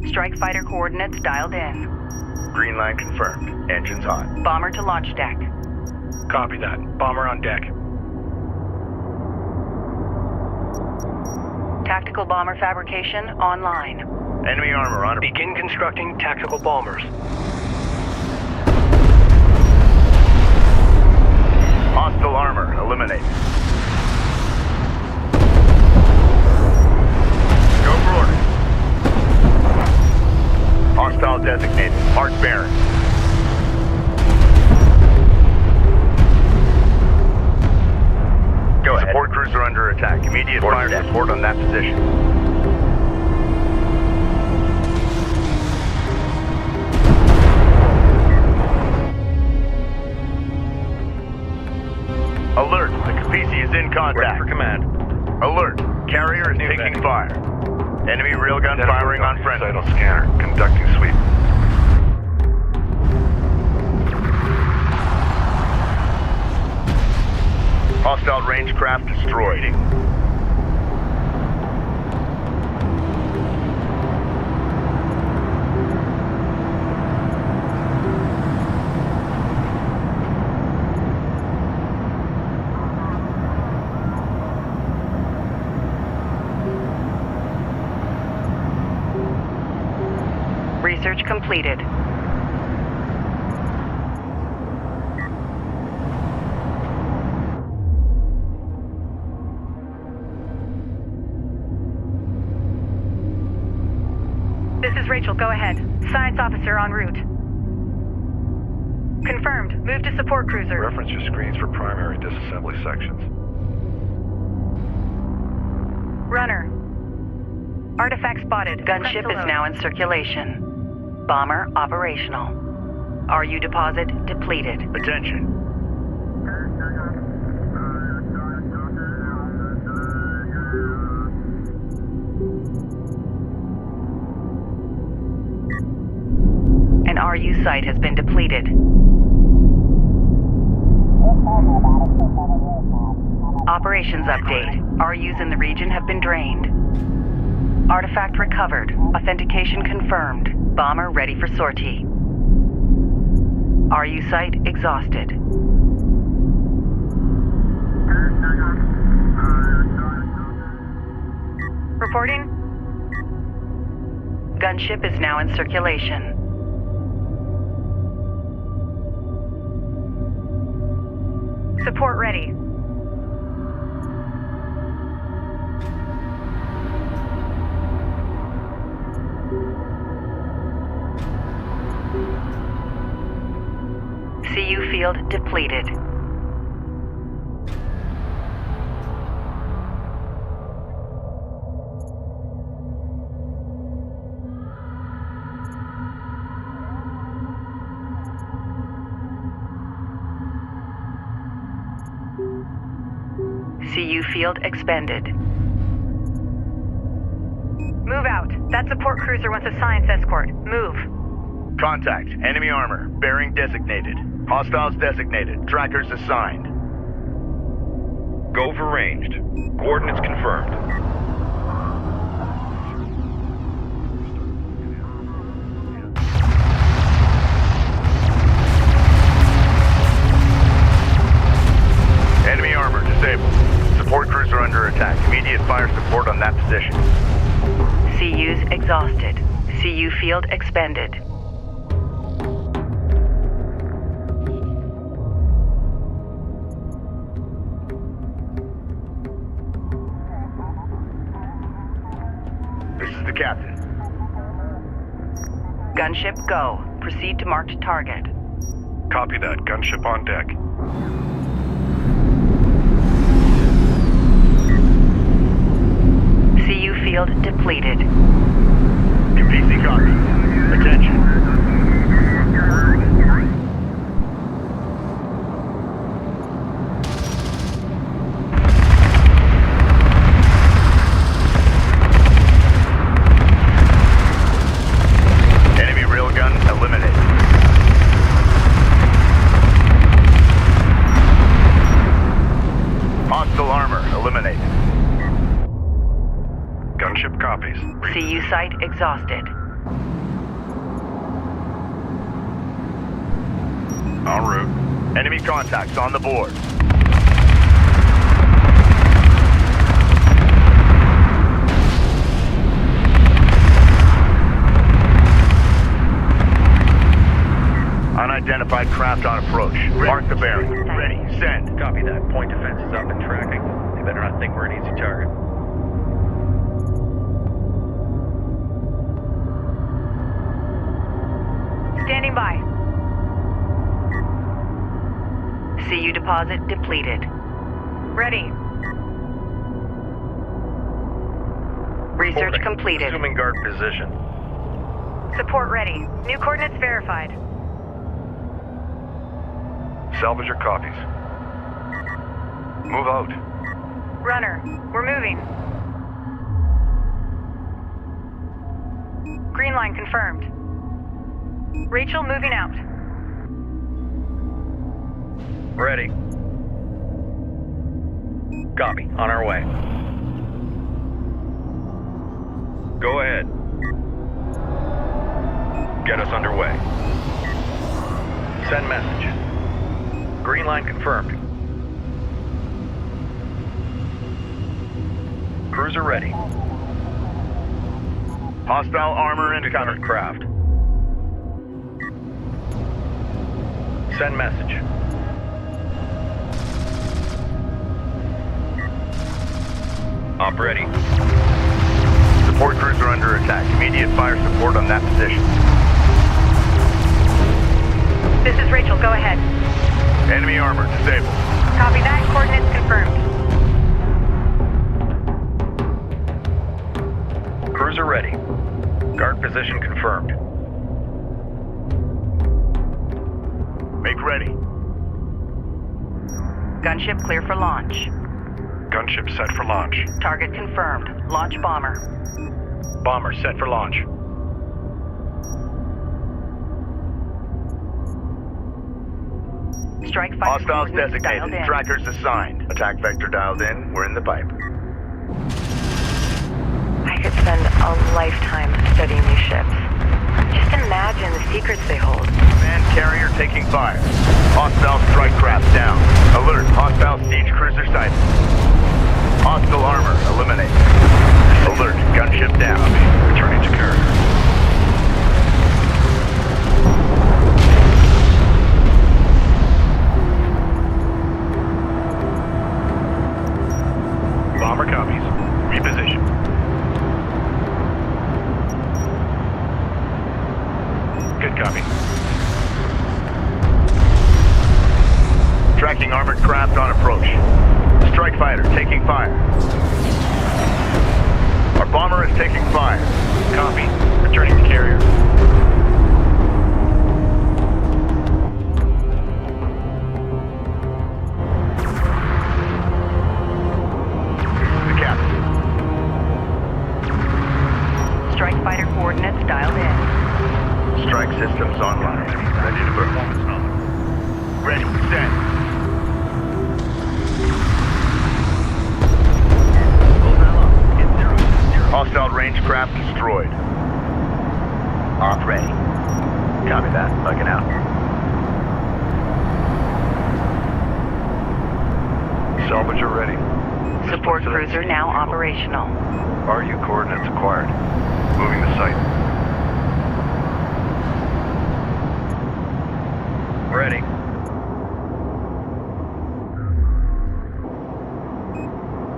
Strike fighter coordinates dialed in. Green line confirmed. Engines on. Bomber to launch deck. Copy that. Bomber on deck. Tactical bomber fabrication online. Enemy armor on. Begin constructing tactical bombers. Hostile armor eliminated. Go for orders. Hostile designated. Mark Baron. Go ahead. Support cruiser under attack. Immediate fire support on that position. Alert. The Capisi is in contact. Ready for command. Alert. Carrier is New taking heading. fire. Enemy railgun firing on friendly. Sight on scanner. Conducting sweep. Hostile range craft destroyed. Research completed. This is Rachel, go ahead. Science officer en route. Confirmed. Move to support cruiser. Reference your screens for primary disassembly sections. Runner. Artifact spotted. Gunship is now in circulation. Bomber operational. RU deposit depleted. Attention. An RU site has been depleted. Operations update. RUs in the region have been drained. Artifact recovered. Authentication confirmed. Bomber ready for sortie. RU site exhausted. Reporting. Gunship is now in circulation. Support ready. CU field depleted. CU field expended. Move out. That support cruiser wants a science escort. Move. Contact. Enemy armor. Bearing designated. Hostiles designated. Trackers assigned. Go for ranged. Coordinates confirmed. Enemy armor disabled. Support cruiser under attack. Immediate fire support on that position. CUs exhausted. CU field expended. This is the captain. Gunship go. Proceed to marked target. Copy that. Gunship on deck. CU field depleted. PC copy. Attention. Enemy railgun eliminated. Hostile armor eliminated. Gunship copies. CU site exhausted. En route. Enemy contacts on the board. Unidentified craft on approach. Mark the bearing. Ready. Send. Copy that. Point defense is up and tracking. They better not think we're an easy target. Standing by. CU deposit depleted. Ready. Research Holding. completed. Assuming guard position. Support ready. New coordinates verified. Salvage your copies. Move out. Runner. We're moving. Green line confirmed. Rachel, moving out. Ready. Copy. On our way. Go ahead. Get us underway. Send message. Green line confirmed. Cruiser ready. Hostile armor encountered. Craft. Send message. Op ready. Support cruiser under attack. Immediate fire support on that position. This is Rachel, go ahead. Enemy armor disabled. Copy that, coordinates confirmed. Cruiser ready. Guard position confirmed. Make ready. Gunship clear for launch. Gunship set for launch. Target confirmed. Launch bomber. Bomber set for launch. Strike fighter Hostiles coordinates dialed designated. in. Trackers assigned. Attack vector dialed in. We're in the pipe. I could spend a lifetime studying these ships. Just imagine the secrets they hold. Command carrier taking fire. Hostile strike craft down. Alert. Hostile siege cruiser sighted. Hostile armor eliminated. Alert. Gunship down. Returning to carrier. Bomber copies. Reposition. Good copy. Tracking armored craft on approach. Strike fighter taking fire. Our bomber is taking fire. Copy. Returning to carrier. The captain. Strike fighter coordinates dialed in. Strike systems online. Ready to performance mode. Ready. Send. Hostile range craft destroyed. Op ready. Copy that. Bugging out. Salvager ready. Support cruiser now operational. RU coordinates acquired. Moving to site. Ready.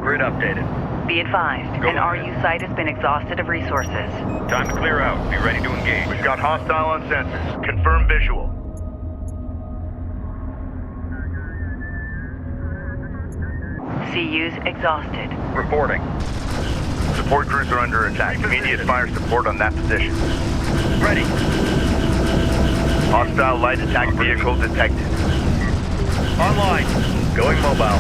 Grid updated. Be advised, Go an ahead. RU site has been exhausted of resources. Time to clear out. Be ready to engage. We've got hostile on sensors. Confirm visual. CU's exhausted. Reporting. Support cruiser under attack. Immediate fire support on that position. Ready. Hostile light attack vehicle detected. Online. Going mobile.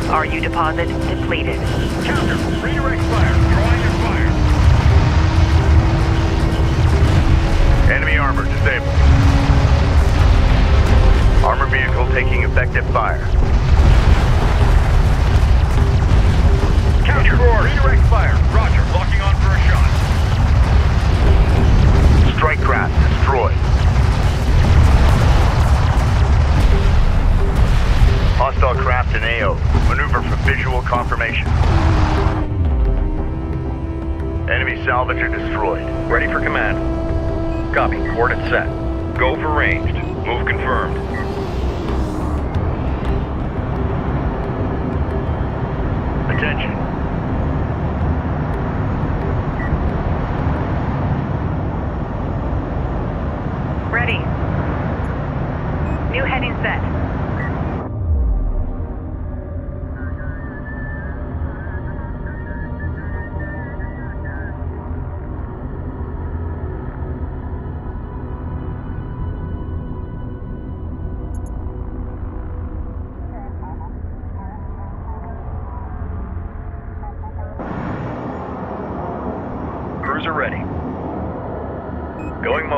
RU deposit depleted. Counter. Redirect fire. Drawing your fire. Enemy armor disabled. Armor vehicle taking effective fire. Counter. Redirect fire. Roger. Locking on for a shot. Strike craft destroyed. Hostile craft in AO. Maneuver for visual confirmation. Enemy salvager destroyed. Ready for command. Copy. Coordinates set. Go for ranged. Move confirmed. Attention. Ready. New heading set.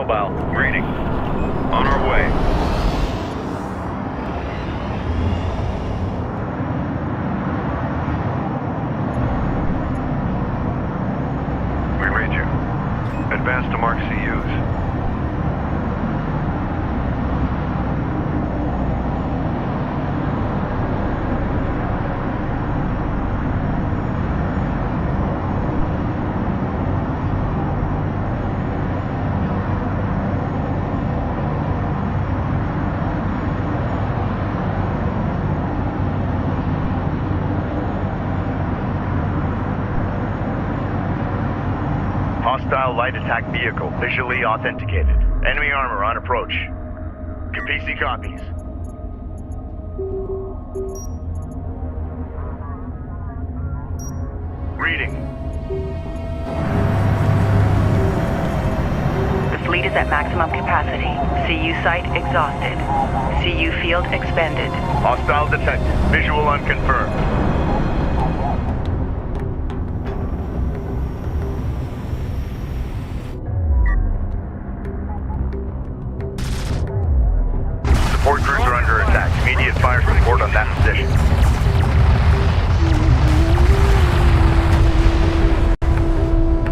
mobile. Reading. On our way. We read you. Advance to mark CUs. Hostile light attack vehicle visually authenticated. Enemy armor on approach. Capisi copies. Reading. The fleet is at maximum capacity. CU site exhausted. CU field expended. Hostile detected. Visual unconfirmed. Support crews are under attack. Immediate fire support on that position.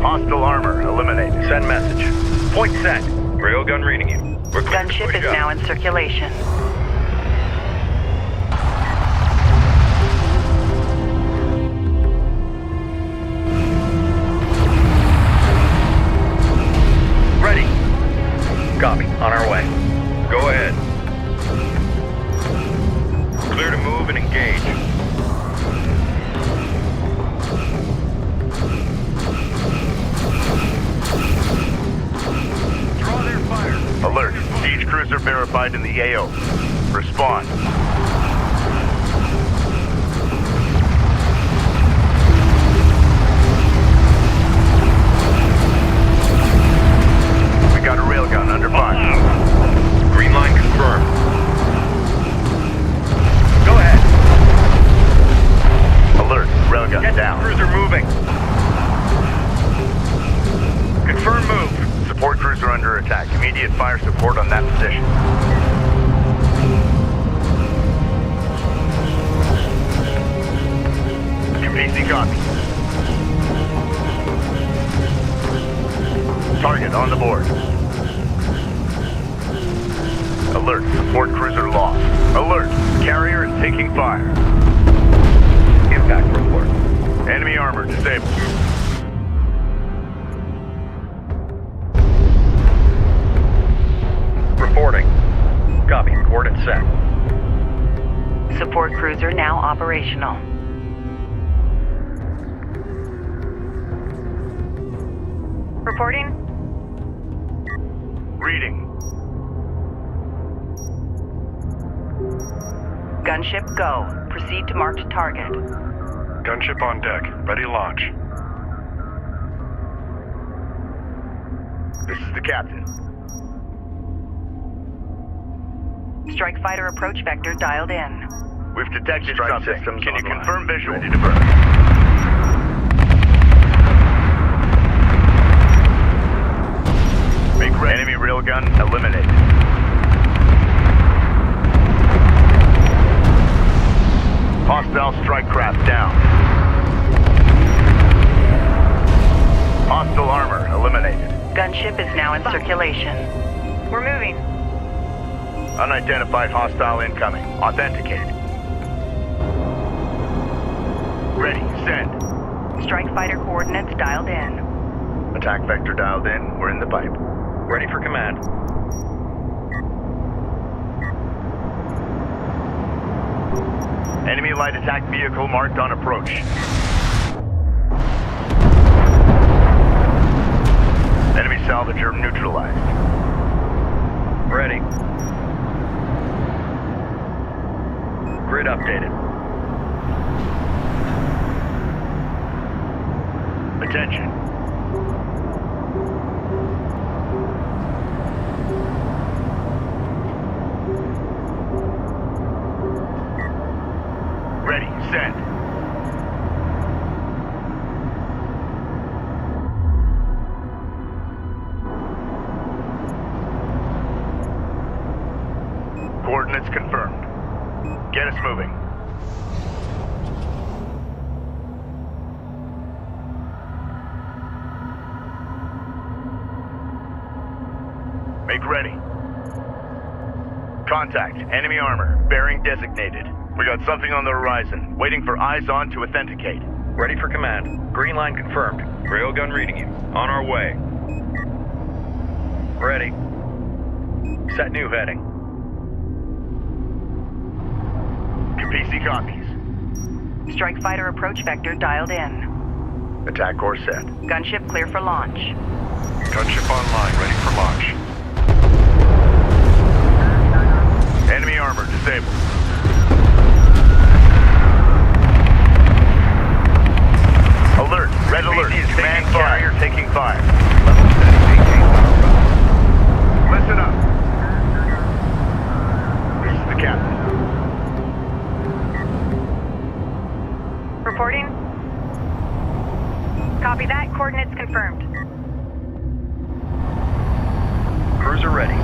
Hostile armor eliminated. Send message. Point set. Railgun reading you. We're clear to Gunship push is out. now in circulation. Ready. Copy. On our way. Go ahead. Clear to move and engage. Draw their fire. Alert. Siege cruiser verified in the AO. Respond. We got a railgun under fire. Green line confirmed. Go ahead. Alert. Railgun Get down. cruiser moving. Confirm move. Support crews are under attack. Immediate fire support on that position. Capisi copy. Target on the board. Alert. Support cruiser lost. Alert. Carrier is taking fire. Impact report. Enemy armor disabled. Reporting. Copy. Coordinates set. Support cruiser now operational. Reporting. Reading. Gunship go. Proceed to marked target. Gunship on deck. Ready launch. This is the captain. Strike fighter approach vector dialed in. We've detected Strike something. systems Can you online. confirm visual? Ready to burn. Make ready. Enemy railgun eliminated. Hostile strike craft down. Hostile armor eliminated. Gunship is now in circulation. We're moving. Unidentified hostile incoming. Authenticated. Ready. Send. Strike fighter coordinates dialed in. Attack vector dialed in. We're in the pipe. Ready for command. Enemy light attack vehicle marked on approach. Enemy salvager neutralized. Ready. Grid updated. Attention. Ready, send. Coordinates confirmed. Get us moving. Make ready. Contact. Enemy armor. Bearing designated. We got something on the horizon. Waiting for eyes on to authenticate. Ready for command. Green line confirmed. Railgun reading you. On our way. Ready. Set new heading. PC copies. Strike fighter approach vector dialed in. Attack course set. Gunship clear for launch. Gunship online, ready for launch. Enemy armor disabled. Alert! Red alert! Command carrier taking fire. Level set. Maintain power up. Listen up. This is the captain. Reporting. Copy that. Coordinates confirmed. Cruiser ready.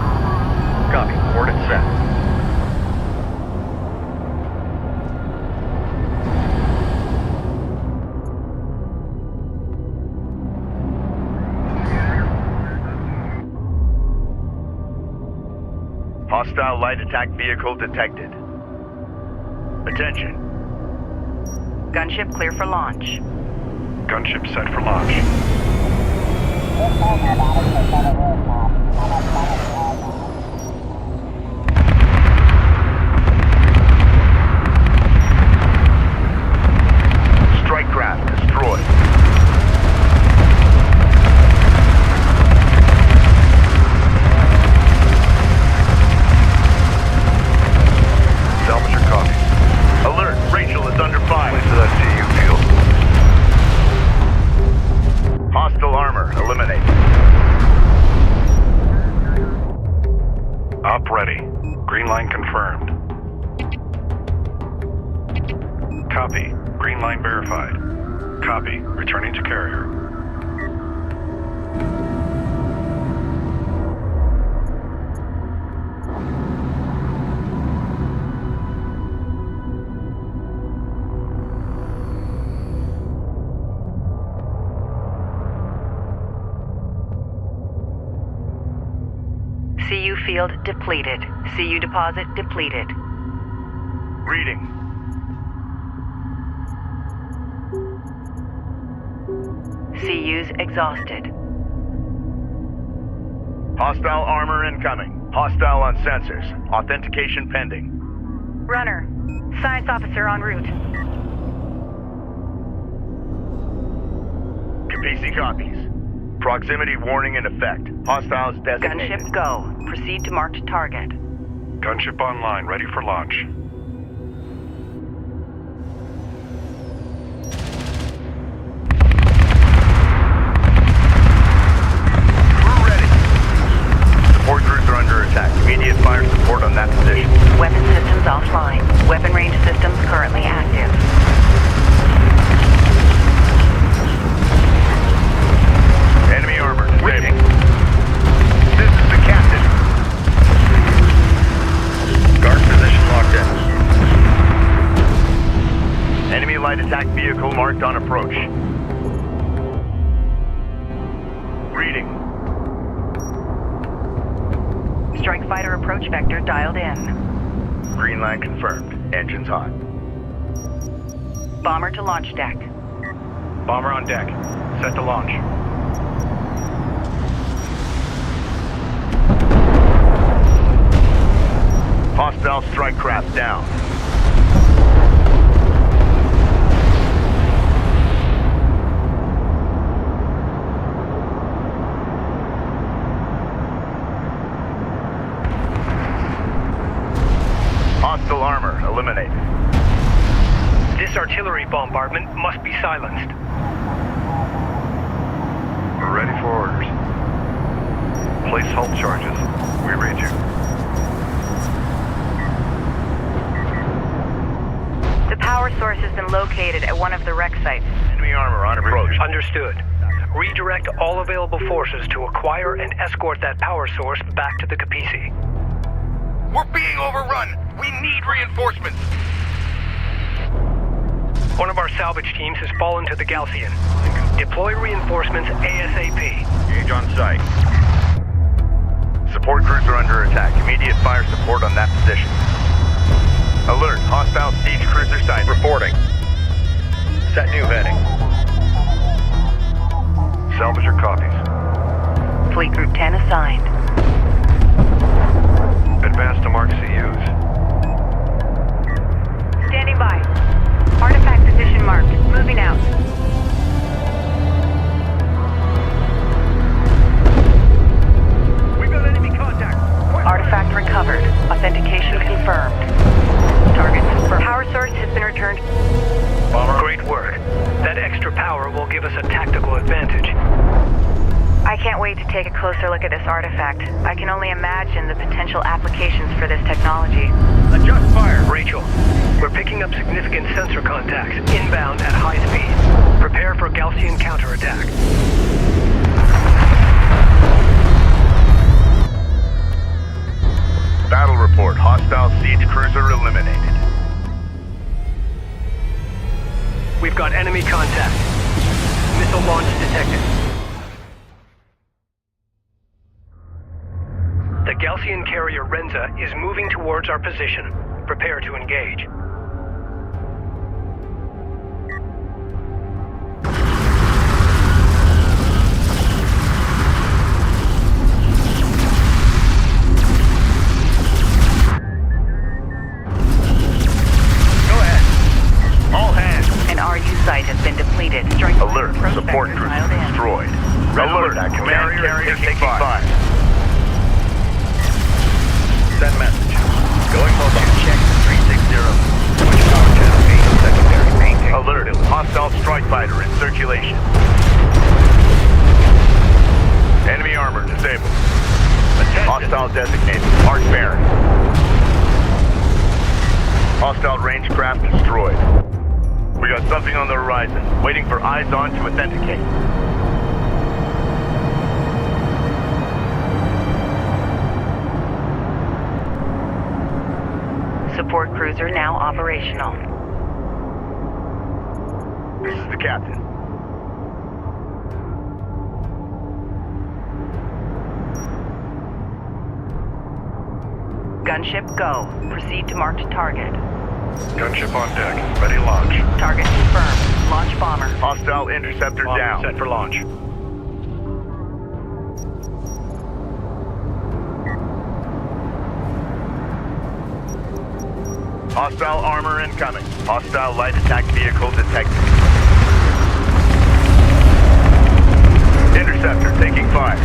Copy. Coordinates set. Hostile light attack vehicle detected. Attention. Gunship clear for launch. Gunship set for launch. Strike craft destroyed. Salvage your copy. Alert! Rachel is under fire. Place to that CU field. Hostile armor eliminated. Op ready. Green line confirmed. Copy. Green line verified. Copy. Returning to carrier. CU field depleted. CU deposit depleted. Reading. CU's exhausted. Hostile armor incoming. Hostile on sensors. Authentication pending. Runner. Science officer en route. Capisi copies. Proximity warning in effect. Hostiles designated. Gunship go. Proceed to marked target. Gunship online, ready for launch. Crew ready. Support crews are under attack. Immediate fire support on that position. Weapon systems offline. Weapon range systems currently active. Enemy armor disabled. This is the captain. Guard position locked in. Enemy light attack vehicle marked on approach. Reading. Strike fighter approach vector dialed in. Green line confirmed. Engines hot. Bomber to launch deck. Bomber on deck. Set to launch. Hostile strike craft down. Hostile armor eliminated. This artillery bombardment must be silenced. We're ready for orders. Place halt charges. We read you. The power source has been located at one of the wreck sites. Enemy armor on approach. Understood. Redirect all available forces to acquire and escort that power source back to the Capisi. We're being overrun! We need reinforcements! One of our salvage teams has fallen to the Galcian. Deploy reinforcements ASAP. Engage on site. Support crews are under attack. Immediate fire support on that position. Alert, hostile siege cruiser sighted. Reporting. Set new heading. Salvager copies. Fleet Group 10 assigned. Advance to mark CUs. Standing by. Artifact position marked. Moving out. We've got enemy contact. Artifact recovered. Authentication confirmed. Target confirmed. Power source has been returned. Bomber. Great work. That extra power will give us a tactical advantage. I can't wait to take a closer look at this artifact. I can only imagine the potential applications for this technology. Adjust fire. Rachel, we're picking up significant sensor contacts inbound at high speed. Prepare for Galcian counterattack. Battle report. Hostile siege cruiser eliminated. We've got enemy contact. Missile launch detected. The Galcian carrier Renza is moving towards our position. Prepare to engage. Go ahead. All hands. An RU site has been depleted. Strike Alert. Support crews destroyed. Alert. Command carrier taking fire. Send message. Going mobile. Check 360. Switch power channel 8. Secondary painting. Alert. Hostile strike fighter in circulation. Enemy armor disabled. Attention. Hostile designated. Mark Baron. Hostile range craft destroyed. We got something on the horizon. Waiting for eyes on to authenticate. Support cruiser now operational. This is the captain. Gunship go. Proceed to marked target. Gunship on deck. Ready launch. Target confirmed. Launch bomber. Hostile interceptor Bomber down. set for launch. Hostile armor incoming. Hostile light attack vehicle detected. Interceptor taking fire.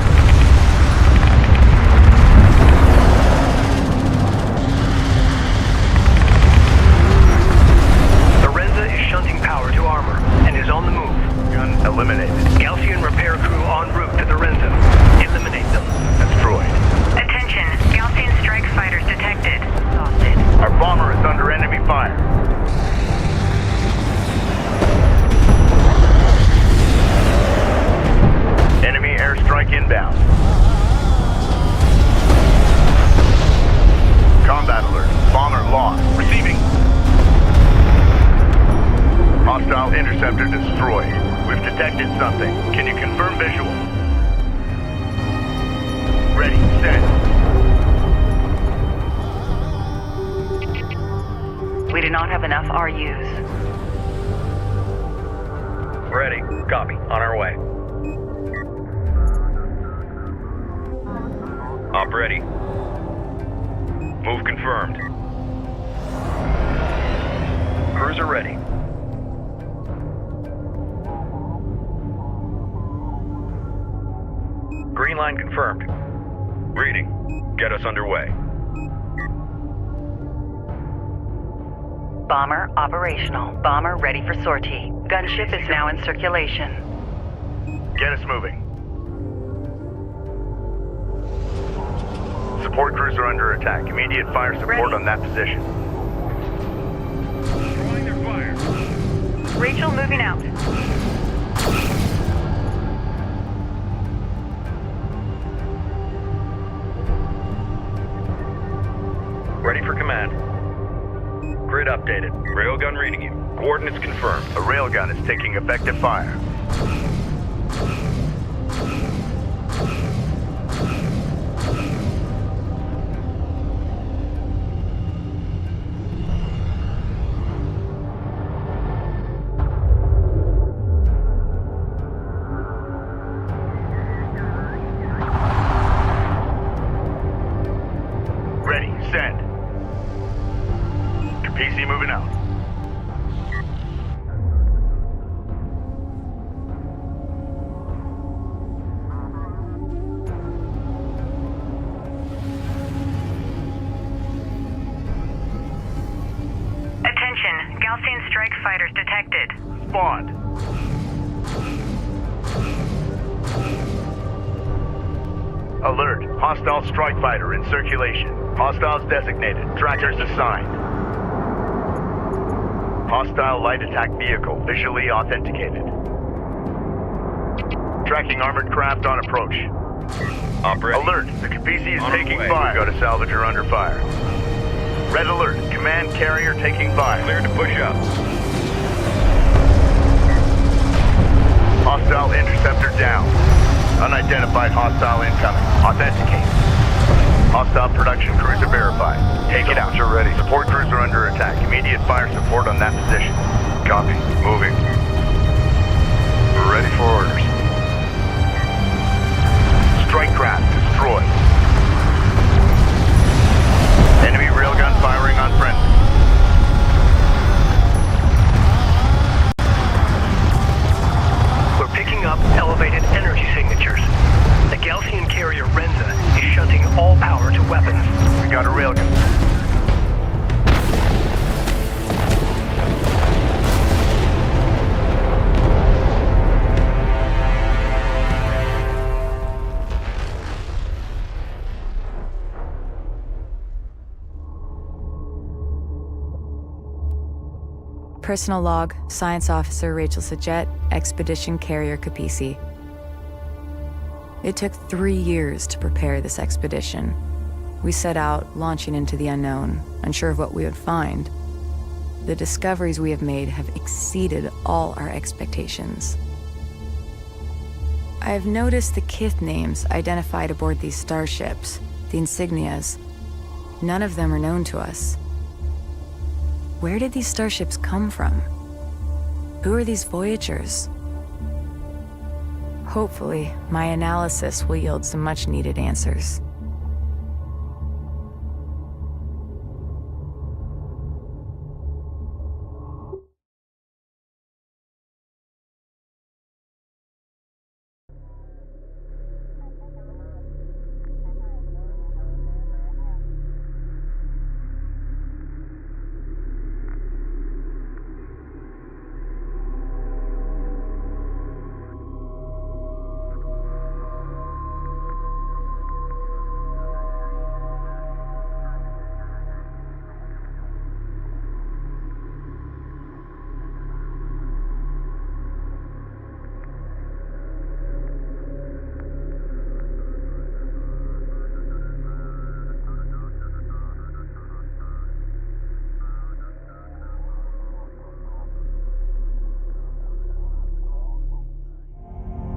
The Renza is shunting power to armor and is on the move. Gun eliminated. Galcian repair crew en route to the Renza. Eliminate them. Destroyed. Attention. Galcian strike fighters detected. Exhausted. Our bomber is under enemy fire. Enemy airstrike inbound. Combat alert. Bomber lost. Receiving. Hostile interceptor destroyed. We've detected something. Can you confirm visual? Ready. Set. We do not have enough RUs. Ready. Copy. On our way. Op ready. Move confirmed. Cruiser ready. Green line confirmed. Reading. Get us underway. Bomber operational. Bomber ready for sortie. Gunship is now in circulation. Get us moving. Support crews are under attack. Immediate fire support on that position. Drawing their fire. Rachel moving out. Grid updated. Railgun reading you. Coordinates confirmed. A railgun is taking effective fire. Ready, send. PC moving out. Attention, Gaussian strike fighters detected. Spawned. Alert. Hostile strike fighter in circulation. Hostiles designated. Trackers assigned. Hostile light attack vehicle visually authenticated. Tracking armored craft on approach. Alert. The Kapisi is taking fire. Go to salvage or under fire. Red alert. Command carrier taking fire. Cleared to push up. Hostile interceptor down. Unidentified hostile incoming. Authenticate. Hostile production cruiser verified. Take it out. You're ready. Support cruiser under attack. Immediate fire support on that position. Copy. Moving. We're ready for orders. Strike craft destroyed. Enemy railgun firing on friendly. We're picking up elevated energy signatures. The Gaussian carrier Renza is shunting all power to weapons. We got a railgun. Personal log, Science Officer Rachel Sajet, Expedition Carrier Kapisi. It took 3 years to prepare this expedition. We set out, launching into the unknown, unsure of what we would find. The discoveries we have made have exceeded all our expectations. I have noticed the Kith names identified aboard these starships, the insignias. None of them are known to us. Where did these starships come from? Who are these Voyagers? Hopefully, my analysis will yield some much-needed answers.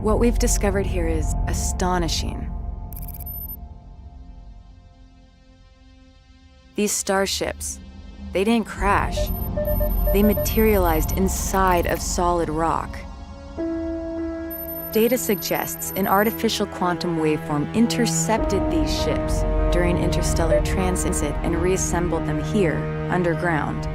What we've discovered here is astonishing. These starships, they didn't crash. They materialized inside of solid rock. Data suggests an artificial quantum waveform intercepted these ships during interstellar transit and reassembled them here, underground.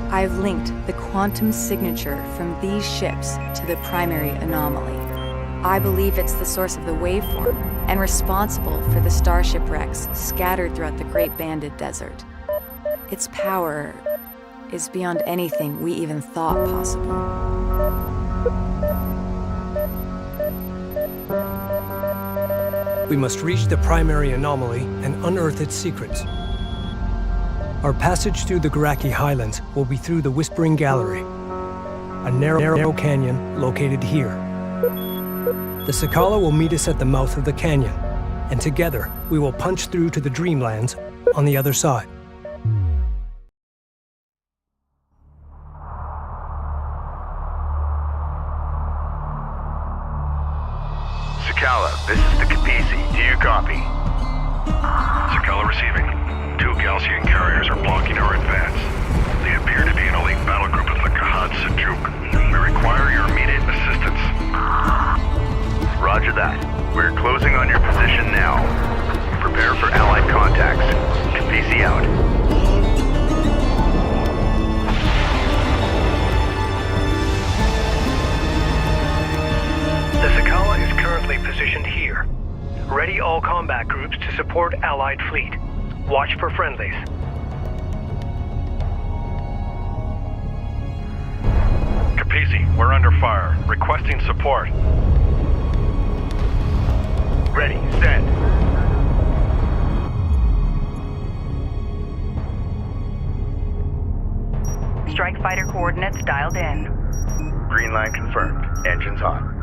I've linked the quantum signature from these ships to the primary anomaly. I believe it's the source of the waveform and responsible for the starship wrecks scattered throughout the Great Banded Desert. Its power is beyond anything we even thought possible. We must reach the primary anomaly and unearth its secrets. Our passage through the Kharaki Highlands will be through the Whispering Gallery, a narrow canyon located here. The Sakala will meet us at the mouth of the canyon, and together we will punch through to the Dreamlands on the other side. Sakala, this is the Kapisi. Do you copy? Sakala receiving. 2 Galcian carriers are blocking our advance. They appear to be an elite battle group of the Kahad Sajuk. We require your immediate assistance. Roger that. We're closing on your position now. Prepare for Allied contacts. Kapisi out. The Sakala is currently positioned here. Ready all combat groups to support Allied fleet. Watch for friendlies. Kapisi, we're under fire. Requesting support. Ready, send. Strike fighter coordinates dialed in. Green line confirmed. Engines on.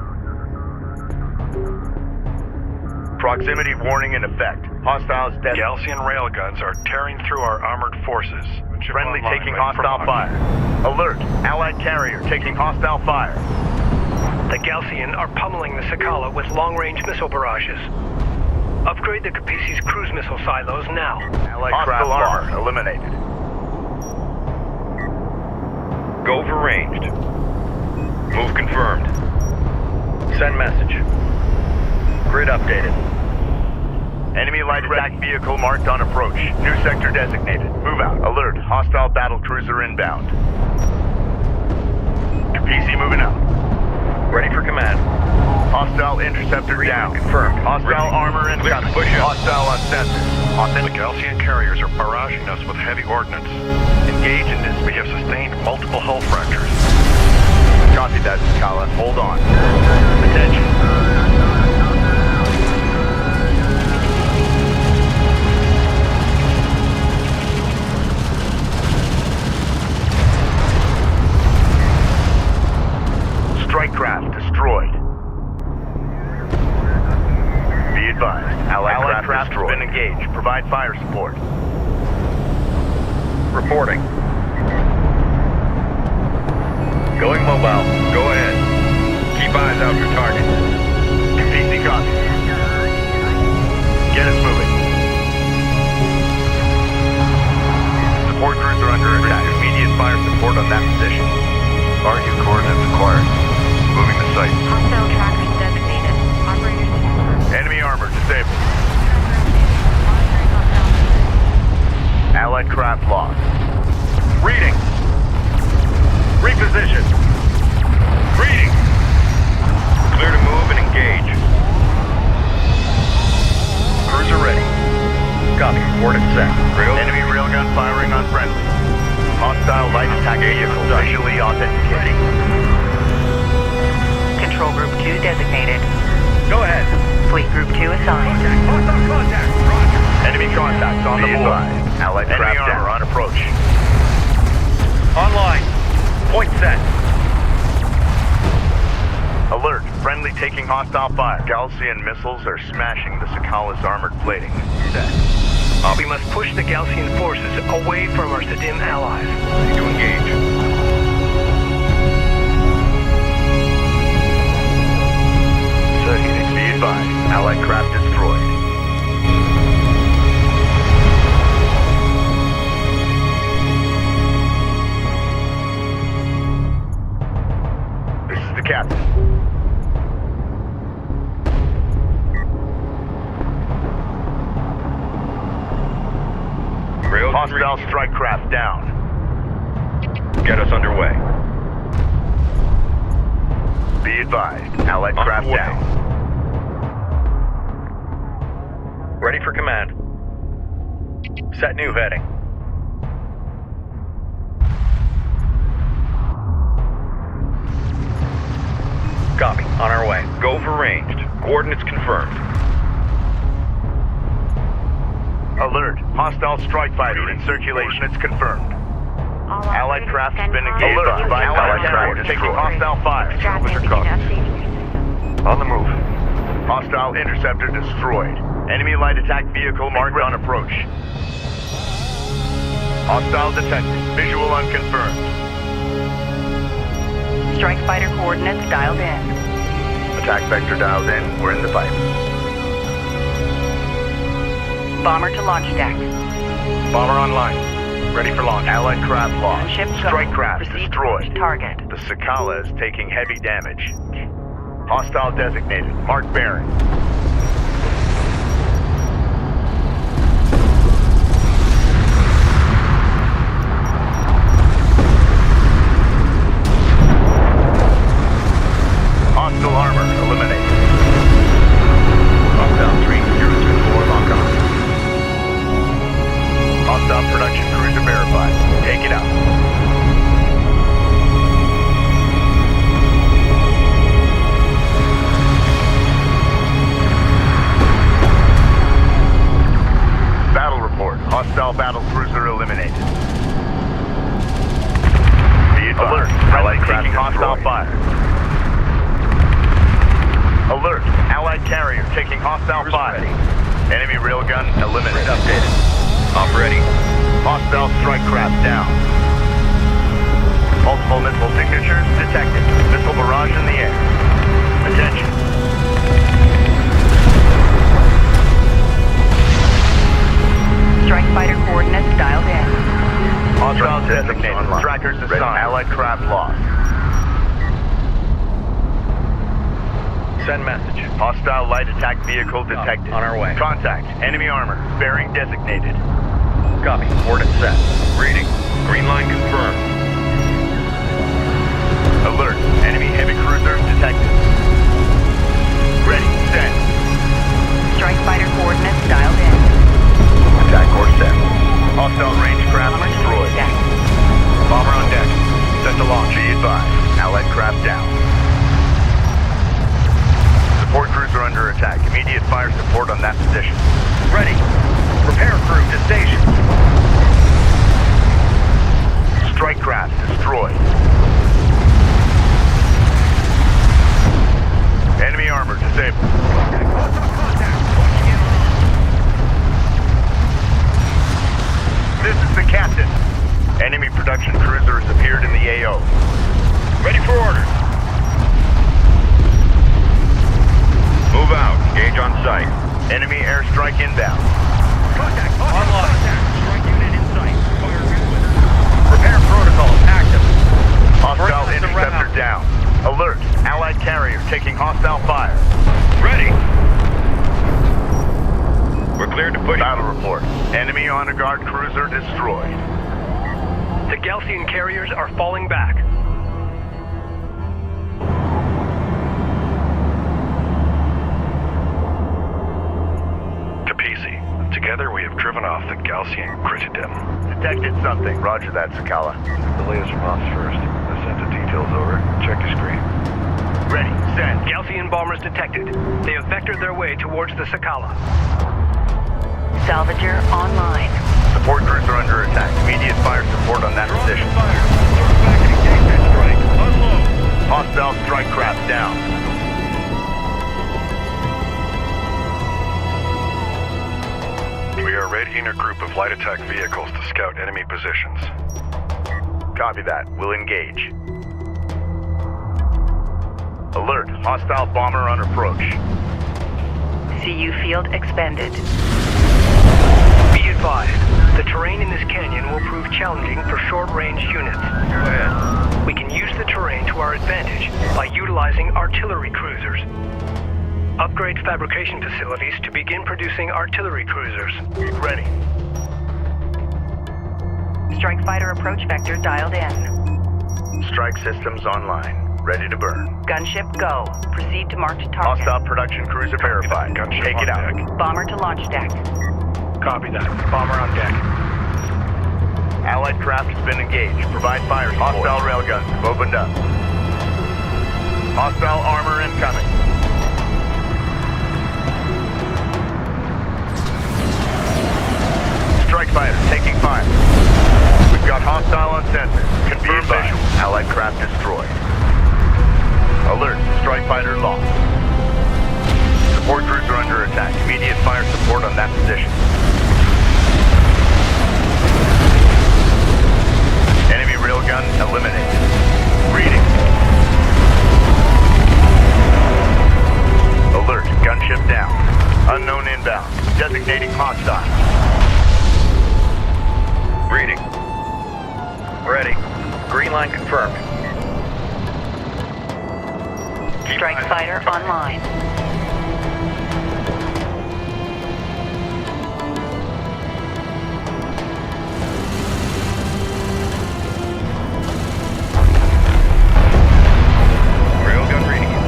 Proximity warning in effect. Hostiles dead. Galcian railguns are tearing through our armored forces. Friendly taking hostile fire. Alert! Allied carrier taking hostile fire. The Galcian are pummeling the Sakala with long-range missile barrages. Upgrade the Kapisi's cruise missile silos now. Allied craft armor eliminated. Go for ranged. Move confirmed. Send message. Grid updated. Enemy light attack vehicle marked on approach. New sector designated. Move out. Alert. Hostile battle cruiser inbound. Kapisi moving out. Ready for command. Hostile interceptor down. Confirmed. Hostile armor incoming. Push up. Hostile on sensors. The Galcian carriers are barraging us with heavy ordnance. Engage in this. We have sustained multiple hull fractures. Copy that, Sakala. Hold on. Attention. Strike craft destroyed. Be advised, Allied craft has been engaged. Provide fire support. Reporting. Going mobile. Go ahead. Keep eyes out for targets. PC copy. Get us moving. Support crews are under attack. Immediate fire support on that position. RU coordinates acquired. Moving the site. Hostile trackers designated. Operators confirmed. Enemy armor disabled. Allied craft lost. Reading. Reposition. Reading. Clear to move and engage. Cruiser ready. Copy. Coordinates set. Enemy railgun firing on friendly. Hostile light attack vehicle visually authenticating. Control Group 2 designated. Go ahead. Fleet Group 2 assigned. Hostile contact. Roger. Enemy contacts on the board. Allied craft armor on approach. Online. Point set. Alert. Friendly taking hostile fire. Galcian missiles are smashing the Sakala's armored plating. Set. We must push the Galcian forces away from our Sadim allies. To engage. Be advised. Allied craft destroyed. This is the captain. Hostile strike craft down. Get us underway. Be advised. Allied craft down. Ready for command. Set new heading. Copy. On our way. Go for ranged. Coordinates confirmed. Alert. Hostile strike fighter in circulation. It's confirmed. Allied craft has been engaged. Alert. By Allied craft taking hostile fire. On the move. Hostile interceptor destroyed. Enemy light attack vehicle marked on approach. Hostile detected. Visual unconfirmed. Strike fighter coordinates dialed in. Attack vector dialed in. We're in the pipe. Bomber to launch deck. Bomber online. Ready for launch. Allied craft lost. Ship Strike go. craft Proceed destroyed. to target. The Sakala is taking heavy damage. Hostile designated. Mark bearing. Hostile armor eliminated. Hostile 3024 lock on. Hostile production cruiser verified. Take it out. Battle report. Hostile battle cruiser eliminated. Be advised. Alert. Allied craft taking hostile fire. Alert. Allied carrier taking hostile fire. Enemy railgun eliminated. Updated. Op ready. Hostile strike craft down. Multiple missile signatures detected. Missile barrage in the air. Attention. Strike fighter coordinates dialed in. Hostile designated. Trackers assigned. Allied craft lost. Send message. Hostile light attack vehicle detected. On our way. Contact. Enemy armor. Bearing designated. Copy. Coordinates set. Reading. Green line confirmed. Alert. Enemy heavy cruiser detected. Ready. Send. Strike fighter coordinates dialed in. Attack course set. Hostile range craft destroyed. Deck. Bomber on deck. Set to launch. Be advised. Allied craft down. Support cruiser under attack. Immediate fire support on that position. Ready. Prepare crew to station. Strike craft destroyed. Enemy armor disabled. This is the captain. Enemy production cruiser has appeared in the AO. Ready for orders. Move out. Engage on site. Enemy airstrike inbound. Contact. Online. Strike unit in sight. Fire good. Repair protocols active. Hostile interceptor down. Alert. Allied carrier taking hostile fire. Ready. We're cleared to push. Battle report. Enemy honor guard cruiser destroyed. The Galcian carriers are falling back. Together, we have driven off the Galcian Critidem. Detected something. Roger that, Sakala. The latest from ops first. I sent the details over. Check your screen. Ready. Send. Galcian bombers detected. They have vectored their way towards the Sakala. Salvager online. Support cruiser under attack. Immediate fire support on that position. Hostile strike craft down. We are readying a group of light attack vehicles to scout enemy positions. Copy that. We'll engage. Alert. Hostile bomber on approach. CU field expended. Be advised, the terrain in this canyon will prove challenging for short-range units. Go ahead. We can use the terrain to our advantage by utilizing artillery cruisers. Upgrade fabrication facilities to begin producing artillery cruisers. Ready. Strike fighter approach vector dialed in. Strike systems online. Ready to burn. Gunship go. Proceed to marked target. Hostile production cruiser verified. Gunship Take it out. Deck. Bomber to launch deck. Copy that. Bomber on deck. Allied craft has been engaged. Provide fire support. Hostile railguns have opened up. Hostile armor incoming. Strike fighter taking fire. We've got hostile on sensor. Confirmed visual. Allied craft destroyed. Alert. Strike fighter lost. Support cruiser under attack. Immediate fire support on that position. Enemy railgun eliminated. Reading. Alert. Gunship down. Unknown inbound. Designating hostile. Reading. Ready. Green line confirmed. Strike fighter online. Railgun reading you.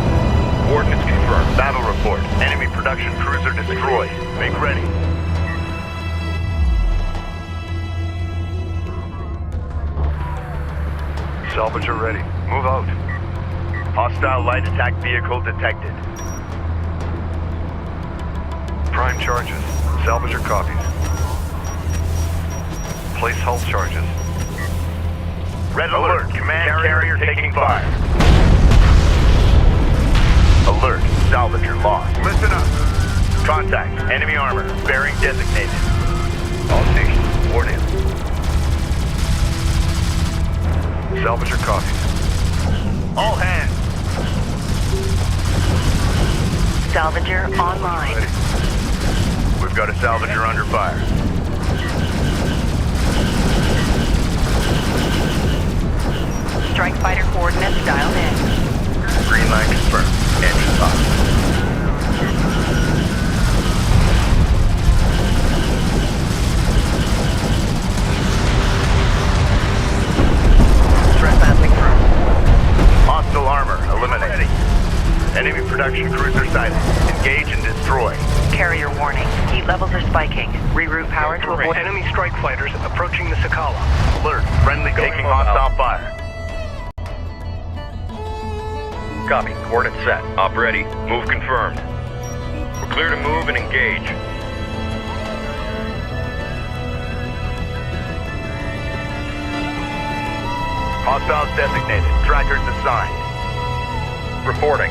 Coordinates confirmed. Battle report. Enemy production cruiser destroyed. Make ready. Salvager ready. Move out. Hostile light attack vehicle detected. Prime charges. Salvager copies. Place hull charges. Red alert. Command carrier taking fire. Alert. Salvager lost. Listen up. Contact. Enemy armor. Bearing designated. All stations. Warn in. Salvager copies. All hands. Salvager online. Ready. We've got a salvager under fire. Strike fighter coordinates dialed in. Green line confirmed. Engine on. Threat sampling through. Hostile armor eliminated. Enemy production cruiser sighted. Engage and destroy. Carrier warning. Heat levels are spiking. Reroute power to avoid enemy strike fighters approaching the Sakala. Alert. Friendly taking hostile fire. Copy. Coordinates set. Op ready. Move confirmed. We're clear to move and engage. Hostiles designated. Trackers assigned. Reporting.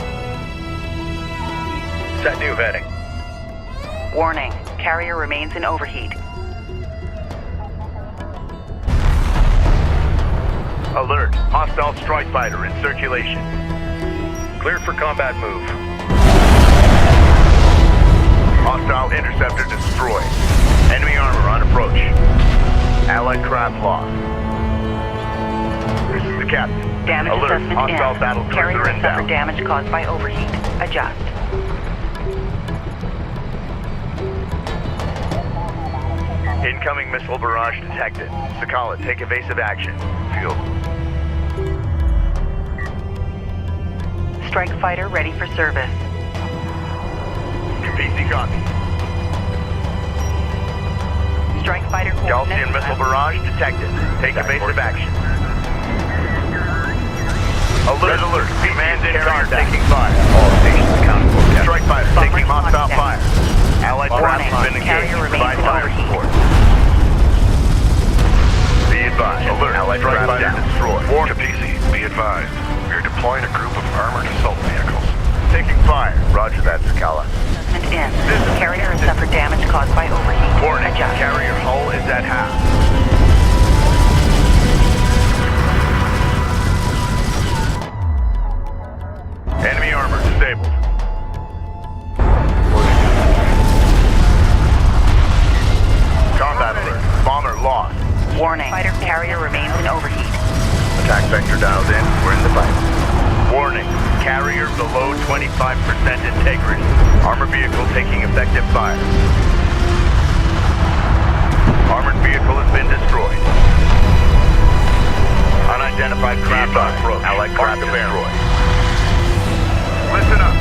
Set new heading. warning. Carrier remains in overheat. Alert. Hostile strike fighter in circulation. Cleared for combat move. Hostile interceptor destroyed. Enemy armor on approach. Allied craft lost. This is the captain. Damage Alert. assessment Hostile in. battle Carrier cruiser has suffered inbound. damage caused by overheat. Adjust. Incoming missile barrage detected. Sakala, take evasive action. Field. Strike fighter ready for service. PC copy. Strike fighter Gaussian coordinates. missile barrage detected. Take evasive action. Alert, alert. Command in contact. Taking fire. All stations accounted for. Strike fighter taking hostile fire. Allied craft has been engaged. Provide fire support. Be advised. Alert. Allied strike fighter destroyed. Warn Capisi, be advised. We are deploying a group of armored assault vehicles. Taking fire. Roger that, Sakala. Assessment in. Carrier has suffered damage caused by overheat. Warning. Adjust. Carrier hull is at half. Enemy armor disabled. Combat alert. Bomber lost. Warning. Fighter carrier remains in overheat. Attack vector dialed in. We're in the fight. Warning. Carrier below 25% integrity. Armored vehicle taking effective fire. Armored vehicle has been destroyed. Unidentified craft on approach. Allied craft destroyed. Listen up.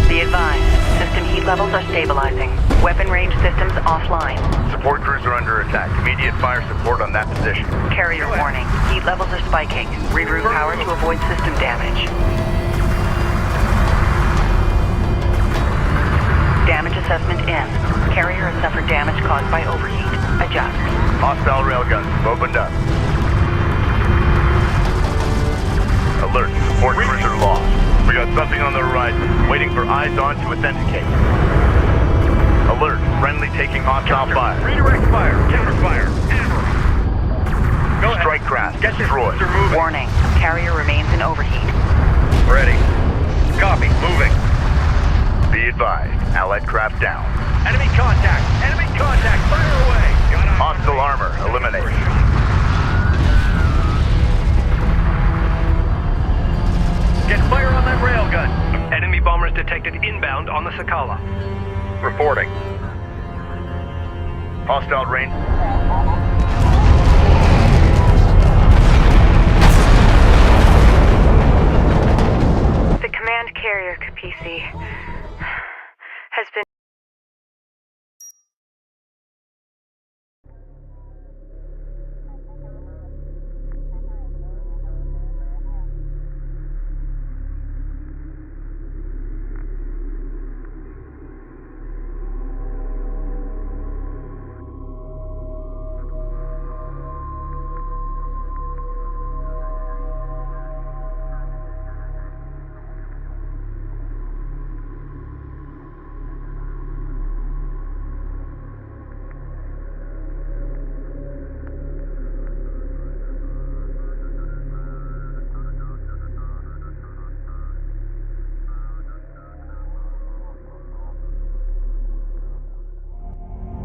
Be advised. System heat levels are stabilizing. Weapon range systems offline. Support cruiser under attack. Immediate fire support on that position. Carrier warning. Heat levels are spiking. Reroute power to avoid system damage. Damage assessment in. Carrier has suffered damage caused by overheat. Adjust. Hostile railguns opened up. Alert, support cruiser lost. We got something on the horizon, waiting for eyes on to authenticate. Alert, friendly taking hostile fire. Redirect fire. Counter fire. Go ahead. Strike craft, Get this destroyed. booster moving. Warning. Carrier remains in overheat. Ready. Copy. Moving. Be advised, Allied craft down. Enemy contact. Enemy contact. Fire away. Got on Hostile armor eliminated. Get fire on that railgun. Enemy bombers detected inbound on the Sakala. Reporting. Hostile range. The command carrier, Kapisi, has been...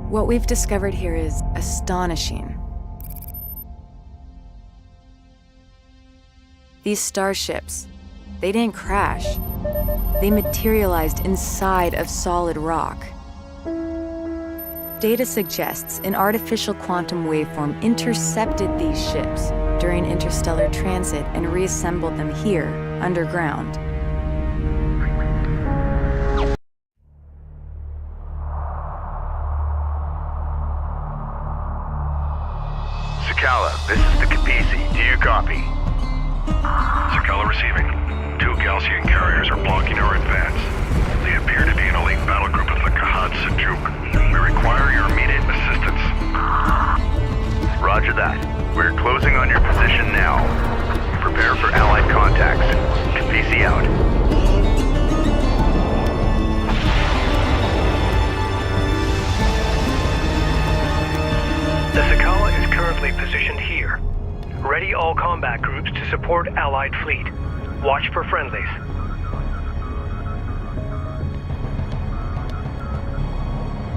What we've discovered here is astonishing. These starships, they didn't crash. They materialized inside of solid rock. Data suggests an artificial quantum waveform intercepted these ships during interstellar transit and reassembled them here, underground. Sakala, this is the Kapisi. Do you copy? Sakala receiving. 2 Galcian carriers are blocking our advance. They appear to be an elite battle group of the Kharak. We require your immediate assistance. Roger that. We're closing on your position now. Prepare for Allied contacts. Kapisi out. The Sakala is currently positioned here. Ready all combat groups to support Allied fleet. Watch for friendlies.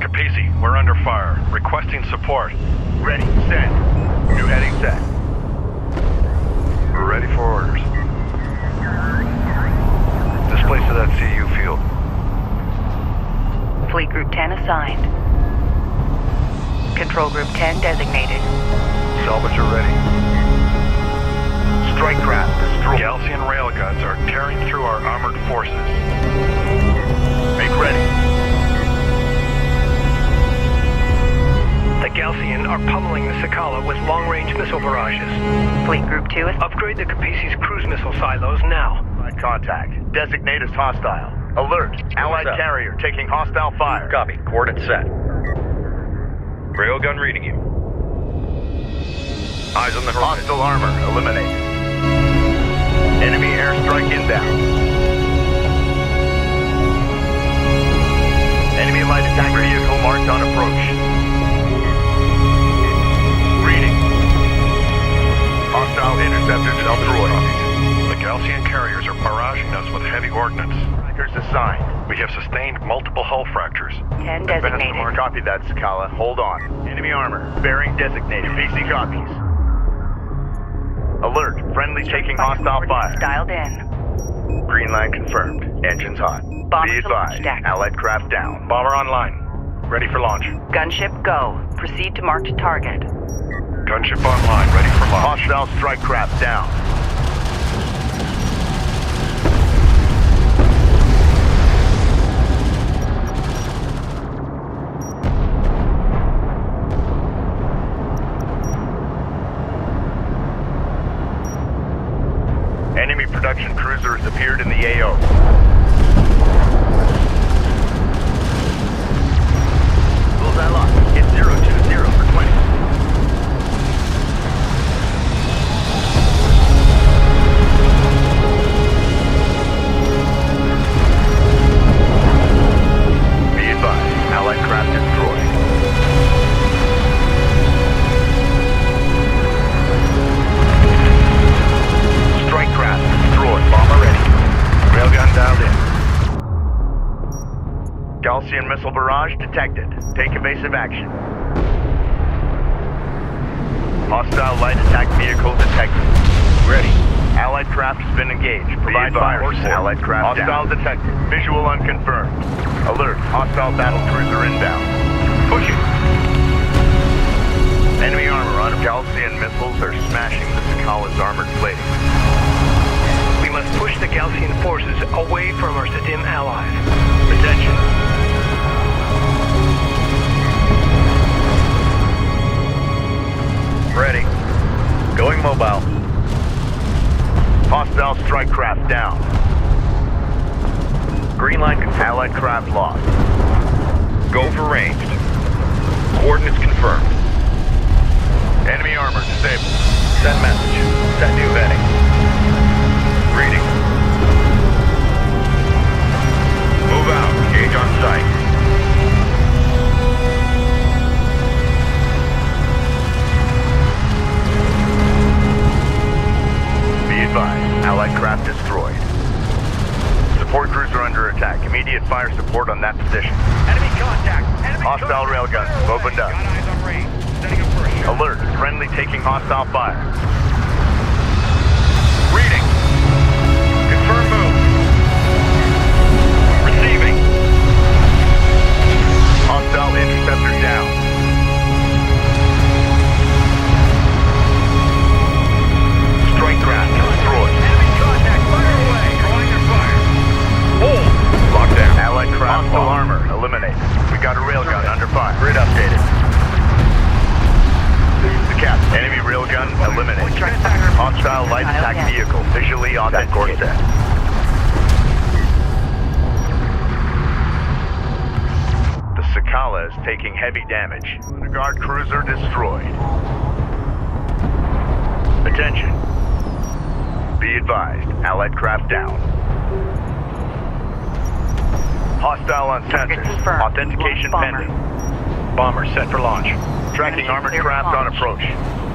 Kapisi, we're under fire. Requesting support. Ready, send. New heading set. We're ready for orders. Displace to that CU field. Fleet Group 10 assigned. Control Group 10 designated. Salvage are ready. Strike craft destroyed. Galcian railguns are tearing through our armored forces. Make ready. The Galcian are pummeling the Sakala with long-range missile barrages. Fleet Group 2 is... Upgrade the Kapisi's cruise missile silos now. Allied contact. Designate as hostile. Alert. Allied carrier taking hostile fire. Copy. Coordinates set. Railgun reading you. Eyes on the horizon. Hostile armor eliminated. Enemy airstrike inbound. Enemy light attack vehicle marked on approach. Reading. Hostile interceptor destroyed. The Galcian carriers are barraging us with heavy ordnance. Trackers assigned. We have sustained multiple hull fractures. 10 designated. Copy that, Sakala. Hold on. Enemy armor. Bearing designated. PC copies. Alert. Friendly taking hostile fire. Dialed in. Green line confirmed. Engines hot. Bomber Be advised. deck. Allied craft down. Bomber online. Ready for launch. Gunship go. Proceed to marked target. Gunship online. Ready for launch. Hostile strike craft down. Enemy production cruiser has appeared in the AO. Bullseye lock. Hit 020 for 20. Gaussian missile barrage detected. Take evasive action. Hostile light attack vehicle detected. Ready. Allied craft has been engaged. Provide fire support. Allied craft hostile down. Detected. Visual unconfirmed. Alert. Hostile battle cruiser inbound. Pushing. Enemy armor on Gaussian missiles are smashing the Sakala's armored plating. We must push the Gaussian forces away from our Sadim allies. Attention. Ready. Going mobile. Hostile strike craft down. Green line confirmed. Allied craft lost. Go for ranged. Coordinates confirmed. Enemy armor disabled. Send message. Set new heading. Reading. Move out. Engage on site. Be advised. Allied craft destroyed. Support cruiser under attack. Immediate fire support on that position. Enemy contact. Enemy hostile railguns opened up. Got eyes on range. Setting up for a shot. Alert. Friendly taking hostile fire. Reading. Confirm move. Receiving. Hostile interceptor down. Strike craft destroyed. Enemy contact. Fire away. Drawing their fire. Hold. Lockdown. Allied craft hostile armor eliminated. We got a railgun under fire. Grid updated. This is the captain. Enemy railgun eliminated. Hostile light attack vehicle visually authenticated. The Sakala is taking heavy damage. Guard cruiser destroyed. Attention. Be advised. Allied craft down. Hostile on sensors. Authentication pending. Bomber set for launch. Tracking armored craft on approach.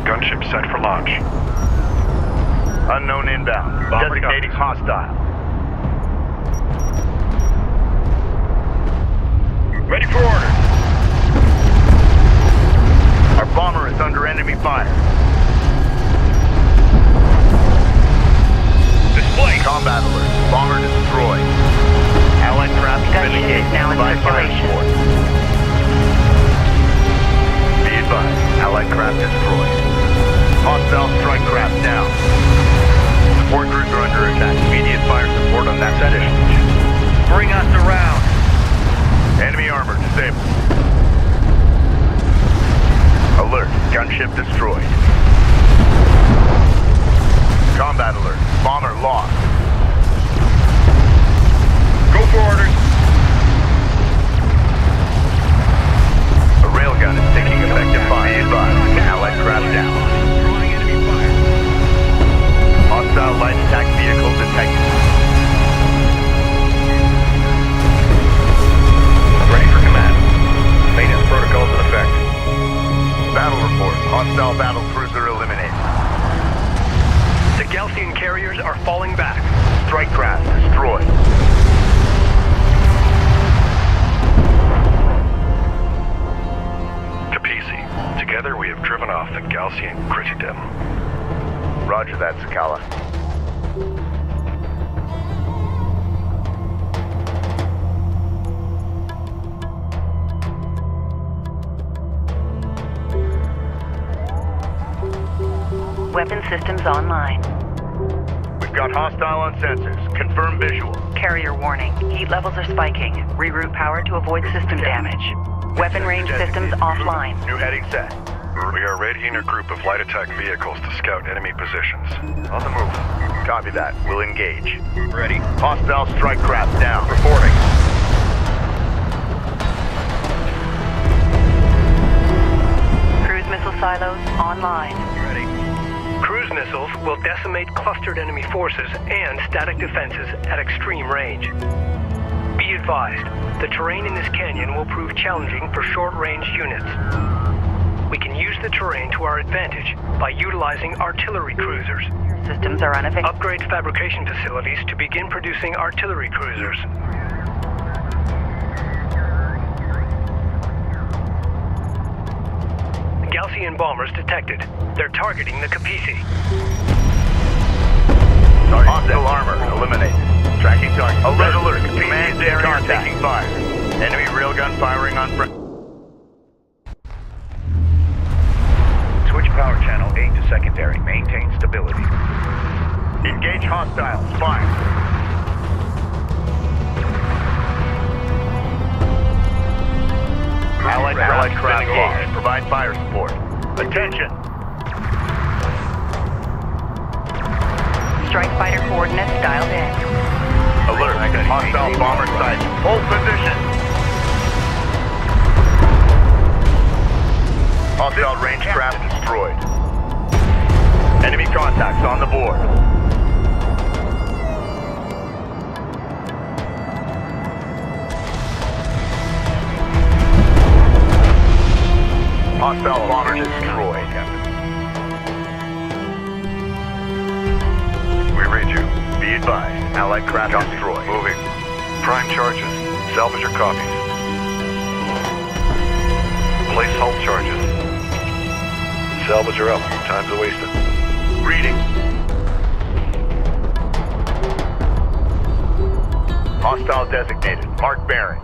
Gunship set for launch. Unknown inbound. Designating hostile. Ready for orders. Our bomber is under enemy fire. Display. Combat alert. Bomber destroyed. Allied craft has been engaged. Now in circulation. Be advised. Allied craft destroyed. Hostile strike craft down. Support cruiser under attack. Immediate fire support on that position. Bring us around. Enemy armor disabled. Alert. Gunship destroyed. Combat alert. Bomber lost. Go for orders. A railgun is taking effective fire. Be advised. Allied craft down. Drawing enemy fire. Hostile light attack vehicle detected. Ready for command. Maintenance protocols in effect. Battle report. Hostile battle cruiser eliminated. The Gaussian carriers are falling back. Strike craft destroyed. Capisi. Together we have driven off the Gaussian Critidim. Roger that, Sakala. Weapon systems online. We've got hostile on sensors. Confirm visual. Carrier warning. Heat levels are spiking. Reroute power to avoid system damage. Weapon range systems offline. New heading set. We are readying a group of light attack vehicles to scout enemy positions. On the move. Copy that. We'll engage. Ready. Hostile strike craft down. Reporting. Cruise missile silos online. Ready. Cruise missiles will decimate clustered enemy forces and static defenses at extreme range. Be advised, the terrain in this canyon will prove challenging for short-range units. We can use the terrain to our advantage by utilizing artillery cruisers. Systems are unavailable. Upgrade fabrication facilities to begin producing artillery cruisers. Gaussian bombers detected. They're targeting the Capisi. Hostile armor eliminated. Tracking target. Alert, alert. Command area taking fire. Enemy railgun firing on front. Switch power channel 8 to secondary. Maintain stability. Engage hostiles. Fire. Allied craft engaged. Provide fire support. Attention. Strike fighter coordinates dialed in. Alert. Hostile bomber sighted. Hold position. Hostile range craft destroyed. Enemy contacts on the board. Hostile bomber destroyed. We read you. Be advised. Allied craft destroyed. Moving. Prime charges. Salvage your copies. Place hull charges. Salvage her up. Time's wasted. Reading. Hostile designated. Mark bearing.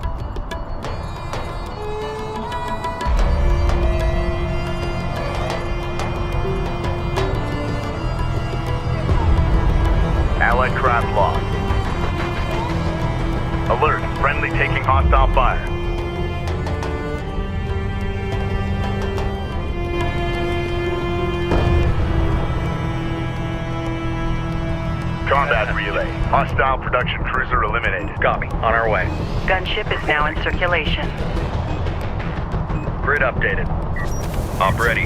Allied craft lost. Alert. Friendly taking hostile fire. Combat relay. Hostile production cruiser eliminated. Copy. On our way. Gunship is now in circulation. Grid updated. Op ready.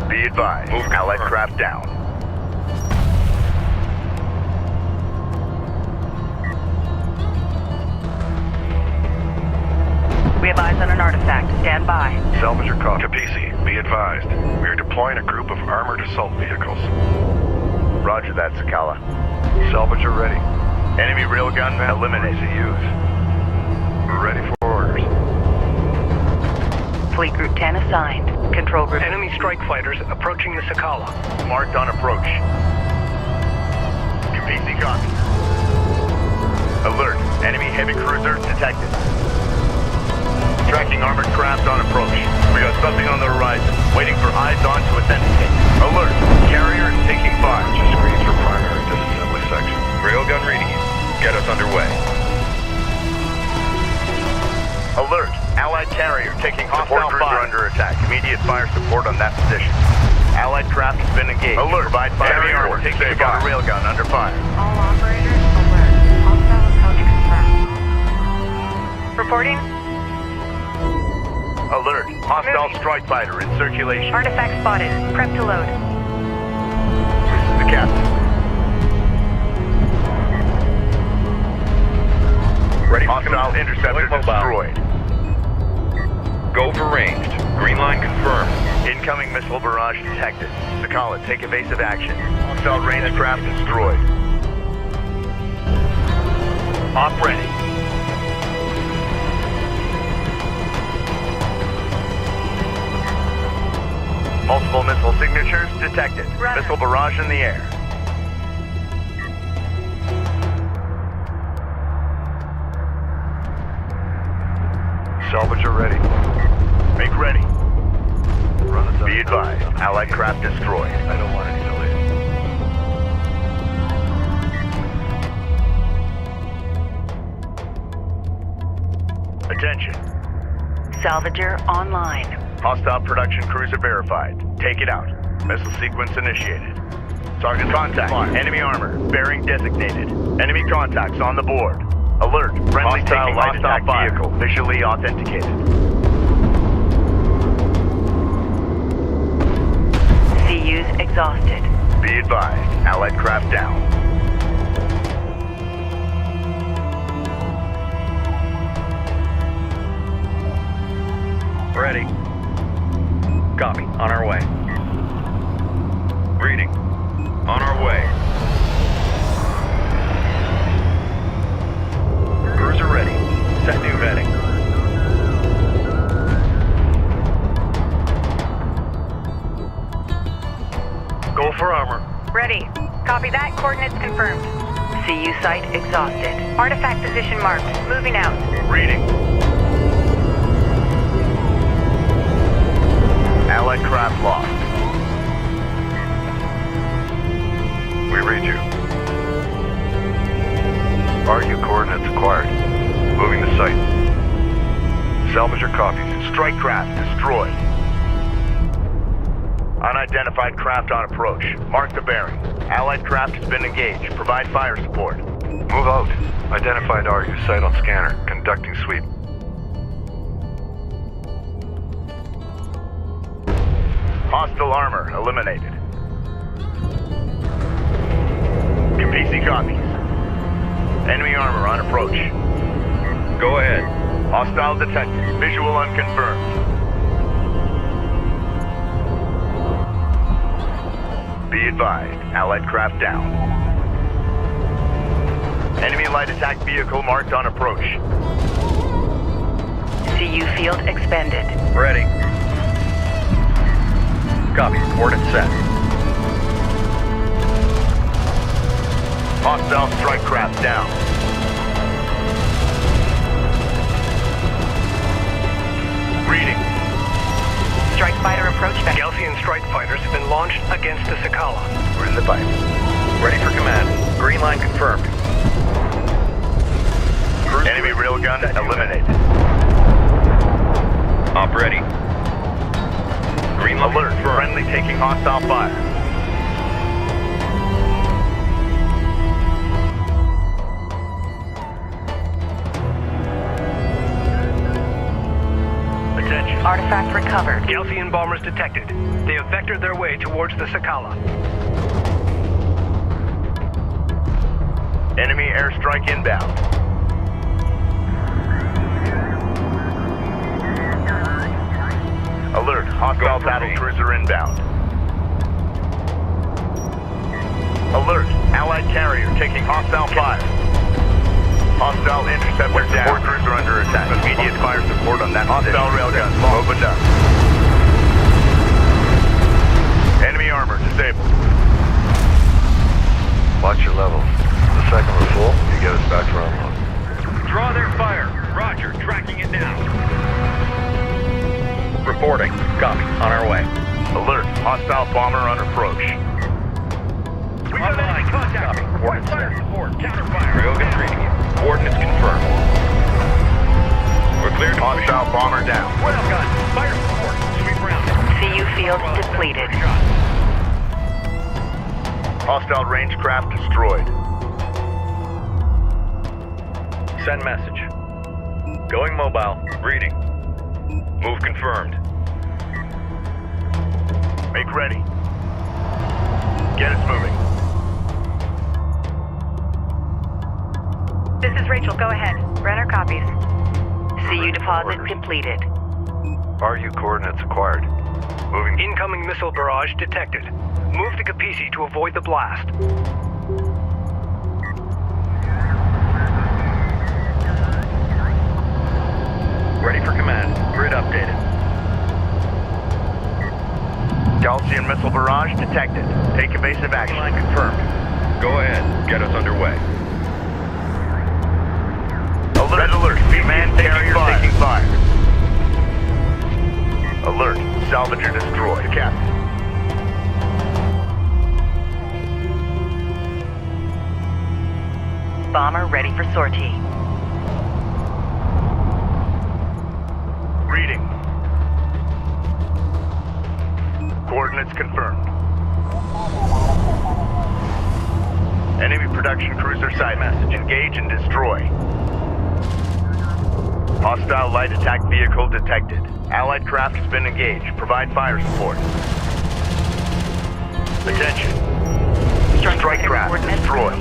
Be advised. Move Allied confirmed. craft down. We have eyes on an artifact. Stand by. Salvage your copy. Capisi, be advised. We are deploying a group of armored assault vehicles. Roger that, Sakala. Salvager ready. Enemy railgun eliminated. CUs. We're ready for orders. Fleet Group 10 assigned. Control Group. Enemy strike fighters approaching the Sakala. Marked on approach. Capisi copy. Alert. Enemy heavy cruiser detected. Tracking armored craft on approach. We got something on the horizon. Waiting for eyes on to authenticate. Alert. Carrier is taking fire. Just screens for primary disassembly section. Railgun reading you. Get us underway. Alert. Allied carrier taking hostile cruiser fire. Under attack. Immediate fire support on that position. Allied craft has been engaged. Alert. Provide fire support. Taking a railgun under fire. All operators, alert. Hostile approach confirmed. Reporting. Alert. Hostile strike fighter in circulation. Artifact spotted. Prep to load. This is the captain. Ready for Hostile interceptor destroyed. Go for ranged. Green line confirmed. Incoming missile barrage detected. Sakala, take evasive action. Hostile range craft destroyed. Op ready. Multiple missile signatures detected. Runner. Missile barrage in the air. Salvager ready. Make ready. Run us up. Be advised. Allied craft destroyed. I don't want any delays. Attention. Salvager online. Hostile production cruiser verified. Take it out. Missile sequence initiated. Target contact. Enemy armor. Bearing designated. Enemy contacts on the board. Alert. Friendly taking light attack vehicle. Visually authenticated. CUs exhausted. Be advised. Allied craft down. Ready. Copy. On our way. Reading. On our way. Cruiser ready. Set new heading. Go for armor. Ready. Copy that. Coordinates confirmed. CU site exhausted. Artifact position marked. Moving out. Reading. Allied craft lost. We read you. RU coordinates acquired. Moving to site. Salvage your copies. Strike craft destroyed. Unidentified craft on approach. Mark the bearing. Allied craft has been engaged. Provide fire support. Move out. Identified RU site on scanner. Conducting sweep. Hostile armor eliminated. Capisi copies. Enemy armor on approach. Go ahead. Hostile detected. Visual unconfirmed. Be advised. Allied craft down. Enemy light attack vehicle marked on approach. CU field expended. Ready. Copy. Coordinates set. Hostile strike craft down. Reading. Strike fighter approach vector. Galcian strike fighters have been launched against the Sakala. We're in the pipe. Ready for command. Green line confirmed. Enemy railgun eliminated. Op ready. Green line Alert. confirmed. Friendly taking hostile fire. Attention. Artifact recovered. Galcian bombers detected. They have vectored their way towards the Sakala. Enemy airstrike inbound. Alert. Hostile battle cruiser inbound. Alert. Allied carrier taking hostile fire. Hostile interceptor down. Support cruiser under attack. Immediate fire support on that. Hostile railgun opened up. Enemy armor disabled. Watch your levels. The second we're full, you get us back for unload. Draw their fire. Roger. Tracking it now. Reporting. Copy. On our way. Alert. Hostile bomber on approach. We got enemy contact. Copy. Coordinates set. Support. Counterfire. Railgun reading you. Coordinates confirmed. We're cleared. Hostile bomber down. Well gun. Fire support. Sweep round. CU field depleted. Hostile range craft destroyed. Send message. Going mobile. Reading. Move confirmed. Make ready. Get us moving. This is Rachel. Go ahead. Brenner copies. CU deposit depleted. RU coordinates acquired. Moving. Incoming missile barrage detected. Move to Capisi to avoid the blast. Ready for command. Grid updated. Galcian missile barrage detected. Take evasive action. Line confirmed. Go ahead. Get us underway. Alert, alert. Command carrier taking fire. Alert. Salvager destroyed. Captain. Bomber ready for sortie. Reading. Coordinates confirmed. Enemy production cruiser side message. Engage and destroy. Hostile light attack vehicle detected. Allied craft has been engaged. Provide fire support. Attention. Strike craft destroyed.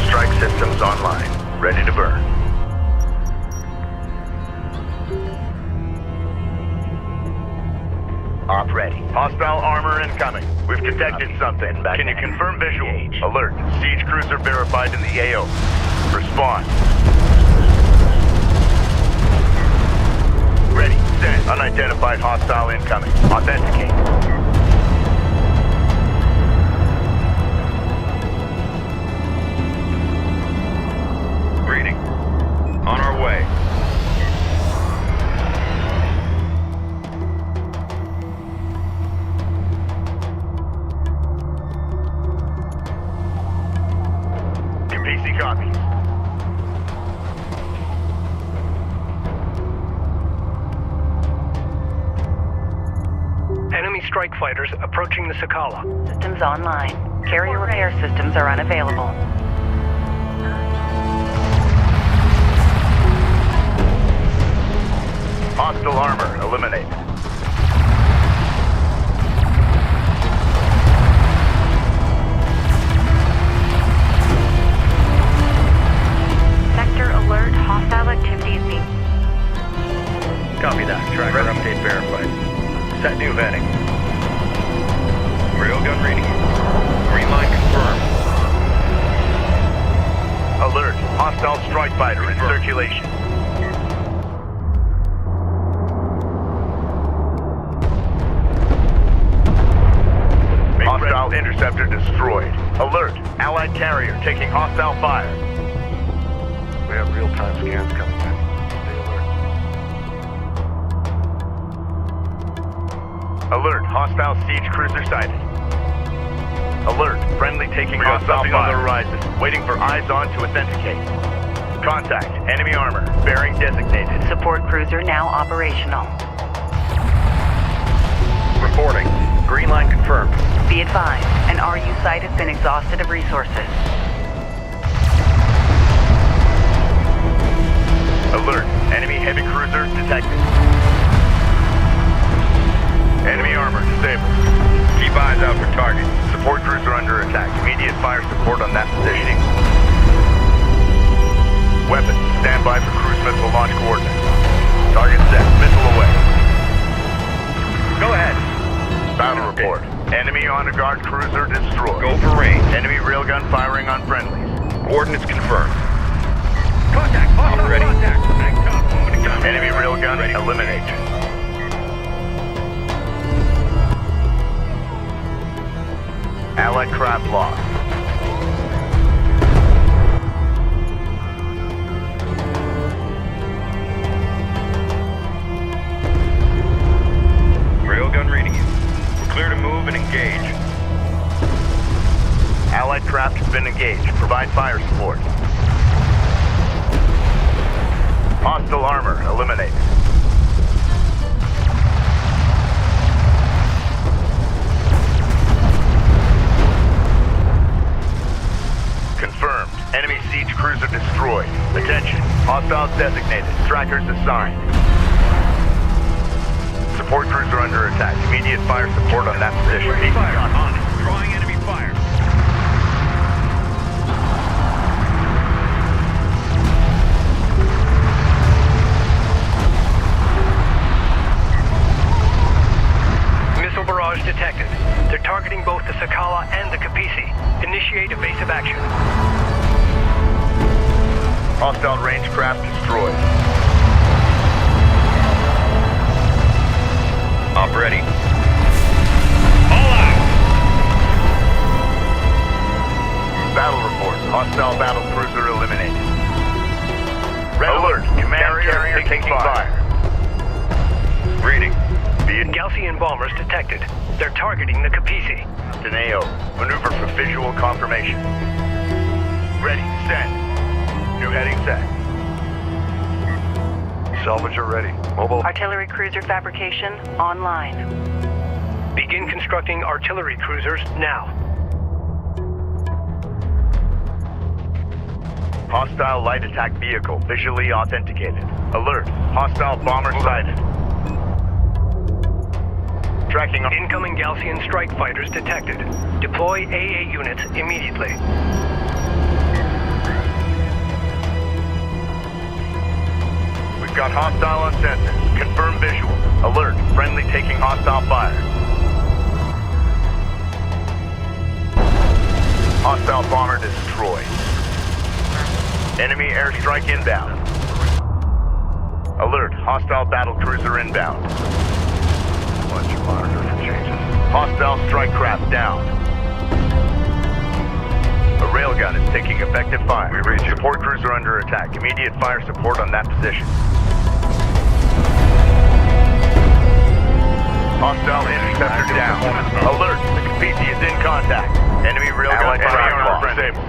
Strike systems online. Ready to burn. Op ready. Hostile armor incoming. We've detected something. Can you confirm visual? Alert. Siege cruiser verified in the AO. Respond. Ready. Send. Unidentified hostile incoming. Authenticate. Capacity copies. Enemy strike fighters approaching the Sakala. Systems online. Carrier repair systems are unavailable. Hostile armor eliminated. Sector alert, hostile activity is being... Copy that. Tracker update verified. Set new heading. Railgun reading. Green line confirmed. Alert. Hostile strike fighter in circulation. Hostile interceptor destroyed. Alert. Allied carrier taking hostile fire. We have real-time scans coming in. Stay alert. Alert. Hostile siege cruiser sighted. Alert. Friendly taking hostile fire. On the horizon. Waiting for eyes on to authenticate. Contact. Enemy armor. Bearing designated. Support cruiser now operational. Reporting. Green line confirmed. Be advised, an RU site has been exhausted of resources. Alert. Enemy heavy cruiser detected. Enemy armor disabled. Keep eyes out for target. Support cruiser under attack. Immediate fire support on that positioning. Weapons, stand by for cruise missile launch coordinates. Target set. Missile away. Go ahead. Battle report. Enemy honor guard cruiser destroyed. Go for range. Enemy railgun firing on friendlies. Coordinates confirmed. Contact! I'm ready. Contact. Enemy railgun eliminated. Allied craft lost. Railgun reading you. We're clear to move and engage. Allied craft has been engaged. Provide fire support. Hostile armor eliminated. Confirmed. Enemy siege cruiser destroyed. Attention. Hostiles designated. Trackers assigned. Support cruiser under attack. Immediate fire support on that position. Fire on it. Drawing enemy fire. Missile barrage detected. They're targeting both the Sakala and the Kapisi. Initiate evasive action. Hostile range craft destroyed. Op ready. All out! Battle report. Hostile battle cruiser eliminated. Red alert. Command carrier taking fire. Reading. Gaussian bombers detected. They're targeting the Kapisi. Deneo. Maneuver for visual confirmation. Ready. Send. New heading set. Salvager ready. Mobile. Artillery cruiser fabrication online. Begin constructing artillery cruisers now. Hostile light attack vehicle visually authenticated. Alert. Hostile bomber sighted. Tracking incoming Gaussian strike fighters detected. Deploy AA units immediately. We've got hostile on sensors. Confirm visual. Alert. Friendly taking hostile fire. Hostile bomber destroyed. Enemy airstrike inbound. Alert. Hostile battle cruiser inbound. Watch your monitor for changes. Hostile strike craft down. A railgun is taking effective fire. We reach support cruiser under attack. Immediate fire support on that position. Hostile interceptor down. Alert. The Kapisi is in contact. Enemy railgun fire disabled.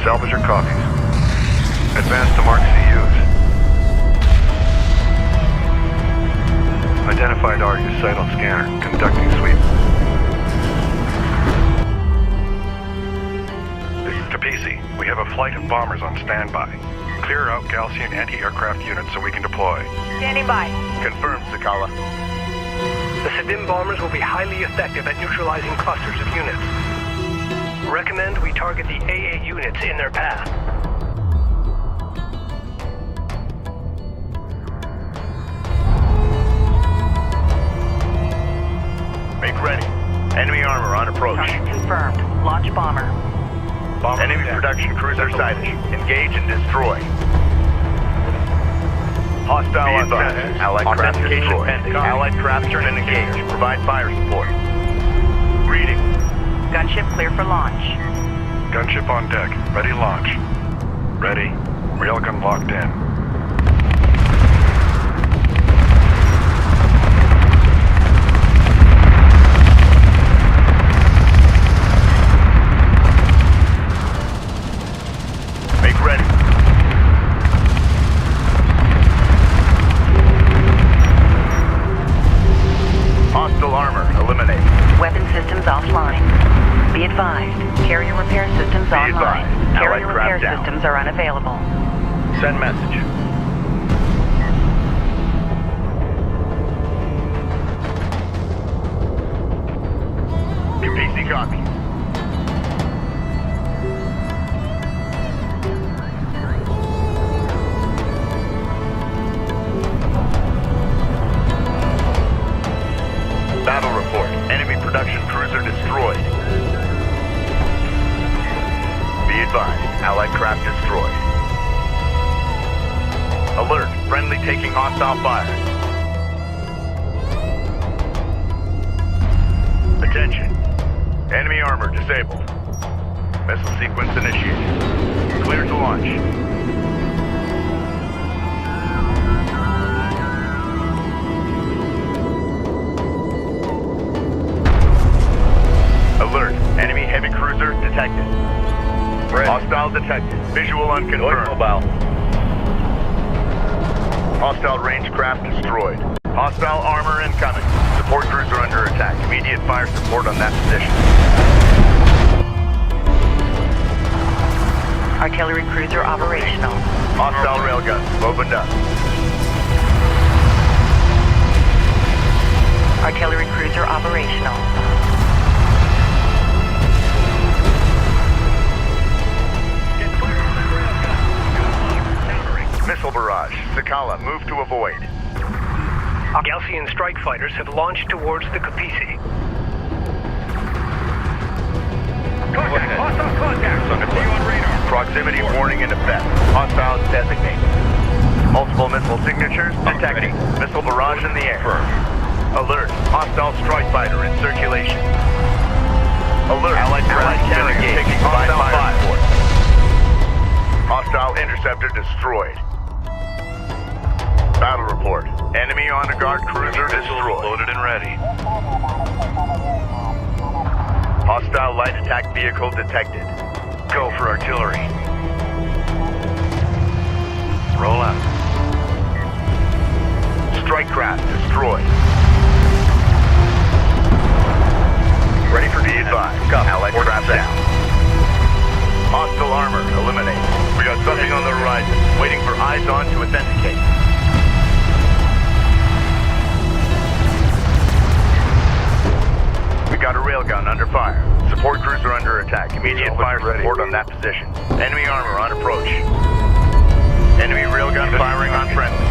Salvage your copies. Advance to mark CUs. Identified Argus site on scanner. Conducting sweep. This is Capisi. We have a flight of bombers on standby. Clear out Galcian anti-aircraft units so we can deploy. Standing by. Confirmed, Sakala. The Sedim bombers will be highly effective at neutralizing clusters of units. Recommend we target the AA units in their path. Make ready. Enemy armor on approach. Target confirmed. Launch bomber. Enemy production cruiser sighted. Engage and destroy. Hostile on sight. Allied craft destroyed. Allied craft turn and engage. Provide fire support. Reading. Gunship clear for launch. Gunship on deck. Ready launch. Ready. Railgun locked in. Make ready. Hostile armor eliminate. Weapon systems offline. Be advised. Carrier repair systems online. advised. Carrier Allied repair craft down. systems are unavailable. Send message. Capisi copy. Battle report. Enemy production cruiser destroyed. Be advised. Allied craft destroyed. Alert. Friendly taking hostile fire. Attention. Enemy armor disabled. Missile sequence initiated. Clear to launch. Alert. Enemy heavy cruiser detected. Hostile detected. Visual unconfirmed. Mobile. Hostile range craft destroyed. Hostile armor incoming. Support cruiser under attack. Immediate fire support on that position. Artillery cruiser operational. Hostile railguns opened up. Artillery cruiser operational. Missile barrage. Sakala, move to avoid. Galcian strike fighters have launched towards the Capisi. Contact! Hostile contact! See you on radar. Proximity warning in effect. Hostiles designated. Multiple missile signatures detected. Missile barrage in the air. Alert. Hostile strike fighter in circulation. Alert. Allied carrier taking hostile fire support. Hostile interceptor destroyed. Battle report. Enemy on a guard cruiser destroyed. Loaded and ready. Hostile light attack vehicle detected. Go for artillery. Roll out. Strike craft destroyed. Ready for be advised. Allied craft down. Hostile armor eliminate. We got something on the horizon. Waiting for eyes on to authenticate. We got a railgun under fire. Support cruiser under attack. Immediate fire support on that position. Enemy armor on approach. Enemy railgun firing on friendly.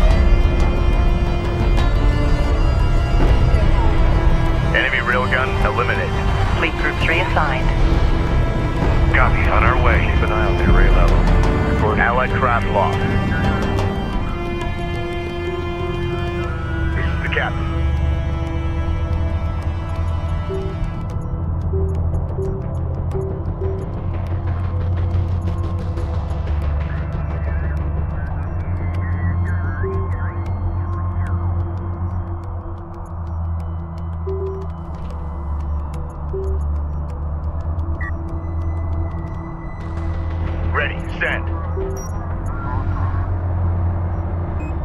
Enemy railgun eliminated. Fleet groups reassigned. Copy. On our way. Keep an eye on the array level. Report Allied craft lost. This is the captain. Ready. Send.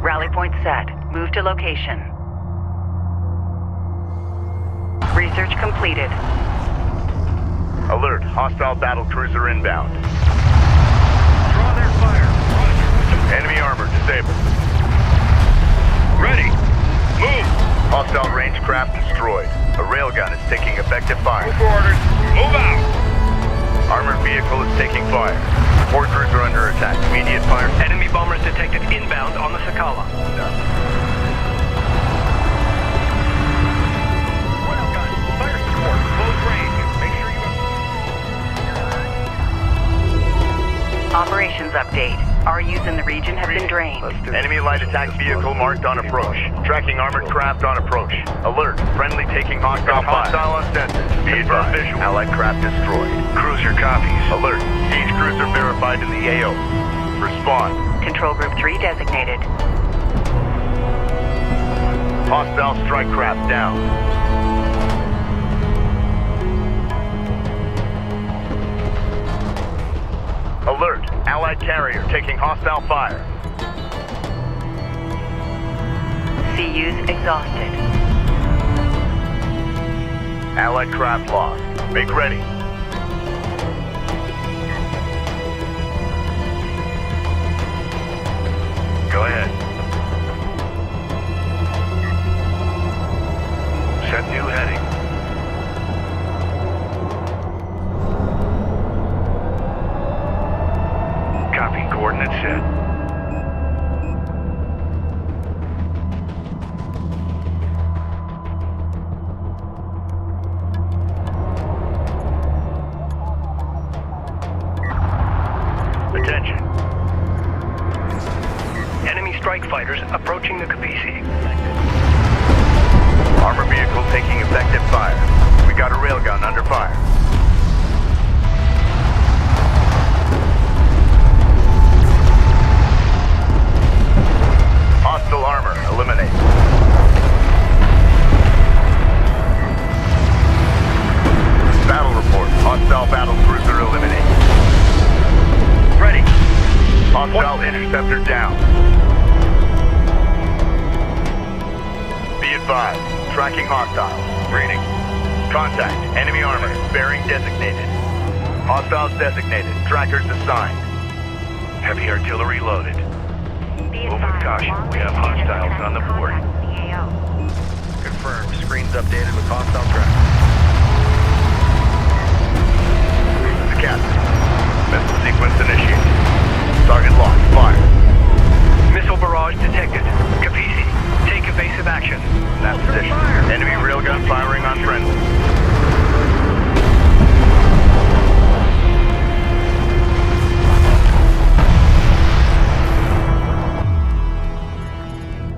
Rally point set. Move to location. Research completed. Alert. Hostile battle cruiser inbound. Draw their fire. Roger. Enemy armor disabled. Ready. Move. Hostile range craft destroyed. A railgun is taking effective fire. Move for orders. Move out. Armored vehicle is taking fire. Support cruiser under attack. Immediate fire. Enemy bombers detected inbound on the Sakala. Railgun. Fire support. Close range. Make sure you... Operations update. RUs in the region have been drained. Enemy light attack vehicle marked on approach. Tracking armored craft on approach. Alert. Friendly taking hostile fire. Hostile on sensor. Be advised. Visual. Allied craft destroyed. Cruiser copies. Alert. Siege cruiser verified in the AO. Respond. Control Group 3 designated. Hostile strike craft down. Alert. Allied carrier taking hostile fire. CUs exhausted. Allied craft lost. Make ready. Go ahead. Set new heading. Copy. Coordinates set. Attention. Enemy strike fighters approaching the Kapisi. Armor vehicle taking effective fire. We got a railgun under fire. Hostile armor eliminate. Battle report. Hostile battle cruiser eliminate. Ready. Hostile interceptor down. Be advised. Tracking hostiles. Reading. Contact. Enemy armor. Bearing designated. Hostiles designated. Trackers assigned. Heavy artillery loaded. Move with caution. We have hostiles on the board. Confirmed. Screens updated with hostile traffic. This is the captain. Missile sequence initiated. Target locked. Fire. Missile barrage detected. Kapisi, take evasive action. In that position. Enemy railgun firing on friendly.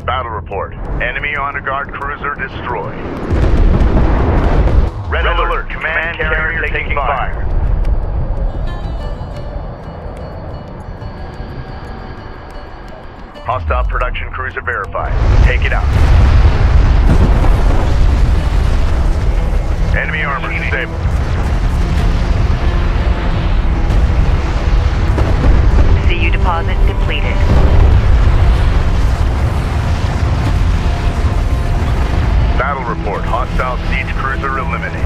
Battle report. Enemy honor guard cruiser destroyed. Red alert. Command carrier taking fire. Hostile production cruiser verified. Take it out. Enemy armor disabled. CU deposit depleted. Battle report. Hostile siege cruiser eliminated.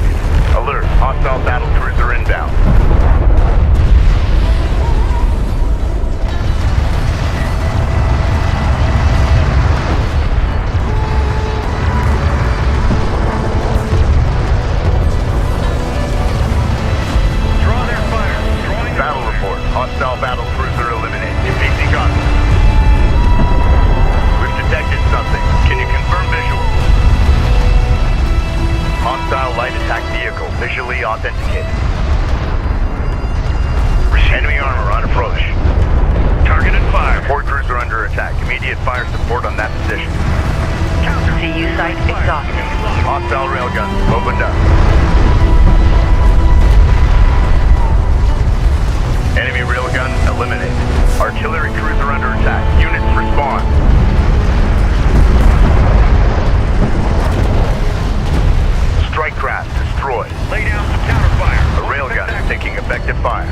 Alert. Hostile battle cruiser inbound. Hostile battle cruiser eliminated. PC copy. We've detected something. Can you confirm visual? Hostile light attack vehicle visually authenticated. Enemy armor on approach. Targeted fire. Support cruiser under attack. Immediate fire support on that position. CU site exhausted. Hostile railgun opened up. Enemy railgun eliminated. Artillery cruiser under attack. Units respond. Strike craft destroyed. Lay down some counterfire. A railgun is taking effective fire.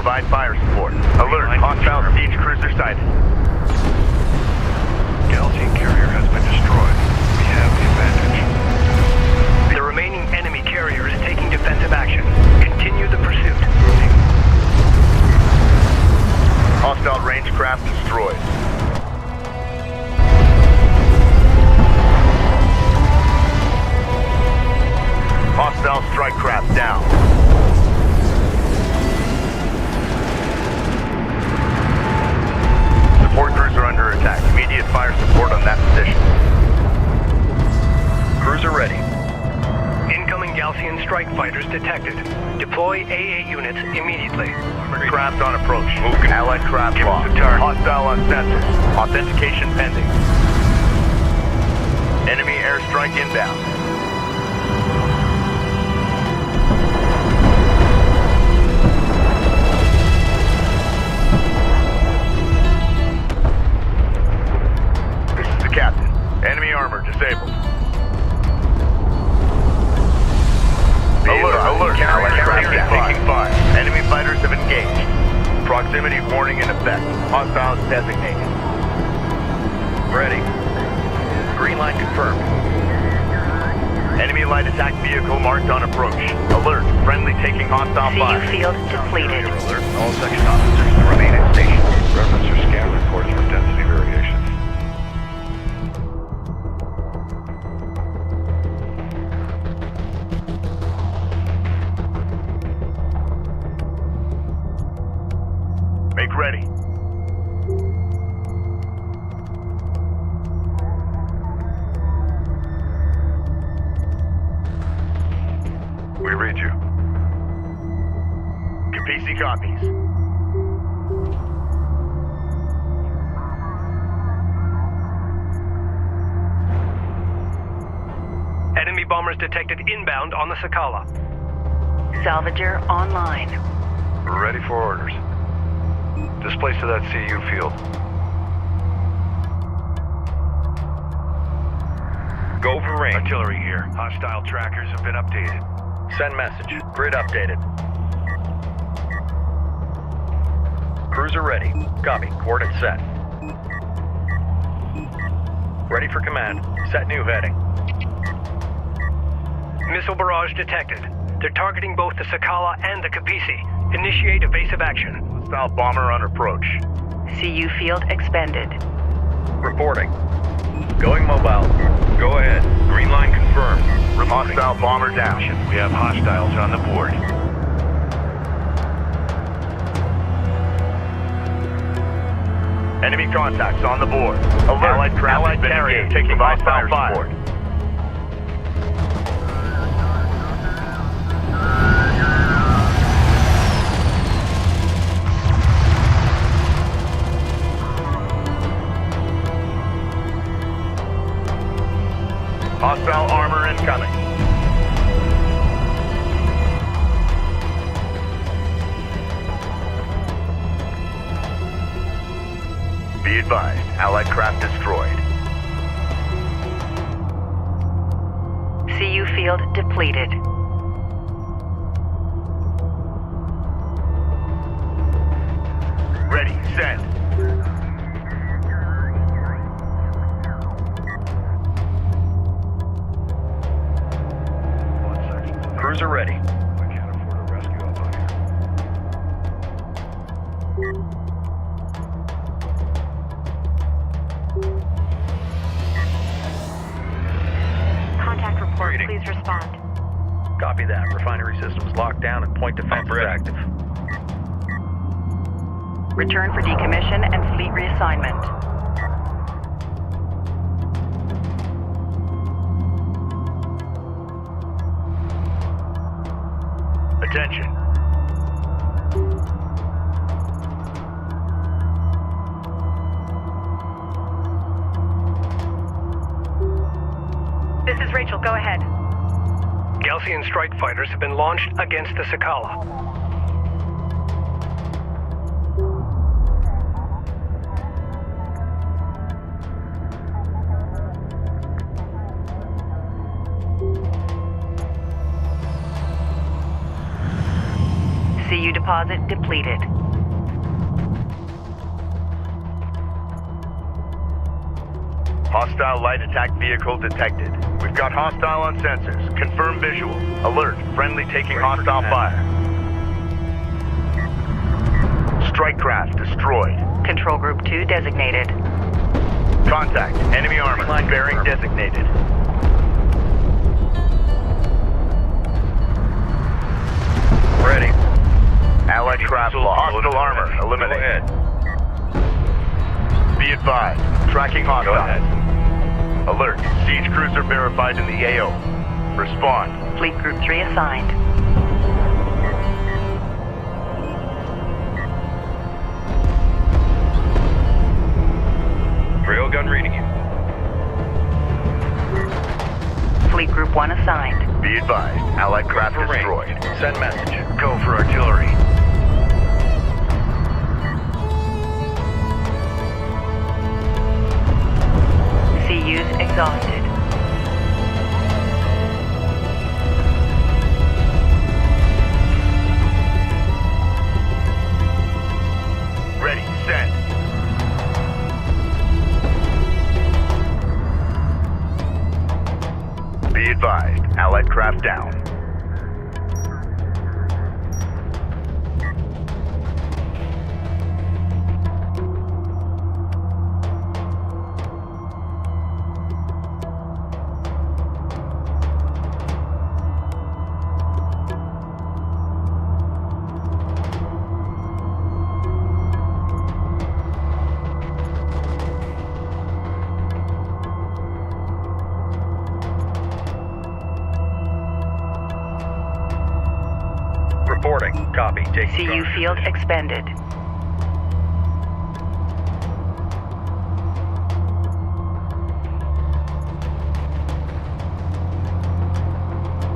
provide fire support. Alert, hostile siege cruiser sighted. Galaxian carrier has been destroyed. We have the advantage. The remaining enemy carrier is taking defensive action. Continue the pursuit. Hostile range craft destroyed. Hostile strike craft down. Support crews are under attack. Immediate fire support on that position. Cruiser ready. Incoming Galaxian strike fighters detected. Deploy AA units immediately. Craft on approach. Allied craft lost. Hostile on sensors. Authentication pending. Enemy airstrike inbound. This is the captain. Enemy armor disabled. Alert! Carrier taking fire. Enemy fighters have engaged. Proximity warning in effect. Hostiles designated. Ready. Green line confirmed. Enemy light attack vehicle marked on approach. Alert! Friendly taking hostile fire. CU field depleted. Alert. All section officers to remain at station. Reference your scan reports for density variations. Make ready. We read you. Capisi copies. Enemy bombers detected inbound on the Sakala. Salvager online. We're ready for orders. Displace to that CU field. Go for range. Artillery here. Hostile trackers have been updated. Send message. Grid updated. Cruiser ready. Copy. Coordinates set. Ready for command. Set new heading. Missile barrage detected. They're targeting both the Sakala and the Capisi. Initiate evasive action. Hostile bomber on approach. CU field expended. Reporting. Going mobile. Go ahead. Green line confirmed. Hostile bomber down. We have hostiles on the board. Enemy contacts on the board. Alert. Allied carrier taking hostile fire. Hostile armor incoming. Be advised, Allied craft destroyed. CU field depleted. Ready, send. Cruiser ready. We can't afford a rescue up on here. Contact report. Reading. Please respond. Copy that. Refinery systems locked down and point defense is active. Return for decommission and fleet reassignment. Attention. This is Rachel. Go ahead. Galaxian strike fighters have been launched against the Sakala. CU deposit depleted. Hostile light attack vehicle detected. We've got hostile on sensors. Confirm visual. Alert. Friendly taking hostile fire. Strike craft destroyed. Control Group 2 designated. Contact. Enemy armor. Bearing designated. Ready. Allied craft lost. Hostile armor. Eliminate. Be advised. Tracking hostile. Go ahead. Alert. Siege cruiser verified in the AO. Respond. Fleet Group 3 assigned. Railgun reading you. Fleet Group 1 assigned. Be advised. Allied craft For destroyed. range. Send message. Go for artillery. CU's exhausted. Ready. Send. Be advised. Allied craft down. Reporting. Copy. Taking CU charge. field expended.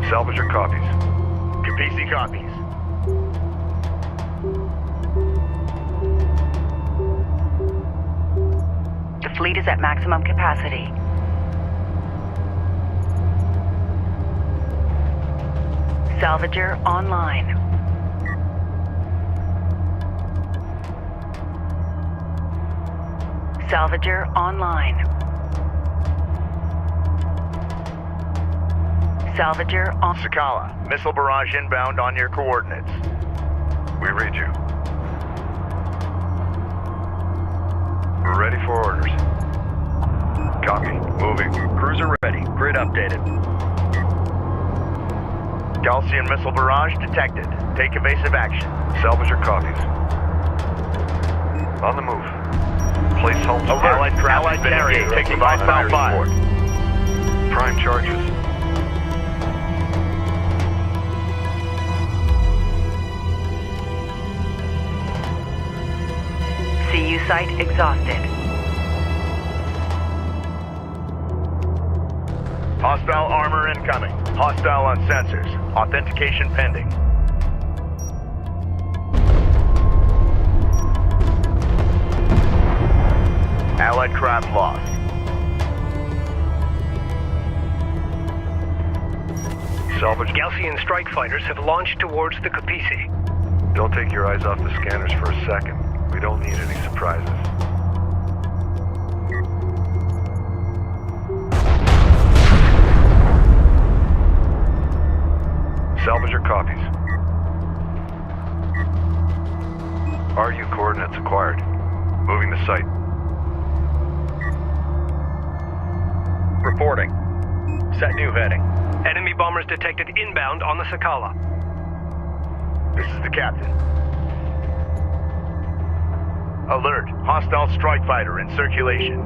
Salvager copies. Capisi copies. The fleet is at maximum capacity. Salvager online. Salvager online. Salvager on... Sakala, missile barrage inbound on your coordinates. We read you. We're ready for orders. Copy. Moving. Cruiser ready. Grid updated. Galcian missile barrage detected. Take evasive action. Salvager copies. On the move. Place home. Allied craft has been engaged. Taking hostile fire. Prime charges. CU site exhausted. Hostile armor incoming. Hostile on sensors. Authentication pending. Allied craft lost. Salvage. Galcian strike fighters have launched towards the Capisi. Don't take your eyes off the scanners for a second. We don't need any surprises. Salvager copies. RU coordinates acquired. Moving the site. Reporting. Set new heading. Enemy bombers detected inbound on the Sakala. This is the captain. Alert. Hostile strike fighter in circulation.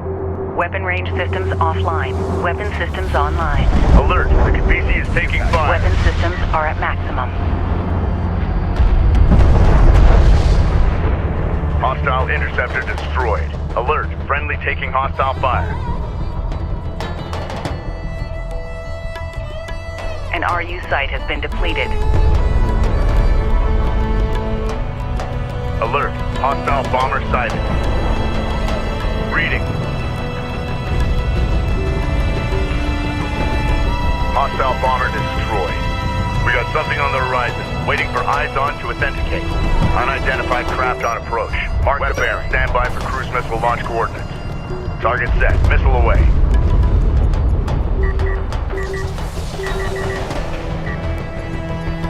Weapon range systems offline. Weapon systems online. Alert. The Capisi is taking fire. Weapon systems are at maximum. Hostile interceptor destroyed. Alert. Friendly taking hostile fire. An RU site has been depleted. Alert. Hostile bomber sighted. Reading. Hostile bomber destroyed. We got something on the horizon, waiting for eyes on to authenticate. Unidentified craft on approach. Mark the bearing. Stand by for cruise missile launch coordinates. Target set. Missile away.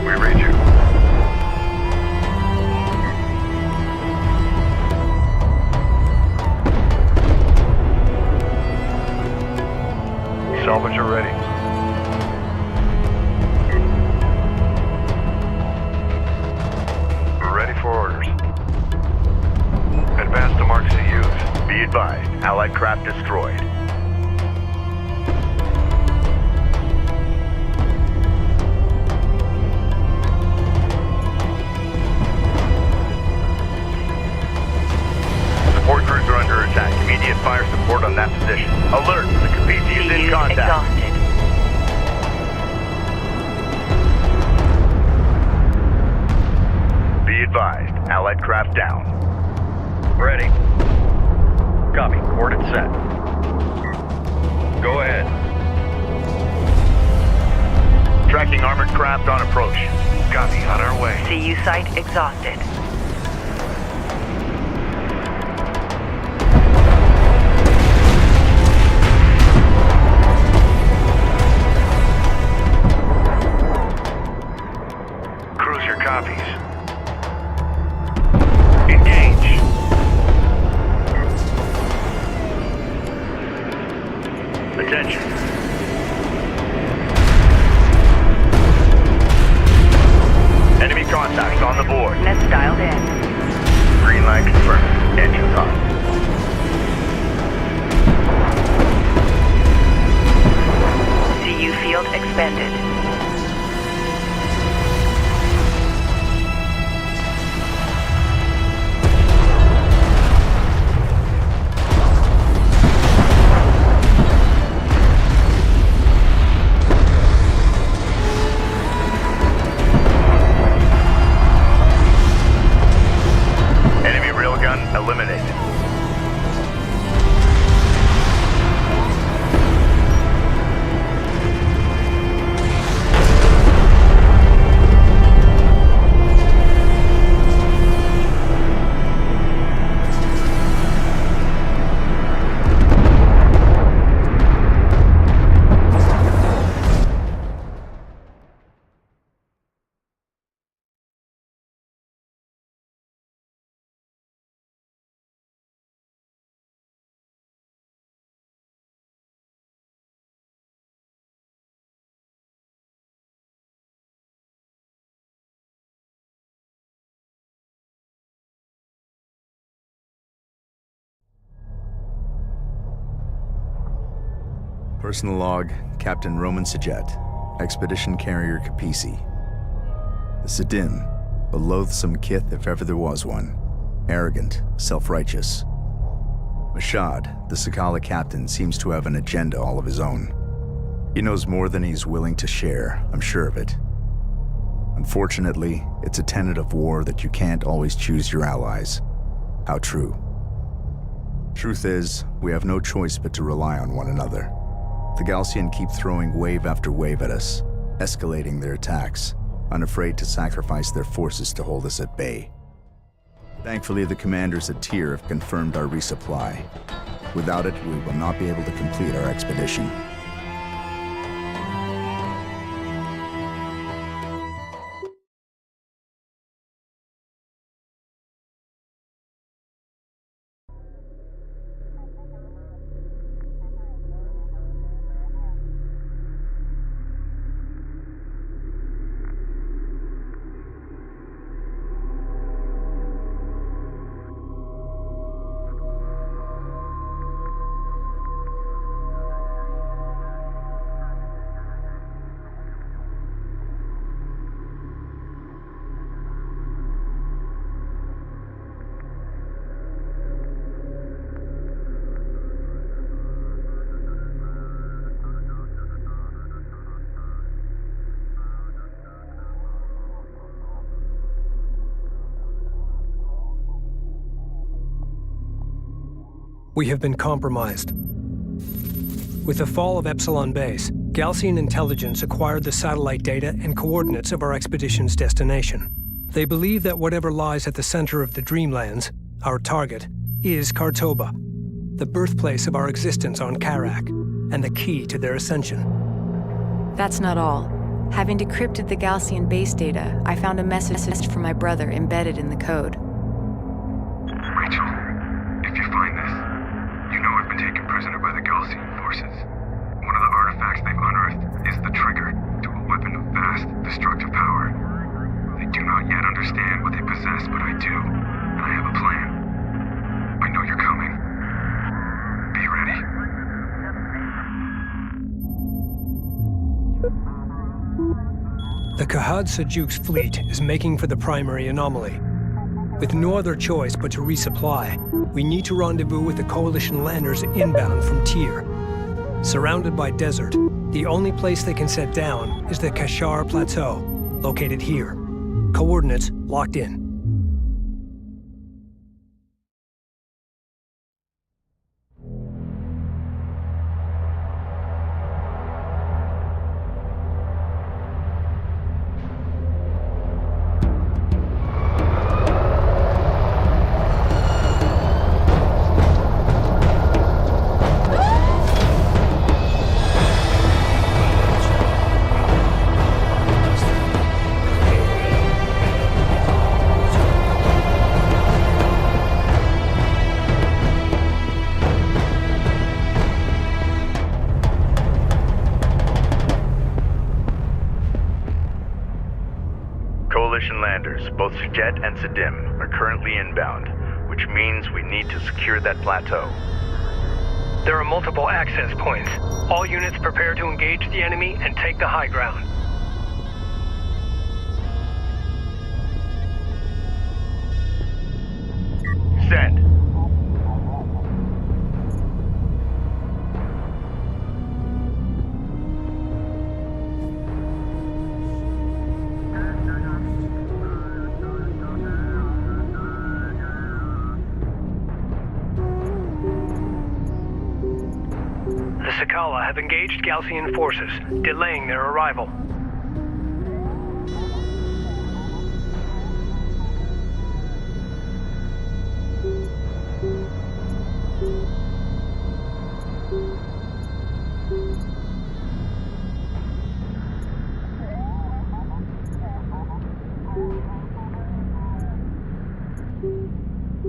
We read you. Salvage are ready. We're ready for orders. Advance to mark CUs. Be advised, Allied craft destroyed. Support crews are under attack. Immediate fire support on that position. Alert! The Kapisi is in contact. Exhausted. Be advised, Allied craft down. Ready. Copy. Coordinates set. Go ahead. Tracking armored craft on approach. Copy. On our way. CU site exhausted. Cruiser copies. Engage. Attention. Enemy contacts on the board. Nets dialed in. Green line confirmed. Engines on. CU field expended. Enemy railgun eliminated. Personal log, Captain Roman Sajet, Expedition Carrier Kapisi. The Sidim, a loathsome kith if ever there was one. Arrogant, self-righteous. Mashad, the Sakala captain, seems to have an agenda all of his own. He knows more than he's willing to share, I'm sure of it. Unfortunately, it's a tenet of war that you can't always choose your allies. How true. Truth is, we have no choice but to rely on one another. The Galcian keep throwing wave after wave at us, escalating their attacks, unafraid to sacrifice their forces to hold us at bay. Thankfully, the commanders at Tyr have confirmed our resupply. Without it, we will not be able to complete our expedition. We have been compromised. With the fall of Epsilon Base, Galcian intelligence acquired the satellite data and coordinates of our expedition's destination. They believe that whatever lies at the center of the Dreamlands, our target, is Kartoba, the birthplace of our existence on Kharak, and the key to their ascension. That's not all. Having decrypted the Galcian base data, I found a message from my brother embedded in the code. Rachel, if you find this, you know I've been taken prisoner by the Galcian forces. One of the artifacts they've unearthed is the trigger to a weapon of vast, destructive power. They do not yet understand what they possess, but I do, and I have a plan. I know you're coming. Be ready. The Kahad Sajuk's fleet is making for the primary anomaly. With no other choice but to resupply, we need to rendezvous with the Coalition landers inbound from Tyr. Surrounded by desert, the only place they can set down is the Kashar Plateau, located here. Coordinates locked in. Landers, both Sajet and Sadim, are currently inbound, which means we need to secure that plateau. There are multiple access points. All units prepare to engage the enemy and take the high ground. Send. The Sakala have engaged Galcian forces, delaying their arrival.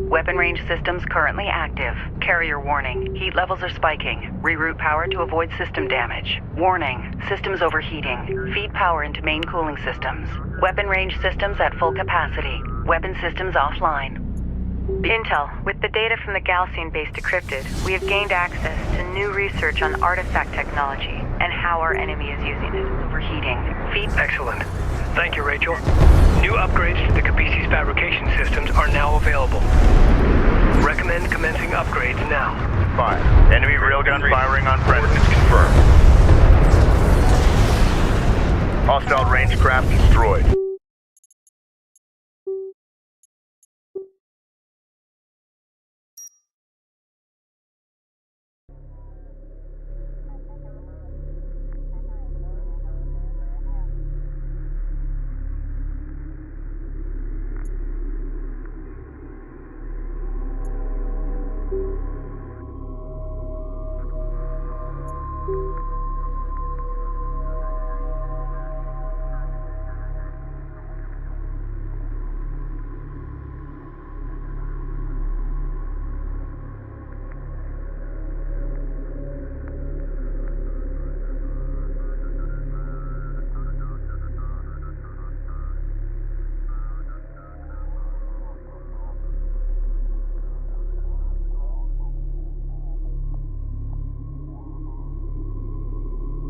Weapon range systems currently active. Carrier warning. Heat levels are spiking. Reroute power to avoid system damage. Warning. Systems overheating. Feed power into main cooling systems. Weapon range systems at full capacity. Weapon systems offline. Intel, with the data from the Galcian base decrypted, we have gained access to new research on artifact technology and how our enemy is using it. Overheating. Feed... Excellent. Thank you, Rachel. New upgrades to the Capisi's fabrication systems are now available. Recommend commencing upgrades now. Fire. Enemy railgun firing on friendly. Confirmed. Hostile range craft destroyed.